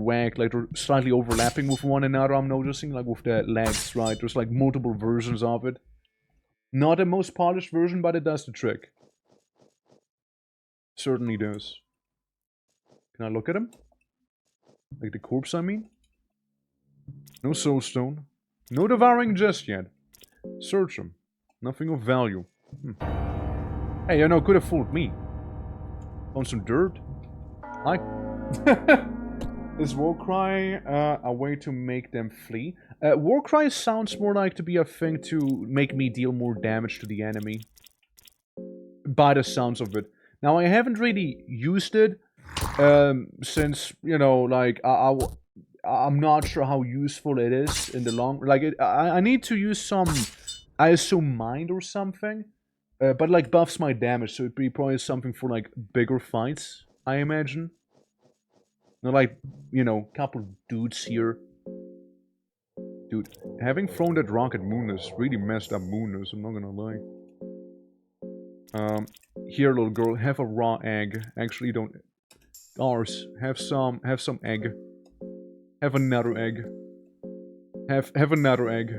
whack, like they're slightly overlapping with one another, I'm noticing, like with the legs, right? There's like multiple versions of it. Not the most polished version, but it does the trick. Certainly does. Can I look at him? Like the corpse, I mean? No soulstone. No devouring just yet. Search him. Nothing of value. Hey, you know, could have fooled me. Found some dirt. Hi. Is Warcry a way to make them flee? Warcry sounds more like to be a thing to make me deal more damage to the enemy. By the sounds of it. Now, I haven't really used it since, you know, like, I'm not sure how useful it is in the long... Like, I need to use some, I assume, mind or something. But, like, buffs my damage, so it'd be probably something for, like, bigger fights, I imagine. Not like, you know, couple dudes here. Dude, having thrown that rock at Moonus really messed up Moonus, I'm not gonna lie. Here, little girl, have a raw egg. Actually, don't... Ours, have some egg. Have another egg. Have another egg.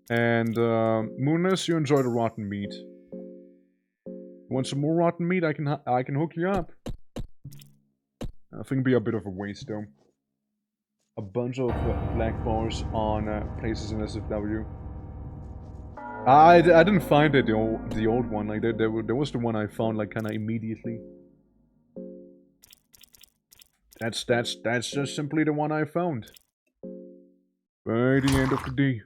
And, Moonus, you enjoy the rotten meat. Want some more rotten meat? I can hook you up. I think it'd be a bit of a waste, though. A bunch of black bars on places in SFW. I didn't find it, the old one. Like, there was the one I found, like, kind of immediately. That's just simply the one I found. By the end of the day.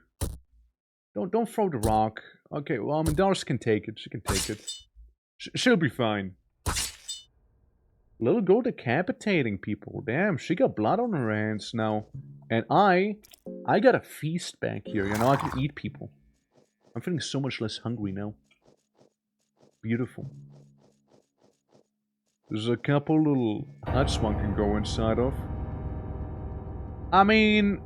Don't throw the rock. Okay, well, I mean, Doris can take it. She can take it. She'll be fine. Little girl decapitating people. Damn, she got blood on her hands now. And I got a feast back here. You know, I can eat people. I'm feeling so much less hungry now. Beautiful. There's a couple little huts one can go inside of. I mean...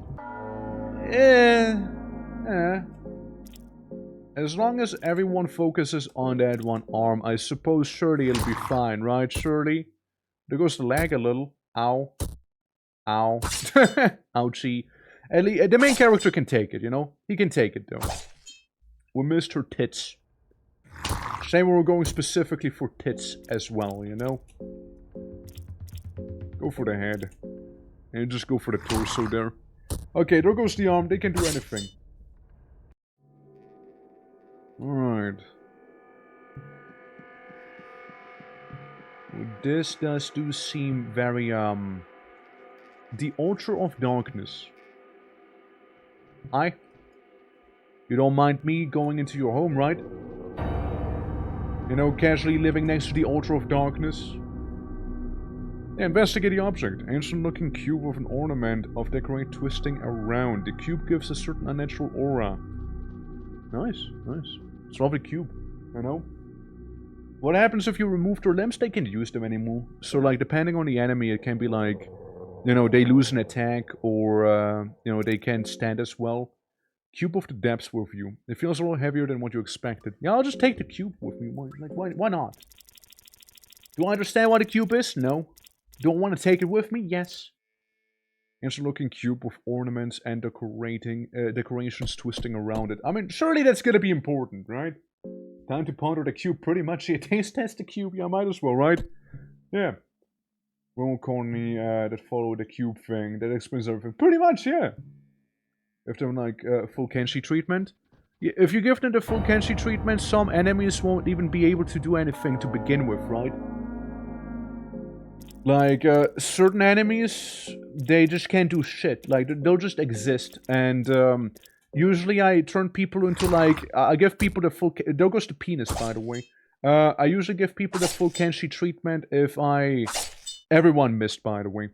As long as everyone focuses on that one arm, I suppose surely it'll be fine, right, Shirley? There goes the leg a little. Ow. Ow. Ouchie. The main character can take it, you know? He can take it, though. We missed her tits. Shame we were going specifically for tits as well, you know? Go for the head. And just go for the torso there. Okay, there goes the arm. They can do anything. Alright. This do seem very, The Altar of Darkness. Hi. You don't mind me going into your home, right? You know, casually living next to the altar of darkness. Yeah, investigate the object. Ancient-looking cube with an ornament of decorate twisting around. The cube gives a certain unnatural aura. Nice, nice. It's a lovely cube, you know? What happens if you remove their limbs? They can't use them anymore. So, like, depending on the enemy, it can be like, you know, they lose an attack, or, you know, they can't stand as well. Cube of the depths with you. It feels a little heavier than what you expected. Yeah, I'll just take the cube with me. Why not? Do I understand what a cube is? No. Do I want to take it with me? Yes. Ancient-looking cube with ornaments and decorations twisting around it. I mean, surely that's gonna be important, right? Time to ponder the cube. Pretty much, yeah, taste test the cube. Yeah, might as well, right? Yeah. Roman colony that follow the cube thing. That explains everything. Pretty much, yeah. If they're like full Kenshi treatment. Yeah, if you give them the full Kenshi treatment, some enemies won't even be able to do anything to begin with, right? Like, certain enemies, they just can't do shit. Like, they'll just exist. And, usually I turn people into, like, I give people the full... There goes the penis, by the way. I usually give people the full Kenshi treatment if I... Everyone missed, by the way.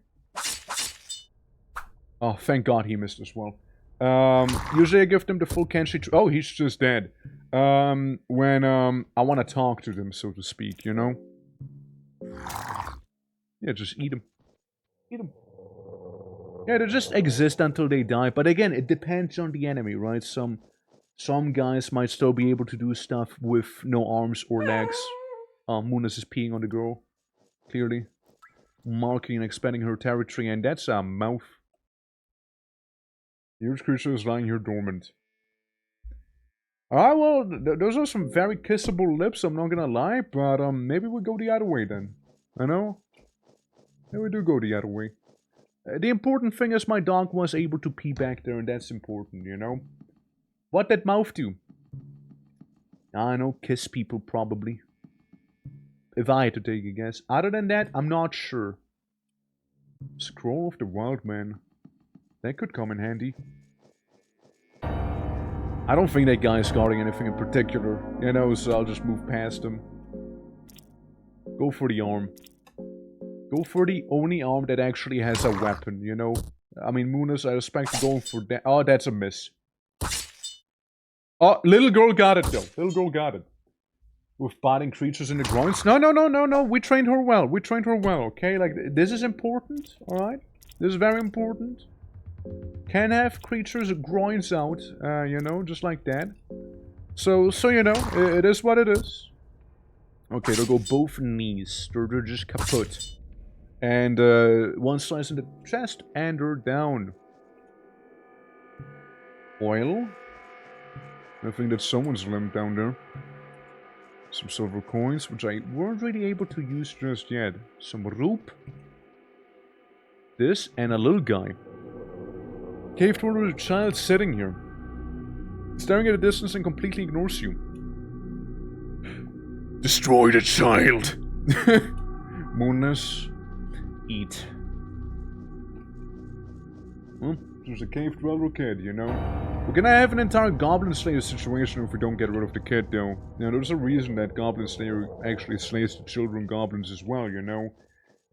Oh, thank God he missed as well. Usually I give them the full Kenshi... Oh, he's just dead. When, I want to talk to them, so to speak, you know? Yeah, just eat them. Eat them. Yeah, they just exist until they die. But again, it depends on the enemy, right? Some guys might still be able to do stuff with no arms or legs. Munas is peeing on the girl. Clearly. Marking and expanding her territory, and that's a mouth. The huge creature is lying here dormant. Alright, well, those are some very kissable lips, I'm not gonna lie. But, maybe we go the other way then. I know? Yeah, we do go the other way. The important thing is my dog was able to pee back there, and that's important, you know? What that mouth do? I know, kiss people, probably. If I had to take a guess. Other than that, I'm not sure. Scroll of the Wild Man. That could come in handy. I don't think that guy is guarding anything in particular, you know, so I'll just move past him. Go for the arm. Go for the only arm that actually has a weapon, you know? I mean, Munas, I respect going for that. Oh, that's a miss. Oh, little girl got it, though. Little girl got it. With biting creatures in the groins? No, no, no, no, no. We trained her well. We trained her well, okay? Like, this is important, alright? This is very important. Can have creatures groins out, you know, just like that. So you know, it is what it is. Okay, they'll go both knees. They're just kaput. And, one slice in the chest, and they're down. Oil? I think that's someone's limb down there. Some silver coins, which I weren't really able to use just yet. Some rope. This, and a little guy. Cave door with a child sitting here. Staring at a distance and completely ignores you. Destroy the child! Moonness. Eat. Well, there's a cave dweller kid, you know? We're gonna have an entire Goblin Slayer situation if we don't get rid of the kid, though. Now, there's a reason that Goblin Slayer actually slays the children goblins as well, you know?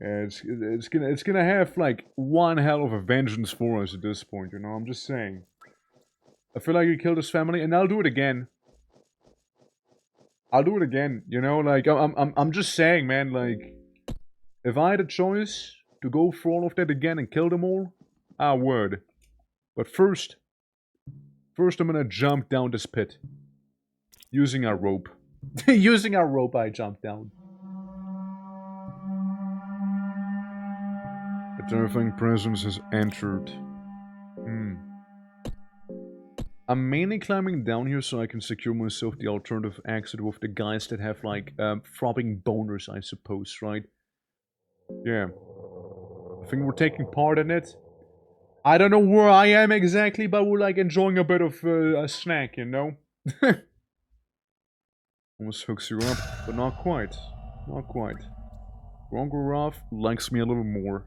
It's gonna have, like, one hell of a vengeance for us at this point, you know? I'm just saying. I feel like he killed his family, and I'll do it again. I'll do it again, you know? Like, I'm just saying, man, like... If I had a choice to go for all of that again and kill them all, I would. But first I'm gonna jump down this pit. Using our rope. Using our rope, I jump down. A terrifying presence has entered. I'm mainly climbing down here so I can secure myself the alternative exit with the guys that have, like, throbbing boners, I suppose, right? Yeah. I think we're taking part in it. I don't know where I am exactly, but we're like enjoying a bit of a snack, you know? Almost hooks you up, but not quite. Not quite. Grongorov likes me a little more.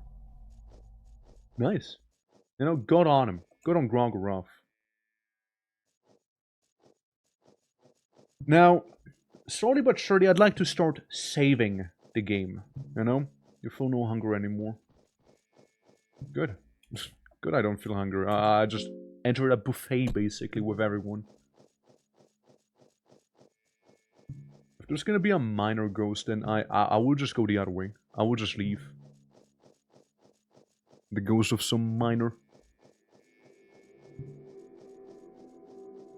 Nice. You know, good on him. Good on Grongorov. Now, slowly but surely, I'd like to start saving the game. You know? You feel no hunger anymore. Good. Good, I don't feel hunger. I just entered a buffet, basically, with everyone. If there's gonna be a minor ghost, then I will just go the other way. I will just leave. The ghost of some minor.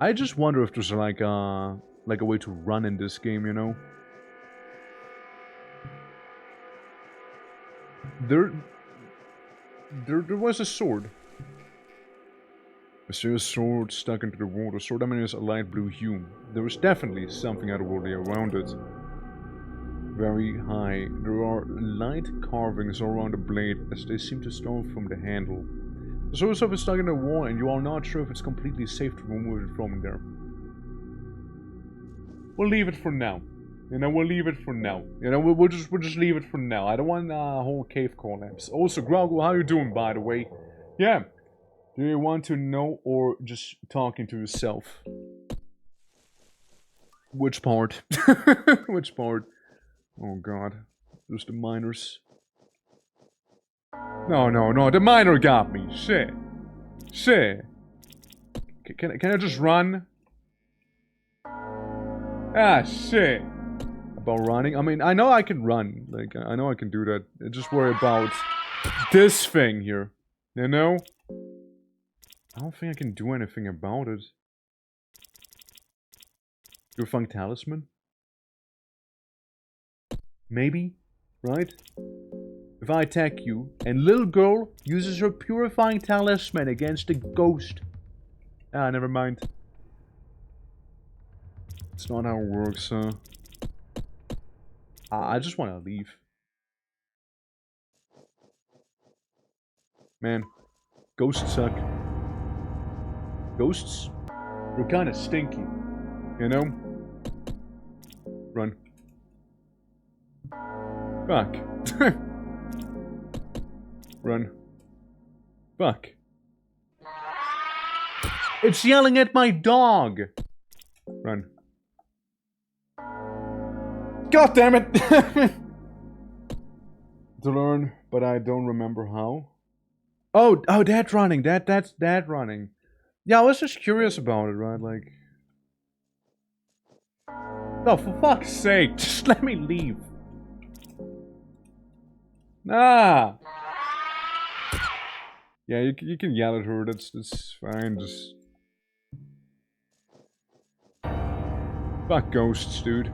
I just wonder if there's like a way to run in this game, you know? There was a sword. I see a sword stuck into the wall. The sword, I mean, is a light blue hue. There was definitely something otherworldly around it. Very high. There are light carvings all around the blade as they seem to start from the handle. The sword itself is stuck in the wall and you are not sure if it's completely safe to remove it from there. We'll leave it for now. You know, we'll leave it for now. You know, we'll just leave it for now. I don't want a whole cave collapse. Also, Groggle, how you doing, by the way? Yeah. Do you want to know or just talking to yourself? Which part? Which part? Oh god. There's the miners. No, the miner got me. Shit. Shit. Can I just run? Ah, shit. About running? I mean, I know I can run. Like, I know I can do that. I just worry about this thing here. You know? I don't think I can do anything about it. Your Fung Talisman? Maybe? Right? If I attack you, and little girl uses her purifying talisman against a ghost. Ah, never mind. It's not how it works, I just want to leave. Man, ghosts suck. Ghosts? They're kind of stinky. You know? Run. Fuck. Run. Fuck. It's yelling at my dog! Run. God damn it! To learn, but I don't remember how. Oh, that's running. That's that running. Yeah, I was just curious about it, right? Like... Oh, for fuck's sake, just let me leave. Ah! Yeah, you can yell at her, that's fine, just... Fuck ghosts, dude.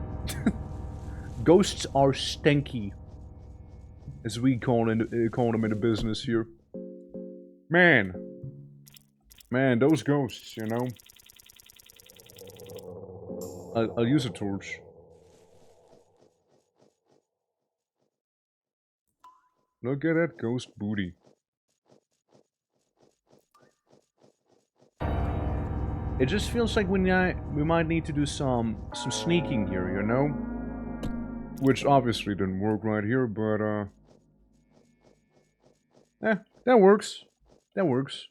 Ghosts are stinky. As we call them in the business here. Man, those ghosts, you know. I'll use a torch. Look at that ghost booty. It just feels like we might need to do some sneaking here, you know? Which obviously didn't work right here, but that works. That works.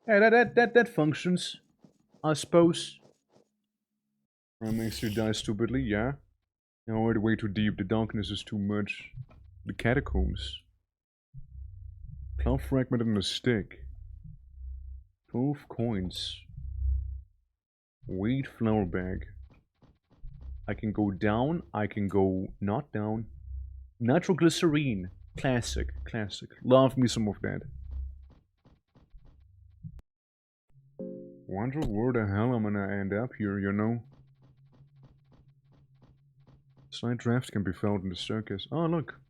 Hey, that functions. I suppose. That makes you die stupidly, yeah. No, we're way too deep. The darkness is too much. The catacombs. Cloud fragment and a stick. 12 coins. Wheat flour bag. I can go down. I can go not down. Nitroglycerine. Classic. Classic. Love me some of that. Wonder where the hell I'm gonna end up here, you know? Slight draft can be felt in the circus. Oh, look.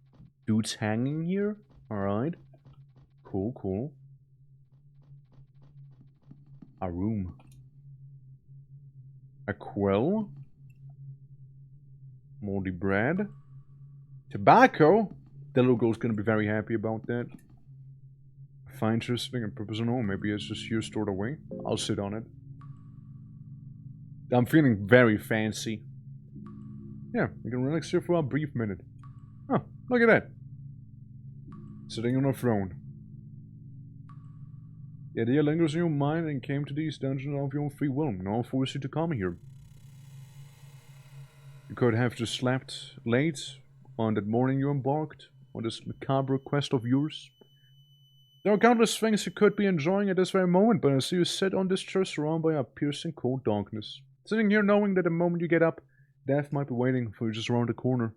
Dude's hanging here? Alright. Cool, cool. A room. A quill. Moldy bread. Tobacco? The little girl's gonna be very happy about that. Find interesting and purpose and all. Maybe it's just here stored away. I'll sit on it. I'm feeling very fancy. Yeah, you can relax here for a brief minute. Oh, look at that. Sitting on a throne. The idea lingers in your mind and came to these dungeons of your own free will. No one forced you to come here. You could have just slept late on that morning you embarked on this macabre quest of yours. There are countless things you could be enjoying at this very moment, but I see you sit on this chair surrounded by a piercing cold darkness. Sitting here knowing that the moment you get up, death might be waiting for you just around the corner.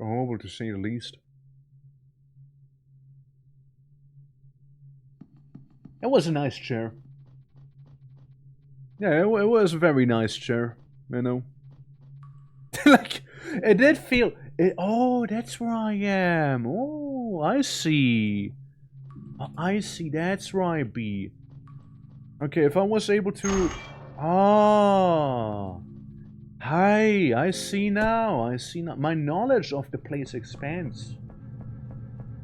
Horrible to say the least. It was a nice chair. Yeah, it was a very nice chair, you know. Like, it did feel... oh, that's where I am. Oh, I see. I see, that's where I be. Okay, if I was able to... ah... Hi, I see now. I see now. My knowledge of the place expands.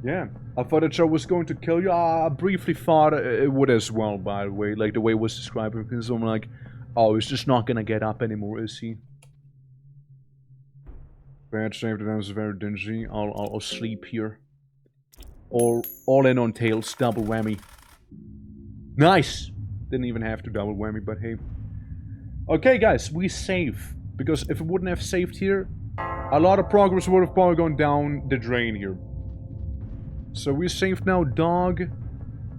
Yeah, I thought that show was going to kill you. I briefly thought it would as well, by the way. Like, the way it was described, because I'm like, oh, he's just not gonna get up anymore, is he? Bad shape, that was very dingy. I'll sleep here. All in on tails, double whammy. Nice! Didn't even have to double whammy, but hey. Okay, guys, we save. Because if we wouldn't have saved here, a lot of progress would have probably gone down the drain here. So we saved now Dog,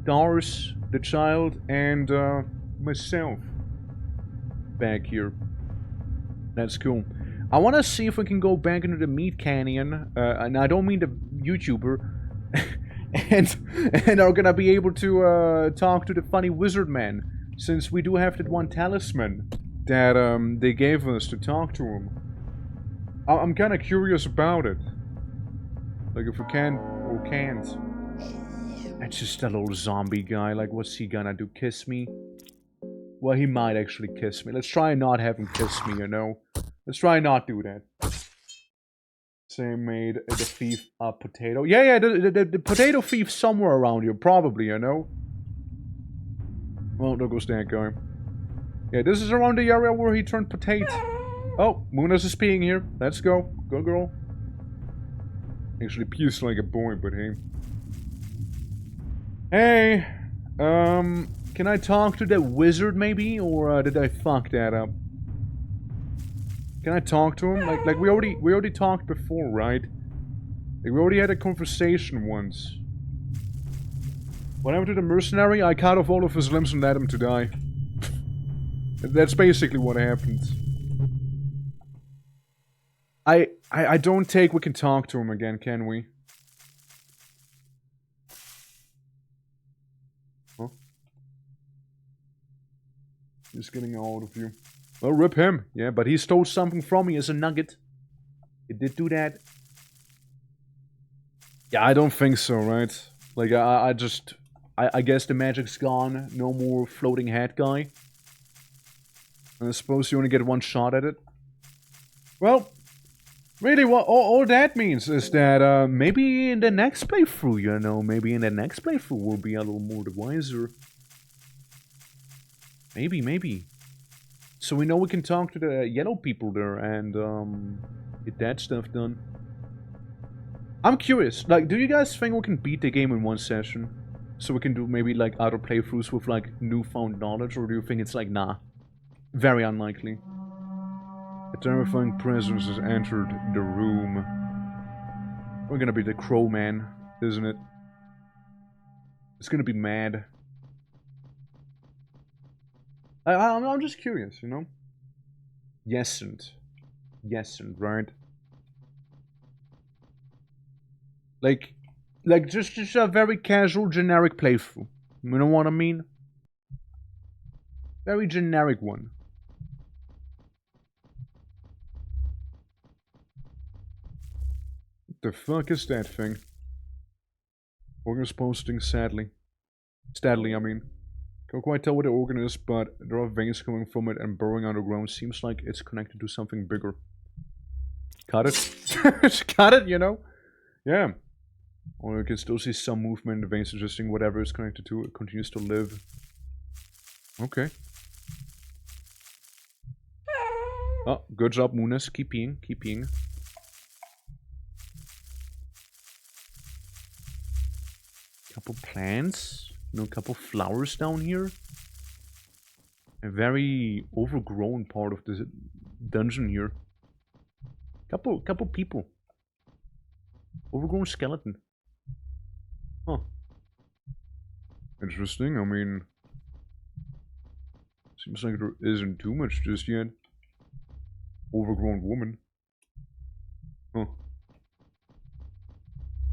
Dars, the child, and myself back here. That's cool. I want to see if we can go back into the Meat Canyon, and I don't mean the YouTuber, and are gonna be able to talk to the funny wizard man, since we do have that one talisman that they gave us to talk to him. I'm kind of curious about it. Like, if we can or can't. That's just that little zombie guy. Like, what's he gonna do? Kiss me? Well, he might actually kiss me. Let's try and not have him kiss me, you know? Let's try and not do that. Same made the thief a potato. Yeah, the potato thief somewhere around here, probably, you know? Well, there goes that guy. Yeah, this is around the area where he turned potato. Oh, Munas is peeing here. Let's go. Go, girl. Actually pees like a boy, but hey. Hey! Can I talk to that wizard, maybe? Or, did I fuck that up? Can I talk to him? Like we already talked before, right? Like, we already had a conversation once. What happened to the mercenary? I cut off all of his limbs and let him to die. That's basically what happened. I don't think we can talk to him again, can we? Huh? He's getting out of you. Well, rip him. Yeah, but he stole something from me as a nugget. He did do that. Yeah, I don't think so, right? Like, I guess the magic's gone. No more floating head guy. I suppose you only get one shot at it. Well, really, what all that means is that maybe in the next playthrough, you know, maybe in the next playthrough we'll be a little more wiser. Maybe. So we know we can talk to the yellow people there and get that stuff done. I'm curious, like, do you guys think we can beat the game in one session? So we can do maybe like other playthroughs with like newfound knowledge, or do you think it's like, nah? Very unlikely. A terrifying presence has entered the room. We're gonna be the Crow Man, isn't it? It's gonna be mad. I'm just curious, you know? Yesn't, right? Like just a very casual, generic playthrough. You know what I mean? Very generic one. What the fuck is that thing? Organ is posting sadly. Steadily, I mean. Can't quite tell what the organ is, but there are veins coming from it and burrowing underground. Seems like it's connected to something bigger. Cut it. Cut it, you know? Yeah. Or you can still see some movement in the veins suggesting whatever is connected to it continues to live. Okay. Oh, good job, Munas. Keep peeing, keep peeing. Couple plants. You know, a couple flowers down here. A very overgrown part of dungeon here. Couple people. Overgrown skeleton. Huh. Interesting. I mean, seems like there isn't too much just yet. Overgrown woman. Huh.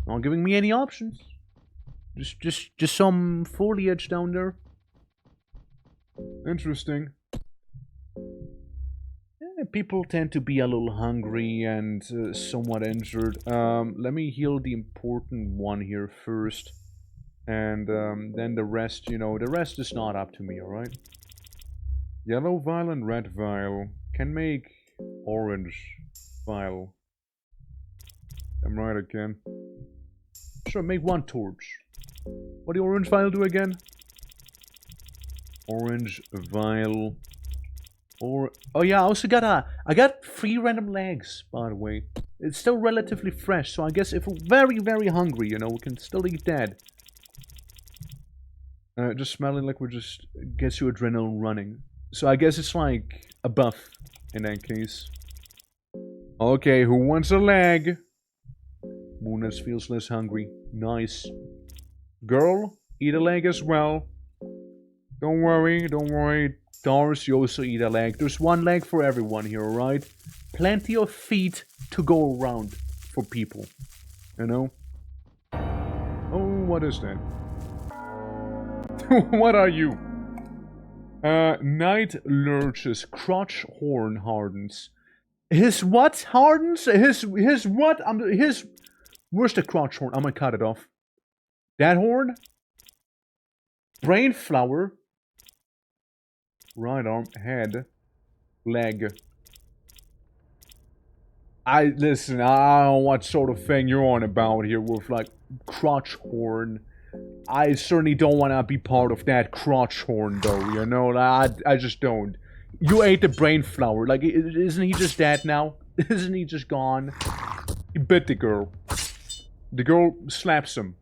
Not giving me any options. Just some foliage down there. Interesting. Yeah, people tend to be a little hungry and somewhat injured. Let me heal the important one here first. And then the rest, you know, the rest is not up to me, alright? Yellow vial and red vial can make orange vial. I'm right again. Sure, make one torch. What do the orange vial do again? Orange vial. Or oh yeah, I got 3 random legs, by the way. It's still relatively fresh, so I guess if we're very hungry, you know, we can still eat that. Just smelling liquid just gets your adrenaline running. So I guess it's like a buff in that case. Okay, who wants a leg? Moonus feels less hungry. Nice. Girl, eat a leg as well. Don't worry. Doris, you also eat a leg. There's 1 leg for everyone here, alright? Plenty of feet to go around for people. You know? Oh, what is that? What are you? Night lurches, crotch horn hardens. His what hardens? His what? Where's the crotch horn? I'm gonna cut it off. That horn? Brain flower. Right arm, head, leg. Listen, I don't know what sort of thing you're on about here with like crotch horn. I certainly don't want to be part of that crotch horn though, you know? I just don't. You ate the brain flower. Like, isn't he just dead now? Isn't he just gone? He bit the girl. The girl slaps him.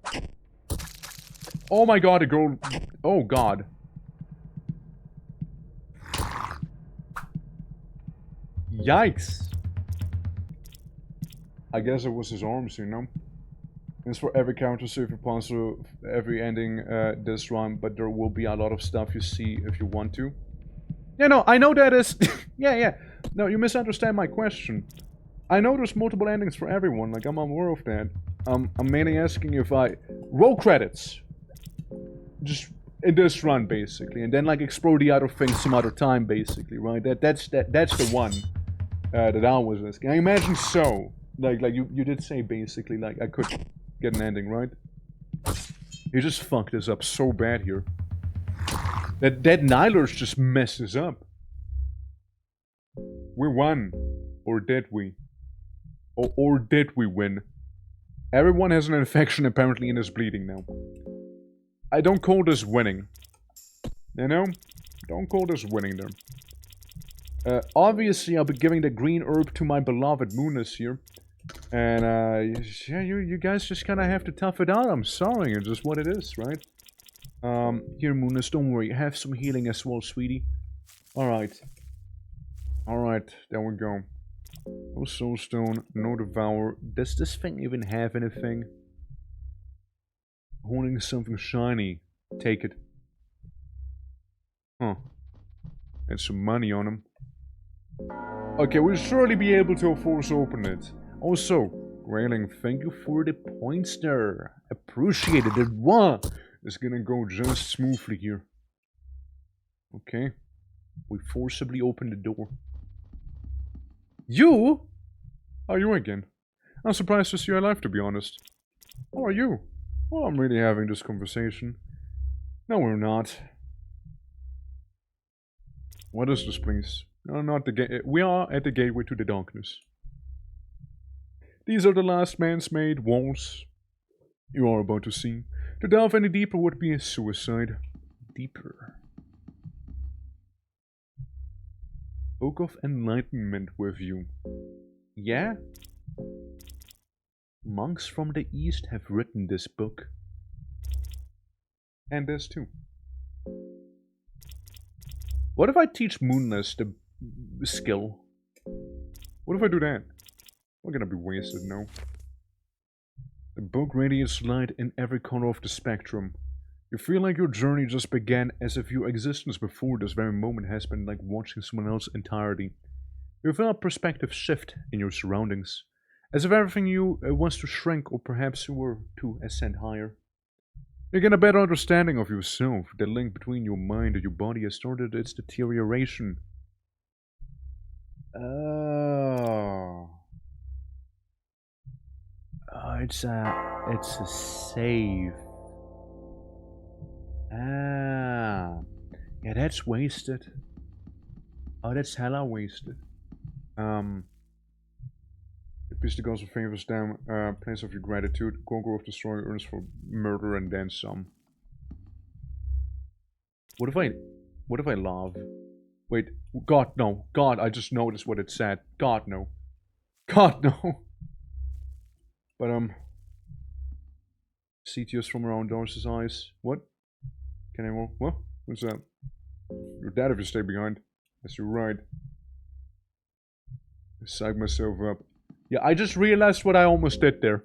Oh my god, the girl... Oh god. Yikes. I guess it was his arms, you know? It's for every character, so if you pass through every ending this run, but there will be a lot of stuff you see if you want to. Yeah, no, I know that is... yeah. No, you misunderstand my question. I know there's multiple endings for everyone, like I'm aware of that. I'm mainly asking if I... Roll credits. Just in this run, basically. And then, like, explore the other things some other time, basically, right? That's the one that I was asking. I imagine so. Like you did say, basically, like, I could get an ending, right? You just fucked this up so bad here. That Nihilers just messes up. We won. Or did we? Or did we win? Everyone has an infection apparently and is bleeding now. I don't call this winning. You know? Don't call this winning there. Obviously I'll be giving the green herb to my beloved Moonus here. And yeah, you guys just kinda have to tough it out. I'm sorry, it's just what it is, right? Here Moonus, don't worry, have some healing as well, sweetie. Alright. Alright, there we go. No soulstone, no devour. Does this thing even have anything? Holding something shiny. Take it. Huh. And some money on him. Okay, we'll surely be able to force open it. Also, Grayling, thank you for the points there. Appreciate it. That one is gonna go just smoothly here. Okay. We forcibly open the door. You? Are you again? I'm surprised to see you alive, to be honest. How are you? Well, I'm really having this conversation. No, we're not. What is this place? No, not the gate. We are at the gateway to the darkness. These are the last man's-made walls you are about to see. To delve any deeper would be a suicide. Deeper. Book of Enlightenment with you. Yeah? Monks from the East have written this book. And this too. What if I teach Moonless the skill? What if I do that? We're gonna be wasted, no? The book radiates light in every corner of the spectrum. You feel like your journey just began, as if your existence before this very moment has been like watching someone else's entirety. You feel a perspective shift in your surroundings, as if everything you wants to shrink, or perhaps you were to ascend higher. You get a better understanding of yourself. The link between your mind and your body has started its deterioration. Oh. Oh, it's a save. Ah. Yeah, that's wasted. Oh, that's hella wasted. Peace the gods of favors them, place of your gratitude, conqueror of destroyer earns for murder and then some. What if I love? Wait, God no. God, I just noticed what it said. God no. God no. But see tears from around Doris's eyes. What? Can I roll? What? What's that? You're dead if you stay behind. Yes, you're right. I psyched myself up. Yeah, I just realized what I almost did there.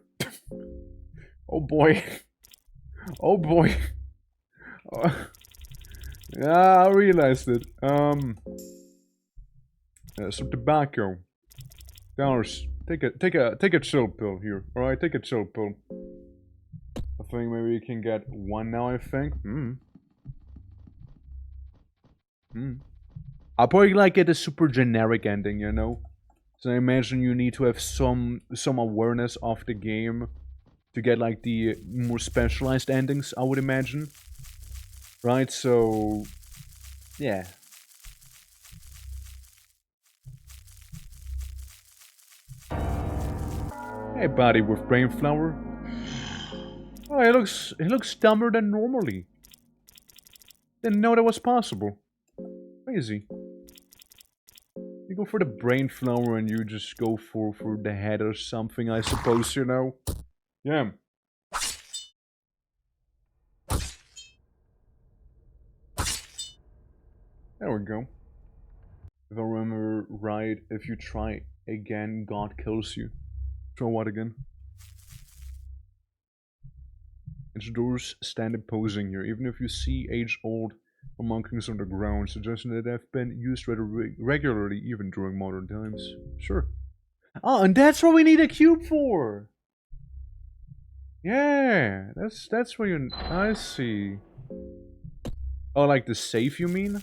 Oh boy. Oh boy. Yeah, I realized it. Some tobacco. Dollars. Take a chill pill here. Alright, take a chill pill. I think maybe you can get one now, I think. I'll probably like get a super generic ending, you know? So I imagine you need to have some awareness of the game to get like the more specialized endings, I would imagine. Right, so yeah. Hey buddy with brain flower. Oh, it looks dumber than normally. Didn't know that was possible. Crazy. You go for the brain flower and you just go for the head or something, I suppose, you know? Yeah. There we go. If I remember right, if you try again, God kills you. Try what again? Its doors standing posing here, even if you see age-old markings on the ground, suggesting that they have been used rather regularly even during modern times. Sure. Oh, and that's what we need a cube for! Yeah, that's what you... I see. Oh, like the safe, you mean?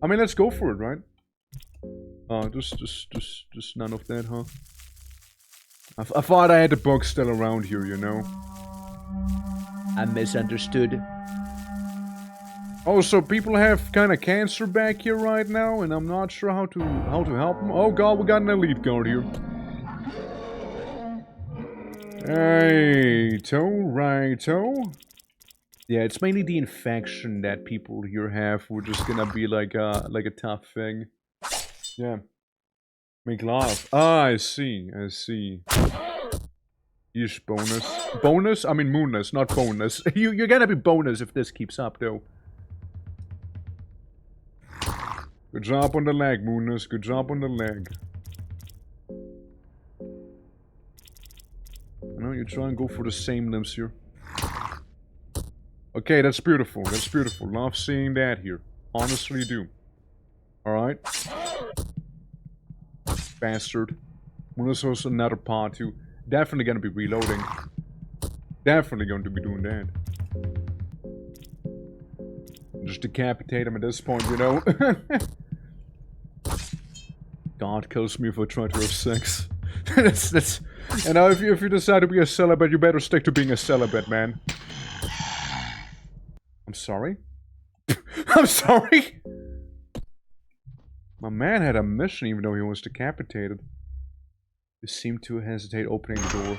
I mean, let's go for it, right? Just none of that, huh? I thought I had the book still around here, you know? I misunderstood. Also, people have kind of cancer back here right now, and I'm not sure how to help them. Oh god, we got an elite guard here. Righto. Yeah, it's mainly the infection that people here have. We're just gonna be like a tough thing. Yeah. Make love. Ah, I see. Yeesh, bonus. Bonus? I mean moonness, not bonus. You're gonna be bonus if this keeps up, though. Good job on the leg, moonness. Good job on the leg. I know you try and go for the same limbs here. Okay, that's beautiful. That's beautiful. Love seeing that here. Honestly do. Alright. Bastard. Moonness also another part too. Definitely gonna be reloading. Definitely going to be doing that. Just decapitate him at this point, you know? God kills me if I try to have sex. that's... And now if you decide to be a celibate, you better stick to being a celibate, man. I'm sorry? I'm sorry? My man had a mission even though he was decapitated. He seemed to hesitate opening the door.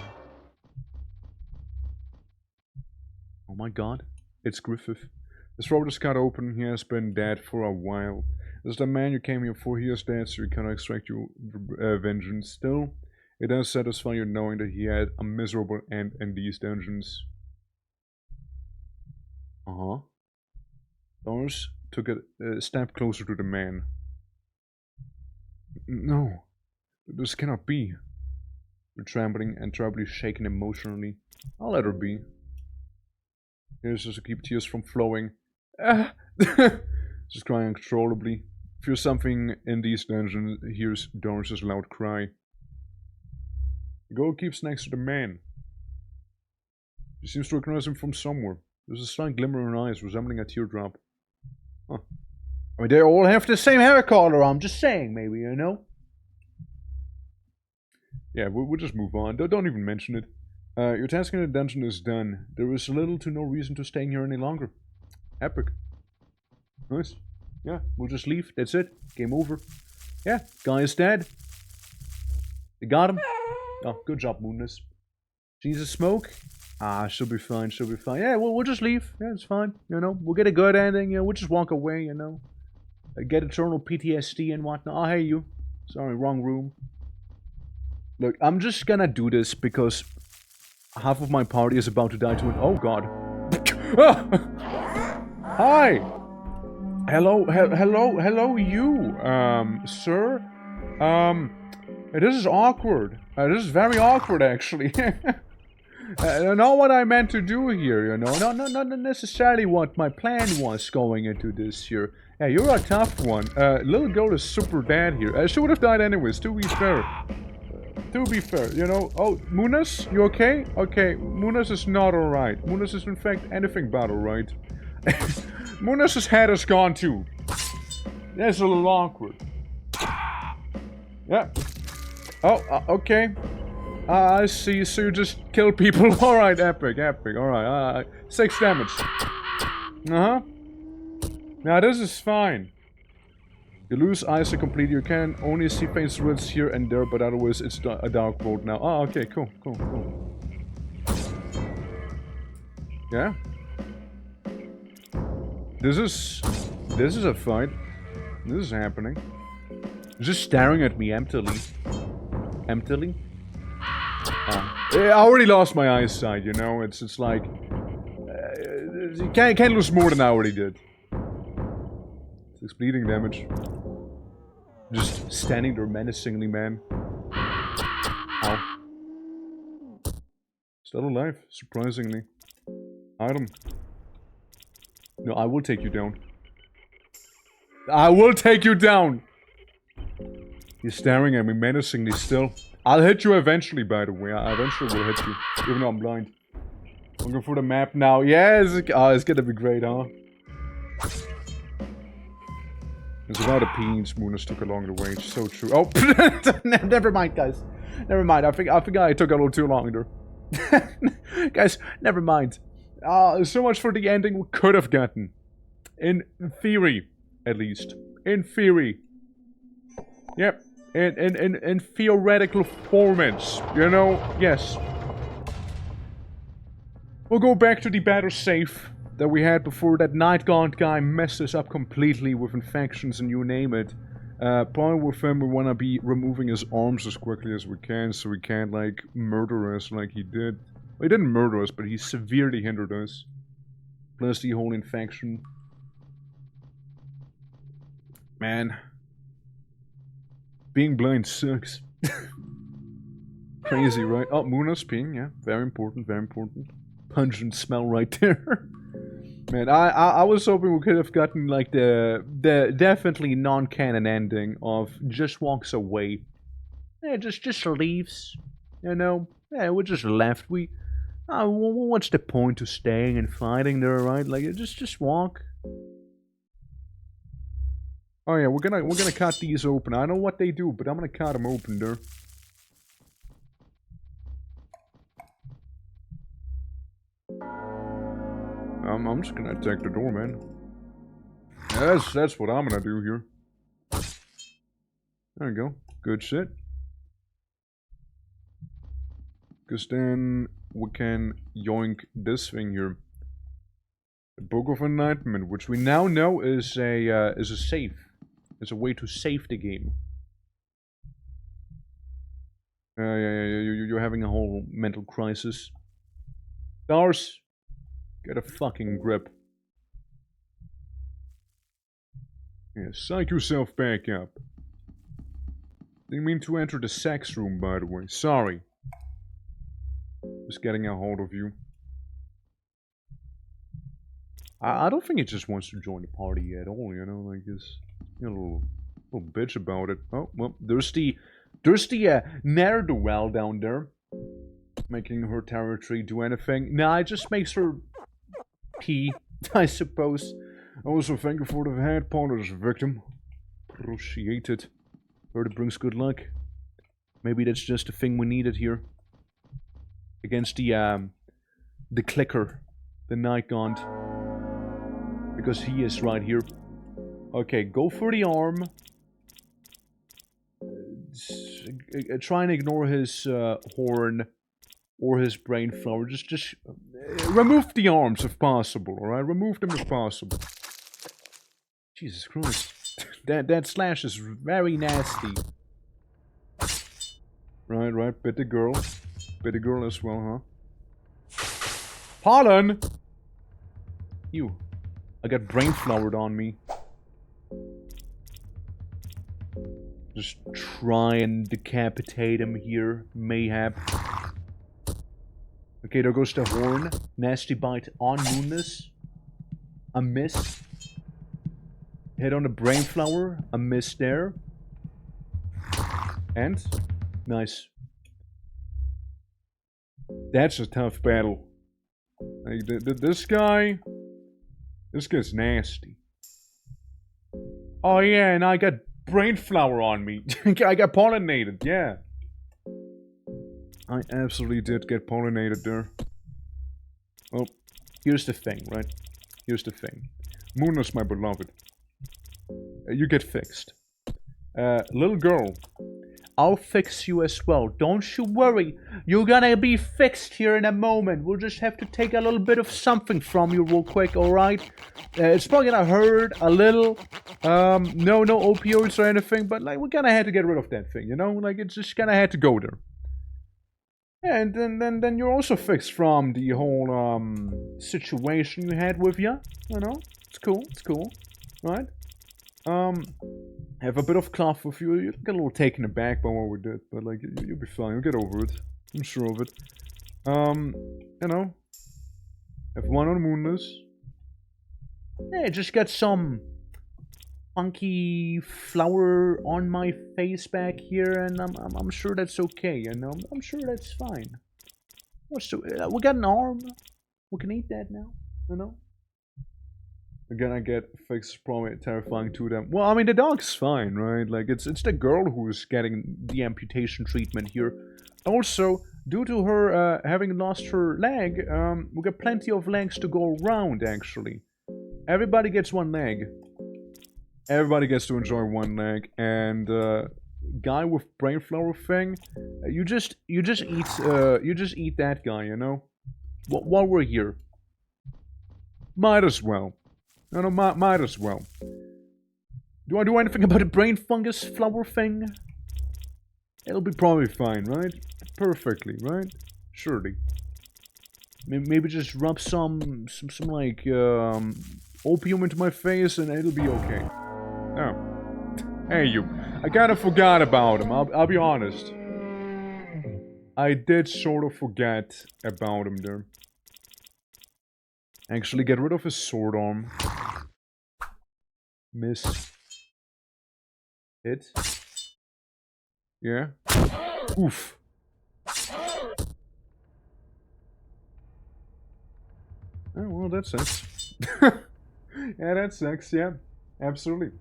Oh my god. It's Griffith. His throat is cut open. He has been dead for a while. As the man you came here for, he is dead, so you cannot extract your vengeance. Still, it does satisfy you knowing that he had a miserable end in these dungeons. Doris, took a step closer to the man. No, this cannot be. We're trembling and terribly shaken emotionally. I'll let her be. Here's just to keep tears from flowing. Ah! Just crying uncontrollably. Feels something in these dungeons. Hears Doris's loud cry. The girl keeps next to the man. She seems to recognize him from somewhere. There's a slight glimmer in her eyes, resembling a teardrop. Huh. I mean, they all have the same hair color. I'm just saying, maybe, you know? Yeah, we'll just move on. Don't even mention it. Your task in the dungeon is done. There is little to no reason to staying here any longer. Epic. Nice. Yeah, we'll just leave. That's it. Game over. Yeah, guy is dead. They got him. Oh, good job, Moonness. Jesus, smoke? Ah, she'll be fine, she'll be fine. Yeah, we'll just leave. Yeah, it's fine. You know, we'll get a good ending. You know, we'll just walk away, you know. Get eternal PTSD and whatnot. Oh, hey, you. Sorry, wrong room. Look, I'm just gonna do this because half of my party is about to die to an... Oh, God. Hi! Hello, you, sir? This is awkward. This is very awkward, actually. Not what I meant to do here, you know. Not necessarily what my plan was going into this here. Yeah, you're a tough one. Little girl is super dead here. She would have died anyways, to be fair. To be fair, you know. Oh, Moonness, you okay? Okay, Moonness is not alright. Moonness is in fact anything but alright. Moonness's head is gone too. That's a little awkward. Yeah. Oh, okay. I see. So you just kill people. Alright, epic. Alright, 6 damage. Uh-huh. Now this is fine. You lose eyes completely. You can only see faint silhouettes here and there, but otherwise it's a dark world now. Oh, okay, cool. Yeah. This is a fight. This is happening. Just staring at me emptily. Emptily? I already lost my eyesight, you know. It's like you can't lose more than I already did. 6 bleeding damage. Just standing there menacingly, man. Ow. Still alive, surprisingly. Item. No, I will take you down. I will take you down! He's staring at me menacingly still. I'll hit you eventually, by the way. I eventually will hit you, even though I'm blind. I'm going for the map now. Yeah, it's gonna be great, huh? There's a lot of peens Moonness took along the way. It's so true. Oh, never mind, guys. Never mind. I think I took a little too long there. Guys, never mind. So much for the ending we could have gotten. In theory, at least. In theory. Yep. In theoretical formats. You know, yes. We'll go back to the battle safe that we had before that Night Gaunt guy messed us up completely with infections and you name it. Part with him, we want to be removing his arms as quickly as we can so he can't, like, murder us like he did. Well, he didn't murder us, but he severely hindered us. Plus the whole infection. Man. Being blind sucks. Crazy, right? Oh, Moonness ping, yeah. Very important, very important. Pungent smell right there. Man, I was hoping we could have gotten, like, the definitely non-canon ending of just walks away. Yeah, just leaves. You know? Yeah, we just left. What's the point of staying and fighting there, right? Like, just walk. Oh yeah, we're gonna cut these open. I know what they do, but I'm gonna cut them open there. I'm just gonna attack the door, man. That's what I'm gonna do here. There we go. Good shit. Because then we can yoink this thing here. The Book of Enlightenment, which we now know is a save. It's a way to save the game. Yeah, you're having a whole mental crisis. Stars, get a fucking grip. Yeah, psych yourself back up. Didn't mean to enter the sex room, by the way. Sorry. Just getting a hold of you. I don't think he just wants to join the party at all, you know, like he's a little bitch about it. Oh, well, there's the ne'er-do-well down there. Making her territory do anything. Nah, it just makes her pee, I suppose. Also, thank you for the head polish, victim. Appreciate it. Heard it brings good luck. Maybe that's just the thing we needed here. Against the clicker. The Night Gaunt. Because he is right here. Okay, go for the arm. Try and ignore his horn or his brain flower. Just remove the arms if possible, alright? Remove them if possible. Jesus Christ. that slash is very nasty. Right, bit the girl. Bit the girl as well, huh? Pollen! You. I got brain flowered on me. Just try and decapitate him here, mayhap. Okay, there goes the horn. Nasty bite on Moonness. A miss. Hit on the brain flower. A miss there. And? Nice. That's a tough battle. Like, this guy... This guy's nasty. Oh yeah, and I got brain flower on me. I got pollinated, yeah. I absolutely did get pollinated there. Well, here's the thing, right? Here's the thing. Moonness, my beloved. You get fixed. Little girl. I'll fix you as well. Don't you worry. You're gonna be fixed here in a moment. We'll just have to take a little bit of something from you real quick, alright? It's probably gonna hurt a little. No opioids or anything, but like, we're gonna have to get rid of that thing, you know? Like, it's just gonna have to go there. Yeah, and then you're also fixed from the whole, situation you had with you. You know? It's cool. Right? Have a bit of cloth with you. You get a little taken aback by what we did, but like, you'll be fine. You'll get over it. I'm sure of it. You know, have one on Moonness. Yeah, just got some funky flower on my face back here, and I'm sure that's okay. You know, I'm sure that's fine. We got an arm. We can eat that now. You know. Again, I get fixed, probably terrifying to them. Well, I mean, the dog's fine, right? Like, it's the girl who's getting the amputation treatment here. Also, due to her having lost her leg, we got plenty of legs to go around, actually. Everybody gets one leg. Everybody gets to enjoy one leg, and guy with brain flower thing, you just eat that guy, you know. While we're here, might as well. No, might as well. Do I do anything about the brain fungus flower thing? It'll be probably fine, right? Perfectly, right? Surely. Maybe just rub some like opium into my face and it'll be okay. Oh, hey you! I kind of forgot about him. I'll be honest. I did sort of forget about him there. Actually, get rid of his sword arm. Miss. Hit. Yeah. Oof. Oh, well, that sucks. Yeah, that sucks, yeah. Absolutely.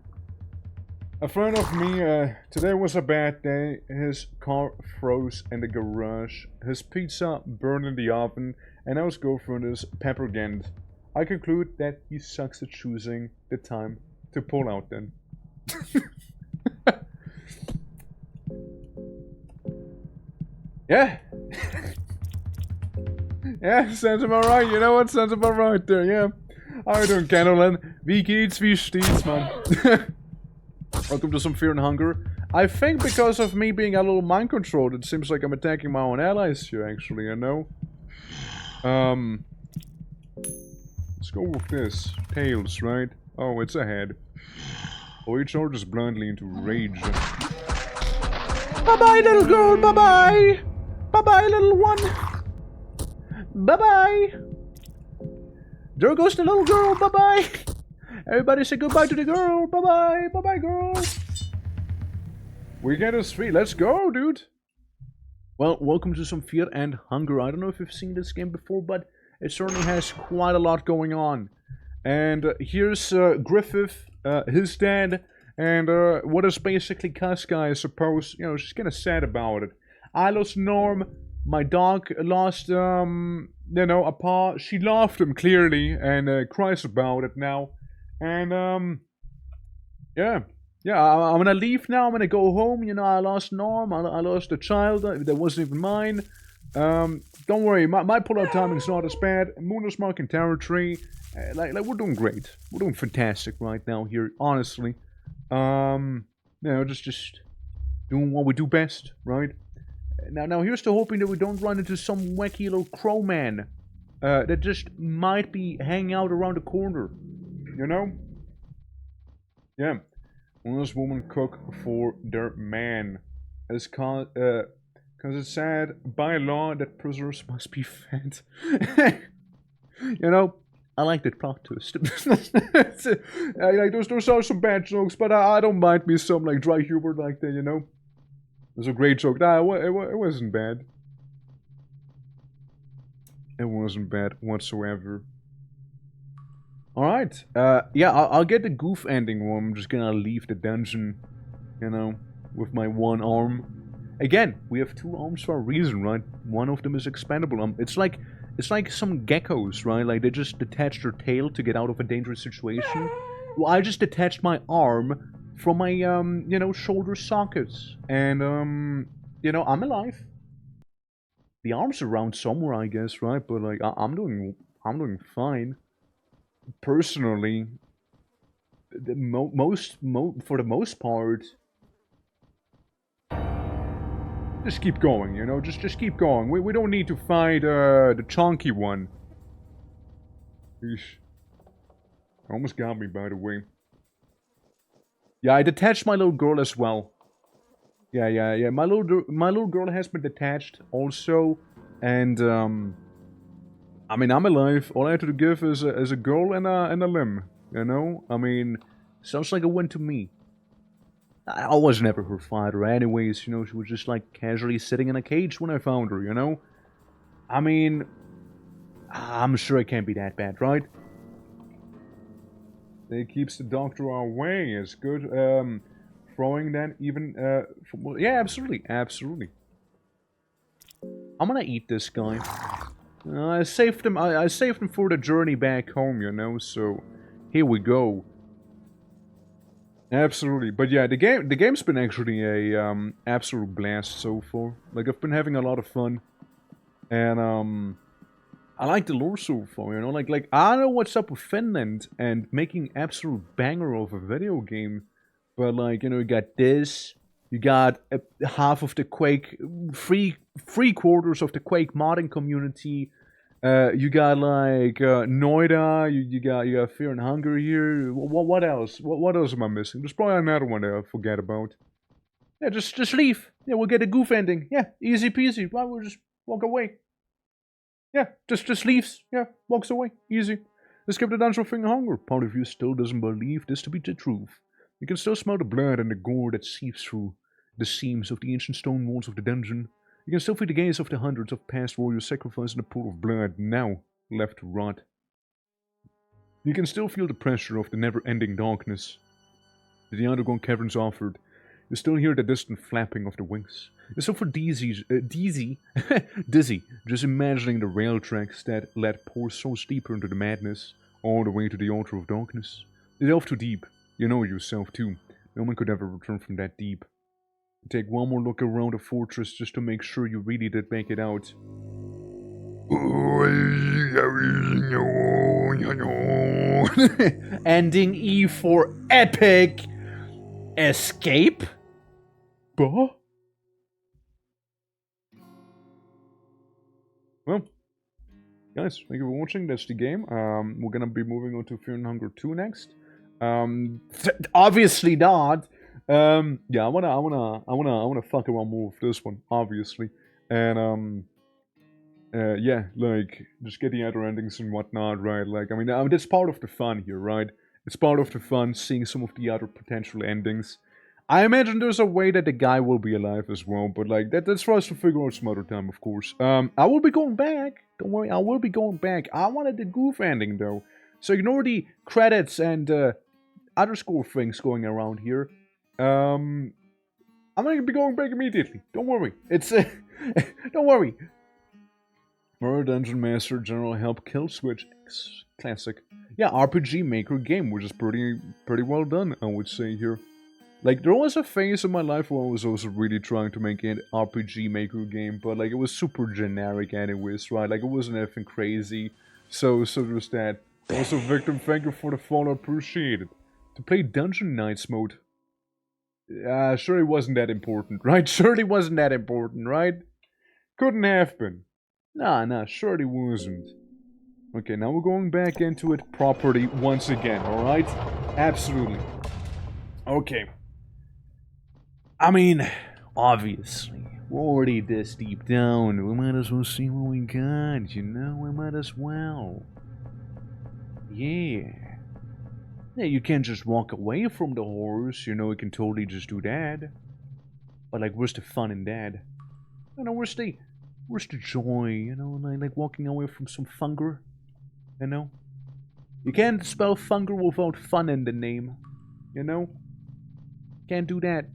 A friend of me, today was a bad day. His car froze in the garage. His pizza burned in the oven. And now his girlfriend is peppergant. I conclude that he sucks at choosing the time to pull out then. Yeah. Yeah, sounds about right. You know what? Sounds about right there, yeah. How you doing, Candleland? Wie geht's, wie steht's, man? Welcome to some Fear and Hunger. I think because of me being a little mind-controlled, it seems like I'm attacking my own allies here, actually, you know? Let's go with this. Tails, right? Oh, it's a head. or he charges blindly into rage. Bye-bye, little girl, bye-bye! Bye-bye, little one! Bye-bye! There goes the little girl, bye-bye! Everybody say goodbye to the girl, bye-bye! Bye-bye, girl! We get us free, let's go, dude! Well, welcome to some Fear and Hunger. I don't know if you've seen this game before, but it certainly has quite a lot going on. And here's Griffith, his dad, and what is basically Casca, I suppose. You know, she's kind of sad about it. I lost Norm, my dog lost, you know, a paw. She loved him, clearly, and cries about it now. And, yeah. Yeah, I'm gonna leave now, I'm gonna go home, you know, I lost Norm, I lost a child that wasn't even mine. Don't worry, my pull-out timing's not as bad. Moon is marking territory. Like we're doing great. We're doing fantastic right now here, honestly. You know, just doing what we do best, right? Now here's to hoping that we don't run into some wacky little crow man that just might be hanging out around the corner, you know? Yeah. Honest woman cook for their man. It's cause it's said by law that prisoners must be fed. You know, I like that plot twist. Like those are some bad jokes, but I don't mind me some like dry humor like that, you know. It was a great joke. Nah, it wasn't bad. It wasn't bad whatsoever. Alright, yeah, I'll get the goof ending where I'm just gonna leave the dungeon, you know, with my one arm. Again, we have two arms for a reason, right? One of them is expendable. It's like some geckos, right? Like, they just detach their tail to get out of a dangerous situation. Well, I just detached my arm from my, you know, shoulder sockets. And, you know, I'm alive. The arm's around somewhere, I guess, right? But, like, I'm doing fine. Personally, for the most part, just keep going, you know, just keep going. We don't need to fight the chunky one. Eesh. Almost got me, by the way. Yeah, I detached my little girl as well. Yeah. My little girl has been detached also, and I mean, I'm alive. All I had to give is a girl and a limb. You know? I mean, sounds like a win to me. I was never her father anyways, you know, she was just like casually sitting in a cage when I found her, you know? I mean, I'm sure it can't be that bad, right? It keeps the doctor away, it's good. Throwing that even, yeah, absolutely. I'm gonna eat this guy. I saved him. I saved him for the journey back home, you know. So here we go. Absolutely, but yeah, the game's been actually a absolute blast so far. Like, I've been having a lot of fun, and I like the lore so far. You know, like I don't know what's up with Finland and making absolute banger of a video game, but like, you know, you got this. You got half of the Quake, three quarters of the Quake modding community. You got like Noida. You got Fear and Hunger here. What else? What else am I missing? There's probably another one that I forget about. Yeah, just leave. Yeah, we'll get a goof ending. Yeah, easy peasy. Right, we'll just walk away. Yeah, just leaves. Yeah, walks away. Easy. Let's skip the dungeon of Fear and Hunger. Part of you still doesn't believe this to be the truth. You can still smell the blood and the gore that seeps through the seams of the ancient stone walls of the dungeon. You can still feel the gaze of the hundreds of past warriors sacrificed in a pool of blood, now left to rot. You can still feel the pressure of the never-ending darkness that the underground caverns offered. You still hear the distant flapping of the wings. You still feel dizzy, just imagining the rail tracks that led poor souls deeper into the madness, all the way to the altar of darkness. You delve too deep. You know yourself too. No one could ever return from that deep. Take one more look around the fortress just to make sure you really did make it out. Ending E for epic. Escape? Bah? Well, guys, thank you for watching. That's the game. We're gonna be moving on to Fear and Hunger 2 next. Obviously not. Yeah, I wanna fuck around more with this one, obviously. And yeah, like just get the other endings and whatnot, right? Like, I mean, that's part of the fun here, right? It's part of the fun seeing some of the other potential endings. I imagine there's a way that the guy will be alive as well, but like that's for us to figure out some other time, of course. I will be going back. Don't worry, I will be going back. I wanted the goof ending though, so ignore the credits and other score things going around here. I'm gonna be going back immediately. Don't worry. It's don't worry. Murder Dungeon Master General Help Kill Switch X classic. Yeah, RPG Maker game, which is pretty well done, I would say here. Like, there was a phase in my life where I was also really trying to make an RPG Maker game, but like, it was super generic anyways, right? Like, it wasn't anything crazy. So there's that. Also, Victim, thank you for the follow, appreciate it. To play Dungeon Knights mode. Surely wasn't that important, right? Surely wasn't that important, right? Couldn't have been. Nah, surely wasn't. Okay, now we're going back into it properly once again, alright? Absolutely. Okay. I mean, obviously, we're already this deep down. We might as well see what we got, you know? We might as well. Yeah. Yeah, you can't just walk away from the horrors, you know, we can totally just do that. But like, where's the fun in that? You know, where's the joy, you know, like walking away from some FUNGRY, you know? You can't spell FUNGRY without fun in the name, you know? Can't do that.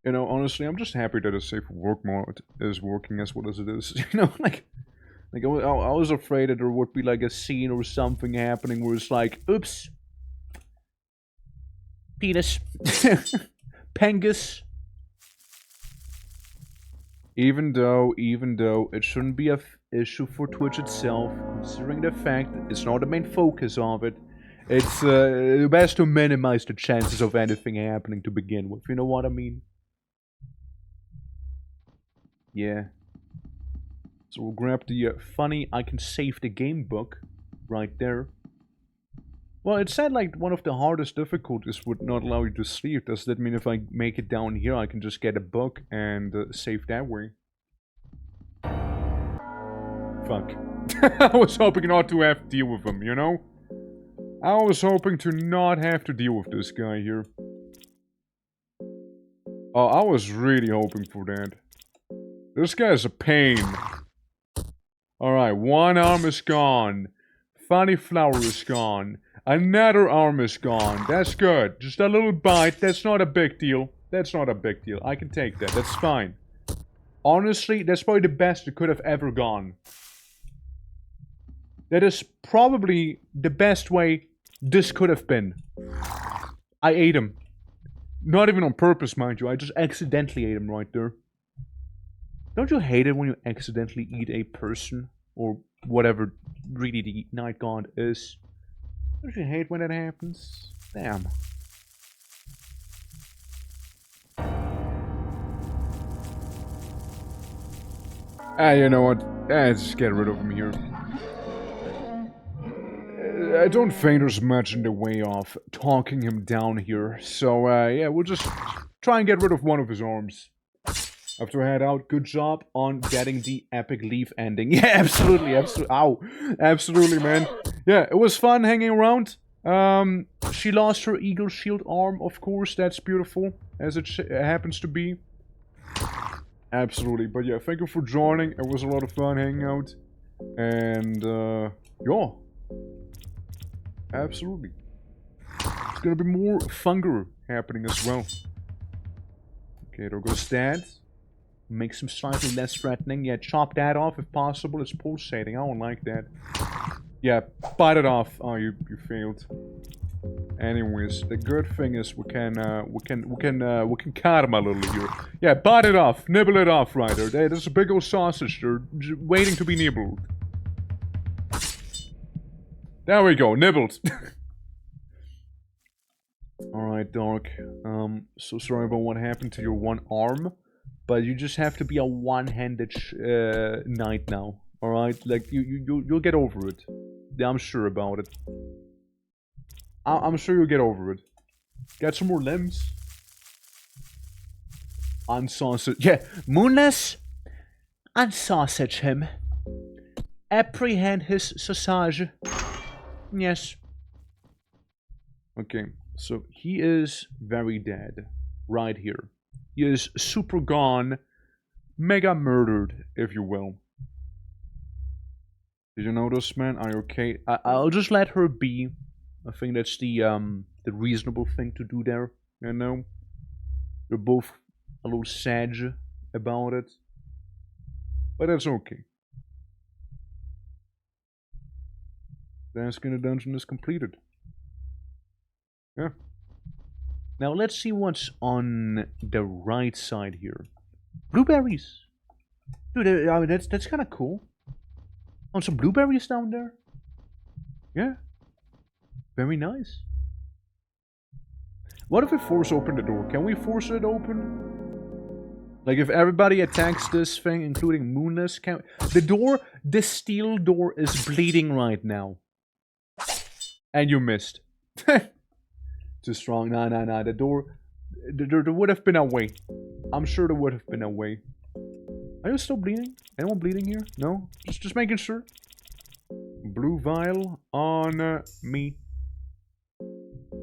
You know, honestly, I'm just happy that a safe work mode is working as well as it is, you know, like I was afraid that there would be like a scene or something happening where it's like, oops, penis, pengus. Even though it shouldn't be a issue for Twitch itself, considering the fact that it's not the main focus of it, it's best to minimize the chances of anything happening to begin with, you know what I mean? Yeah. So we'll grab the funny I can save the game book right there. Well, it said like one of the hardest difficulties would not allow you to sleep. Does that mean if I make it down here, I can just get a book and save that way? Fuck. I was hoping not to have to deal with him, you know? I was hoping to not have to deal with this guy here. Oh, I was really hoping for that. This guy's a pain. Alright, one arm is gone. Funny flower is gone. Another arm is gone. That's good. Just a little bite. That's not a big deal. That's not a big deal. I can take that. That's fine. Honestly, that's probably the best it could have ever gone. That is probably the best way this could have been. I ate him. Not even on purpose, mind you. I just accidentally ate him right there. Don't you hate it when you accidentally eat a person? Or whatever really the night god is? Don't you hate when that happens? Damn. You know what? Let's just get rid of him here. I don't think there's much in the way of talking him down here. So, yeah, we'll just try and get rid of one of his arms. Have to head out. Good job on getting the epic leaf ending. Yeah, absolutely, absolutely. Ow. Absolutely, man. Yeah, it was fun hanging around. She lost her eagle shield arm, of course. That's beautiful, as it happens to be. Absolutely. But yeah, thank you for joining. It was a lot of fun hanging out. And, yeah. Absolutely. There's gonna be more FUNGRY happening as well. Okay, there goes that. Makes him slightly less threatening. Yeah, chop that off if possible. It's pulsating. I don't like that. Yeah, bite it off. Oh, you failed. Anyways, the good thing is we can cut him a little here. Yeah, bite it off. Nibble it off, right there. There's a big old sausage there, waiting to be nibbled. There we go, nibbled. Alright, Dark. So sorry about what happened to your one arm. But you just have to be a one-handed knight now. Alright? Like, you'll get over it. Yeah, I'm sure about it. I'm sure you'll get over it. Got some more limbs. Unsausage. Yeah, Moonless, unsausage him. Apprehend his sausage. Yes. Okay, so he is very dead. Right here. He is super gone. Mega murdered, if you will. Did you notice, man? Are you okay? I'll just let her be. I think that's the reasonable thing to do there. You know? They're both a little sad about it. But that's okay. Task in the dungeon is completed. Yeah. Now let's see what's on the right side here. Blueberries. Dude, I mean, that's kind of cool. Oh, some blueberries down there. Yeah. Very nice. What if we force open the door? Can we force it open? Like if everybody attacks this thing, including Moonless, can the door, the steel door is bleeding right now. And you missed. Too strong. Nah. The door, there would have been a way. I'm sure there would have been a way. Are you still bleeding? Anyone bleeding here? No? Just making sure. Blue vial on me.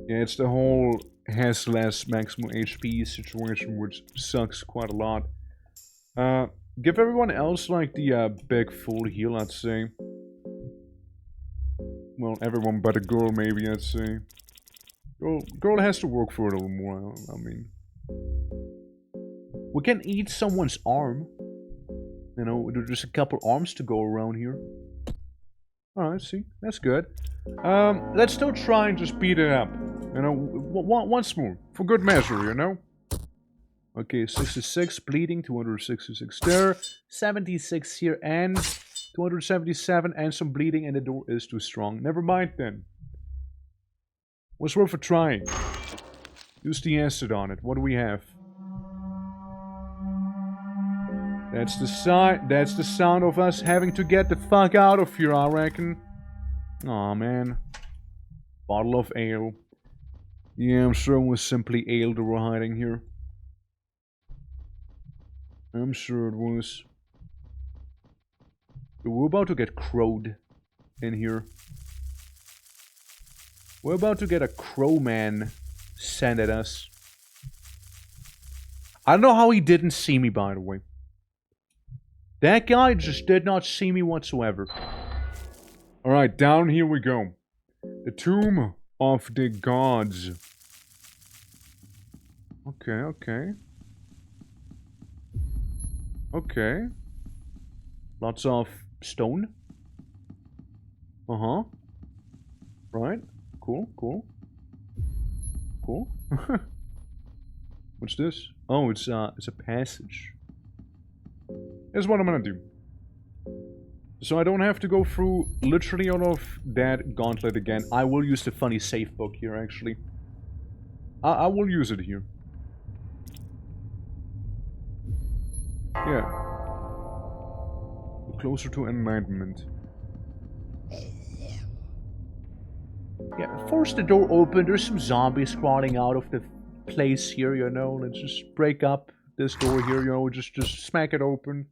Yeah, it's the whole has less maximum HP situation, which sucks quite a lot. Give everyone else like the big full heal, I'd say. Well, everyone but a girl, maybe, I'd say. Girl has to work for it a little more, I mean. We can eat someone's arm. You know, there's just a couple arms to go around here. Alright, see, that's good. Let's still try and just beat it up. You know, once more. For good measure, you know? Okay, 66 bleeding, 266 there, 76 here, and 277, and some bleeding, and the door is too strong. Never mind then. Was worth a trying. Use the acid on it. What do we have? That's the sound of us having to get the fuck out of here, I reckon. Aw, man. Bottle of ale. Yeah, I'm sure it was simply ale that we're hiding here. I'm sure it was. We're about to get crowed in here. We're about to get a crow man sent at us. I don't know how he didn't see me, by the way. That guy just did not see me whatsoever. Alright, down here we go. The Tomb of the Gods. Okay. Okay. Lots of stone. Uh-huh. Right. Cool. What's this? Oh, it's a passage. Here's what I'm gonna do. So I don't have to go through literally all of that gauntlet again. I will use the funny safe book here, actually. I will use it here. Yeah. Closer to enlightenment. Yeah, force the door open. There's some zombies crawling out of the place here, you know. Let's just break up this door here, you know. Just smack it open.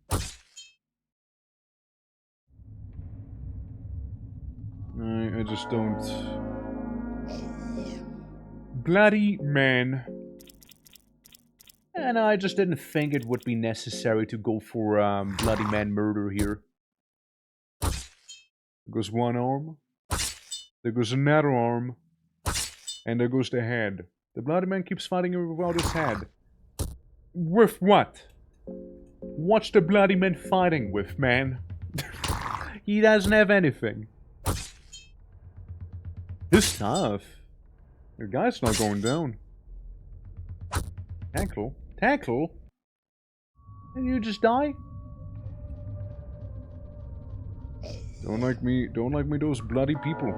I just don't... Bloody man. And I just didn't think it would be necessary to go for bloody man murder here. There goes one arm. There goes another arm. And there goes the head. The bloody man keeps fighting without his head. With what? What's the bloody man fighting with, man? He doesn't have anything. This tough. Your guy's not going down. Tackle? Tackle? And you just die? Don't like me those bloody people.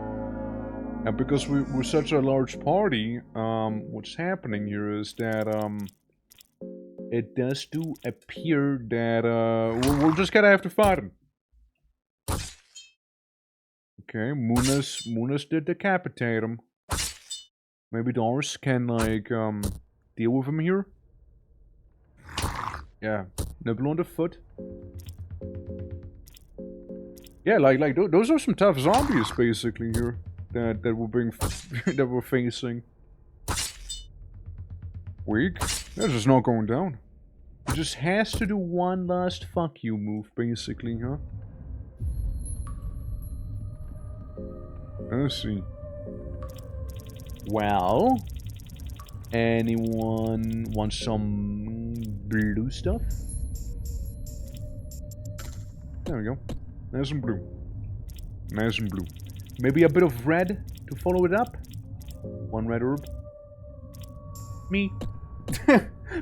And because we're such a large party, what's happening here is that, it does do appear that, we're just gonna have to fight him. Okay, Munas did decapitate him. Maybe Doris can, like, deal with him here? Yeah. Nibble on the foot. Yeah, like those are some tough zombies, basically, here. That we're being... that we're facing. Weak? They're just not going down. He just has to do one last fuck you move, basically, huh? Let's see. Well... anyone want some blue stuff? There we go. Nice and blue. Nice and blue. Maybe a bit of red to follow it up? One red herb. Me.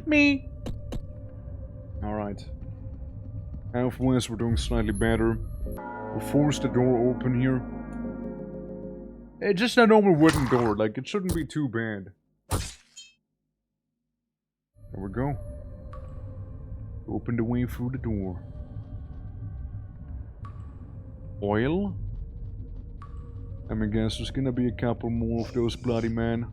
Me! Alright. Health-wise, we're doing slightly better. We'll force the door open here. It's just a normal wooden door, like, it shouldn't be too bad. There we go. Open the way through the door. Oil? Let me guess, there's gonna be a couple more of those bloody men.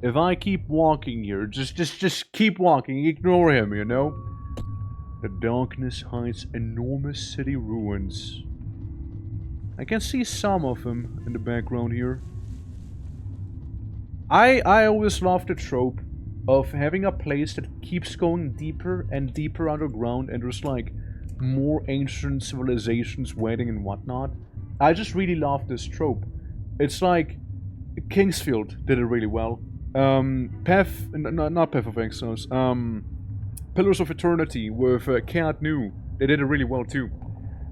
If I keep walking here, just keep walking, ignore him, you know? The darkness hides enormous city ruins. I can see some of them in the background here. I always love the trope of having a place that keeps going deeper and deeper underground, and there's like more ancient civilizations waiting and whatnot. I just really love this trope. It's like Kingsfield did it really well. Not Path of Exiles. Pillars of Eternity with Cat New. They did it really well too.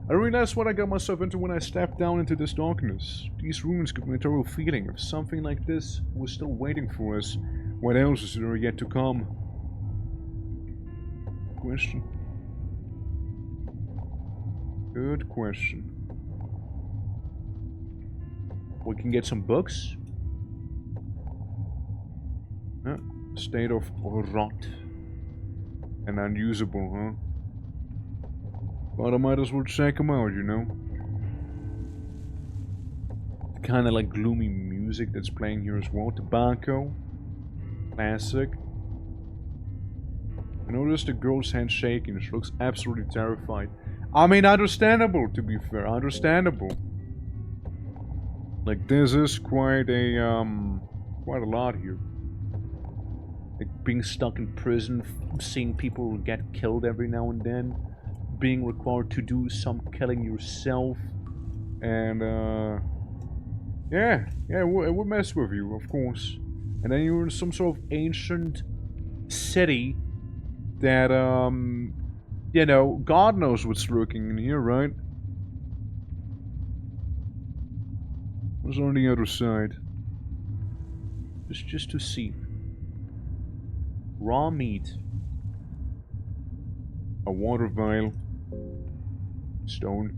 I realized what I got myself into when I stepped down into this darkness. These ruins give me a terrible feeling if something like this was still waiting for us. What else is there yet to come? Question. Good question. We can get some books. State of rot. And unusable, huh? But I might as well check them out, you know? Kinda like gloomy music that's playing here as well. Tobacco. Classic. I noticed the girl's hand shaking. She looks absolutely terrified. I mean, understandable, to be fair. Understandable. Like, this is quite a lot here. Like, being stuck in prison, seeing people get killed every now and then, being required to do some killing yourself, and, yeah, it would mess with you, of course. And then you're in some sort of ancient city that, you know, God knows what's lurking in here, right? What's on the other side? Just to see. Raw meat. A water vial. Stone.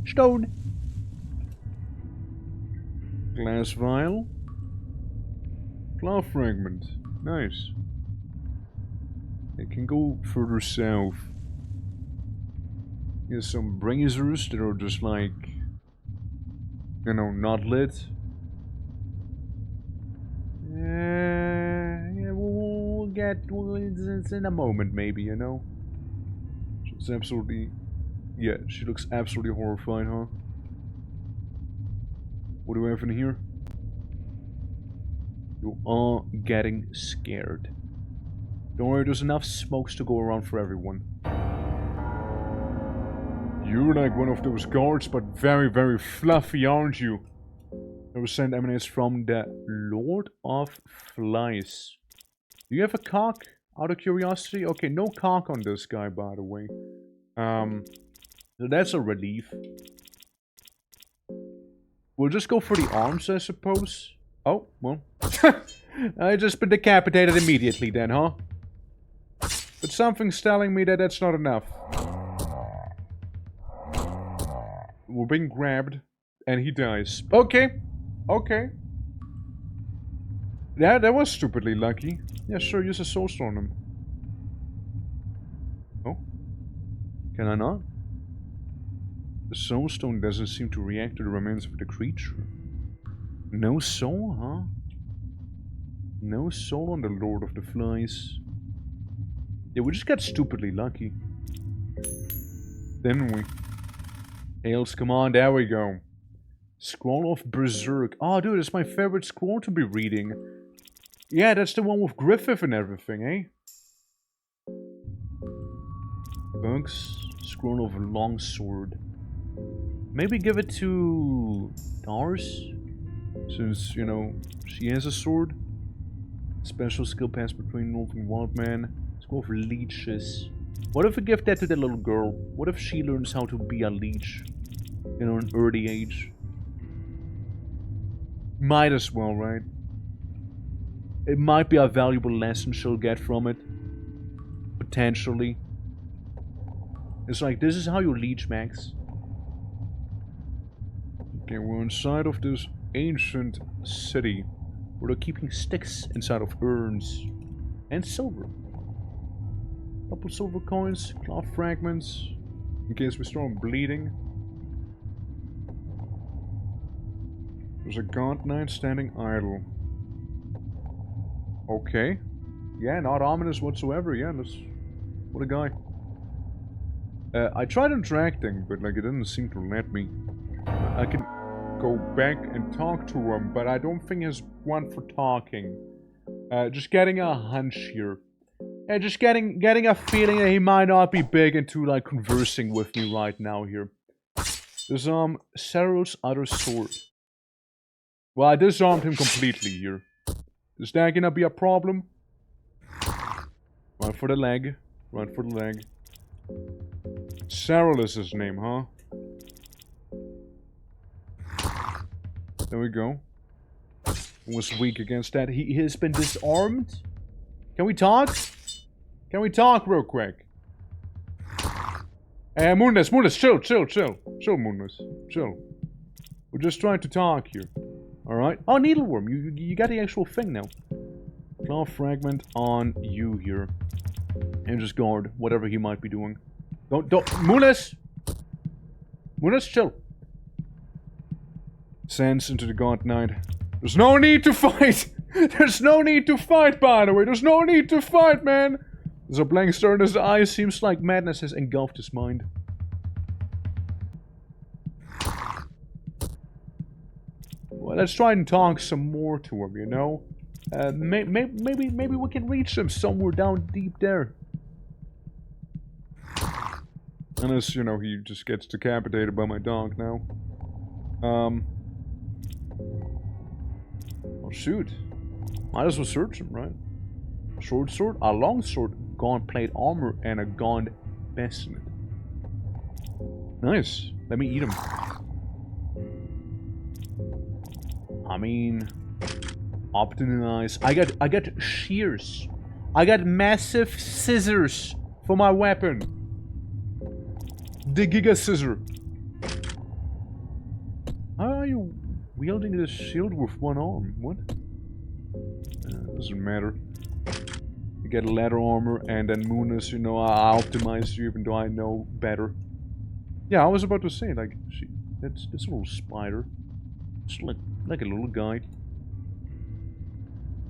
Stone! Glass vial. Claw fragment. Nice. It can go further south. Here's some braziers that are just like, you know, not lit. Yeah, we'll get... it's in a moment, maybe, you know? She's absolutely... yeah, she looks absolutely horrified, huh? What do we have in here? You are getting scared. Don't worry, there's enough smokes to go around for everyone. You're like one of those guards, but very, very fluffy, aren't you? The scent emanates from the Lord of Flies. Do you have a cock? Out of curiosity? Okay, no cock on this guy, by the way. So that's a relief. We'll just go for the arms, I suppose. Oh, well. I just been decapitated immediately then, huh? But something's telling me that that's not enough. We're being grabbed, and he dies. Okay. Okay. Yeah, that was stupidly lucky. Yeah, sure, use a soulstone on him. Oh. Can I not? The soulstone doesn't seem to react to the remains of the creature. No soul, huh? No soul on the Lord of the Flies. Yeah, we just got stupidly lucky. Didn't we? Ales, come on, there we go. Scroll of Berserk. Oh, dude, it's my favorite scroll to be reading. Yeah, that's the one with Griffith and everything, eh? Bugs. Scroll of Longsword. Maybe give it to Dars? Since, you know, she has a sword. Special skill pass between Wolf and Wildman. Scroll of Leeches. What if we give that to the little girl? What if she learns how to be a leech? You know, an early age? Might as well, right? It might be a valuable lesson she'll get from it. Potentially. It's like, this is how you leech, Max. Okay, we're inside of this ancient city where they're keeping sticks inside of urns. And silver. Couple silver coins, cloth fragments, in case we start bleeding. There's a gaunt knight standing idle. Okay. Yeah, not ominous whatsoever. Yeah, that's... What a guy. I tried interacting, but like it didn't seem to let me. I can go back and talk to him, but I don't think he's one for talking. Just getting a hunch here. Yeah, just getting a feeling that he might not be big into like conversing with me right now here. There's Cerul's other sword. Well, I disarmed him completely here. Is that gonna be a problem? Run for the leg. Run for the leg. Cerul is his name, huh? There we go. Was weak against that. He has been disarmed. Can we talk? Can we talk real quick? Moonless, chill. Chill, Moonless. Chill. We're just trying to talk here. Alright. Oh, Needleworm. You got the actual thing now. Claw fragment on you here. And just guard whatever he might be doing. Don't. Moonless! Moonless, chill. Sands into the Gaunt Knight. There's no need to fight! There's no need to fight, by the way. There's no need to fight, man! There's a blank stare in his eyes. Seems like madness has engulfed his mind. Well, let's try and talk some more to him, you know? Maybe we can reach him somewhere down deep there. Unless, you know, he just gets decapitated by my dog now. Oh, shoot. Might as well search him, right? Short sword, a long sword, gaunt plate armor, and a gaunt bassinet. Nice. Let me eat him. I mean, optimize. I got shears. I got massive scissors for my weapon. The Giga Scissor. How are you wielding this shield with one arm? What? Doesn't matter. You get leather armor and then Moonus, you know, I optimize you even though I know better. Yeah, I was about to say, like, that's a little spider. It's like a little guy.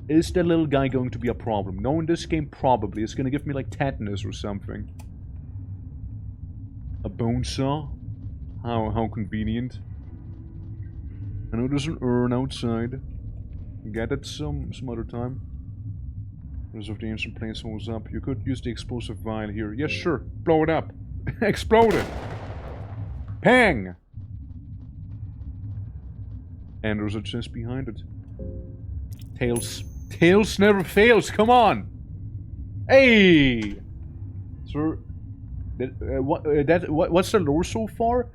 Is the little guy going to be a problem? No, in this game, probably. It's gonna give me, like, tetanus or something. A bone saw? How convenient. I know there's an urn outside. Get it some other time. As of the ancient place holds up. You could use the explosive vial here. Yes, sure. Blow it up. Explode it. Pang! And there's a chest behind it. Tails. Tails never fails. Come on. Hey! Sir, what's the lore so far?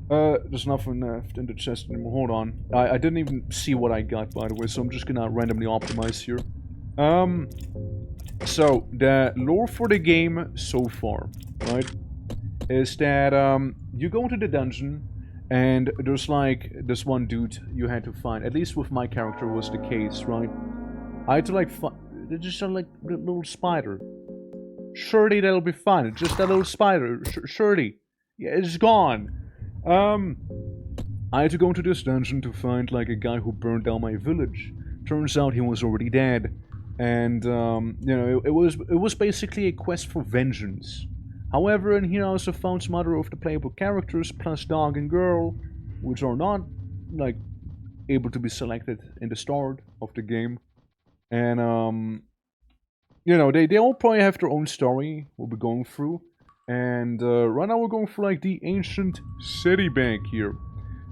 There's nothing left in the chest anymore. Hold on. I didn't even see what I got, by the way, so I'm just gonna randomly optimize here. So, the lore for the game so far, right, is that, you go into the dungeon, and there's, like, this one dude you had to find. At least with my character was the case, right? I had to, like, find... just, like, a little spider. Surely that'll be fine. It's just a little spider. Surely. Yeah, it's gone. I had to go into this dungeon to find like a guy who burned down my village. Turns out he was already dead. And, you know, it was basically a quest for vengeance. However, in here I also found some other of the playable characters, plus dog and girl, which are not, like, able to be selected in the start of the game. And, you know, they all probably have their own story we'll be going through. And, right now we're going for, like, the ancient city bank here.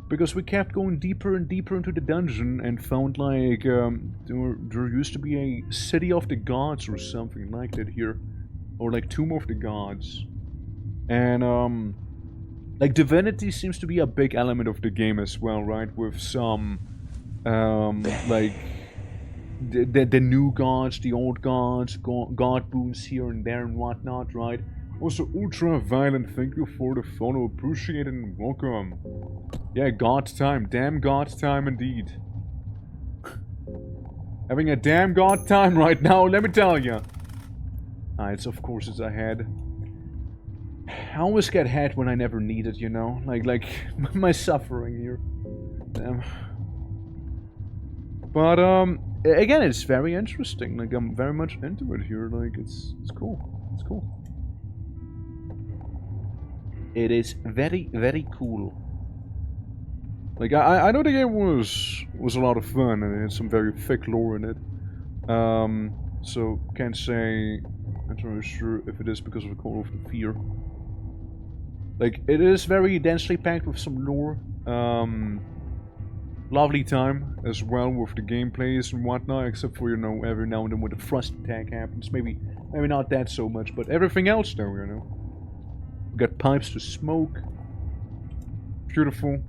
Because we kept going deeper and deeper into the dungeon and found, like, there used to be a city of the gods or something like that here. Or, like, tomb of the gods. And, like, divinity seems to be a big element of the game as well, right? With some, like, the new gods, the old gods, god boons here and there and whatnot, right? Also, ultra violent, thank you for the follow, appreciate it and welcome. Yeah, god time, damn god time indeed. Having a damn god time right now, let me tell you. It's of course it's ahead. I always get head when I never need it, you know? Like my suffering here. Damn. But, again, it's very interesting. Like, I'm very much into it here. Like, it's cool. It's cool. It is very, very cool. Like, I know the game was a lot of fun, and it had some very thick lore in it. So, can't say... I'm not really sure if it is because of the Call of the Fear. Like, it is very densely packed with some lore. Lovely time as well with the gameplays and whatnot, except for, you know, every now and then when the thrust attack happens. Maybe not that so much, but everything else though, you know. We got pipes to smoke. Beautiful.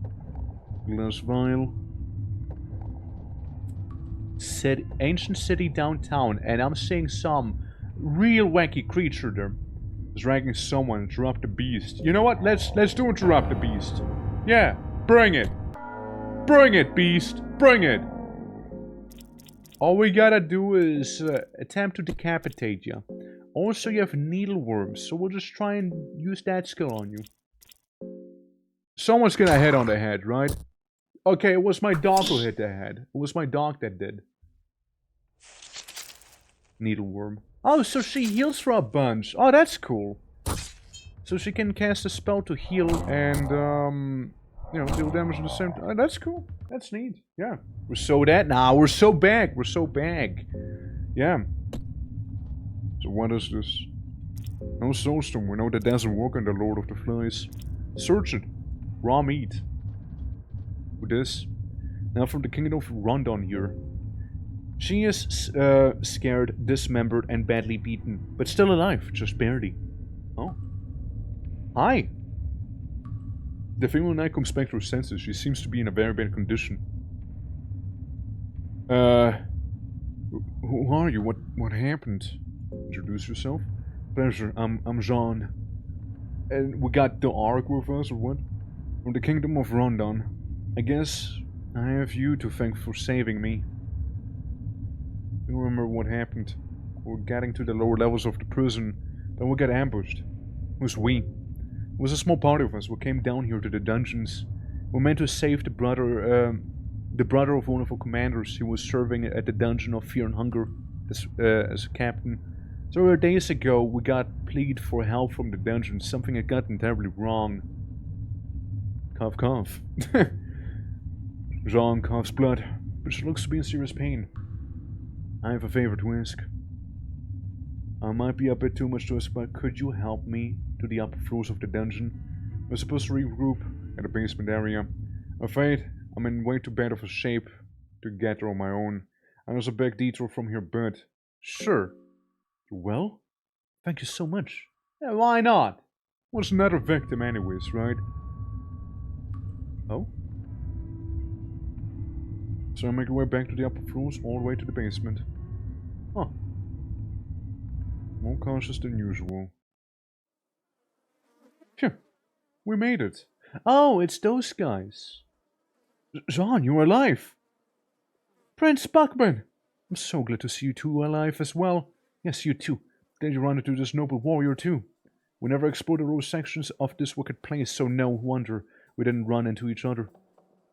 Glass vial. Ancient city downtown, and I'm seeing some real wacky creature there. Dragging someone, interrupt the beast. You know what? Let's do interrupt the beast. Yeah, bring it. Bring it, beast. Bring it. All we gotta do is attempt to decapitate you. Also, you have needleworms, so we'll just try and use that skill on you. Someone's gonna hit on the head, right? Okay, it was my dog who hit the head. It was my dog that did. Needleworm. Oh, so she heals for a bunch. Oh, that's cool. So she can cast a spell to heal and, you know, deal damage at the same time. Oh, that's cool. That's neat. Yeah. We're so dead now. We're so back. We're so back. Yeah. So what is this? No soulstone. We know that doesn't work in the Lord of the Flies. Search it. Raw meat. With this. Now from the Kingdom of Rondon here. She is scared, dismembered, and badly beaten, but still alive, just barely. Oh. Hi. The female knight comes back to her senses. She seems to be in a very bad condition. Who are you? What happened? Introduce yourself. Pleasure. I'm Jean. And we got the Ark with us, or what? From the Kingdom of Rondon. I guess I have you to thank for saving me. You remember what happened? We're getting to the lower levels of the prison, then we got ambushed. Who's we? It was a small party of us. We came down here to the dungeons. We meant to save the brother of one of our commanders. He was serving at the dungeon of Fear and Hunger as a captain. So days ago, we got plead for help from the dungeon. Something had gotten terribly wrong. Cough, cough. Jean coughs blood, but she looks to be in serious pain. I have a favor to ask. I might be a bit too much to ask, but could you help me to the upper floors of the dungeon? We're supposed to regroup at the basement area. I'm afraid I'm in way too bad of a shape to get there on my own. And there's a big detour from here, but... Sure. Well? Thank you so much. Yeah, why not? Was another victim anyways, right? Oh? So I make my way back to the upper floors, all the way to the basement. Huh. More cautious than usual. Phew. We made it. Oh, it's those guys. Jean, you're alive. Prince Buckman. I'm so glad to see you two alive as well. Yes, you too. Glad you run into this noble warrior too. We never explored the lower sections of this wicked place, so no wonder we didn't run into each other.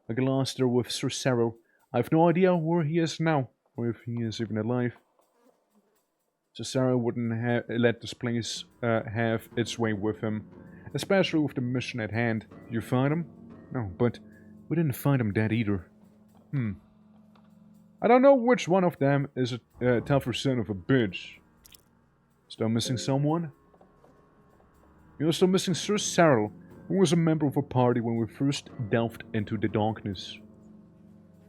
I got lost there with Sir Cyril. I have no idea where he is now, or if he is even alive. Sir Cyril wouldn't let this place have its way with him, especially with the mission at hand. Did you find him? No, but we didn't find him dead either. I don't know which one of them is a tougher son of a bitch. Still missing someone? You're still missing Sir Cyril, who was a member of a party when we first delved into the darkness.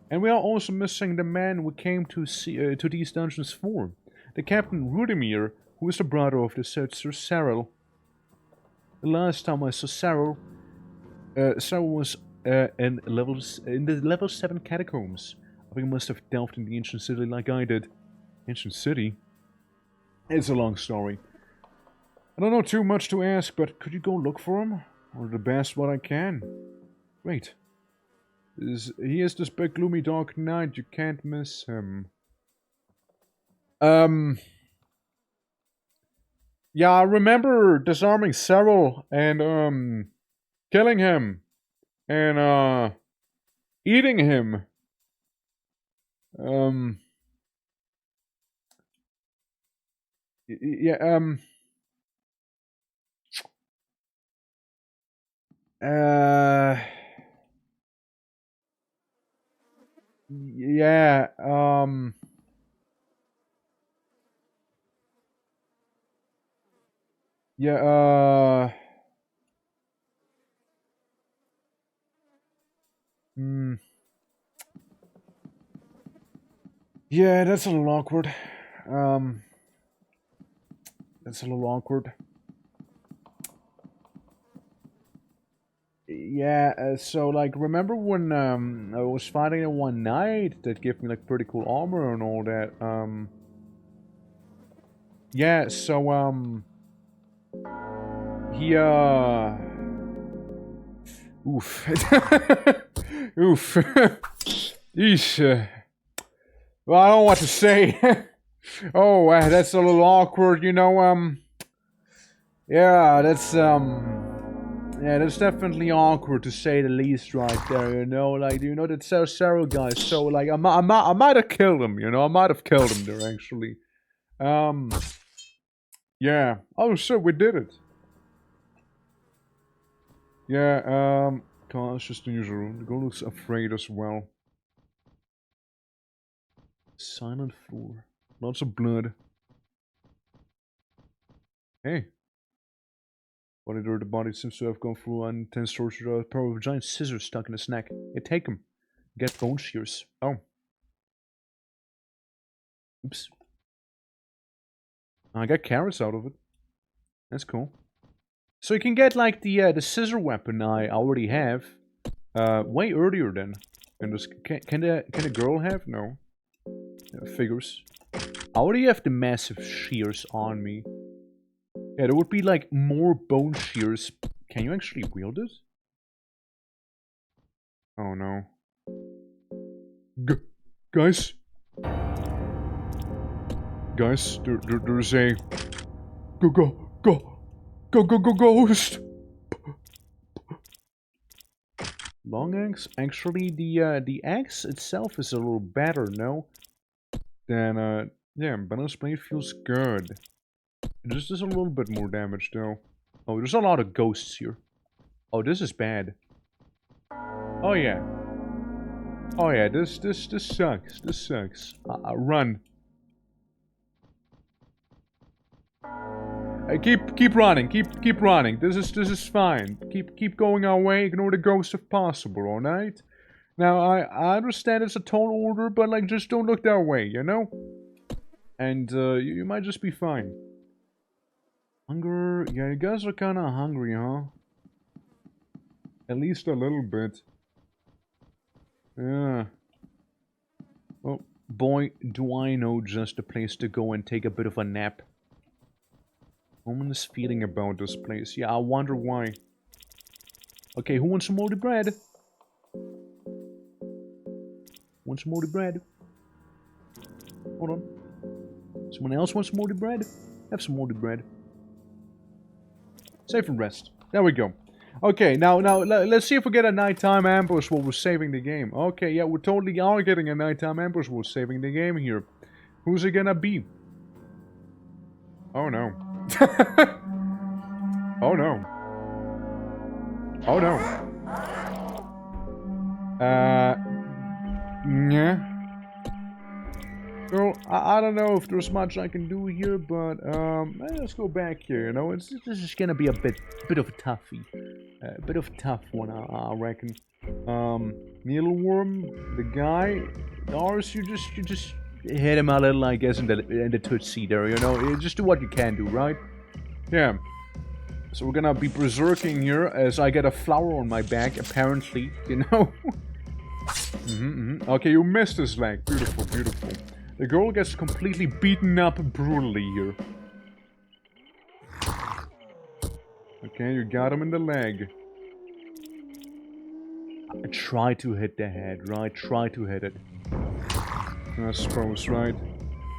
And we are also missing the man we came to see to these dungeons for, the Captain Rudimir, who is the brother of the said Sir Cyril. The last time I saw Cyril, Cyril was in the level 7 catacombs. I think he must have delved in the ancient city like I did. Ancient city? It's a long story. I don't know too much to ask, but could you go look for him? Or the best what I can? Wait. He is this big gloomy dark knight, you can't miss him. Yeah, I remember disarming Cyril and, killing him. And, eating him. Yeah, yeah, yeah, yeah, that's a little awkward. That's a little awkward. Yeah, so, like, remember when, I was fighting in one night that gave me, like, pretty cool armor and all that, yeah, so, he, oof. Oof. Eesh. Well, I don't know what to say. Oh, that's a little awkward, you know, yeah, that's definitely awkward to say the least right there, you know, like, you know, that Cyril guy, so, like, I might have killed him, you know, I might have killed him there, actually. Yeah, oh, so we did it. Yeah, it's just the usual. The girl looks afraid as well. Silent floor. Lots of blood. Hey. Body there, the body seems to have gone through an intense torture. A pair of giant scissors stuck in his neck. Yeah, take them. Get bone shears. Oh. Oops. I got carrots out of it. That's cool. So you can get, like, the scissor weapon I already have. Way earlier then. And this, can the girl have? No. Figures. I already have the massive shears on me. Yeah, there would be, like, more bone shears. Can you actually wield it? Oh no. Guys? Guys, there's a... Ghost! Long axe? Actually, the axe itself is a little better, no? Then, yeah, balance blade feels good. It just does a little bit more damage, though. Oh, there's a lot of ghosts here. Oh, this is bad. Oh, yeah. Oh, yeah, this sucks. This sucks. Run. Keep running. Keep running. This is fine. Keep going our way. Ignore the ghosts if possible, alright? Now, I understand it's a tall order, but, like, just don't look that way, you know? And, you might just be fine. Hunger... Yeah, you guys are kinda hungry, huh? At least a little bit. Yeah. Well, boy, do I know just a place to go and take a bit of a nap. Ominous feeling about this place. Yeah, I wonder why. Okay, who wants some moldy bread? Want some moldy bread? Hold on. Someone else wants some moldy bread? Have some moldy bread. Save and rest. There we go. Okay, now let's see if we get a nighttime ambush while we're saving the game. Okay, yeah, we totally are getting a nighttime ambush while saving the game here. Who's it gonna be? Oh no. Oh no. Oh no. Yeah. Well, I don't know if there's much I can do here, but let's go back here. You know, this is gonna be a bit of a toughie, a bit of a tough one, I reckon. Needleworm, the guy, Lars, you just hit him a little, I guess, in the tootsie there. You know, you just do what you can do, right? Yeah. So we're gonna be berserking here as I get a flower on my back, apparently. You know. Okay, you missed his leg. Beautiful, beautiful. The girl gets completely beaten up brutally here. Okay, you got him in the leg. Try to hit the head, right? Try to hit it. I suppose, right?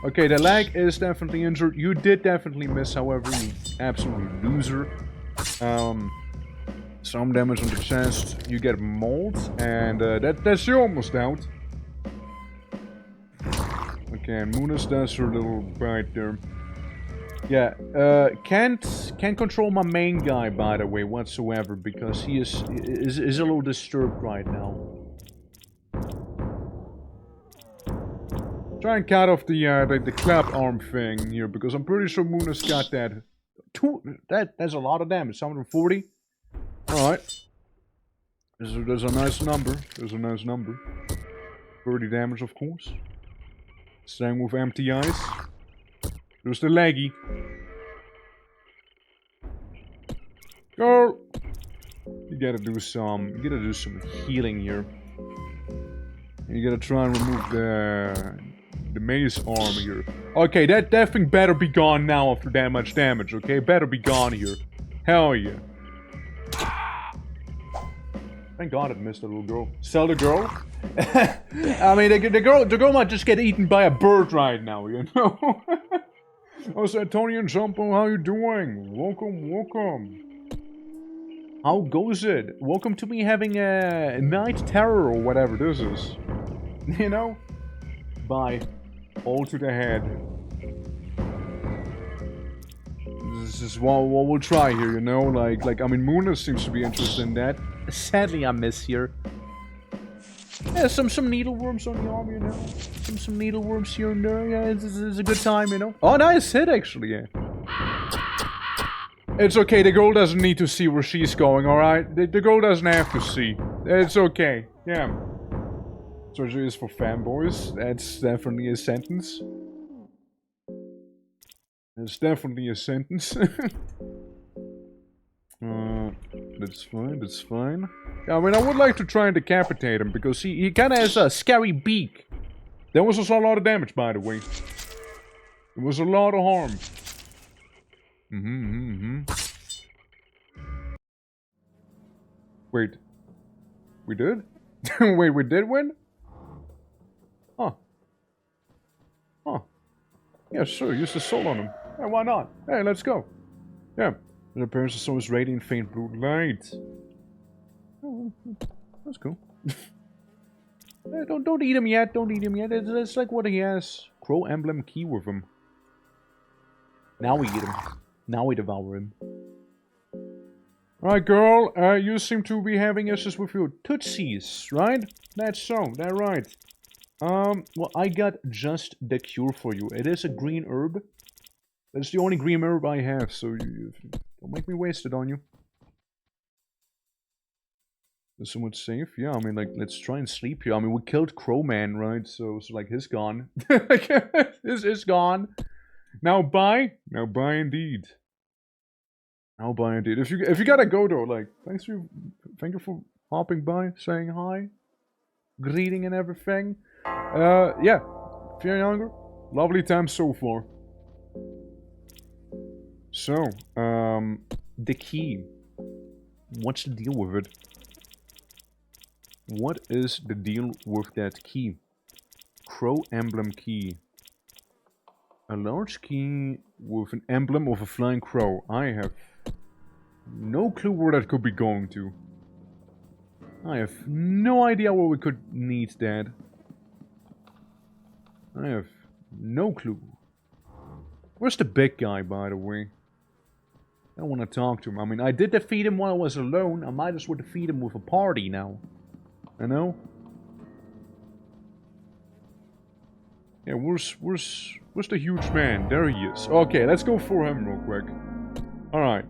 Okay, the leg is definitely injured. You did definitely miss, however, you absolute loser. Some damage on the chest. You get mauled, and that's you almost out. Okay, and Munas does her little bite there. Yeah, can't control my main guy, by the way, whatsoever, because he is a little disturbed right now. Try and cut off the clap arm thing here, because I'm pretty sure Munas got that. That's a lot of damage. 140. All right. There's a nice number. There's a nice number. 30 damage, of course. Staying with empty eyes. There's the leggy. Go! You gotta do some healing here. You gotta try and remove the maze arm here. Okay, that thing better be gone now after that much damage, okay? Better be gone here. Hell yeah. Thank God it missed the little girl. Sell the girl? I mean, the girl might just get eaten by a bird right now, you know? Oh, so Tony and Jumpo, how you doing? Welcome, welcome. How goes it? Welcome to me having a night terror or whatever this is. You know? Bye. All to the head. This is what we'll try here, you know? Like I mean, Muna seems to be interested in that. Sadly, I miss here. Yeah, some needleworms on the arm, you know. Some needleworms here and there. Yeah, it's a good time, you know. Oh, nice hit, actually. Yeah. It's okay. The girl doesn't need to see where she's going. All right. The girl doesn't have to see. It's okay. Yeah. Surgery is for fanboys. That's definitely a sentence. That's definitely a sentence. That's fine, that's fine. Yeah, I mean, I would like to try and decapitate him, because he kind of has a scary beak. That was also a lot of damage, by the way. It was a lot of harm. Wait. We did? Wait, we did win? Huh. Huh. Yeah, sure, use the soul on him. Yeah, why not? Hey, let's go. Yeah. The appearance of someone's radiant faint blue light. Oh, that's cool. Hey, don't eat him yet. Don't eat him yet. It's like what he has. Crow emblem key with him. Now we eat him. Now we devour him. Alright, girl. You seem to be having issues with your tootsies, right? That's so. That's right. Well, I got just the cure for you. It is a green herb. That's the only green herb I have, so you don't make me waste it on you. Is someone safe? Yeah, I mean, like, let's try and sleep here. I mean, we killed Crowman, right? So like, he's gone. He's gone. Now bye. Now bye indeed. Now bye indeed. If you gotta go though, like, thank you for hopping by, saying hi, greeting and everything. Yeah. If you're younger, lovely time so far. So, the key. What's the deal with it? What is the deal with that key? Crow emblem key. A large key with an emblem of a flying crow. I have No clue where that could be going to. I have no idea where we could need that. I have no clue. Where's the big guy, by the way? I don't want to talk to him. I mean, I did defeat him while I was alone. I might as well defeat him with a party now. You know? Yeah, where's the huge man? There he is. Okay, let's go for him real quick. Alright.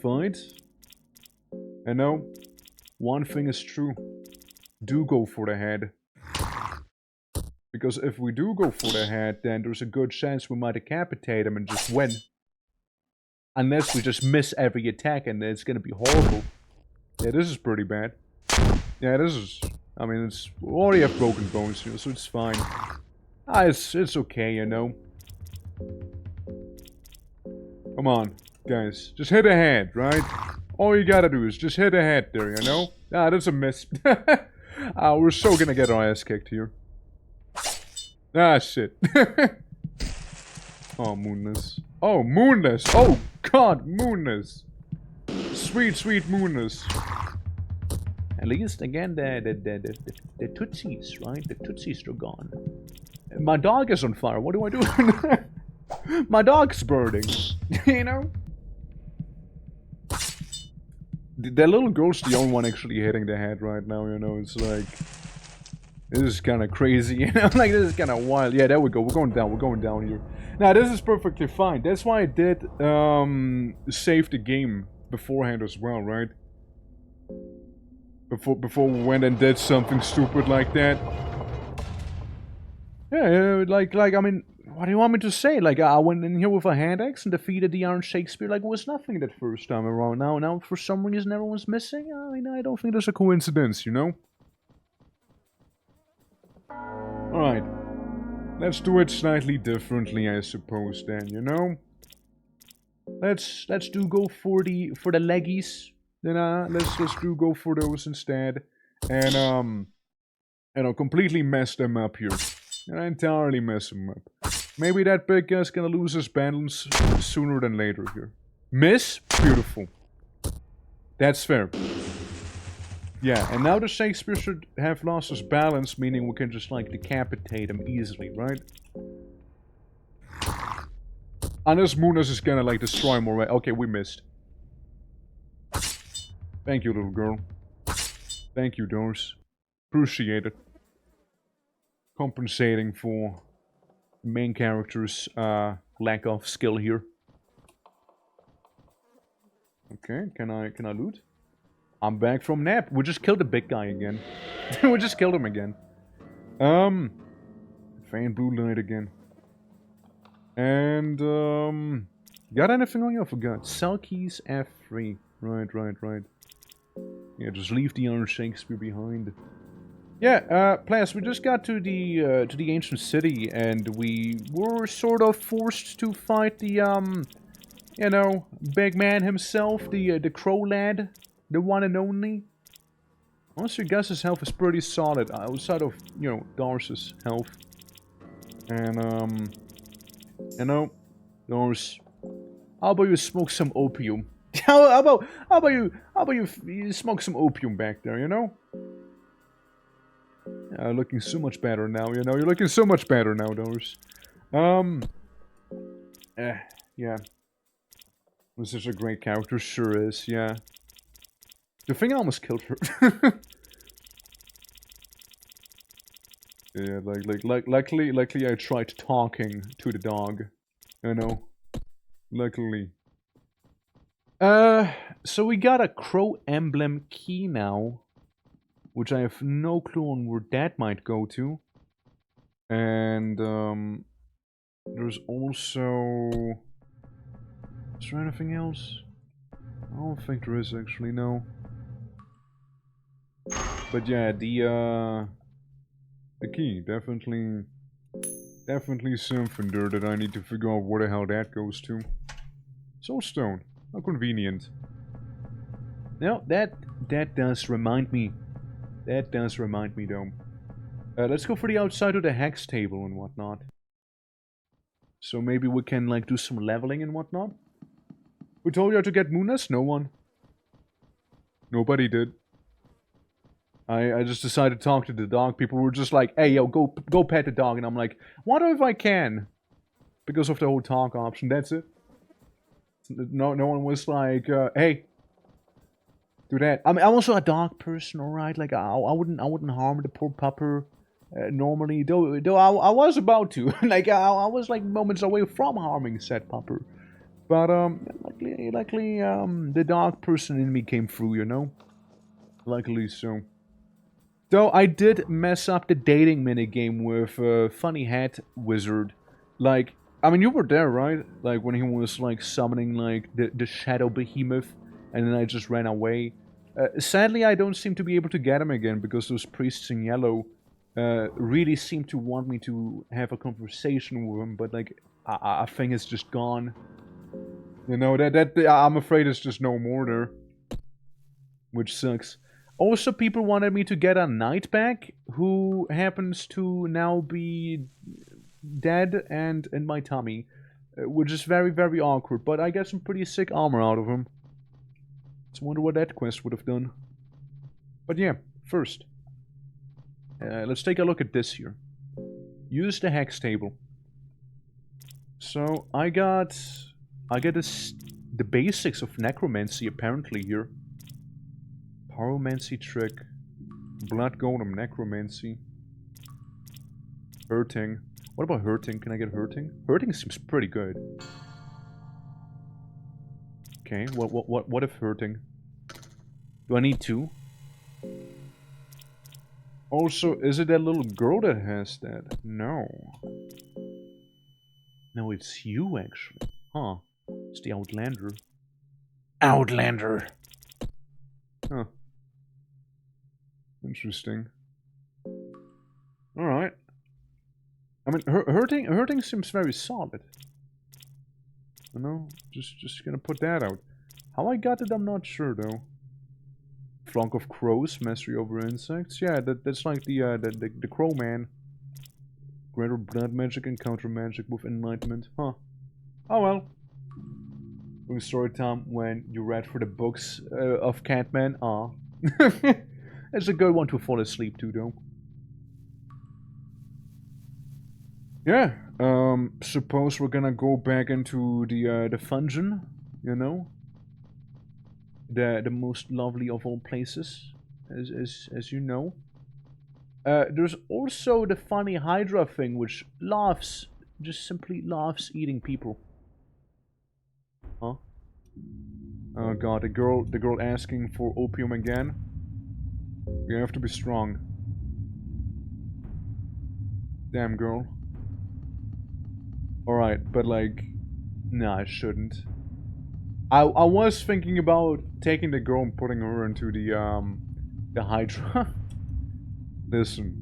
Fight. And no, one thing is true. Do go for the head. Because if we do go for the head, then there's a good chance we might decapitate him and just win. Unless we just miss every attack and it's gonna be horrible. Yeah, this is pretty bad. Yeah, this is... I mean, we already have broken bones here, so it's fine. It's okay, you know. Come on, guys. Just hit a head, right? All you gotta do is just hit a head there, you know? Ah, that's a miss. We're so gonna get our ass kicked here. Ah, shit. Oh, Moonness. Oh, Moonness! Oh, God, Moonness! Sweet, sweet Moonness. At least, again, the Tootsies, right? The Tootsies are gone. My dog is on fire. What do I do? My dog's burning. You know? That little girl's the only one actually hitting the head right now, you know? It's like... This is kind of crazy, you know? Like, this is kind of wild. Yeah, there we go. We're going down here. Now, this is perfectly fine. That's why I did save the game beforehand as well, right? Before we went and did something stupid like that. Yeah, like, I mean, what do you want me to say? Like, I went in here with a hand axe and defeated the Iron Shakespeare like it was nothing that first time around. Now, for some reason, everyone's missing? I mean, I don't think there's a coincidence, you know? Alright. Let's do it slightly differently, I suppose, then, you know? Let's go for the leggies. Then, let's go for those instead. And, you know, completely mess them up here. And entirely mess them up. Maybe that big guy's gonna lose his balance sooner than later here. Miss? Beautiful. That's fair. Yeah, and now the Shakespeare should have lost his balance, meaning we can just, like, decapitate him easily, right? Unless Moonness is gonna, like, destroy him already. Okay, we missed. Thank you, little girl. Thank you, Doris. Appreciate it. Compensating for the main character's lack of skill here. Okay, can I loot? I'm back from nap. We just killed the big guy again. We just killed him again. Faint blue light again. And, got anything on you? I forgot. Cell keys F3. Right. Yeah, just leave the Iron Shakespeare behind. Yeah, players, we just got to the ancient city, and we were sort of forced to fight the, you know, big man himself, the crow lad. The one and only. Honestly, Gus's health is pretty solid, outside of, you know, Doris's health. And, you know, Doris, how about you smoke some opium? how about you smoke some opium back there, you know? Looking so much better now, you know? You're looking so much better now, Doris. Yeah. This is a great character, sure is, yeah. The thing almost killed her. Yeah, luckily I tried talking to the dog. You know. Luckily. So we got a crow emblem key now. Which I have no clue on where that might go to. And, there's also... Is there anything else? I don't think there is actually, no. But yeah, the key, definitely something there that I need to figure out where the hell that goes to. Soulstone, how convenient. Now, that does remind me. That does remind me, though. Let's go for the outside of the hex table and whatnot. So maybe we can, like, do some leveling and whatnot. Who told you how to get Moonas? No one. Nobody did. I just decided to talk to the dog. People were just like, hey, yo, go pet the dog. And I'm like, wonder if I can. Because of the whole talk option, that's it. No one was like, hey, do that. I mean, I'm also a dog person, alright? Like, I wouldn't harm the poor pupper normally. Though I was about to. Like, I was like moments away from harming said pupper. But, luckily, the dog person in me came through, you know? Luckily so. Though I did mess up the dating minigame with Funny Hat Wizard. Like, I mean, you were there, right? Like, when he was, like, summoning, like, the Shadow Behemoth, and then I just ran away. Sadly, I don't seem to be able to get him again, because those priests in yellow really seem to want me to have a conversation with him, but, like, I think it's just gone. You know, I'm afraid it's just no more there. Which sucks. Also, people wanted me to get a knight back, who happens to now be dead and in my tummy. Which is very, very awkward, but I get some pretty sick armor out of him. Let's wonder what that quest would have done. But yeah, first. Let's take a look at this here. Use the hex table. So, I get the basics of necromancy apparently here. Pyromancy trick. Blood golem necromancy. Hurting. What about hurting? Can I get hurting? Hurting seems pretty good. Okay, what if hurting? Do I need two? Also, is it that little girl that has that? No. No, it's you actually. Huh. It's the Outlander. Outlander. Huh. Interesting. Alright. I mean, hurting seems very solid. You know? Just gonna put that out. How I got it, I'm not sure, though. Flock of crows, mastery over insects. Yeah, that's like the crow man. Greater blood magic and counter magic with enlightenment. Huh. Oh well. Doing story time when you read for the books of Catman. Ah. It's a good one to fall asleep to, though. Yeah. Suppose we're gonna go back into the fungeon, you know? The most lovely of all places, as you know. There's also the funny Hydra thing, which loves, just simply loves eating people. Huh? Oh god, the girl asking for opium again. You have to be strong. Damn girl. Alright, but like, nah, I shouldn't. I was thinking about taking the girl and putting her into the Hydra. Listen.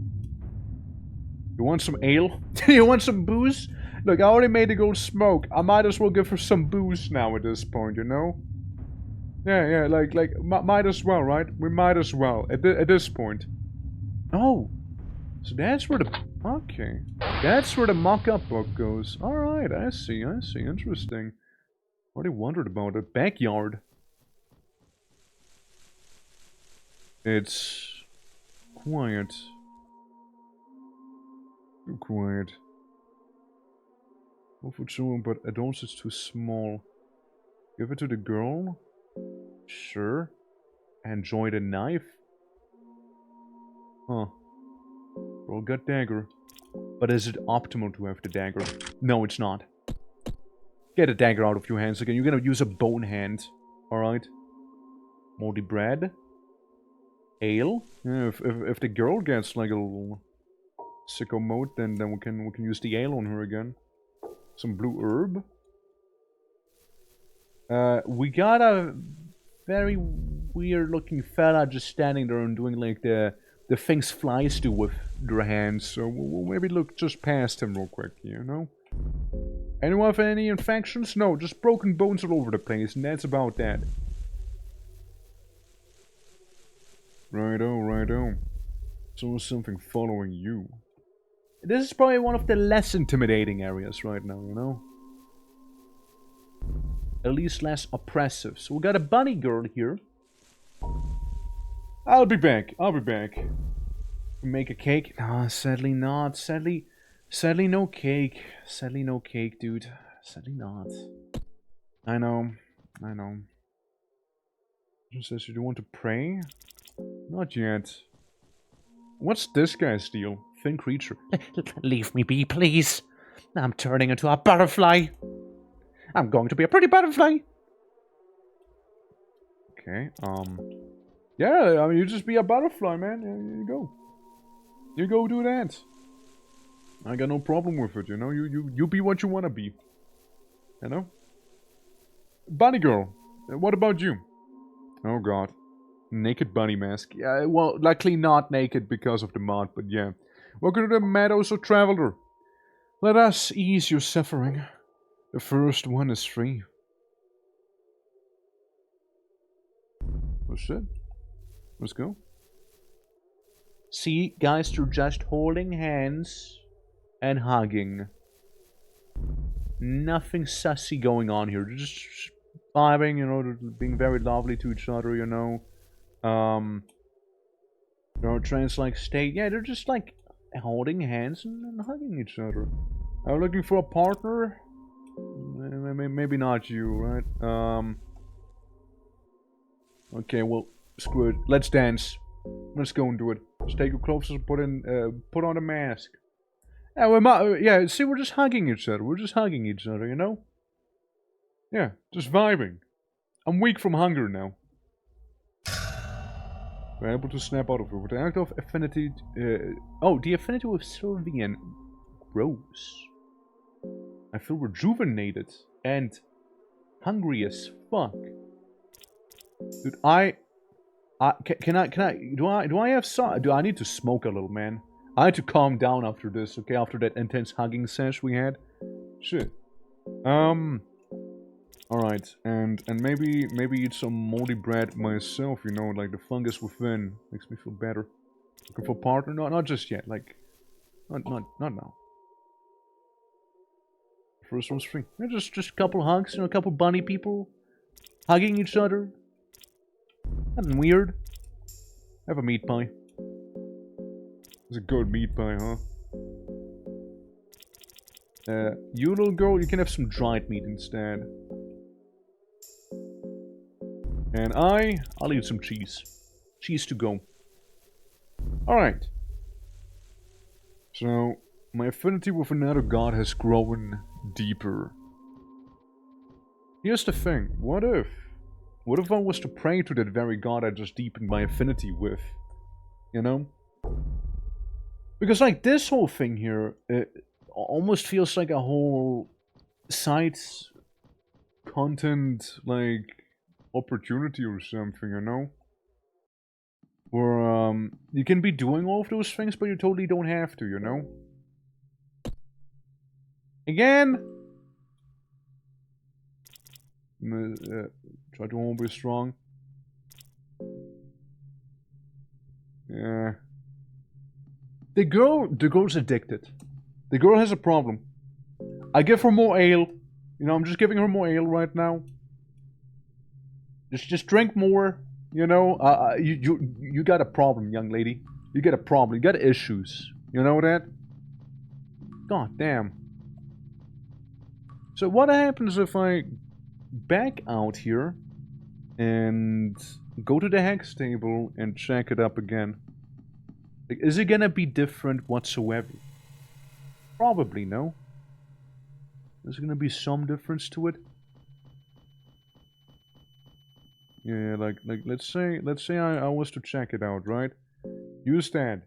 You want some ale? You want some booze? Look, I already made the girl smoke. I might as well give her some booze now at this point, you know? Yeah, like, might as well, right? We might as well, at this point. Oh! So that's where the... Okay. That's where the mock-up book goes. Alright, I see, interesting. Already wondered about it. Backyard. It's... quiet. Too quiet. Go for children, but adults is too small. Give it to the girl? Sure. Enjoy the knife? Huh. Girl got dagger. But is it optimal to have the dagger? No, it's not. Get a dagger out of your hands again. You're gonna use a bone hand. Alright. Moldy bread. Ale? Yeah, if the girl gets like a little sicko mode, then we can use the ale on her again. Some blue herb. We got a very weird looking fella just standing there and doing like the things flies do with their hands, so we'll maybe look just past him real quick, you know? Anyone have any infections? No, just broken bones all over the place, and that's about that. Righto. So something following you. This is probably one of the less intimidating areas right now, you know? At least less oppressive. So we got a bunny girl here. I'll be back. I'll be back. Make a cake? No, sadly not. Sadly no cake. Sadly no cake, dude. Sadly not. I know. I know. She says you don't want to pray? Not yet. What's this guy's deal? Thin creature. Leave me be, please. I'm turning into a butterfly. I'm going to be a pretty butterfly. Okay, yeah, I mean, you just be a butterfly, man. Yeah, you go. You go do that. I got no problem with it, you know? You be what you wanna be. You know? Bunny girl, what about you? Oh god. Naked bunny mask. Yeah, well, luckily not naked because of the mod, but yeah. Welcome to the Meadows of Traveler. Let us ease your suffering. The first one is free. Oh shit. Let's go. See, guys, they're just holding hands and hugging. Nothing sussy going on here. They're just vibing, you know, they're being very lovely to each other, you know. Trans-like state. Yeah, they're just like holding hands and hugging each other. I'm looking for a partner. Maybe not you, right? Okay, well, screw it. Let's dance. Let's go and do it. Just take your clothes and put on a mask. Yeah, see, we're just hugging each other. We're just hugging each other, you know? Yeah, just vibing. I'm weak from hunger now. We're able to snap out of it with the act of affinity. The affinity with Sylvian grows. I feel rejuvenated and hungry as fuck. Dude, do I have some? Do I need to smoke a little, man? I had to calm down after this, okay? After that intense hugging sesh we had. Shit. Alright, and maybe eat some moldy bread myself, you know, like the fungus within makes me feel better. Looking for a partner? No, not just yet, like not now. First one's free. Yeah, just a couple hugs, you know, a couple bunny people hugging each other. Nothing weird. Have a meat pie. It's a good meat pie, huh? You little girl, you can have some dried meat instead. And I'll eat some cheese. Cheese to go. Alright. So, my affinity with another god has grown deeper. Here's the thing. What if I was to pray to that very god I just deepened my affinity with? You know? Because, like, this whole thing here, it almost feels like a whole side content, like, opportunity or something, you know? Where, you can be doing all of those things, but you totally don't have to, you know? Again! Try to hold be strong. Yeah. The girl's addicted. The girl has a problem. I give her more ale. You know, I'm just giving her more ale right now. Just drink more. You know, you got a problem, young lady. You got a problem. You got issues. You know that? God damn. So what happens if I back out here and go to the hex table and check it up again? Like, is it gonna be different whatsoever? Probably no. There's gonna be some difference to it. Yeah, like let's say I was to check it out, right? Use that.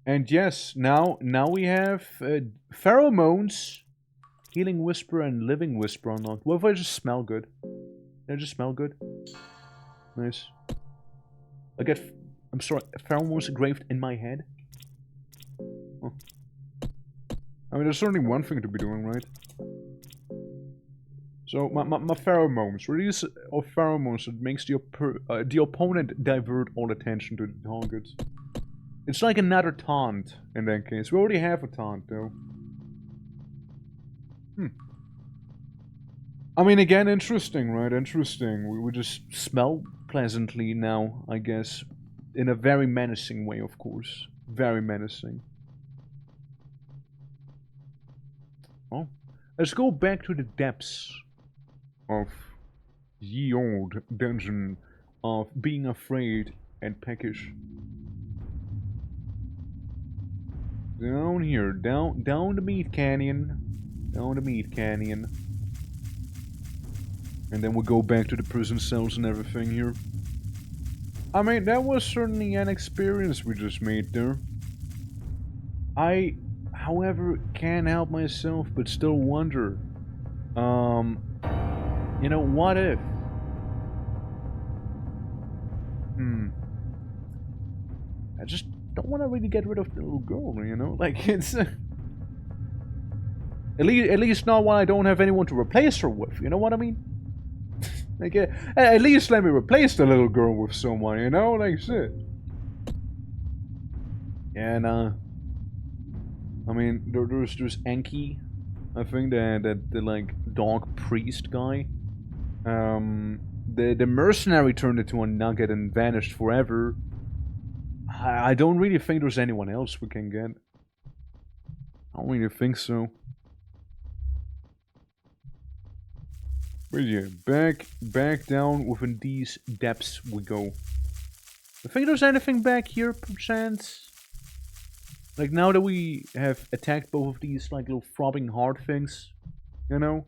And yes, now we have pheromones, healing whisper and living whisper unlocked. What if I just smell good? They just smell good. Nice. I get, I'm sorry, pheromones engraved in my head. Oh. I mean, there's certainly one thing to be doing, right? So, my pheromones. Release of pheromones that makes the opponent divert all attention to the target. It's like another taunt, in that case. We already have a taunt, though. I mean, again, interesting, right? Interesting. We just smell pleasantly now, I guess. In a very menacing way, of course. Very menacing. Oh. Let's go back to the depths of ye old dungeon of being afraid and peckish. Down here, down the meat canyon. Down the meat canyon. And then we'll go back to the prison cells and everything here. I mean, that was certainly an experience we just made there. I, however, can't help myself but still wonder, you know, what if? I just don't want to really get rid of the little girl, you know? Like, it's... at least not when I don't have anyone to replace her with, you know what I mean? Like, at least let me replace the little girl with someone, you know? Like, shit. And, I mean, there's Enki, I think, the like, dog priest guy. The mercenary turned into a nugget and vanished forever. I don't really think there's anyone else we can get. I don't really think so. But yeah, back down within these depths we go. I think there's anything back here, perchance? Like, now that we have attacked both of these, like, little throbbing heart things, you know?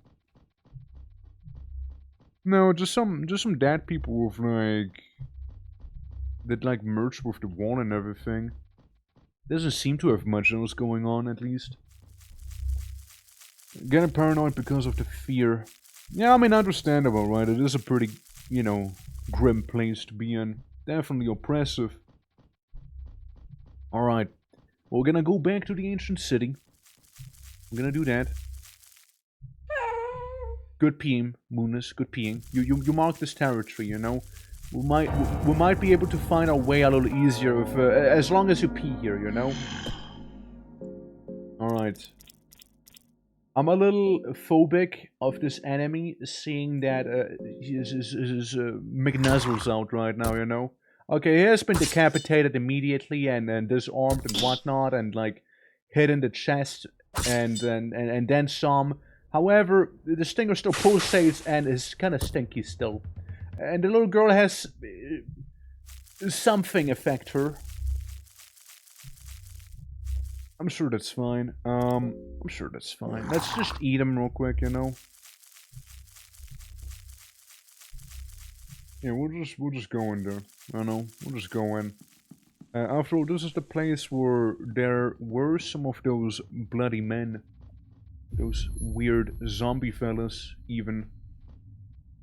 No, just some dead people with, like... that, like, merged with the wall and everything. Doesn't seem to have much else going on, at least. Getting paranoid because of the fear. Yeah, I mean, understandable, right? It is a pretty, you know, grim place to be in. Definitely oppressive. Alright. Well, we're gonna go back to the ancient city. We're gonna do that. Good peeing, Moonus. Good peeing. You mark this territory, you know? We might be able to find our way a little easier if, as long as you pee here, you know? Alright. I'm a little phobic of this enemy, seeing that his McNuzzle's out right now, you know? Okay, he has been decapitated immediately and disarmed and whatnot, and like hit in the chest and then some. However, the stinger still pulsates and is kind of stinky still. And the little girl has something affect her. I'm sure that's fine. I'm sure that's fine. Let's just eat him real quick, you know. Yeah, we'll just go in there. I know, we'll just go in. After all, this is the place where there were some of those bloody men. Those weird zombie fellas, even.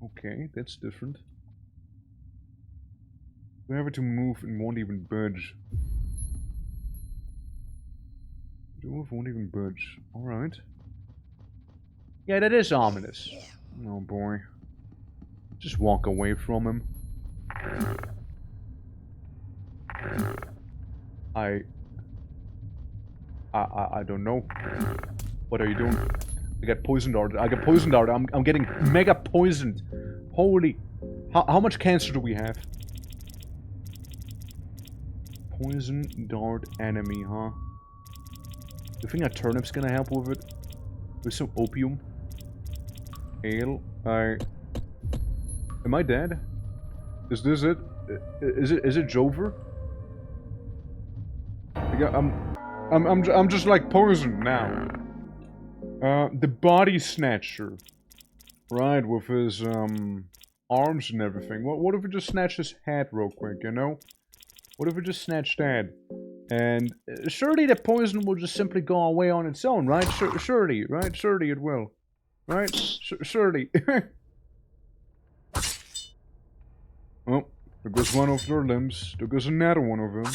Okay, that's different. We have to move and won't even budge. Move won't even budge. Alright. Yeah, that is ominous. Oh boy. Just walk away from him. I don't know. What are you doing? I got poisoned dart. I got poisoned dart. I'm getting mega poisoned. Holy. How much cancer do we have? Poison dart enemy, huh? You think a turnip's gonna help with it? With some opium? Ale? Am I dead? Is this it? Is it Jover? I'm just like poisoned now. The body snatcher. Right, with his arms and everything. What if we just snatch his head real quick, you know? What if we just snatch that? And surely the poison will just simply go away on its own, right? Surely, right? Surely it will. Right? Surely. Oh, there goes one of their limbs. There goes another one of them.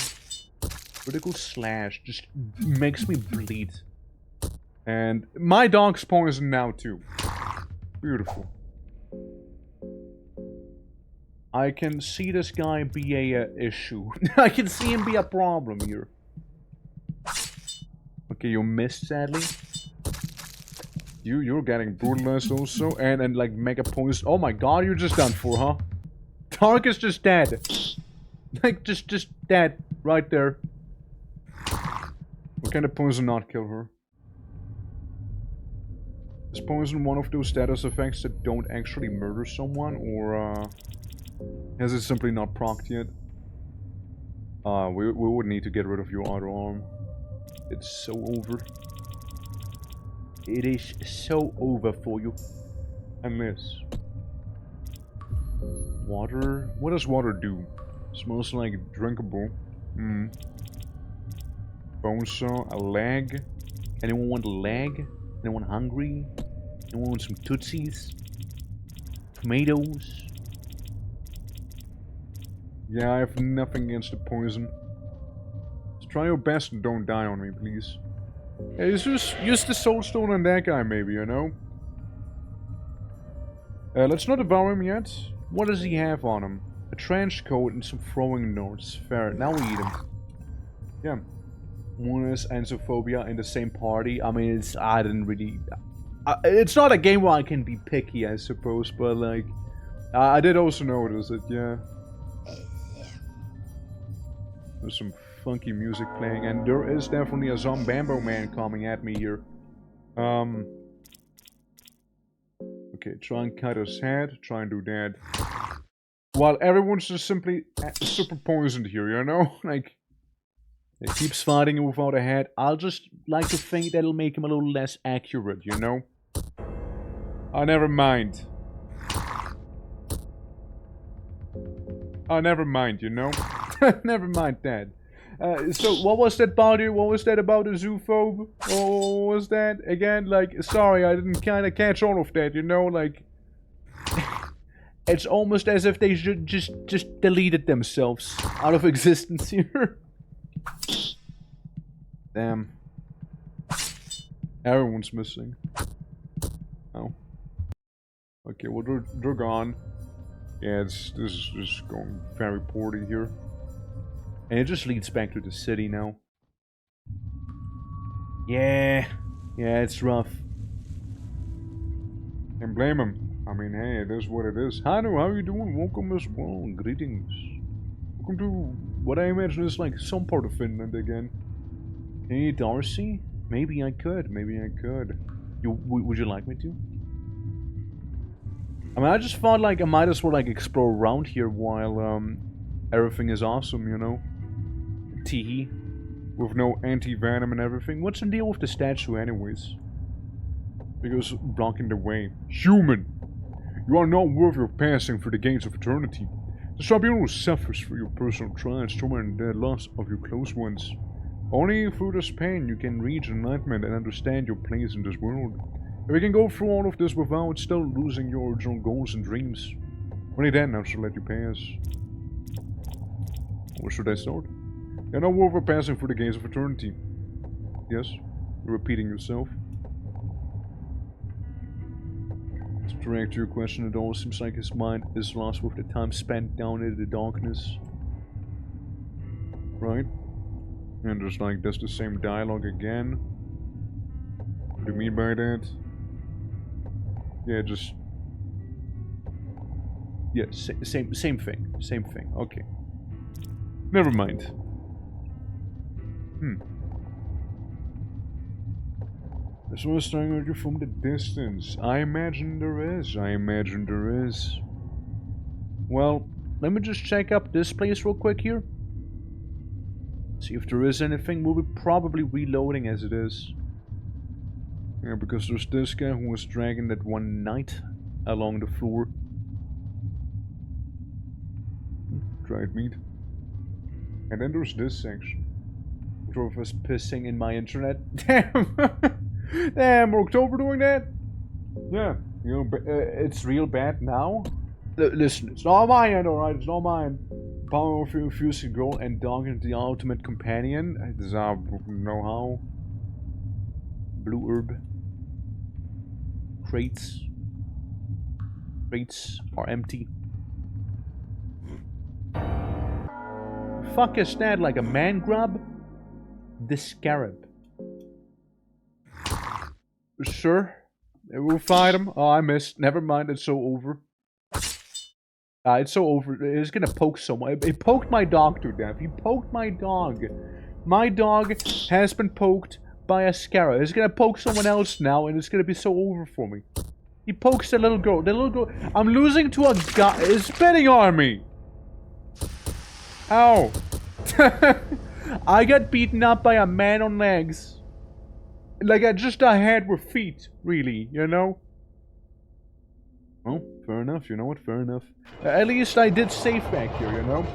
Critical slash just makes me bleed. And my dog's poisoned now too. Beautiful. I can see this guy be a issue. I can see him be a problem here. Okay, you missed, sadly. You're getting brutalized also, and like mega poison. Oh my god, you're just done for, huh? Tark is just dead. Like just dead right there. What kind of poison not kill her? Is poison one of those status effects that don't actually murder someone, or has it simply not procced yet? We would need to get rid of your other arm. It's so over. It is so over for you. Unless... Water? What does water do? Smells like drinkable. Hmm. Bone saw, a leg. Anyone want a leg? Anyone hungry? Anyone want some tootsies? Tomatoes? Yeah, I have nothing against the poison. Just try your best and don't die on me, please. Hey, just use the soul stone on that guy, maybe, you know? Let's not devour him yet. What does he have on him? A trench coat and some throwing notes. Fair. Now we eat him. Yeah. Mourners and Zophobia in the same party. I mean, I didn't really... it's not a game where I can be picky, I suppose, but like... I did also notice it, yeah. There's some funky music playing, and there is definitely a Zombambo man coming at me here. Okay, try and cut his head, try and do that. While everyone's just simply super poisoned here, you know? Like, it keeps fighting him without a head. I'll just like to think that'll make him a little less accurate, you know? Oh, never mind. Oh, never mind, you know? Never mind that. So, what was that about you? What was that about the zoophobe? Oh, what was that? Again, like, sorry, I didn't kind of catch all of that, you know? Like, it's almost as if they should just deleted themselves out of existence here. Damn. Everyone's missing. Oh. Okay, well, they're gone. Yeah, this is just going very poorly here. And it just leads back to the city now. Yeah, it's rough. Can't blame him. I mean, hey, it is what it is. Hanu, how are you doing? Welcome as well. Greetings. Welcome to what I imagine is like some part of Finland again. Hey, Darcy? Maybe I could. Would you like me to? I mean, I just thought like I might as well like explore around here while everything is awesome, you know? Teehee. With no anti-venom and everything. What's the deal with the statue anyways? Because blocking the way. Human! You are not worthy of passing through the gates of eternity. The tribunal suffers for your personal trials, trauma, and the loss of your close ones. Only through this pain you can reach enlightenment and understand your place in this world. If you can go through all of this without still losing your original goals and dreams, only then I shall let you pass. Where should I start? You're not worth of passing through the gates of eternity. Yes, you're repeating yourself. To direct to your question, it always seems like his mind is lost with the time spent down in the darkness. Right? And there's like, that's the same dialogue again. What do you mean by that? Yeah, just... Yeah, same thing, okay. Never mind. There's one staring at you from the distance. I imagine there is. Well, let me just check up this place real quick here. See if there is anything. We'll be probably reloading as it is. Yeah, because there's this guy who was dragging that one knight along the floor. Dried meat. And then there's this section. Drove us pissing in my internet. Damn! Damn, October doing that? Yeah, you know, it's real bad now. Listen, it's not mine, alright? It's not mine. Power of your fusing girl and dog into the ultimate companion. This is our know-how. Blue herb. Crates. Crates are empty. Fuck is that, like a man grub? The scarab. Sure. We'll fight him. Oh, I missed. Never mind, it's so over. It's so over. It's gonna poke someone. It poked my dog to death. He poked my dog. My dog has been poked by a scarab. It's gonna poke someone else now, and it's gonna be so over for me. He pokes the little girl. The little girl. I'm losing to a guy. It's spitting on me. Ow. I got beaten up by a man on legs. Like just a head with feet, really, you know? Well, fair enough, you know what? Fair enough. At least I did save back here, you know?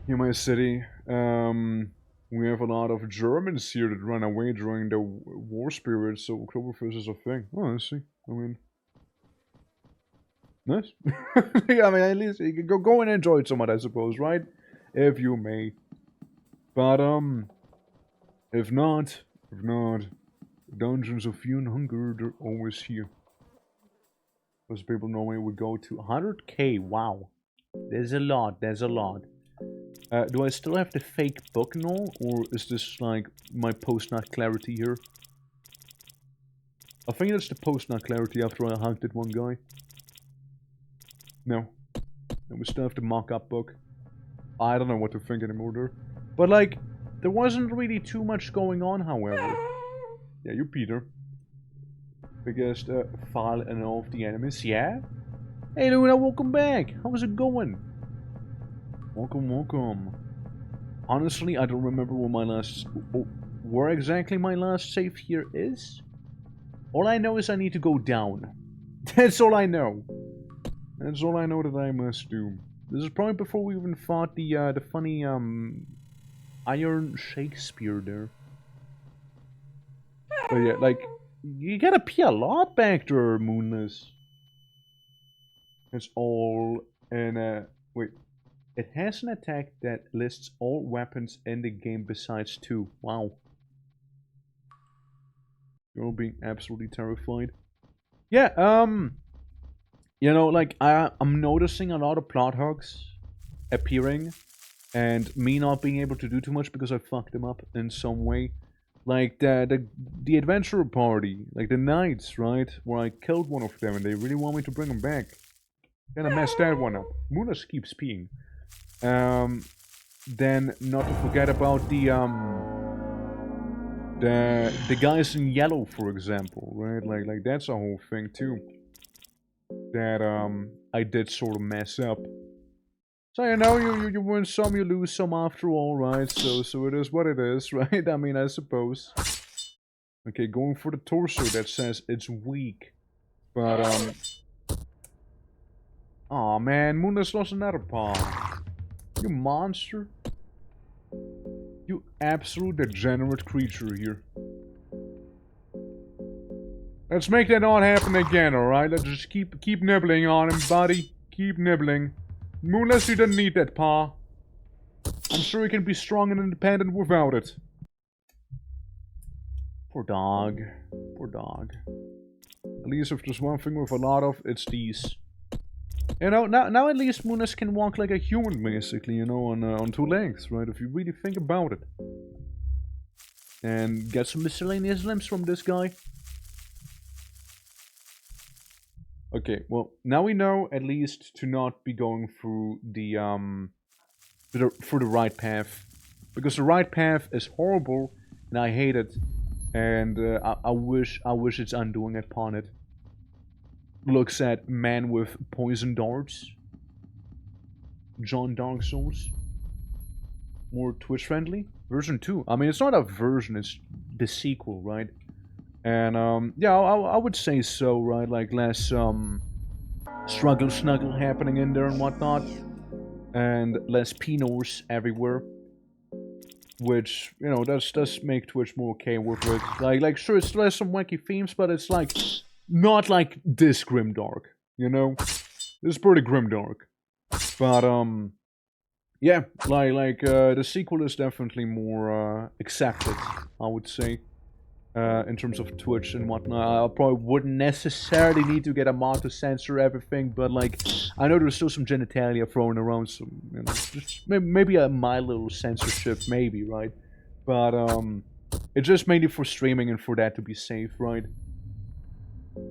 In my city, we have a lot of Germans here that run away during the war period, so Cloverfish is a thing. Oh, I see. I mean... Nice. I mean, at least you can go and enjoy it somewhat, I suppose, right? If you may. But, if not, Dungeons of FUNGRY, they're always here. Because people normally would go to 100k, wow. There's a lot. Do I still have the fake book and all? Or is this, like, my post-nut clarity here? I think that's the post-nut clarity after I hunted one guy. No. And we still have the mock-up book. I don't know what to think anymore there. But, like, there wasn't really too much going on, however. Yeah, you Peter. Biggest file and all of the enemies, yeah? Hey Luna, welcome back! How's it going? Welcome. Honestly, I don't remember where exactly my last save here is. All I know is I need to go down. That's all I know. That's all I know that I must do. This is probably before we even fought the funny, Iron Shakespeare there. But yeah, like, you gotta pee a lot back there, Moonless. It's all in wait. It has an attack that lists all weapons in the game besides 2. Wow. You're all being absolutely terrified. Yeah, you know, like, I'm noticing a lot of plot hogs appearing, and me not being able to do too much because I fucked them up in some way. Like, the adventurer party, like the knights, right? Where I killed one of them and they really want me to bring them back. Kinda messed that one up. Munas keeps peeing. Then, not to forget about the guys in yellow, for example, right? Like that's a whole thing too. That I did sort of mess up. So you know, you win some, you lose some after all, right? So it is what it is, right? I mean, I suppose. Okay, going for the torso that says it's weak, but aw man, Munas lost another paw. You monster. You absolute degenerate creature here. Let's make that not happen again, alright? Let's just keep nibbling on him, buddy. Keep nibbling. Moonless, you didn't need that paw. I'm sure he can be strong and independent without it. Poor dog. Poor dog. At least if there's one thing with a lot of, it's these. You know, now at least Moonless can walk like a human, basically, you know, on 2 legs, right? If you really think about it. And get some miscellaneous limbs from this guy. Okay, well, now we know at least to not be going through the right path, because the right path is horrible, and I hate it, and I wish it's undoing upon it. Looks at man with poison darts, John Dark Souls, more Twitch friendly, version 2. I mean, it's not a version; it's the sequel, right? And, yeah, I would say so, right? Like, less, struggle snuggle happening in there and whatnot. And less Pinors everywhere. Which, you know, does make Twitch more okay with it. Like, sure, it still has some wacky themes, but it's, like, not like this grimdark, you know? This is pretty grimdark. But, yeah, like, the sequel is definitely more, accepted, I would say. In terms of Twitch and whatnot, I probably wouldn't necessarily need to get a mod to censor everything, but like, I know there's still some genitalia thrown around, so, you know, just maybe a mild little censorship, maybe, right? But, it's just mainly for streaming and for that to be safe, right?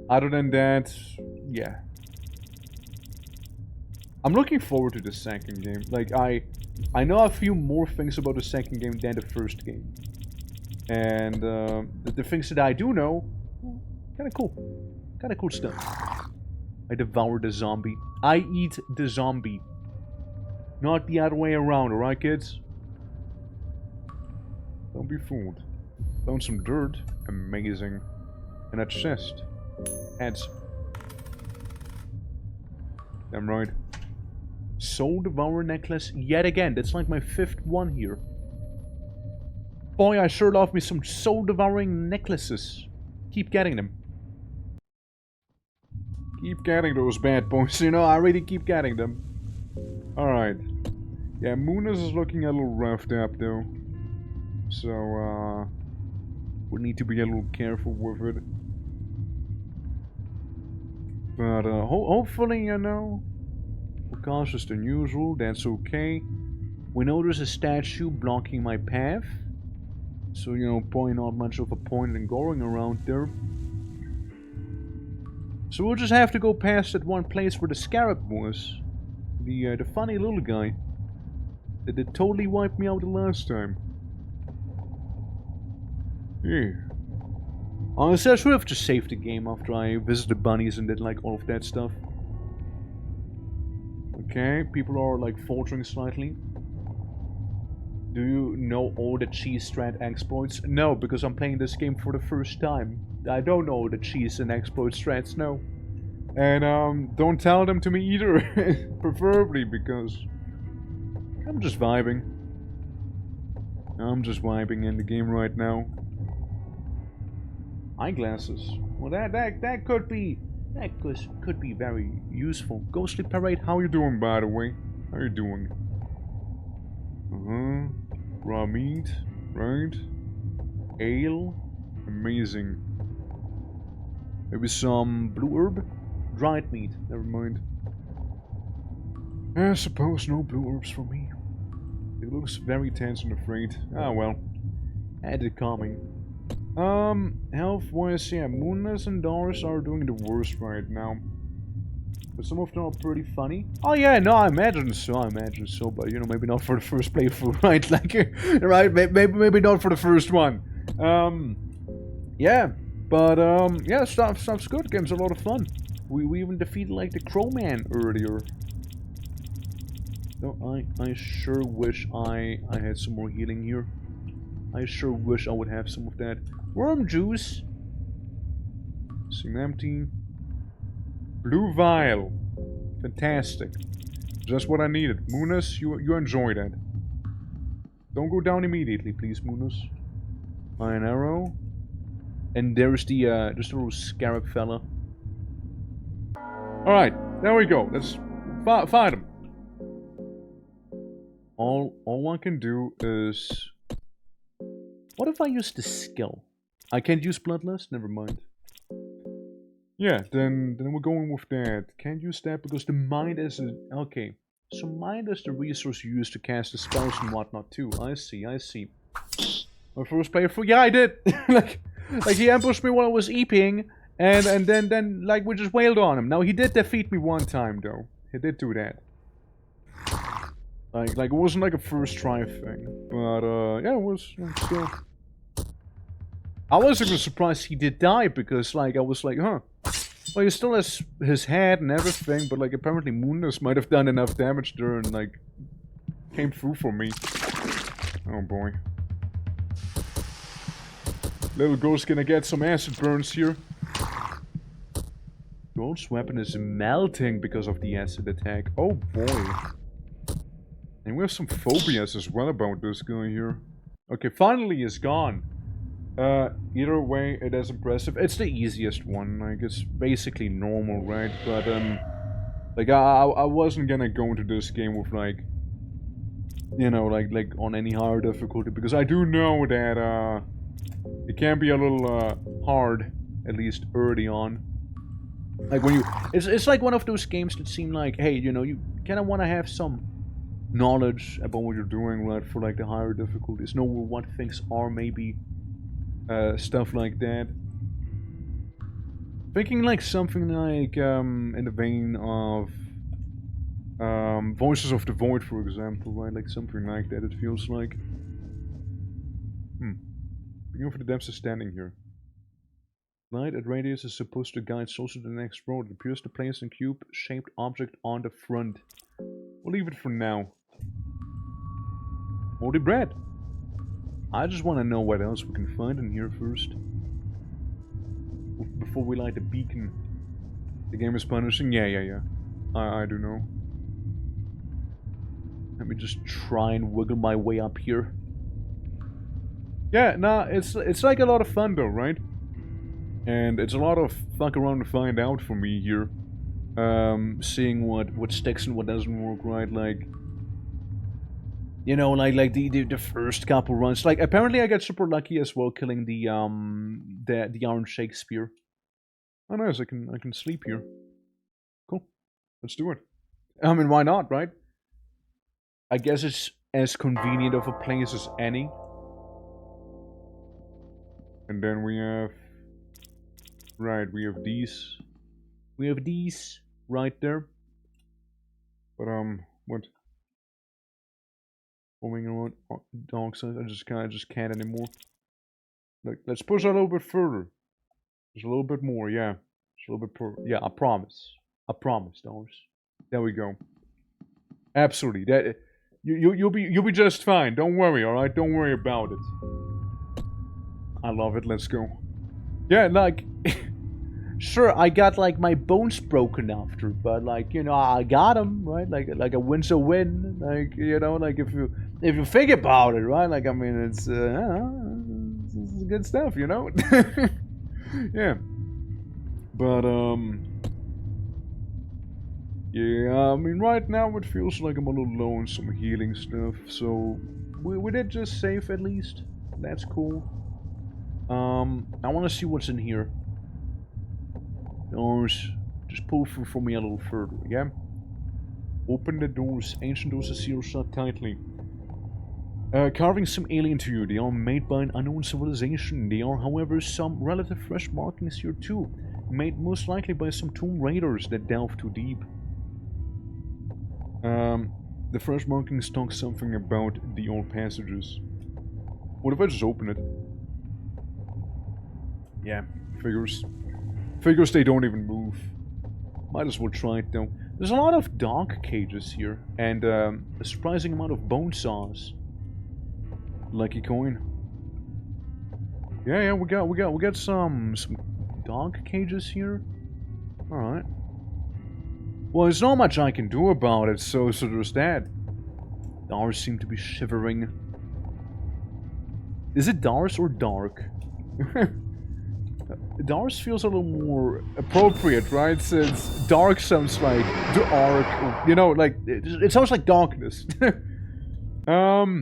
Other than that, yeah. I'm looking forward to the second game. Like, I know a few more things about the second game than the first game. And the things that I do know, kind of cool. Kind of cool stuff. I devour the zombie. I eat the zombie. Not the other way around, alright kids? Don't be fooled. Found some dirt. Amazing. And a chest. Heads. Damn right. Soul Devourer necklace yet again. That's like my 5th one here. Boy, I sure love me some soul devouring necklaces. Keep getting them. Keep getting those bad boys, you know, I really keep getting them. Alright. Yeah, Moonus is looking a little roughed up though. So, we need to be a little careful with it. But, hopefully, you know, we're cautious than usual, that's okay. We know there's a statue blocking my path. So, you know, probably not much of a point in going around there. So we'll just have to go past that one place where the scarab was. The funny little guy. That did totally wipe me out the last time. Yeah. Honestly, I should have just saved the game after I visited bunnies and did like all of that stuff. Okay, people are like faltering slightly. Do you know all the cheese strat exploits? No, because I'm playing this game for the first time. I don't know the cheese and exploit strats, no. And don't tell them to me either, preferably, because I'm just vibing. I'm just vibing in the game right now. Eyeglasses. Well, that could be very useful. Ghostly Parade, how you doing, by the way? How you doing? Raw meat, right? Ale, amazing. Maybe some blue herb? Dried meat, never mind. I suppose no blue herbs for me. It looks very tense and afraid. Ah well. Had it coming. Health-wise, yeah, Moonless and Doris are doing the worst right now. But some of them are pretty funny. Oh yeah, no, I imagine so, but you know, maybe not for the first playthrough, right? Like, right, maybe not for the first one. Yeah, but yeah, stuff's good. Game's a lot of fun. We even defeated like the Crowman earlier. No, I sure wish I had some more healing here. I sure wish I would have some of that. Worm juice. Seem empty. Blue vial. Fantastic. Just what I needed. Moonus, you enjoy that. Don't go down immediately, please, Moonus. Iron arrow. And there's the little scarab fella. Alright, there we go. Let's fight him. All one can do is... What if I use the skill? I can't use Bloodlust? Never mind. Yeah, then we're going with that. Can't use that because the mind is a... Okay. So mind is the resource you use to cast the spells and whatnot too. I see. My first playthrough? Yeah, I did! like he ambushed me while I was eeping, and then like we just wailed on him. Now he did defeat me one time though. He did do that. Like it wasn't like a first try thing. But yeah, it was still... I was even surprised he did die because like I was like, huh. Well, he still has his head and everything, but like apparently Moonus might have done enough damage there and like came through for me. Oh boy. Little ghost gonna get some acid burns here. Ghost weapon is melting because of the acid attack. Oh boy. And we have some phobias as well about this guy here. Okay, finally he's gone. Either way, it is impressive. It's the easiest one, like, it's basically normal, right? But, like, I wasn't gonna go into this game with, like, you know, like on any higher difficulty, because I do know that, it can be a little, hard, at least early on. Like, when you... It's like one of those games that seem like, hey, you know, you kinda wanna have some knowledge about what you're doing, right, for, like, the higher difficulties. Know what things are, maybe... stuff like that. Thinking like something like, in the vein of, Voices of the Void, for example, right? Like something like that, it feels like. Beginning for the depths is standing here. Light at radius is supposed to guide souls to the next road. It appears to place a cube-shaped object on the front. We'll leave it for now. Moldy bread! I just want to know what else we can find in here first. Before we light the beacon. The game is punishing? Yeah. I do know. Let me just try and wiggle my way up here. Yeah, nah, it's like a lot of fun though, right? And it's a lot of fuck around to find out for me here. Seeing what sticks and what doesn't work, right? Like, you know, like the first couple runs. Like, apparently I got super lucky as well, killing the Iron Shakespeare. Oh nice, I can sleep here. Cool, let's do it. I mean, why not, right? I guess it's as convenient of a place as any. And then we have... Right, we have these. We have these right there. But, what? Going around dog size, I just can't anymore. Like, let's push a little bit further. Just a little bit more, yeah. Just a little bit further. Yeah, I promise. I promise, dogs. There we go. Absolutely. That you'll be just fine. Don't worry, alright? Don't worry about it. I love it, let's go. Yeah, like... Sure, I got, like, my bones broken after, but, like, you know, I got them, right? Like a win's a win. Like, you know, like, if you think about it, right? Like, I mean, it's good stuff, you know? Yeah. But, yeah, I mean, right now it feels like I'm a little low on some healing stuff, so we did just save at least. That's cool. I want to see what's in here. Doors, just pull through for me a little further, yeah? Open the doors. Ancient doors are sealed shut tightly. Carving some alien to you. They are made by an unknown civilization. There are, however, some relative fresh markings here too. Made most likely by some tomb raiders that delve too deep. The fresh markings talk something about the old passages. What if I just open it? Yeah, figures. Figures they don't even move. Might as well try it though. There's a lot of dog cages here, and a surprising amount of bone saws. Lucky coin. Yeah, we got some dog cages here. All right. Well, there's not much I can do about it, so there's that. Dars seem to be shivering. Is it Dars or Dark? Dars feels a little more appropriate, right? Since Dark sounds like the Ark, or, you know, like, it sounds like darkness. Oh.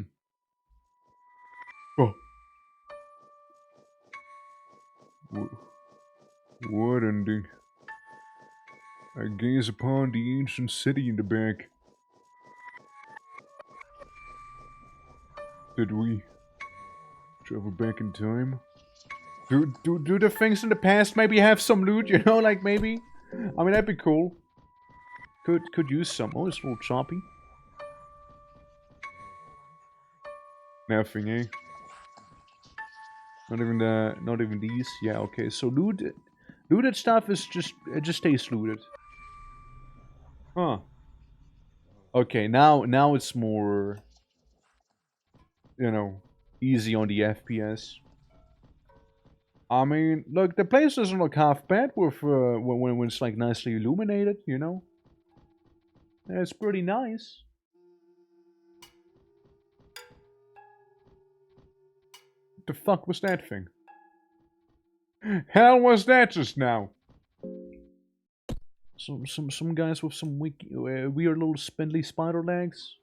What ending? I gaze upon the ancient city in the back. Did we travel back in time? Do the things in the past maybe have some loot, you know, like maybe? I mean, that'd be cool. Could use some. Oh, it's a little choppy. Nothing, eh? Not even these. Yeah, okay. So looted stuff is it just stays looted. Huh. Okay, now it's more, you know, easy on the FPS. I mean, look, the place doesn't look half bad with when it's like nicely illuminated, you know. It's pretty nice. What the fuck was that thing? Hell was that just now? Some guys with some weird little spindly spider legs.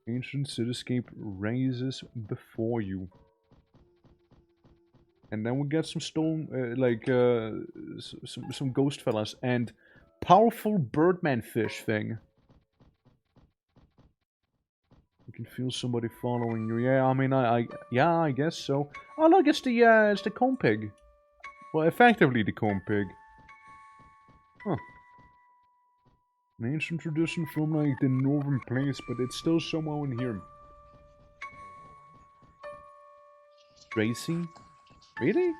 Ancient cityscape rises before you. And then we get some stone, some ghost fellas and powerful birdman fish thing. You can feel somebody following you. Yeah, I mean, I guess so. Oh look, it's the cone pig. Well, effectively the corn pig. Huh. An ancient tradition from like the northern place, but it's still somehow in here. Tracy? Really?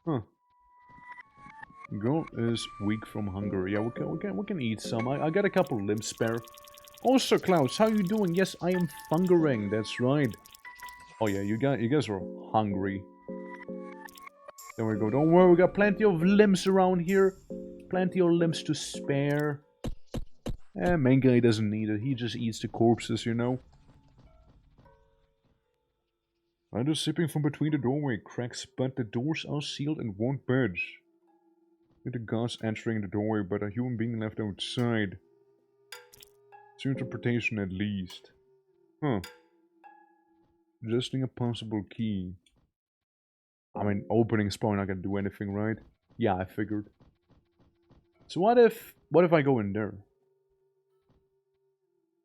Huh. Girl is weak from hunger. Yeah, we can eat some. I got a couple limbs spare. Also, Klaus, how you doing? Yes, I am fungering. That's right. Oh yeah, you guys are hungry. There we go. Don't worry, we got plenty of limbs around here. Plenty of limbs to spare. Main guy doesn't need it. He just eats the corpses, you know. I'm just sipping from between the doorway cracks, but the doors are sealed and won't budge. With the gods entering the doorway, but a human being left outside. It's your interpretation at least. Huh. Suggesting a possible key. I mean, opening's probably not gonna do anything, right? Yeah, I figured. So what if I go in there?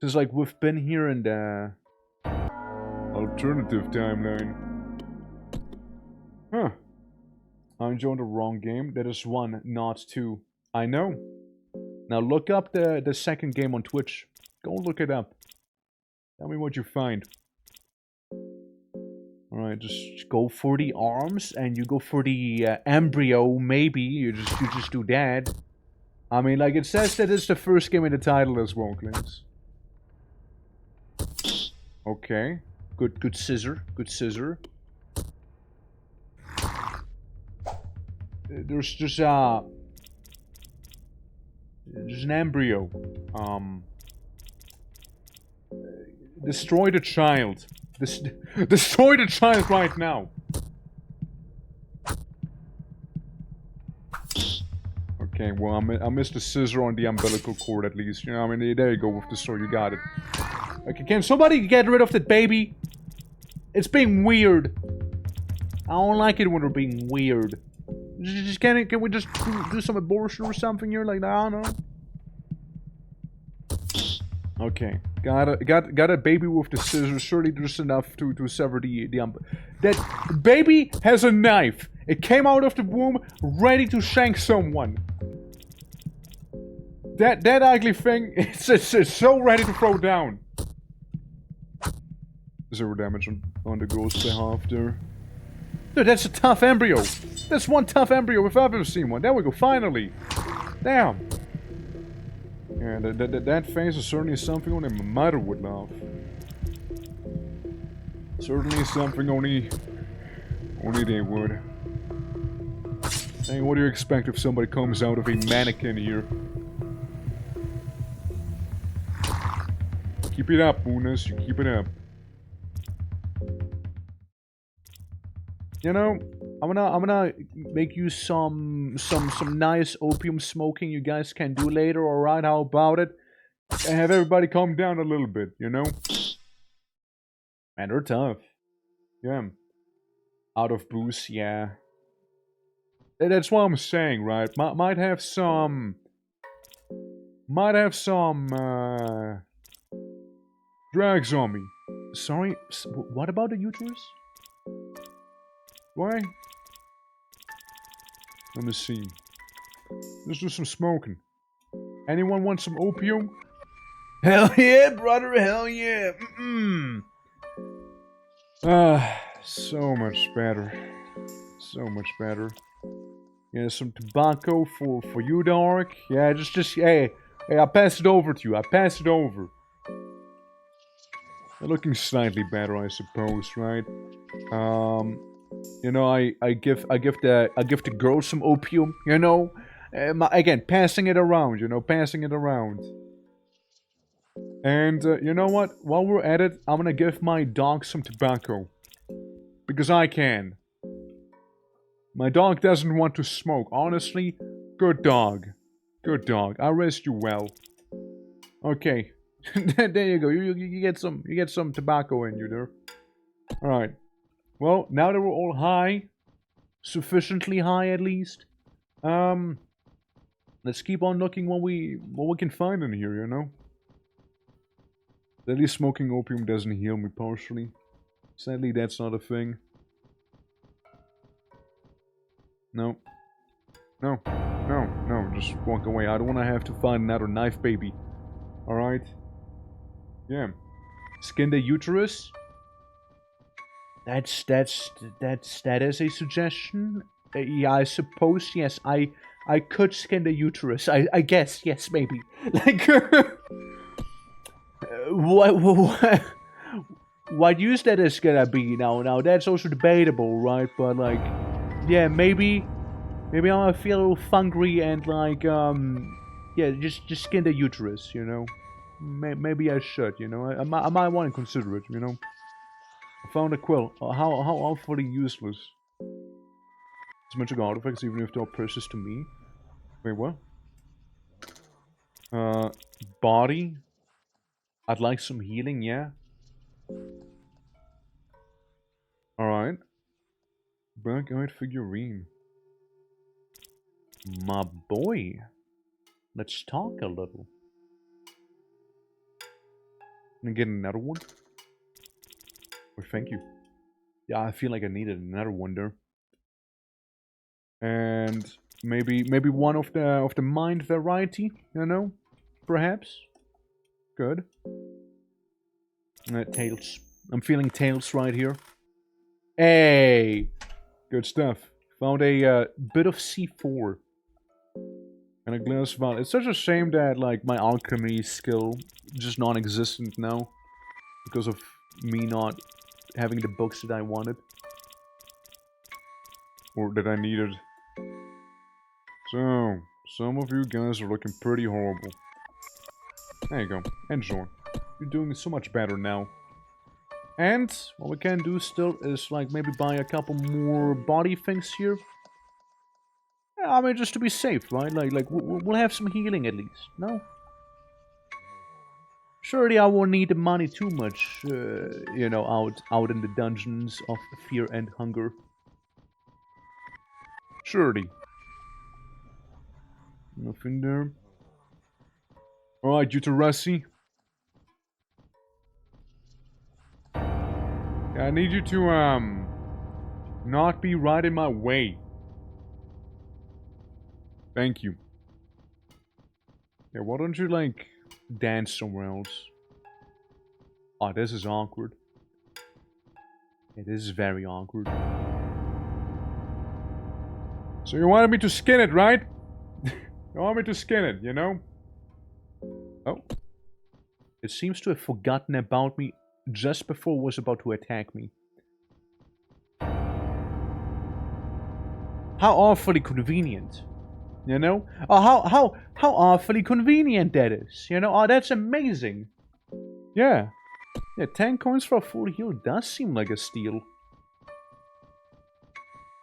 Since like we've been here in the alternative timeline. Huh. I joined the wrong game. That is 1, not 2. I know. Now look up the second game on Twitch. Go look it up. Tell me what you find. Alright, just go for the arms and you go for the embryo, maybe. You just do that. I mean, like, it says that it's the first game in the title as well, Clint. Okay. Good scissor. Good scissor. There's just an embryo. Destroy the child. Destroy the child right now. Okay, well, I missed the scissor on the umbilical cord at least. You know, I mean, there you go with the sword. You got it. Okay, can somebody get rid of that baby? It's being weird. I don't like it when they're being weird. Can we just do some abortion or something here? Like, I don't know. Okay, got a baby with the scissors. Surely there's enough to sever the that baby has a knife. It came out of the womb ready to shank someone. That ugly thing, it's so ready to throw down. 0 damage on the girl's behalf there. Dude, that's a tough embryo. That's one tough embryo if I've ever seen one. There we go, finally. Damn. Yeah, that face is certainly something only my mother would love. Certainly something only they would. Hey, what do you expect if somebody comes out of a mannequin here? Keep it up, Unas. You keep it up. You know, I'm gonna make you some nice opium smoking you guys can do later, alright? How about it? And have everybody calm down a little bit, you know? Man, they're tough. Yeah. Out of booze, yeah. That's what I'm saying, right? Might have some drugs on me. Sorry, what about the uterus? Why? Let me see. Let's do some smoking. Anyone want some opium? Hell yeah, brother, hell yeah. So much better. So much better. Yeah, some tobacco for you, Dark. Yeah, just hey, I pass it over to you. I pass it over. They're looking slightly better, I suppose, right? You know, I give the girls some opium, you know? Again, passing it around, you know, passing it around. And, you know what? While we're at it, I'm gonna give my dog some tobacco. Because I can. My dog doesn't want to smoke. Honestly, good dog. Good dog. I raised you well. Okay. There you go. You get some tobacco in you there. Alright. Well, now that we're all high, sufficiently high at least, let's keep on looking what we can find in here, you know? At least smoking opium doesn't heal me partially. Sadly, that's not a thing. No. No. No. No. Just walk away. I don't want to have to find another knife baby. Alright? Yeah. Skin the uterus? That is a suggestion. Yeah, I suppose, yes, I could skin the uterus. I guess, yes, maybe. Like, what use that is gonna be now that's also debatable, right? But like, yeah, maybe I'm gonna feel a little fungry and like, yeah, just skin the uterus, you know? Maybe I should, you know? I might want to consider it, you know? I found a quill. How awfully useless. It's magic artifacts even if they're precious to me. Wait, what? Body. I'd like some healing, yeah? Alright. Black-eyed figurine. My boy. Let's talk a little. Can I get another one? Oh, thank you. Yeah, I feel like I needed another one there. And maybe one of the mind variety, you know? Perhaps? Good. Tails. I'm feeling tails right here. Hey! Good stuff. Found a bit of C4. And a glass vial. It's such a shame that, like, my alchemy skill is just non-existent now. Because of me not having the books that I wanted. Or that I needed. So, some of you guys are looking pretty horrible. There you go. Enjoy. You're doing so much better now. And what we can do still is like maybe buy a couple more body things here. Yeah, I mean, just to be safe, right? Like we'll have some healing at least. No. Surely I won't need the money too much, you know, out in the dungeons of fear and hunger. Surely. Nothing there. Alright, Uterasi. Yeah, I need you to, not be right in my way. Thank you. Yeah, why don't you, like, dance somewhere else? Oh, this is awkward. Yeah, this is very awkward. So you wanted me to skin it, right? You want me to skin it, you know? Oh. It seems to have forgotten about me just before it was about to attack me. How awfully convenient. You know? Oh, how awfully convenient that is. You know? Oh, that's amazing. Yeah. Yeah, 10 coins for a full heal does seem like a steal.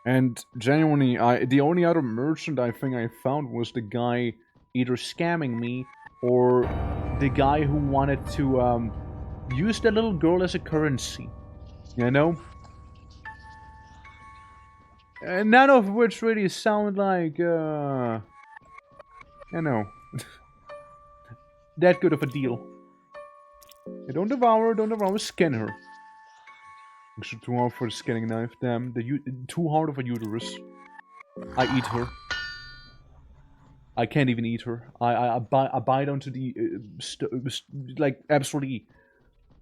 And genuinely, the only other merchant I think I found was the guy either scamming me or the guy who wanted to use the little girl as a currency. You know? And none of which really sound like, you know, that good of a deal. Yeah, don't devour, skin her. Actually, too hard for the skinning knife, damn. Too hard of a uterus. I eat her. I can't even eat her. I bite onto the, like, absolutely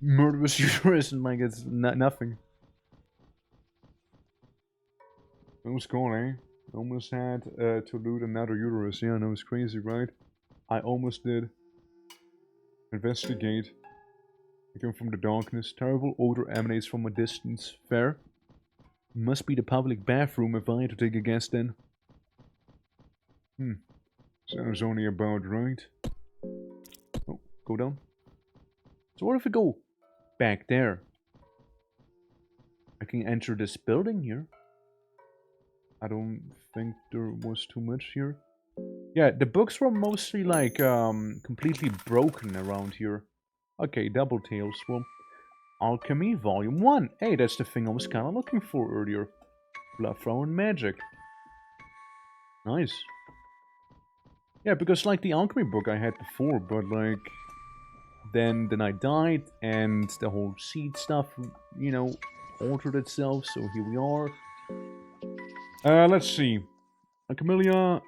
murderous uterus and, like, it's nothing. That was cool, eh? Almost had to loot another uterus. Yeah, no, it's crazy, right? I almost did. Investigate. I come from the darkness. Terrible odor emanates from a distance. Fair. Must be the public bathroom if I had to take a guess then. Sounds only about right. Oh, go down. So what if we go back there? I can enter this building here. I don't think there was too much here. Yeah, the books were mostly like completely broken around here. Okay, double tails. Well, Alchemy Volume 1. Hey, that's the thing I was kind of looking for earlier. Blood Flower and Magic. Nice. Yeah, because like the alchemy book I had before, but like then I died and the whole seed stuff, you know, altered itself. So here we are. Let's see. Camellia,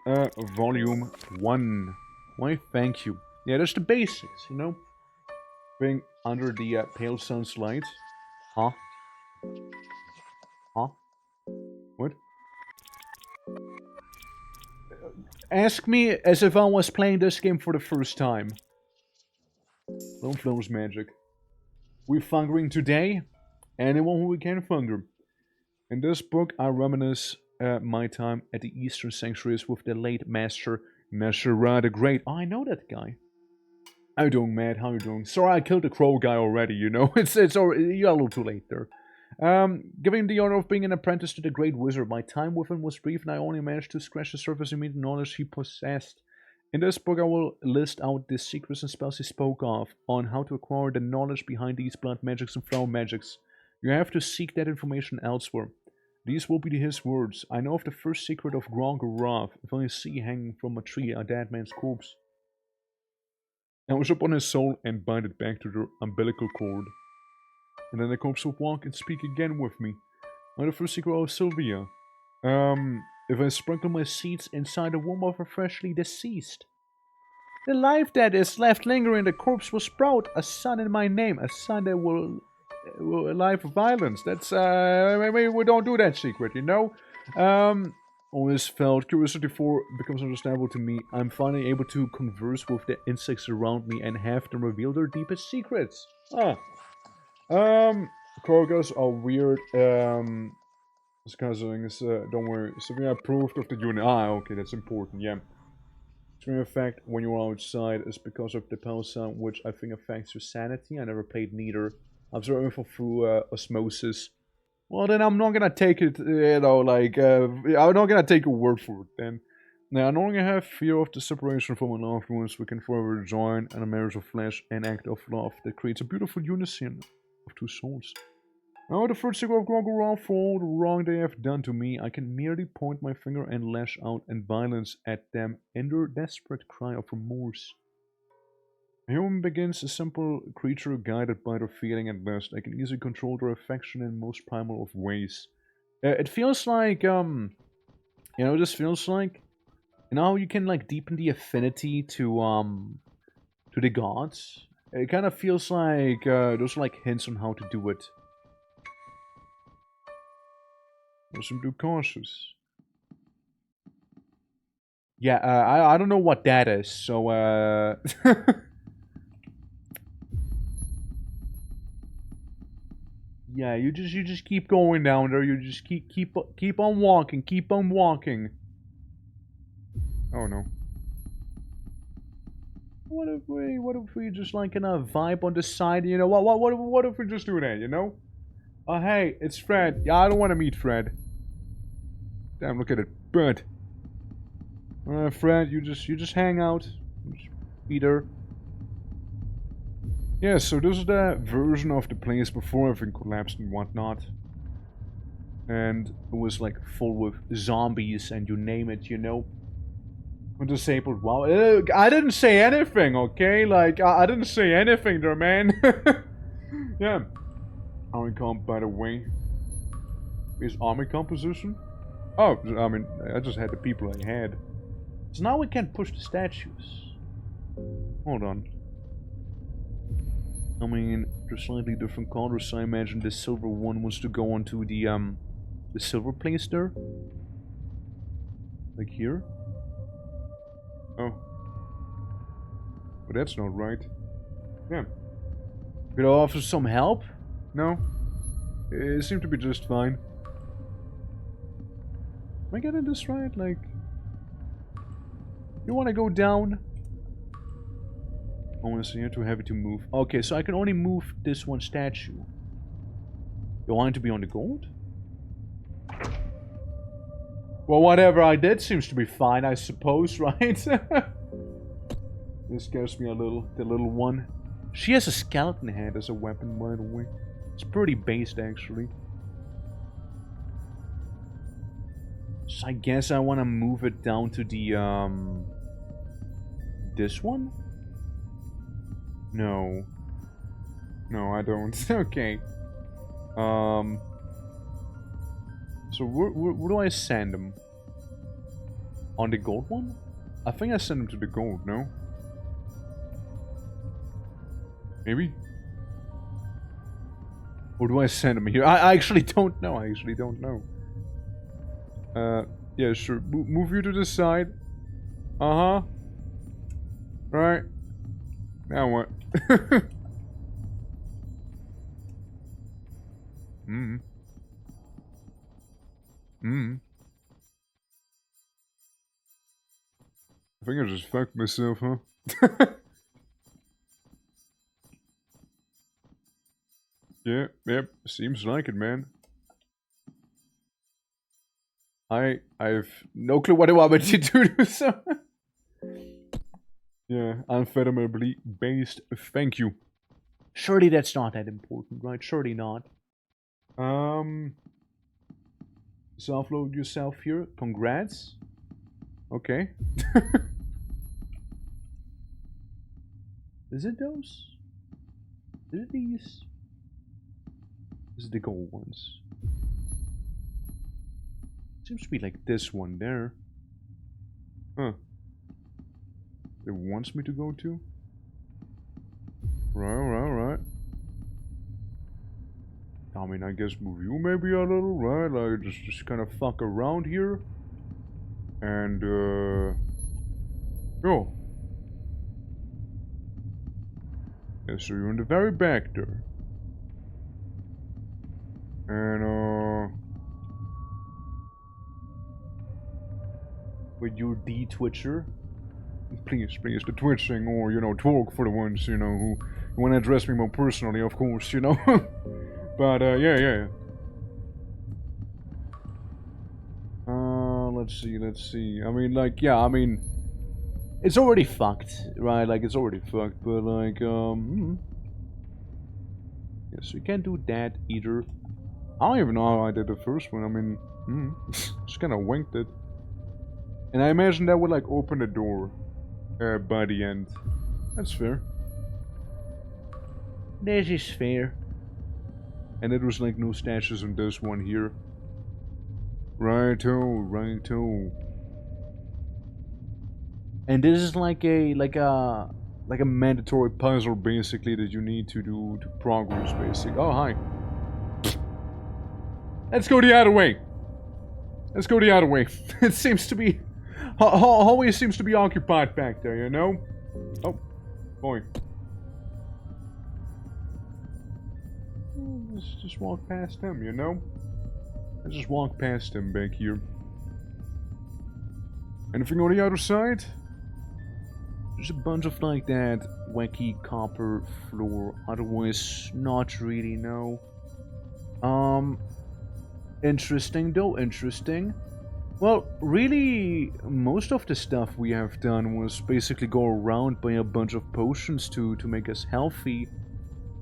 volume 1. Why, thank you. Yeah, that's the basics, you know? Being under the pale sun's light. Huh? Huh? What? Ask me as if I was playing this game for the first time. Don't flows magic. We're fungering today. Anyone who can funger. In this book, I reminisce my time at the Eastern Sanctuaries with the late Master Nashara the Great. Oh, I know that guy. How you doing, Matt? How you doing? Sorry, I killed the crow guy already, you know? It's already, you're a little too late there. Giving the honor of being an apprentice to the great wizard, my time with him was brief and I only managed to scratch the surface and meet the knowledge he possessed. In this book I will list out the secrets and spells he spoke of, on how to acquire the knowledge behind these blood magics and flower magics. You have to seek that information elsewhere. These will be his words. I know of the first secret of Grongorov, if only see hanging from a tree a dead man's corpse. I was upon his soul and bind it back to the umbilical cord. And then the corpse will walk and speak again with me. Now the first secret of Sylvia. If I sprinkle my seeds inside the womb of a freshly deceased, the life that is left lingering in the corpse will sprout a son in my name, a son that will a life of violence. That's maybe we don't do that secret, you know. Always felt curiosity for becomes understandable to me. I'm finally able to converse with the insects around me and have them reveal their deepest secrets. Korgas are weird. This kind of thing is, don't worry. Something I proved of the unit. Ah, okay, that's important, yeah. Extreme effect when you're outside is because of the power sound, which I think affects your sanity. I never played neither. Observing through osmosis. Well, then I'm not gonna take it, you know, like, I'm not gonna take a word for it, then. Now, I no longer have fear of the separation from my loved ones. We can forever join in a marriage of flesh and act of love that creates a beautiful unison of two souls. Now, the first secret of Grogorov, for all the wrong they have done to me, I can merely point my finger and lash out in violence at them in their desperate cry of remorse. A human begins a simple creature guided by their feeling at best. I can easily control their affection in most primal of ways. It feels like, you know, this feels like, you know how you can, like, deepen the affinity to the gods? It kind of feels like, those are, like, hints on how to do it. I'm too cautious. Yeah, I don't know what that is, so, yeah, you just keep going down there. You just keep on walking. Keep on walking. Oh no. What if we just like in a vibe on the side? You know what if we just do that? You know? Oh hey, it's Fred. Yeah, I don't want to meet Fred. Damn, look at it, bird. Fred, you just hang out. Peter. Yeah, so this is the version of the place before everything collapsed and whatnot. And it was like full with zombies and you name it, you know. Disabled, wow. I didn't say anything, okay? Like, I didn't say anything there, man. Yeah. Army comp, by the way. Is army composition? Oh, I mean, I just had the people I had. So now we can push the statues. Hold on. I mean, they're slightly different colors, so I imagine the silver one wants to go onto the silver place there. Like here. Oh. But that's not right. Yeah. Could I offer some help? No? It seemed to be just fine. Am I getting this right? Like... You wanna go down? Oh, so you're too heavy to move. Okay, so I can only move this one statue. You want it to be on the gold? Well, whatever I did seems to be fine, I suppose, right? This scares me a little, the little one. She has a skeleton head as a weapon, by the way. It's pretty based, actually. So I guess I want to move it down to the, this one? No. No, I don't. Okay. So where do I send them? On the gold one? I think I sent him to the gold, no? Maybe? Or do I send him here? I actually don't know. I actually don't know. Yeah, sure. Move you to the side. Uh-huh. Right. Now what? Hmm. Hmm. I think I just fucked myself, huh? Yeah, yep, seems like it, man. I've no clue what I want to do, so... Yeah, amphetamine based, thank you. Surely that's not that important, right? Surely not. Self-load yourself here. Congrats. Okay. Is it those? Is it these? This is the gold ones. Seems to be like this one there. Huh. It wants me to go to? Right. I mean, I guess move you maybe a little, right? Like, just kind of fuck around here. And, oh. Yeah, so you're in the very back there. And, with your D-Twitcher. Please, the twitching, or, you know, talk for the ones, you know, who want to address me more personally, of course, you know. But, yeah. Let's see. I mean, like, yeah, I mean, it's already fucked, right? Like, it's already fucked, but, like, yeah, so you can't do that either. I don't even know how I did the first one. I mean, just kind of winked it. And I imagine that would, like, open the door by the end. That's fair. This is fair. And it was, like, no stashes on this one here. Righto. And this is like a mandatory puzzle basically that you need to do to progress basically. Oh hi. Let's go the other way. It seems to be always seems to be occupied back there, you know? Oh boy. Let's just walk past him, you know? I just walk past him back here. Anything on the other side? There's a bunch of like that wacky copper floor. Otherwise, not really, no. Interesting though, interesting. Well, really, most of the stuff we have done was basically go around buy a bunch of potions to make us healthy.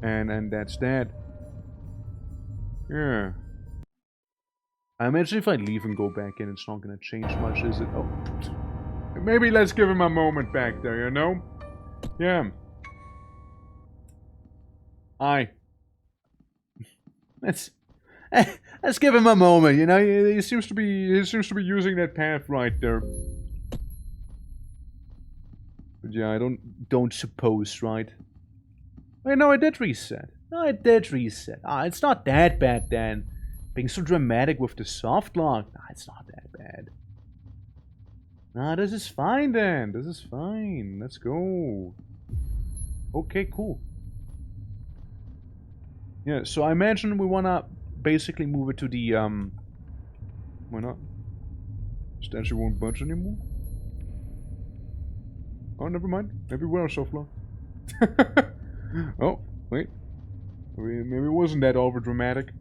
And that's that. Yeah. I imagine if I leave and go back in, it's not gonna change much, is it? Oh. Maybe let's give him a moment back there, you know? Yeah. Let's give him a moment, you know? He seems to be using that path right there. But yeah, I don't suppose, right? Wait, no, I did reset. It's not that bad then. Being so dramatic with the soft lock. Nah, it's not that bad. Nah, this is fine then. This is fine. Let's go. Okay, cool. Yeah, so I imagine we wanna basically move it to the, why not? Statue won't budge anymore? Oh, never mind. Maybe we're soft lock. Oh, wait. Maybe it wasn't that over dramatic.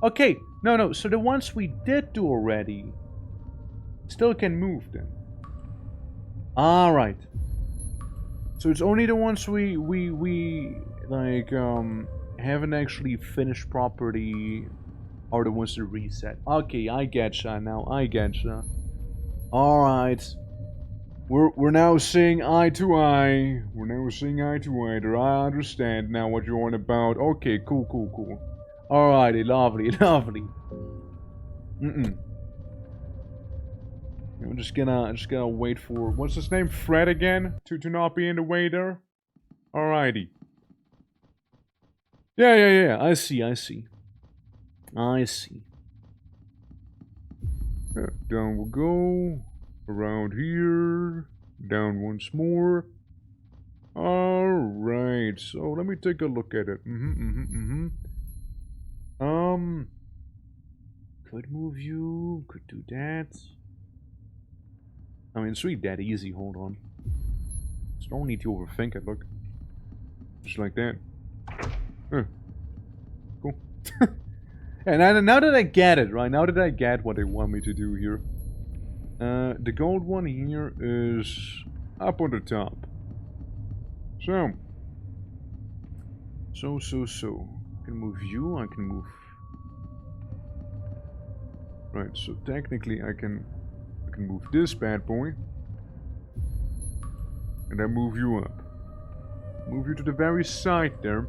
Okay, no, so the ones we did do already still can move then. Alright. So it's only the ones we like haven't actually finished properly are the ones to reset. Okay, I getcha now, Alright. We're now seeing eye to eye. There, I understand now what you're on about. Okay, cool. Alrighty, lovely. I'm just gonna wait for, what's his name? Fred again? To not be in the way there? Alrighty. Yeah, I see. Yeah, down we'll go. Around here. Down once more. Alright, so let me take a look at it. Could move you, could do that. I mean, it's really that easy, hold on. There's no need to overthink it, look. Just like that. Cool. And now that I get it, right? Now that I get what they want me to do here. The gold one here is up on the top. So. I can move you, I can move... Right, so technically I can move this bad boy. And then move you up. Move you to the very side there.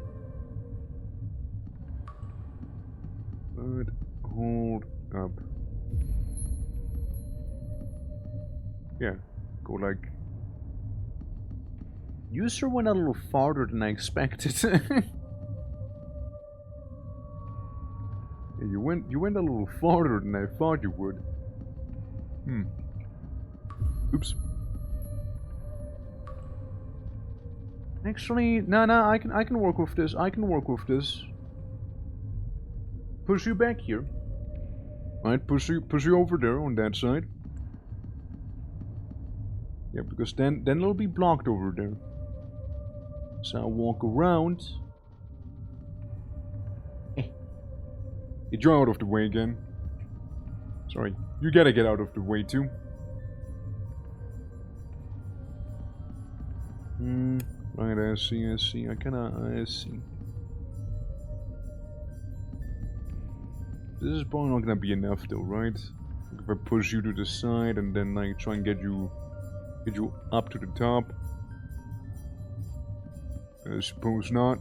But hold up. Yeah, go like... You sure went a little farther than I expected. Yeah, you went a little farther than I thought you would. Oops. Actually, no, I can work with this. Push you back here. Right, push you over there on that side. Yeah, because then it'll be blocked over there. So I'll walk around. Get you out of the way again. Sorry, you gotta get out of the way too. Right, I see. I see. This is probably not gonna be enough though, right? If I push you to the side and then like try and get you up to the top. I suppose not.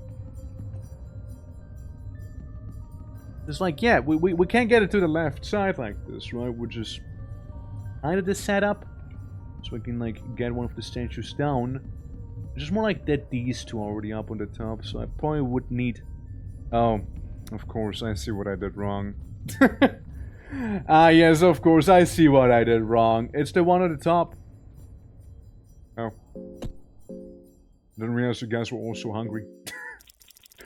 It's like, yeah, we can't get it to the left side like this, right? We're just kind of this setup, so we can like get one of the statues down. It's just more like that these two are already up on the top, so I probably would need... Oh, of course, I see what I did wrong. Ah, yes, of course, I see what I did wrong. It's the one at the top. Oh. Didn't realize you guys were also hungry.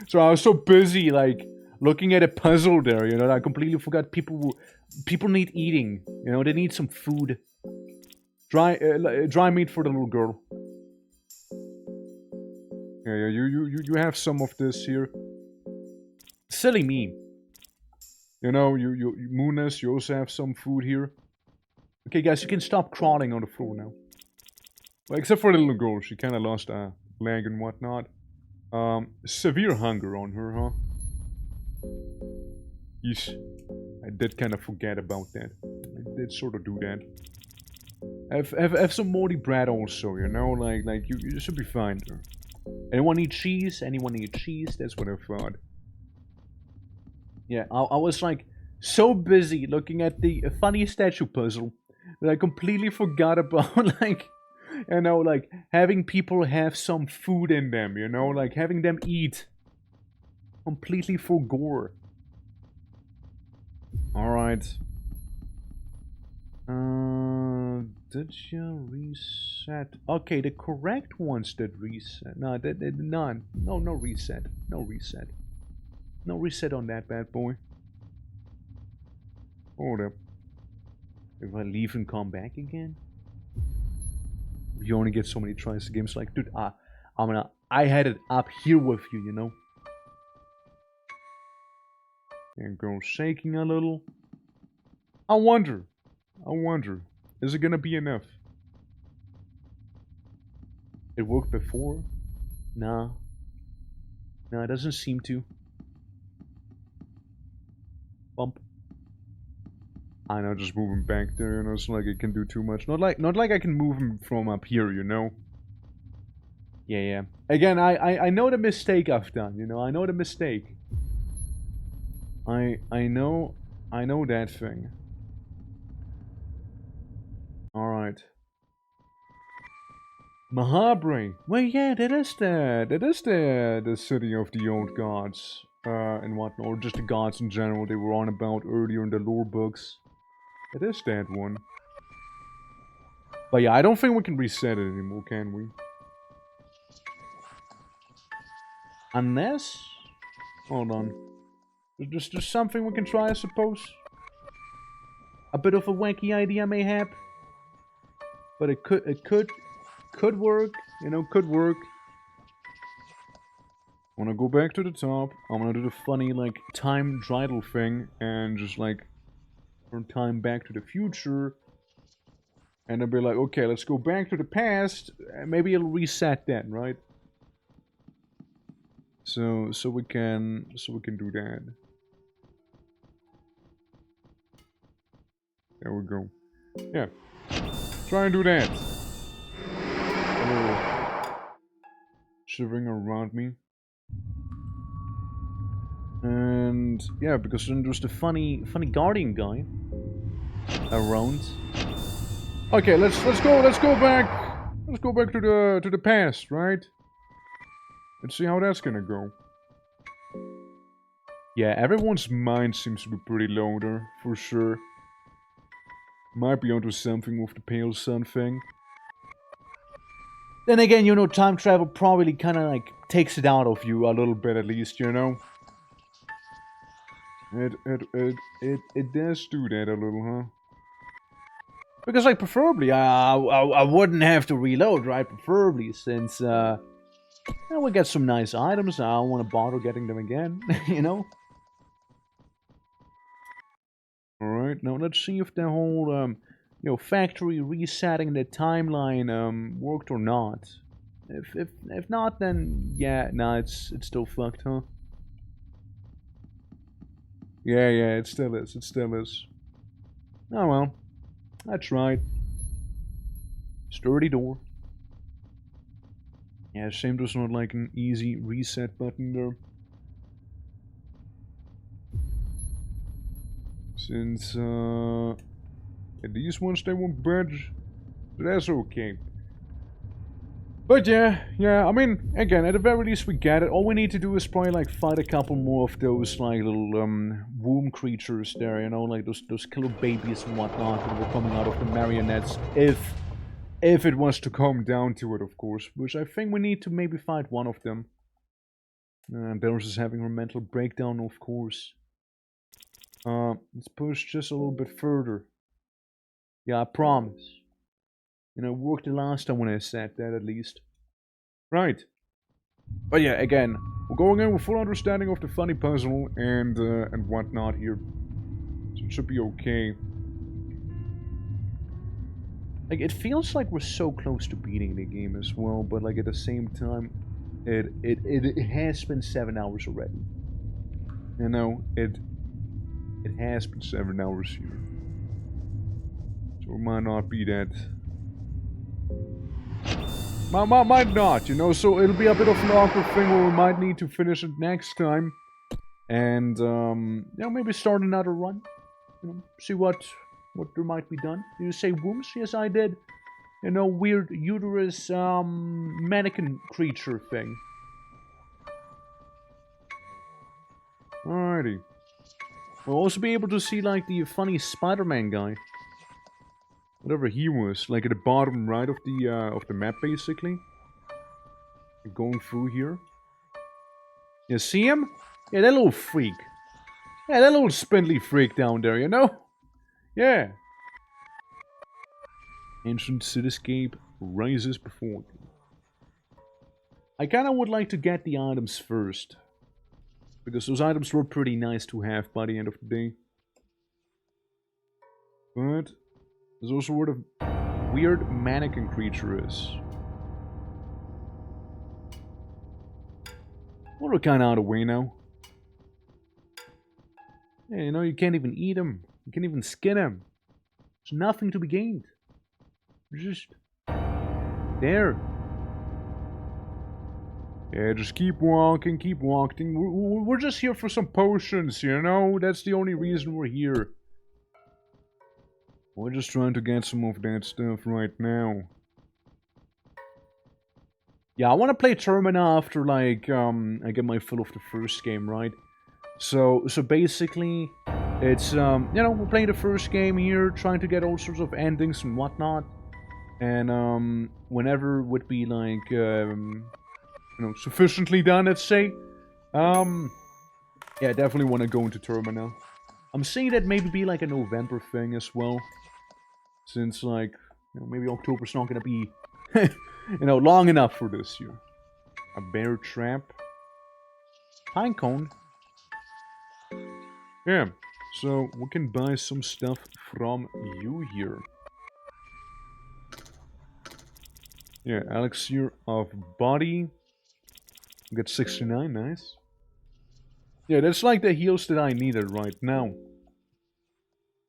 So I was so busy, like, looking at a puzzle there, you know, that I completely forgot people need eating. You know, they need some food. Dry meat for the little girl. Yeah, you have some of this here. Silly me. You know, you Mooness, you also have some food here. Okay, guys, you can stop crawling on the floor now. Well, except for the little girl, she kind of lost a leg and whatnot. Severe hunger on her, huh? Yeesh. I did kind of forget about that. I did sort of do that. Have some moldy bread also, you know? Like you should be fine there. Anyone need cheese? Anyone need cheese? That's what I thought. Yeah, I was like so busy looking at the funny statue puzzle that I completely forgot about like, you know, like having people have some food in them, you know, like having them eat. Completely forgot. Alright. Did you reset? Okay, the correct ones did reset. No, they did none. No reset. No reset. No reset on that bad boy. Hold up. If I leave and come back again? You only get so many tries to games like, dude, I had it up here with you, you know? And go shaking a little. I wonder. Is it gonna be enough? It worked before? Nah. Nah, it doesn't seem to. Bump. I know, just moving back there, you know, it's like it can do too much. Not like I can move him from up here, you know? Yeah. Again, I know the mistake I've done, you know? I know the mistake. I know that thing. Alright. Mahabre. Well, yeah, that is the city of the old gods. And whatnot. Or just the gods in general they were on about earlier in the lore books. It is that one. But yeah, I don't think we can reset it anymore, can we? Unless... Hold on. There's something we can try, I suppose. A bit of a wacky idea, mayhap. But it could work. You know, could work. I wanna go back to the top. I'm gonna do the funny, like, time dreidel thing. And just, like, turn time back to the future. And then be like, okay, let's go back to the past. Maybe it'll reset then, right? So we can do that. There we go. Yeah. Try and do that. Shivering around me. And yeah, because then there's the funny guardian guy around. Okay, let's go back. Let's go back to the past, right? Let's see how that's gonna go. Yeah, everyone's mind seems to be pretty low there, for sure. Might be onto something with the pale sun thing. Then again, you know, time travel probably kind of like takes it out of you a little bit at least, you know? It does do that a little, huh? Because, like, preferably, I wouldn't have to reload, right? Preferably, since, we get some nice items. I don't want to bother getting them again, you know? Alright, now let's see if the whole, you know, factory resetting the timeline, worked or not. If not, then, yeah, nah, it's still fucked, huh? Yeah, it still is, Oh well, that's right. Sturdy door. Yeah, shame there's not like an easy reset button there. Since, these ones, they won't budge. That's okay. But yeah, I mean, again, at the very least we get it. All we need to do is probably, like, fight a couple more of those, like, little, womb creatures there, you know? Like, those killer babies and whatnot that were coming out of the marionettes. If it was to come down to it, of course. Which I think we need to maybe fight one of them. And Belarus is having her mental breakdown, of course. Let's push just a little bit further. Yeah, I promise. You know, it worked the last time when I said that, at least. Right. But yeah, again, we're going in with full understanding of the funny puzzle and whatnot here. So it should be okay. Like, it feels like we're so close to beating the game as well, but like at the same time, it has been 7 hours already. You know, it has been 7 hours here. So it might not be that... Might not, you know, so it'll be a bit of an awkward thing where we might need to finish it next time. And, you know, maybe start another run. You know, see what there might be done. Did you say wombs? Yes, I did. You know, weird uterus, mannequin creature thing. Alrighty. We'll also be able to see, like, the funny Spider-Man guy. Whatever he was, like at the bottom right of the map, basically. Going through here. You see him? Yeah, that little freak. Yeah, that little spindly freak down there, you know? Yeah. Ancient cityscape rises before you. I kinda would like to get the items first. Because those items were pretty nice to have by the end of the day. But... there's also where the weird mannequin creature is. Well, we're kinda out of the way now. Yeah, you know, you can't even eat him. You can't even skin him. There's nothing to be gained. Just... there. Yeah, just keep walking, keep walking. We're just here for some potions, you know? That's the only reason we're here. We're just trying to get some of that stuff right now. Yeah, I want to play Termina after, like, I get my fill of the first game, right? So basically, it's, you know, we're playing the first game here, trying to get all sorts of endings and whatnot. And, whenever would be, like, you know, sufficiently done, let's say. Yeah, definitely want to go into Termina. I'm seeing that maybe be, like, a November thing as well. Since, like, you know, maybe October's not gonna be, you know, long enough for this year. A bear trap. Pine cone. Yeah, so we can buy some stuff from you here. Yeah, elixir of body. Get 69, nice. Yeah, that's like the heals that I needed right now.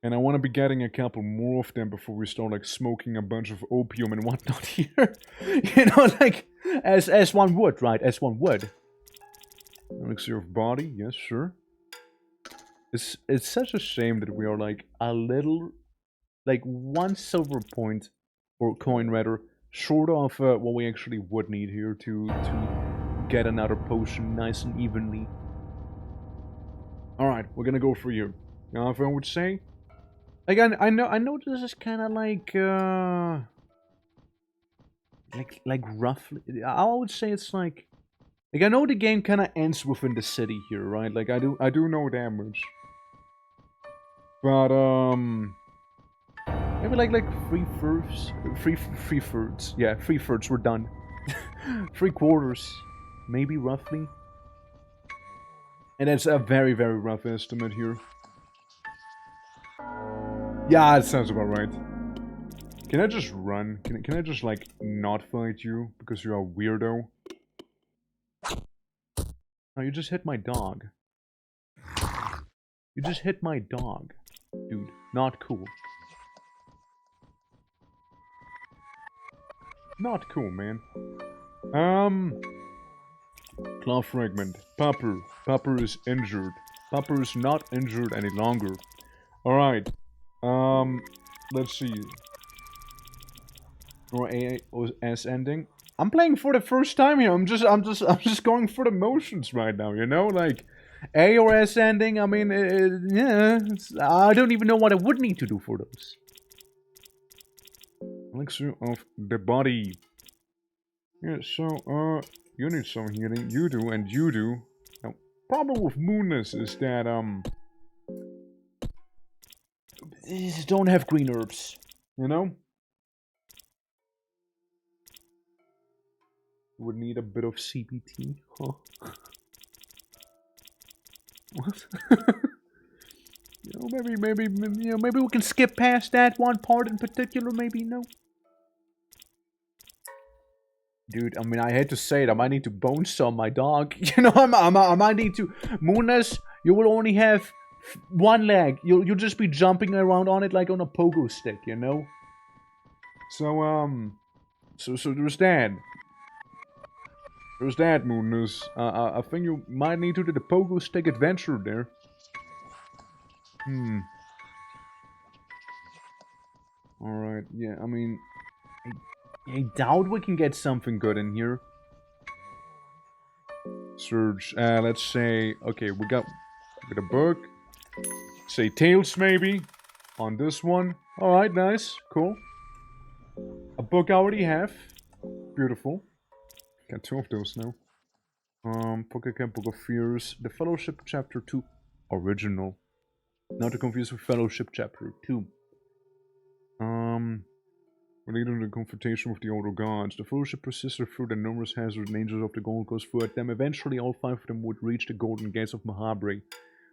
And I want to be getting a couple more of them before we start, like, smoking a bunch of opium and whatnot here. You know, like, as one would, right? As one would. Elixir of body, yes, sure. It's such a shame that we are, like, a little, like, one silver point, or coin rather, short of what we actually would need here to get another potion nice and evenly. Alright, we're gonna go for you. Now, if I would say, again, I know this is kind of like roughly, I would say it's like I know the game kind of ends within the city here, right? Like, I do know that much. But, maybe like 3/4, 3/3, yeah, 3/3 we're done. 3/4, maybe, roughly. And that's a very, very rough estimate here. Yeah, it sounds about right. Can I just run? Can I just, like, not fight you because you're a weirdo? Oh, you just hit my dog. You just hit my dog. Dude, not cool. Not cool, man. Claw fragment. Pupper. Pupper is injured. Pupper is not injured any longer. Alright. Let's see. Or A S ending. I'm playing for the first time here. I'm just going for the motions right now, you know? Like, A or S ending, I mean, yeah, I don't even know what I would need to do for those. Elixir of the body. Yeah, so, you need some healing. You do, and you do. Now, problem with moonness is that, these don't have green herbs, you know? Would need a bit of CBT, huh? What? You know, maybe we can skip past that one part in particular, maybe, no? Dude, I mean, I hate to say it, I might need to bone saw my dog. You know, I might need to... Moonness, you will only have one leg. You'll just be jumping around on it like on a pogo stick, you know? So, so there's that. There's that, Moonness. I think you might need to do the pogo stick adventure there. Alright, yeah, I mean... I doubt we can get something good in here. Surge, let's say... Okay, we got a book. Say Tails, maybe. On this one. Alright, nice. Cool. A book I already have. Beautiful. Got 2 of those now. Pocket Camp, Book of Fears. The Fellowship Chapter 2. Original. Not to confuse with Fellowship Chapter 2. Related to the confrontation with the older gods, the Fellowship persisted through the numerous hazards and dangers of the Golden Coast throughout them. Eventually, all 5 of them would reach the Golden Gates of Mahabri.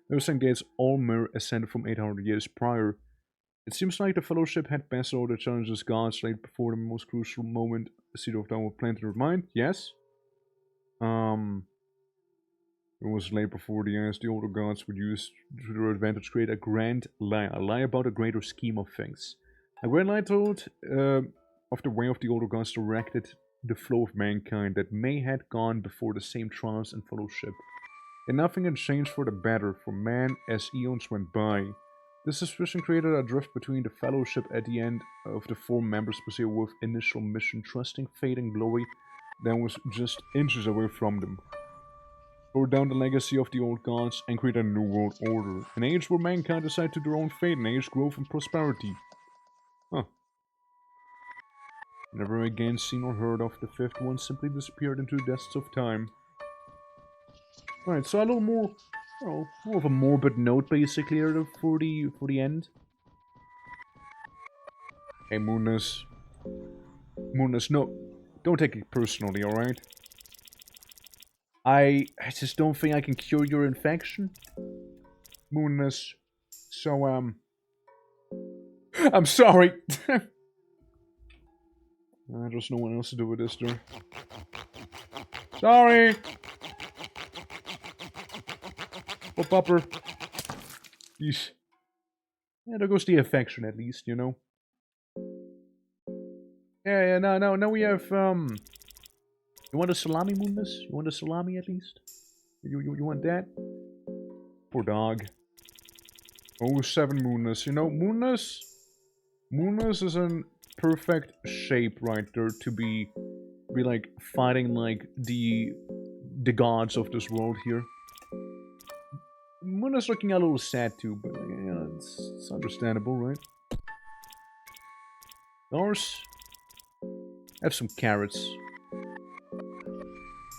Those same gates all mere ascended from 800 years prior. It seems like the Fellowship had passed all the challenges gods laid before the most crucial moment. The seed of downward planted in their mind, yes. It was laid before the eyes the older gods would use to their advantage to create a grand lie. A lie about a greater scheme of things. A grand lie told of the way of the older gods directed the flow of mankind that may had gone before the same trials and fellowship. And nothing had changed for the better for man as eons went by. This suspicion created a drift between the Fellowship at the end of the 4 members pursued with initial mission, trusting fate and glory that was just inches away from them. Tore down the legacy of the old gods and create a new world order. An age where mankind decided to their own fate, an age growth and prosperity. Huh. Never again seen or heard of, the 5th one simply disappeared into the depths of time. Right, so a little more, more of a morbid note basically here for the end. Hey, Moonness. Moonness, no, don't take it personally, alright? I just don't think I can cure your infection. Moonness. So, I'm sorry! There's no one else to do with this, there. Sorry! Oh, Pupper. Yeesh. Yeah, there goes the affection, at least, you know. Yeah, now we have, You want a salami, Moonness? You want a salami, at least? You want that? Poor dog. Oh, 7 Moonness. You know, Moonness is in perfect shape right there to be like fighting like the gods of this world here. Moonness looking a little sad too, but you know, it's understandable, right? Lars, have some carrots.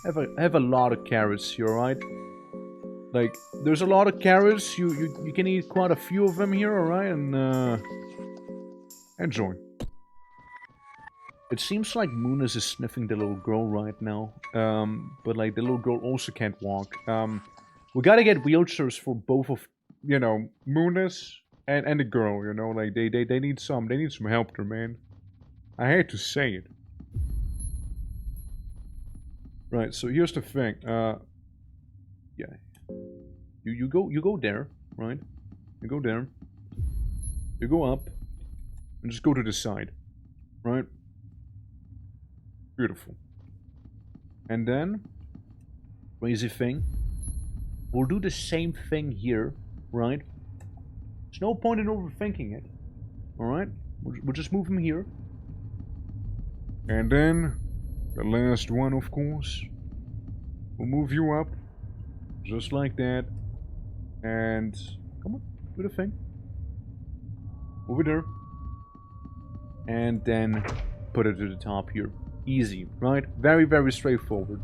Have a lot of carrots here, alright? Like, there's a lot of carrots, you can eat quite a few of them here, alright? And, enjoy. It seems like Moonness is sniffing the little girl right now. But like, the little girl also can't walk. We gotta get wheelchairs for both of, you know, Moonness and the girl, you know? Like, they need some help there, man. I hate to say it. Right, so here's the thing, yeah. You go there, right? You go there. You go up. And just go to the side. Right? Beautiful. And then, crazy thing. We'll do the same thing here, right? There's no point in overthinking it. Alright? We'll just move him here. And then, the last one, of course. We'll move you up. Just like that. And, come on, do the thing. Over there. And then, put it to the top here. Easy, right? Very, very straightforward.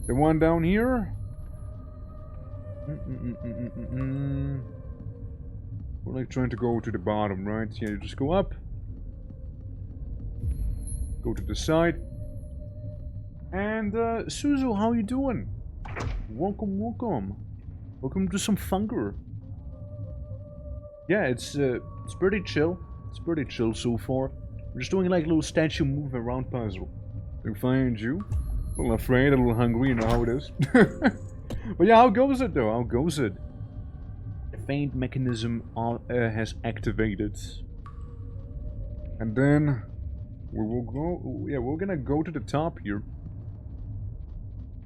The one down here. We're like trying to go to the bottom, right? Yeah, you just go up. Go to the side. And, Suzu, how you doing? Welcome, welcome. Welcome to some FUNGRY. Yeah, it's pretty chill. It's pretty chill so far. We're just doing like a little statue move around puzzle. They find you. A little afraid, a little hungry, you know how it is. But yeah, how goes it though? How goes it? The faint mechanism has activated. And then we will go. Yeah, we're gonna go to the top here.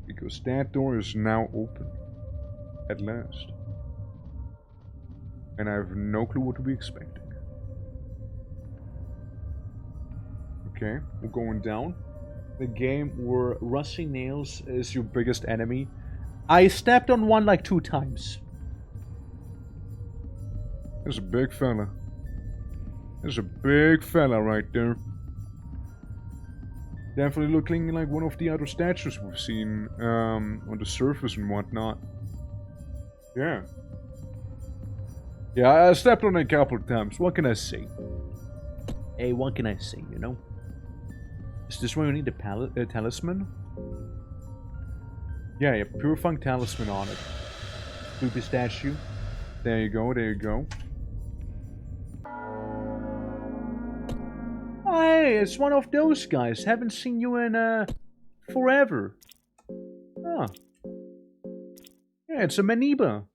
Because that door is now open. At last. And I have no clue what to be expecting. Okay, we're going down. The game where rusty nails is your biggest enemy. I stepped on one like 2 times. There's a big fella. There's a big fella right there. Definitely looking like one of the other statues we've seen on the surface and whatnot. Yeah. Yeah, I stepped on it a couple of times. What can I say? Hey, what can I say, you know? Is this where we need the talisman? Yeah, purifying talisman on it. Creepy statue. There you go, there you go. Oh, hey, it's one of those guys. Haven't seen you in, forever. Ah. Yeah, it's a Maniba.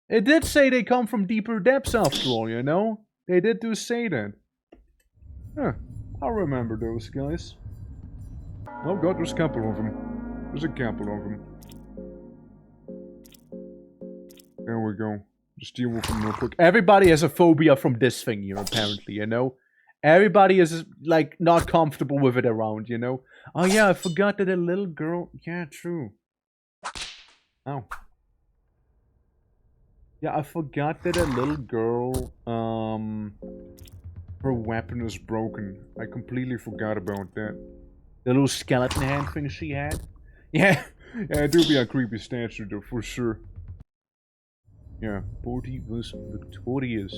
It did say they come from deeper depths after all, you know? They did do say that. Huh. I'll remember those guys. Oh god, there's a couple of them. There's a couple of them. There we go. Just deal with them real quick. Everybody has a phobia from this thing here, apparently, you know? Everybody is, like, not comfortable with it around, you know? Oh, yeah, I forgot that a little girl... Yeah, true. Oh. Yeah, I forgot that a little girl, her weapon is broken. I completely forgot about that. The little skeleton hand thing she had. Yeah, yeah, it do be a creepy statue though, for sure. Yeah, Bordy was victorious.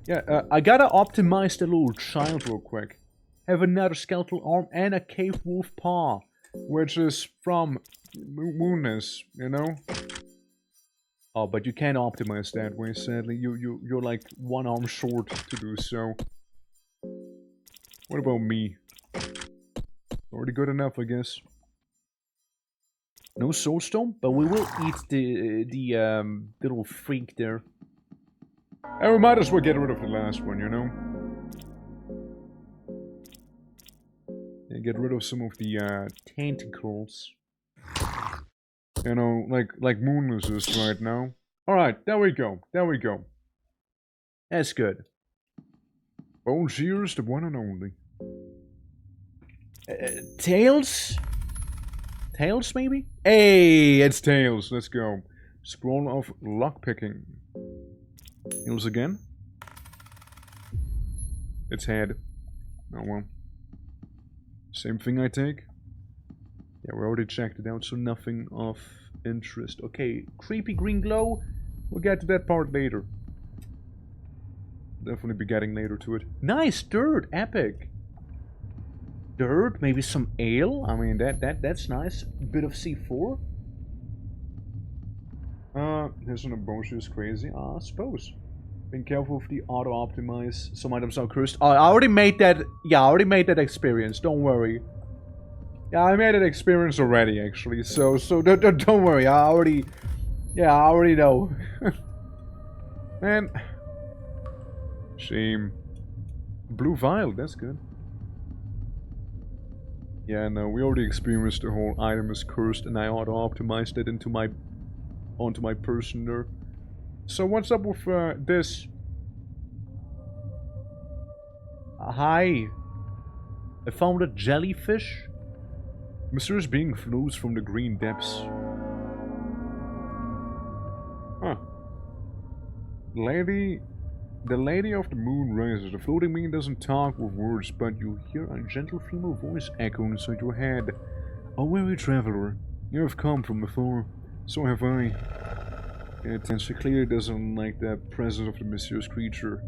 Yeah, I gotta optimize the little child real quick. Have another skeletal arm and a cave wolf paw. Which is from Moonness, you know? Oh, but you can't optimize that way, sadly. You're like one arm short to do so. What about me? Already good enough, I guess. No soulstone, but we will eat the little freak there. And we might as well get rid of the last one, you know? And get rid of some of the tentacles. You know, like Moonless is right now. Alright, there we go. There we go. That's good. Bone Shears, the one and only. Tails? Tails, maybe? Hey, It's Tails. Let's go. Scroll of lockpicking. Tails again. It's head. Oh well. Same thing, I take. Yeah, we already checked it out, so nothing of interest. Okay, creepy green glow. We'll get to that part later. Definitely be getting later to it. Nice dirt, epic. Dirt, maybe some ale. I mean, that's nice. Bit of C4. Here's an emotion is crazy. I suppose. Being careful with the auto optimize. Some items are cursed. Oh, I already made that. Yeah, I already made that experience. Don't worry. Yeah, I made an experience already, actually. So don't worry. I already know. Man. Shame. Blue vial, that's good. Yeah, no, we already experienced the whole item is cursed, and I auto-optimized it onto my person there. So what's up with this? Hi. I found a jellyfish. Mysterious being flows from the green depths. Huh. The Lady of the Moon rises. The floating being doesn't talk with words, but you hear a gentle female voice echo inside your head. A weary traveler, you have come from afar. So have I. She clearly doesn't like the presence of the mysterious creature.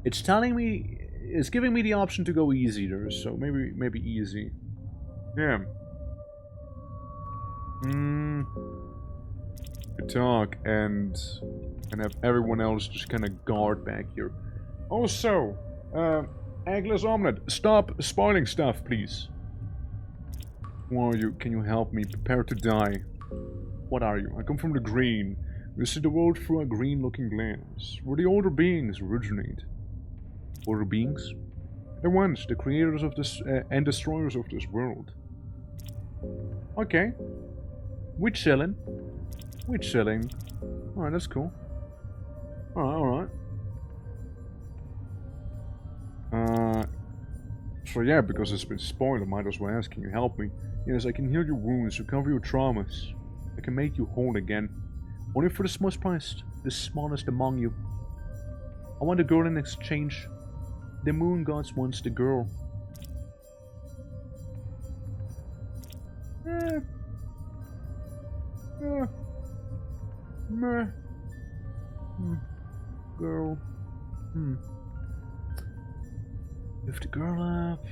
It's telling me, it's giving me the option to go easy there, so maybe easy. Yeah. Talk and have everyone else just kind of guard back here. Also, Eggless Omelette, stop spoiling stuff, please. Who are you? Can you help me? Prepare to die. What are you? I come from the green. We see the world through a green-looking lens, where the older beings originate. Older beings? The ones, the creators of this and destroyers of this world. Okay. We chillin'. We chilling. Alright, that's cool. Alright. So yeah, because it's been spoiled, I might as well ask, can you help me? Yes, I can heal your wounds, recover your traumas. I can make you whole again. Only for the smallest among you. I want a girl in exchange. The moon gods wants the girl. Meh. Girl. Lift the girl up.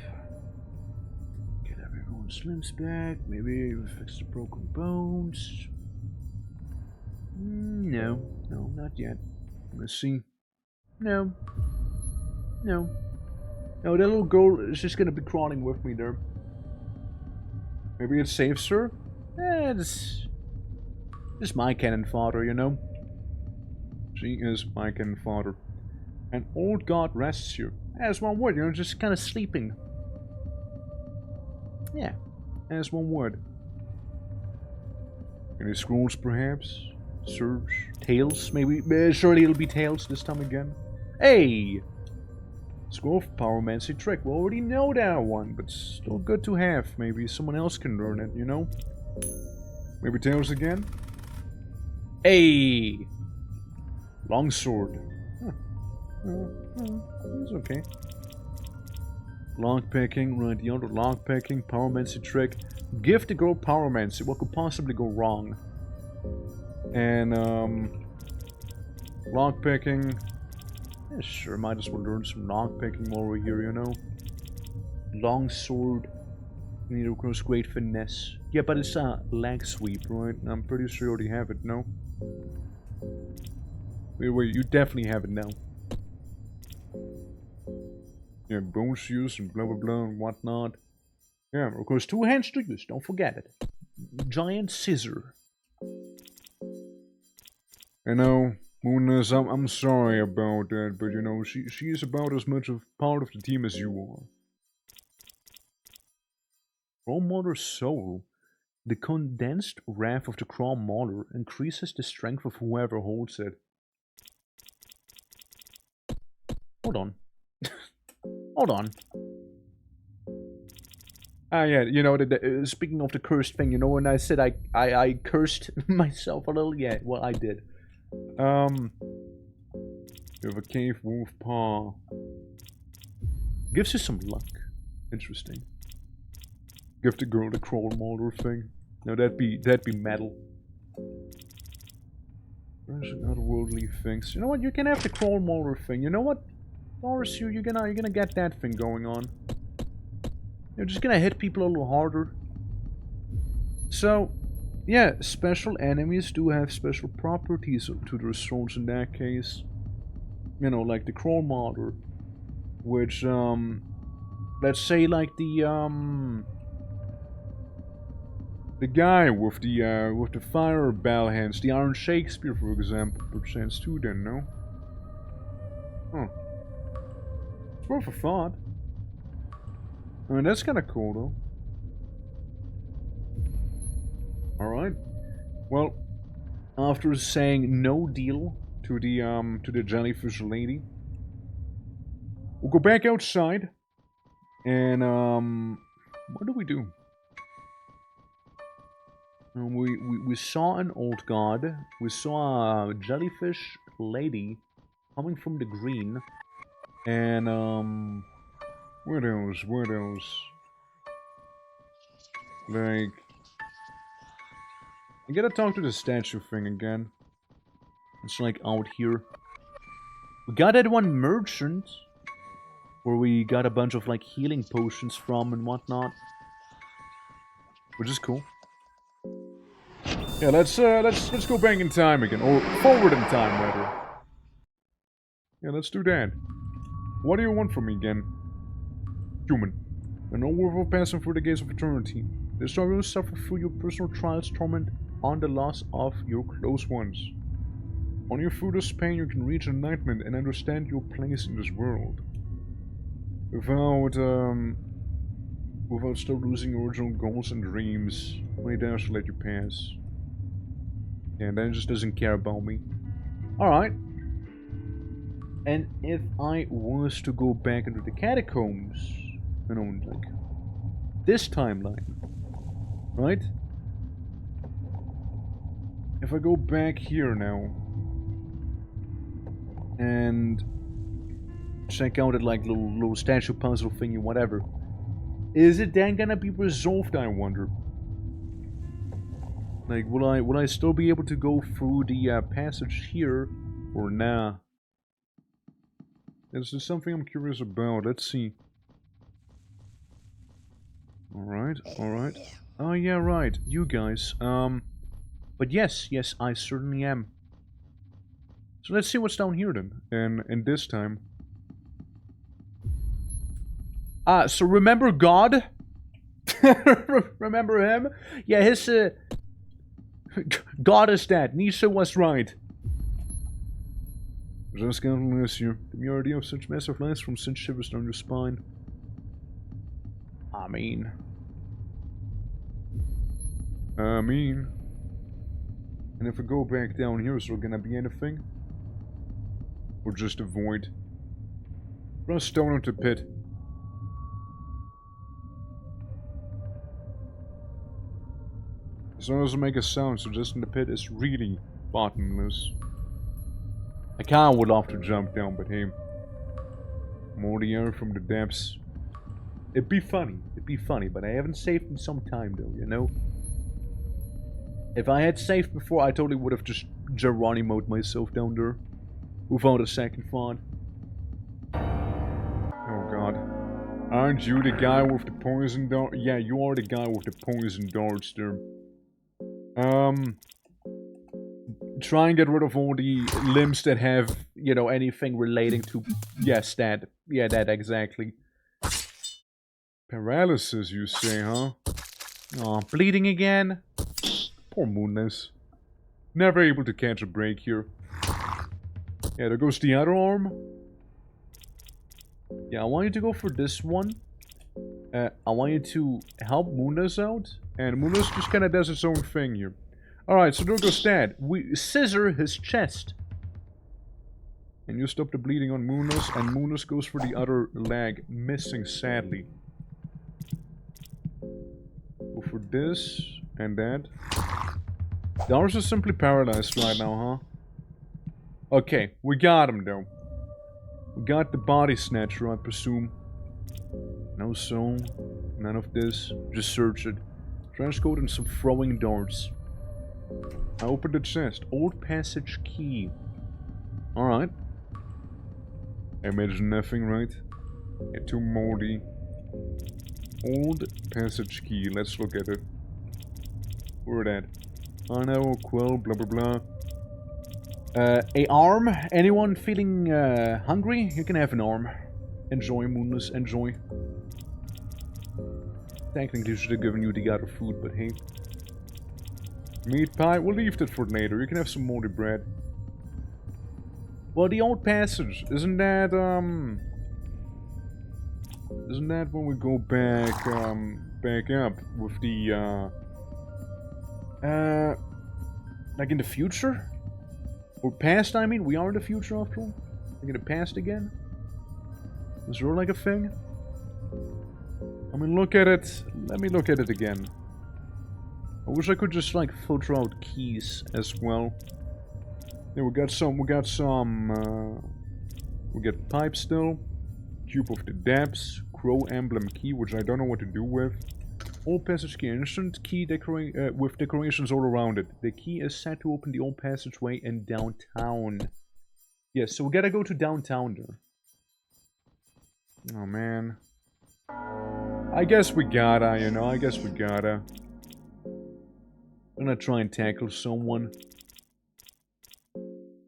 Get everyone's limbs back. Maybe fix the broken bones. No, not yet. Let's see. No, that little girl is just gonna be crawling with me there. Maybe it saves her? It's my cannon fodder, you know? She is my cannon fodder. An old god rests here. As one would, you know, just kind of sleeping. Yeah, as one would. Any scrolls, perhaps? Surge. Tails, maybe? Surely it'll be Tails this time again. Hey! Scroll of Pyromancy trick. We already know that one, but still good to have. Maybe someone else can learn it, you know? Maybe Tails again? Hey! Longsword. Huh. It's okay. Lockpicking, right, the other lockpicking, Pyromancy trick. Give the girl Pyromancy. What could possibly go wrong? And, lockpicking. Yeah, sure, might as well learn some lockpicking while we're here, you know? Longsword. Need, of course, great finesse. Yeah, but it's a leg sweep, right? I'm pretty sure you already have it, no? Wait, you definitely have it now. Yeah, bones use and blah blah blah and whatnot. Yeah, of course, 2 hands to use, don't forget it. Giant scissor. I know, Moonness, I'm sorry about that, but you know, she is about as much of part of the team as you are. Chrome Mother's Soul. The condensed wrath of the Chrome Mother increases the strength of whoever holds it. Hold on. Hold on. Ah, yeah, you know, speaking of the cursed thing, you know, when I said I cursed myself a little? Yeah, well, I did. You have a cave wolf paw. Gives you some luck. Interesting. Give the girl the crawl motor thing. No, that'd be metal. There's otherworldly things. You know what? You can have the crawl motor thing. You know what? Doris, you're gonna get that thing going on. You're just gonna hit people a little harder. So, yeah, special enemies do have special properties to their swords in that case. You know, like the crawl motor, which let's say like the guy with the fire bell hands, the Iron Shakespeare, for example, perchance too. Then no. Huh. It's worth a thought. I mean, that's kind of cool, though. Alright. Well, after saying no deal to the jellyfish lady, we'll go back outside, and, what do we do? We saw an old god. We saw a jellyfish lady coming from the green. And, what else? Like, I gotta talk to the statue thing again. It's like out here. We got that one merchant where we got a bunch of like healing potions from and whatnot, which is cool. Yeah, let's go back in time again, or forward in time rather. Yeah, let's do that. What do you want from me again? Human. You're no worth of passing through the gates of eternity. This time you will suffer through your personal trials, torment on the loss of your close ones. Only through this pain you can reach enlightenment and understand your place in this world. Without still losing your original goals and dreams, only then I shall let you pass. Yeah, Dan just doesn't care about me. Alright. And if I was to go back into the catacombs, you know, like this timeline, right? If I go back here now and check out that like little statue puzzle thingy, whatever, is it then gonna be resolved? I wonder. Like, will I still be able to go through the passage here, or nah? This is something I'm curious about. Let's see. Alright. Oh yeah, right. You guys. But yes, I certainly am. So let's see what's down here then. And this time. So remember God? Remember him? Yeah, his, God is dead. Nisha was right. Just can't miss you. The mere idea of such massive lines from sent shivers down your spine. I mean. And if we go back down here, is there gonna be anything? Or just a void? Throw a stone into the pit. As long as it doesn't make a sound, so just in the pit is really bottomless. I kinda would love to jump down, but hey. More the air from the depths. It'd be funny, but I haven't saved in some time though, you know? If I had saved before, I totally would have just Geronimo'd myself down there. Without a second thought. Oh god. Aren't you the guy with the poison dart? Yeah, you are the guy with the poison darts there. Try and get rid of all the limbs that have, you know, anything relating to... Yes, that. Yeah, that exactly. Paralysis, you say, huh? Aw, bleeding again? Poor Moonless. Never able to catch a break here. Yeah, there goes the other arm. Yeah, I want you to go for this one. I want you to help Moonless out. And Moonless just kind of does its own thing here. Alright, so there goes that. We scissor his chest. And you stop the bleeding on Moonless. And Moonless goes for the other leg. Missing, sadly. Go for this. And that. Dars is simply paralyzed right now, huh? Okay, we got him though. We got the body snatcher, I presume. No soul. None of this. Just search it. Transcode and some throwing darts. I opened the chest. Old passage key. Alright. Image nothing, right? Yeah, too moldy. Old passage key. Let's look at it. Where that? I know, quill, blah blah blah. A arm? Anyone feeling hungry? You can have an arm. Enjoy, Moonless, enjoy. Technically should have given you the other food, but hey. Meat pie? We'll leave that for later. You can have some moldy bread. Well, the old passage, isn't that, isn't that when we go back, back up with the, like in the future? Or past, I mean? We are in the future after all? Like in the past again? Is there like a thing? I mean, look at it. Let me look at it again. I wish I could just like filter out keys as well. Yeah, we got pipe still. Cube of the depths. Crow emblem key, which I don't know what to do with. Old passage key. Instant key with decorations all around it. The key is set to open the old passageway in downtown. Yes, so we gotta go to downtown there. Oh man. I guess we gotta, you know, I guess we gotta. I'm gonna try and tackle someone.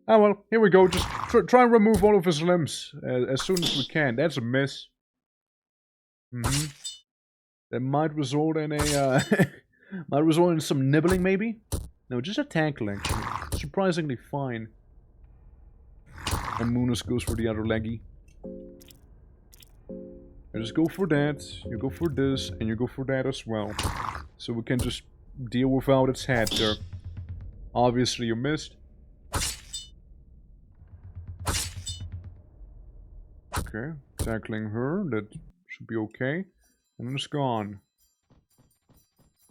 Ah well, here we go. Just try and remove all of his limbs as soon as we can. That's a miss. That might result in a might result in some nibbling maybe. No, just a tackle actually. Surprisingly fine. And Moonus goes for the other leggy. You just go for that. You go for this, and you go for that as well. So we can just deal without its head there. Obviously you missed. Okay, tackling her, that should be okay. And then it's gone.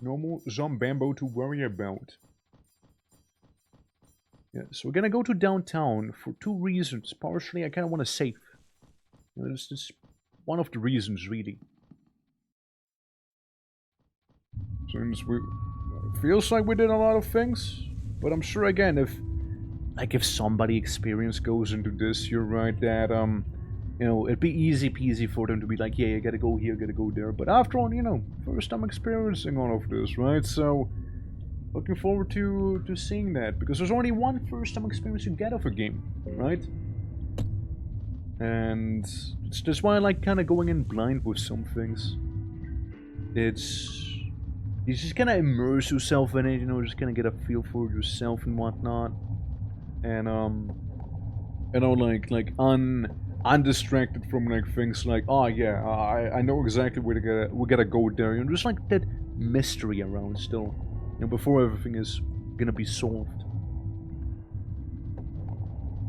No more Zombambo to worry about. Yeah, so we're gonna go to downtown for two reasons. Partially, I kinda want to save. You know, this is one of the reasons, really. Since we... feels like we did a lot of things. But I'm sure, again, if somebody experienced goes into this, you're right, that, you know, it'd be easy peasy for them to be like, yeah, you gotta go here, gotta go there. But after all, you know, first time experiencing all of this, right? So, looking forward to seeing that. Because there's only one first time experience you get of a game, right? And it's just why I like kind of going in blind with some things. You just kind of immerse yourself in it, you know, just kind of get a feel for yourself and whatnot. And, you know, like undistracted from like things like, oh yeah, I know exactly where we gotta go there, you know, just like that mystery around still, you know, before everything is gonna be solved.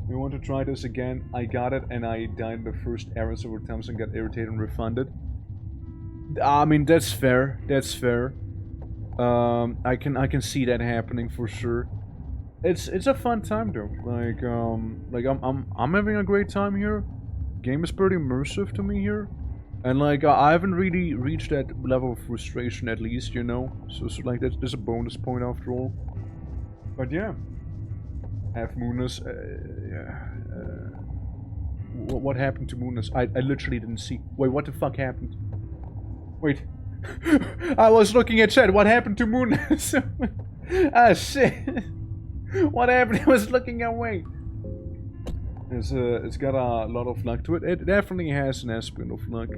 You want to try this again? I got it, and I died the first error several times and got irritated and refunded. I mean, that's fair. That's fair. I can see that happening for sure. It's a fun time though. Like I'm having a great time here. Game is pretty immersive to me here, and like I haven't really reached that level of frustration at least, you know. So like that's a bonus point after all. But yeah, have Moonus. What happened to Moonus? I literally didn't see. Wait, what the fuck happened? Wait. I was looking at chat. What happened to Moonus? Ah, shit. What happened? I was looking away. It's got a lot of luck to it. It definitely has an aspect of luck.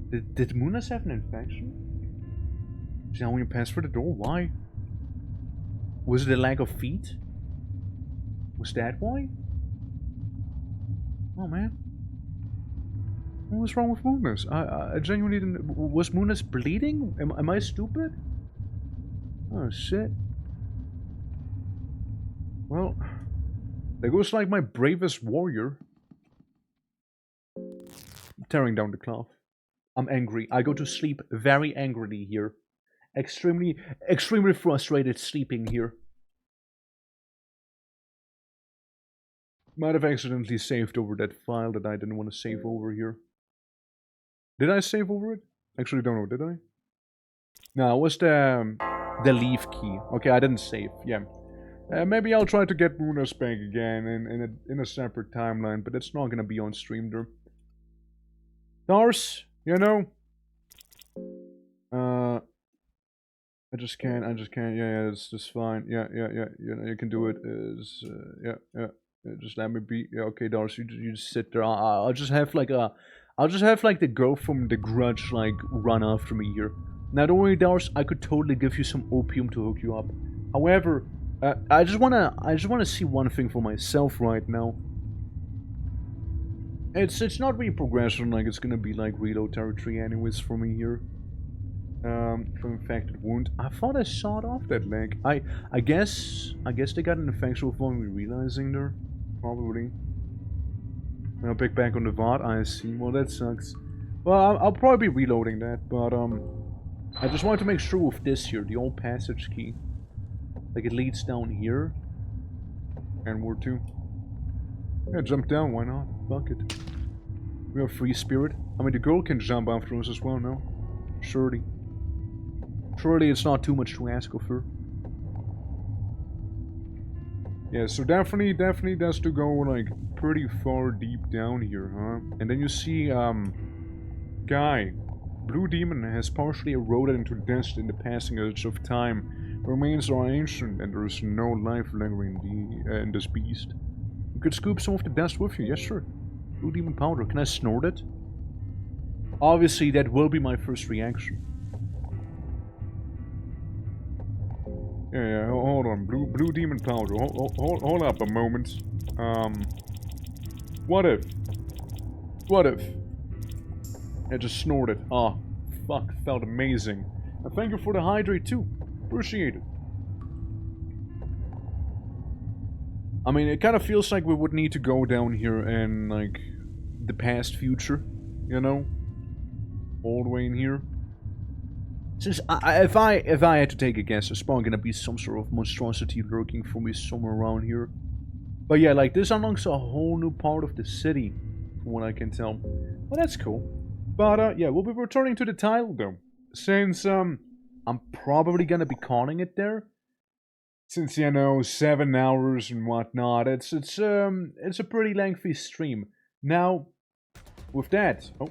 Did Moonus have an infection? Is now when you pass through the door? Why? Was it a lack of feet? Was that why? Oh man. What was wrong with Moonus? I genuinely didn't... Was Moonus bleeding? Am I stupid? Oh shit. Well, there goes like my bravest warrior. Tearing down the cloth. I'm angry. I go to sleep very angrily here. Extremely frustrated sleeping here. Might have accidentally saved over that file that I didn't want to save over here. Did I save over it? Actually, don't know. Did I? No, it was the leave key. Okay, I didn't save. Yeah. Maybe I'll try to get Moonus back again in a separate timeline, but it's not gonna be on stream there. Dars, you know. I just can't. Yeah, it's just fine. Yeah. You know, you can do it. Yeah. Just let me be. Yeah, okay, Dars, you just sit there. I'll just have like the girl from The Grudge like run after me here. Now don't worry, Dars, I could totally give you some opium to hook you up. However, I just wanna see one thing for myself right now. It's not really progression, like it's gonna be like reload territory anyways for me here. From infected wound. I thought I sawed off that leg. I guess they got an infection without me realizing there. Probably. I'll pick back on the VOD, I see. Well, that sucks. Well, I'll probably be reloading that, but I just wanted to make sure with this here, the old passage key. Like it leads down here. And we're too. Yeah, jump down, why not? Fuck it. We have free spirit. I mean, the girl can jump after us as well, no? Surely. Surely it's not too much to ask of her. Yeah, so definitely does to go like pretty far deep down here, huh? And then you see, guy. Blue demon has partially eroded into dust in the passage of time. The remains are ancient and there is no life lingering in this beast. You could scoop some of the dust with you, yes sure. Blue demon powder, can I snort it? Obviously that will be my first reaction. Yeah, hold on. Blue demon powder. Hold up a moment. What if? I just snorted. Ah, fuck, felt amazing. And thank you for the hydrate too. Appreciate it. I mean, it kind of feels like we would need to go down here in, like, the past future, you know? All the way in here. Since if I had to take a guess, there's probably gonna be some sort of monstrosity lurking for me somewhere around here. But yeah, like this unlocks a whole new part of the city, from what I can tell. Well, that's cool. But yeah, we'll be returning to the title though, since I'm probably gonna be calling it there. Since you know 7 hours and whatnot, it's a pretty lengthy stream. Now, with that, oh,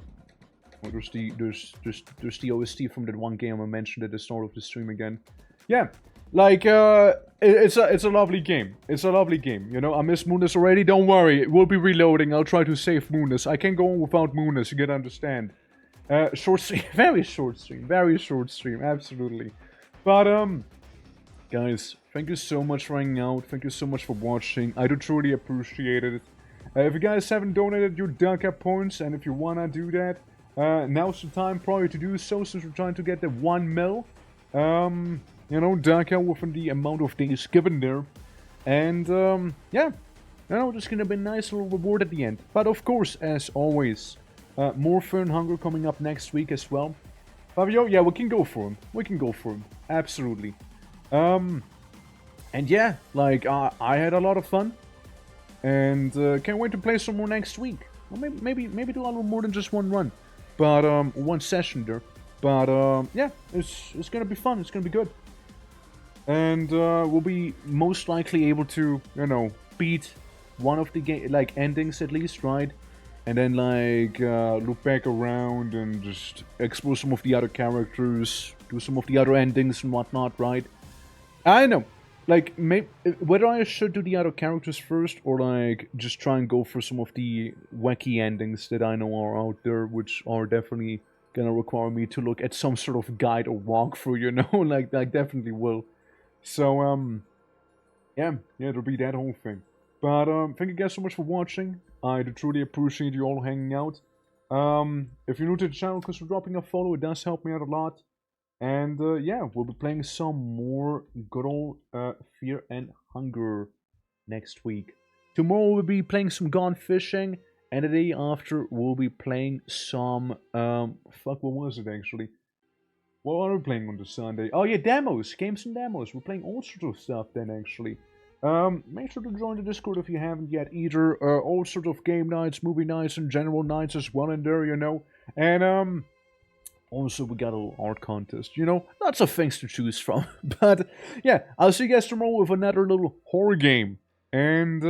there's the OST from that one game I mentioned at the start of the stream again. Yeah, like it's a lovely game. It's a lovely game. You know, I miss Moonus already. Don't worry, we'll be reloading. I'll try to save Moonus. I can't go on without Moonus. You gotta understand. Short stream, very short stream, absolutely. But guys, thank you so much for hanging out. Thank you so much for watching. I do truly appreciate it. If you guys haven't donated your Dunker points, and if you wanna do that. Now's the time probably to do so, since we're trying to get the 1 mil. You know, Daka within the amount of days given there. And, yeah. You know, just gonna be a nice little reward at the end. But of course, as always, more Fern Hunger coming up next week as well. Fabio, yeah, we can go for him. We can go for him. Absolutely. And yeah, like, I had a lot of fun. And can't wait to play some more next week. Well, maybe do a little more than just one run. But, one session there. But, yeah, it's gonna be fun. It's gonna be good. And, we'll be most likely able to, you know, beat one of the like, endings at least, right? And then, like, look back around and just explore some of the other characters, do some of the other endings and whatnot, right? I know. Like, whether I should do the other characters first, or, like, just try and go for some of the wacky endings that I know are out there, which are definitely gonna require me to look at some sort of guide or walkthrough, you know? like, definitely will. So, yeah, there'll be that whole thing. But, thank you guys so much for watching. I do truly appreciate you all hanging out. If you're new to the channel, consider dropping a follow. It does help me out a lot. And, yeah, we'll be playing some more good old Fear and Hunger next week. Tomorrow we'll be playing some Gone Fishing. And the day after we'll be playing some, fuck, what was it actually? What are we playing on the Sunday? Oh yeah, demos! Games and demos. We're playing all sorts of stuff then, actually. Make sure to join the Discord if you haven't yet either. All sorts of game nights, movie nights, and general nights as well in there, you know. And, also, we got a little art contest, you know? Lots of things to choose from. But, yeah, I'll see you guys tomorrow with another little horror game. And,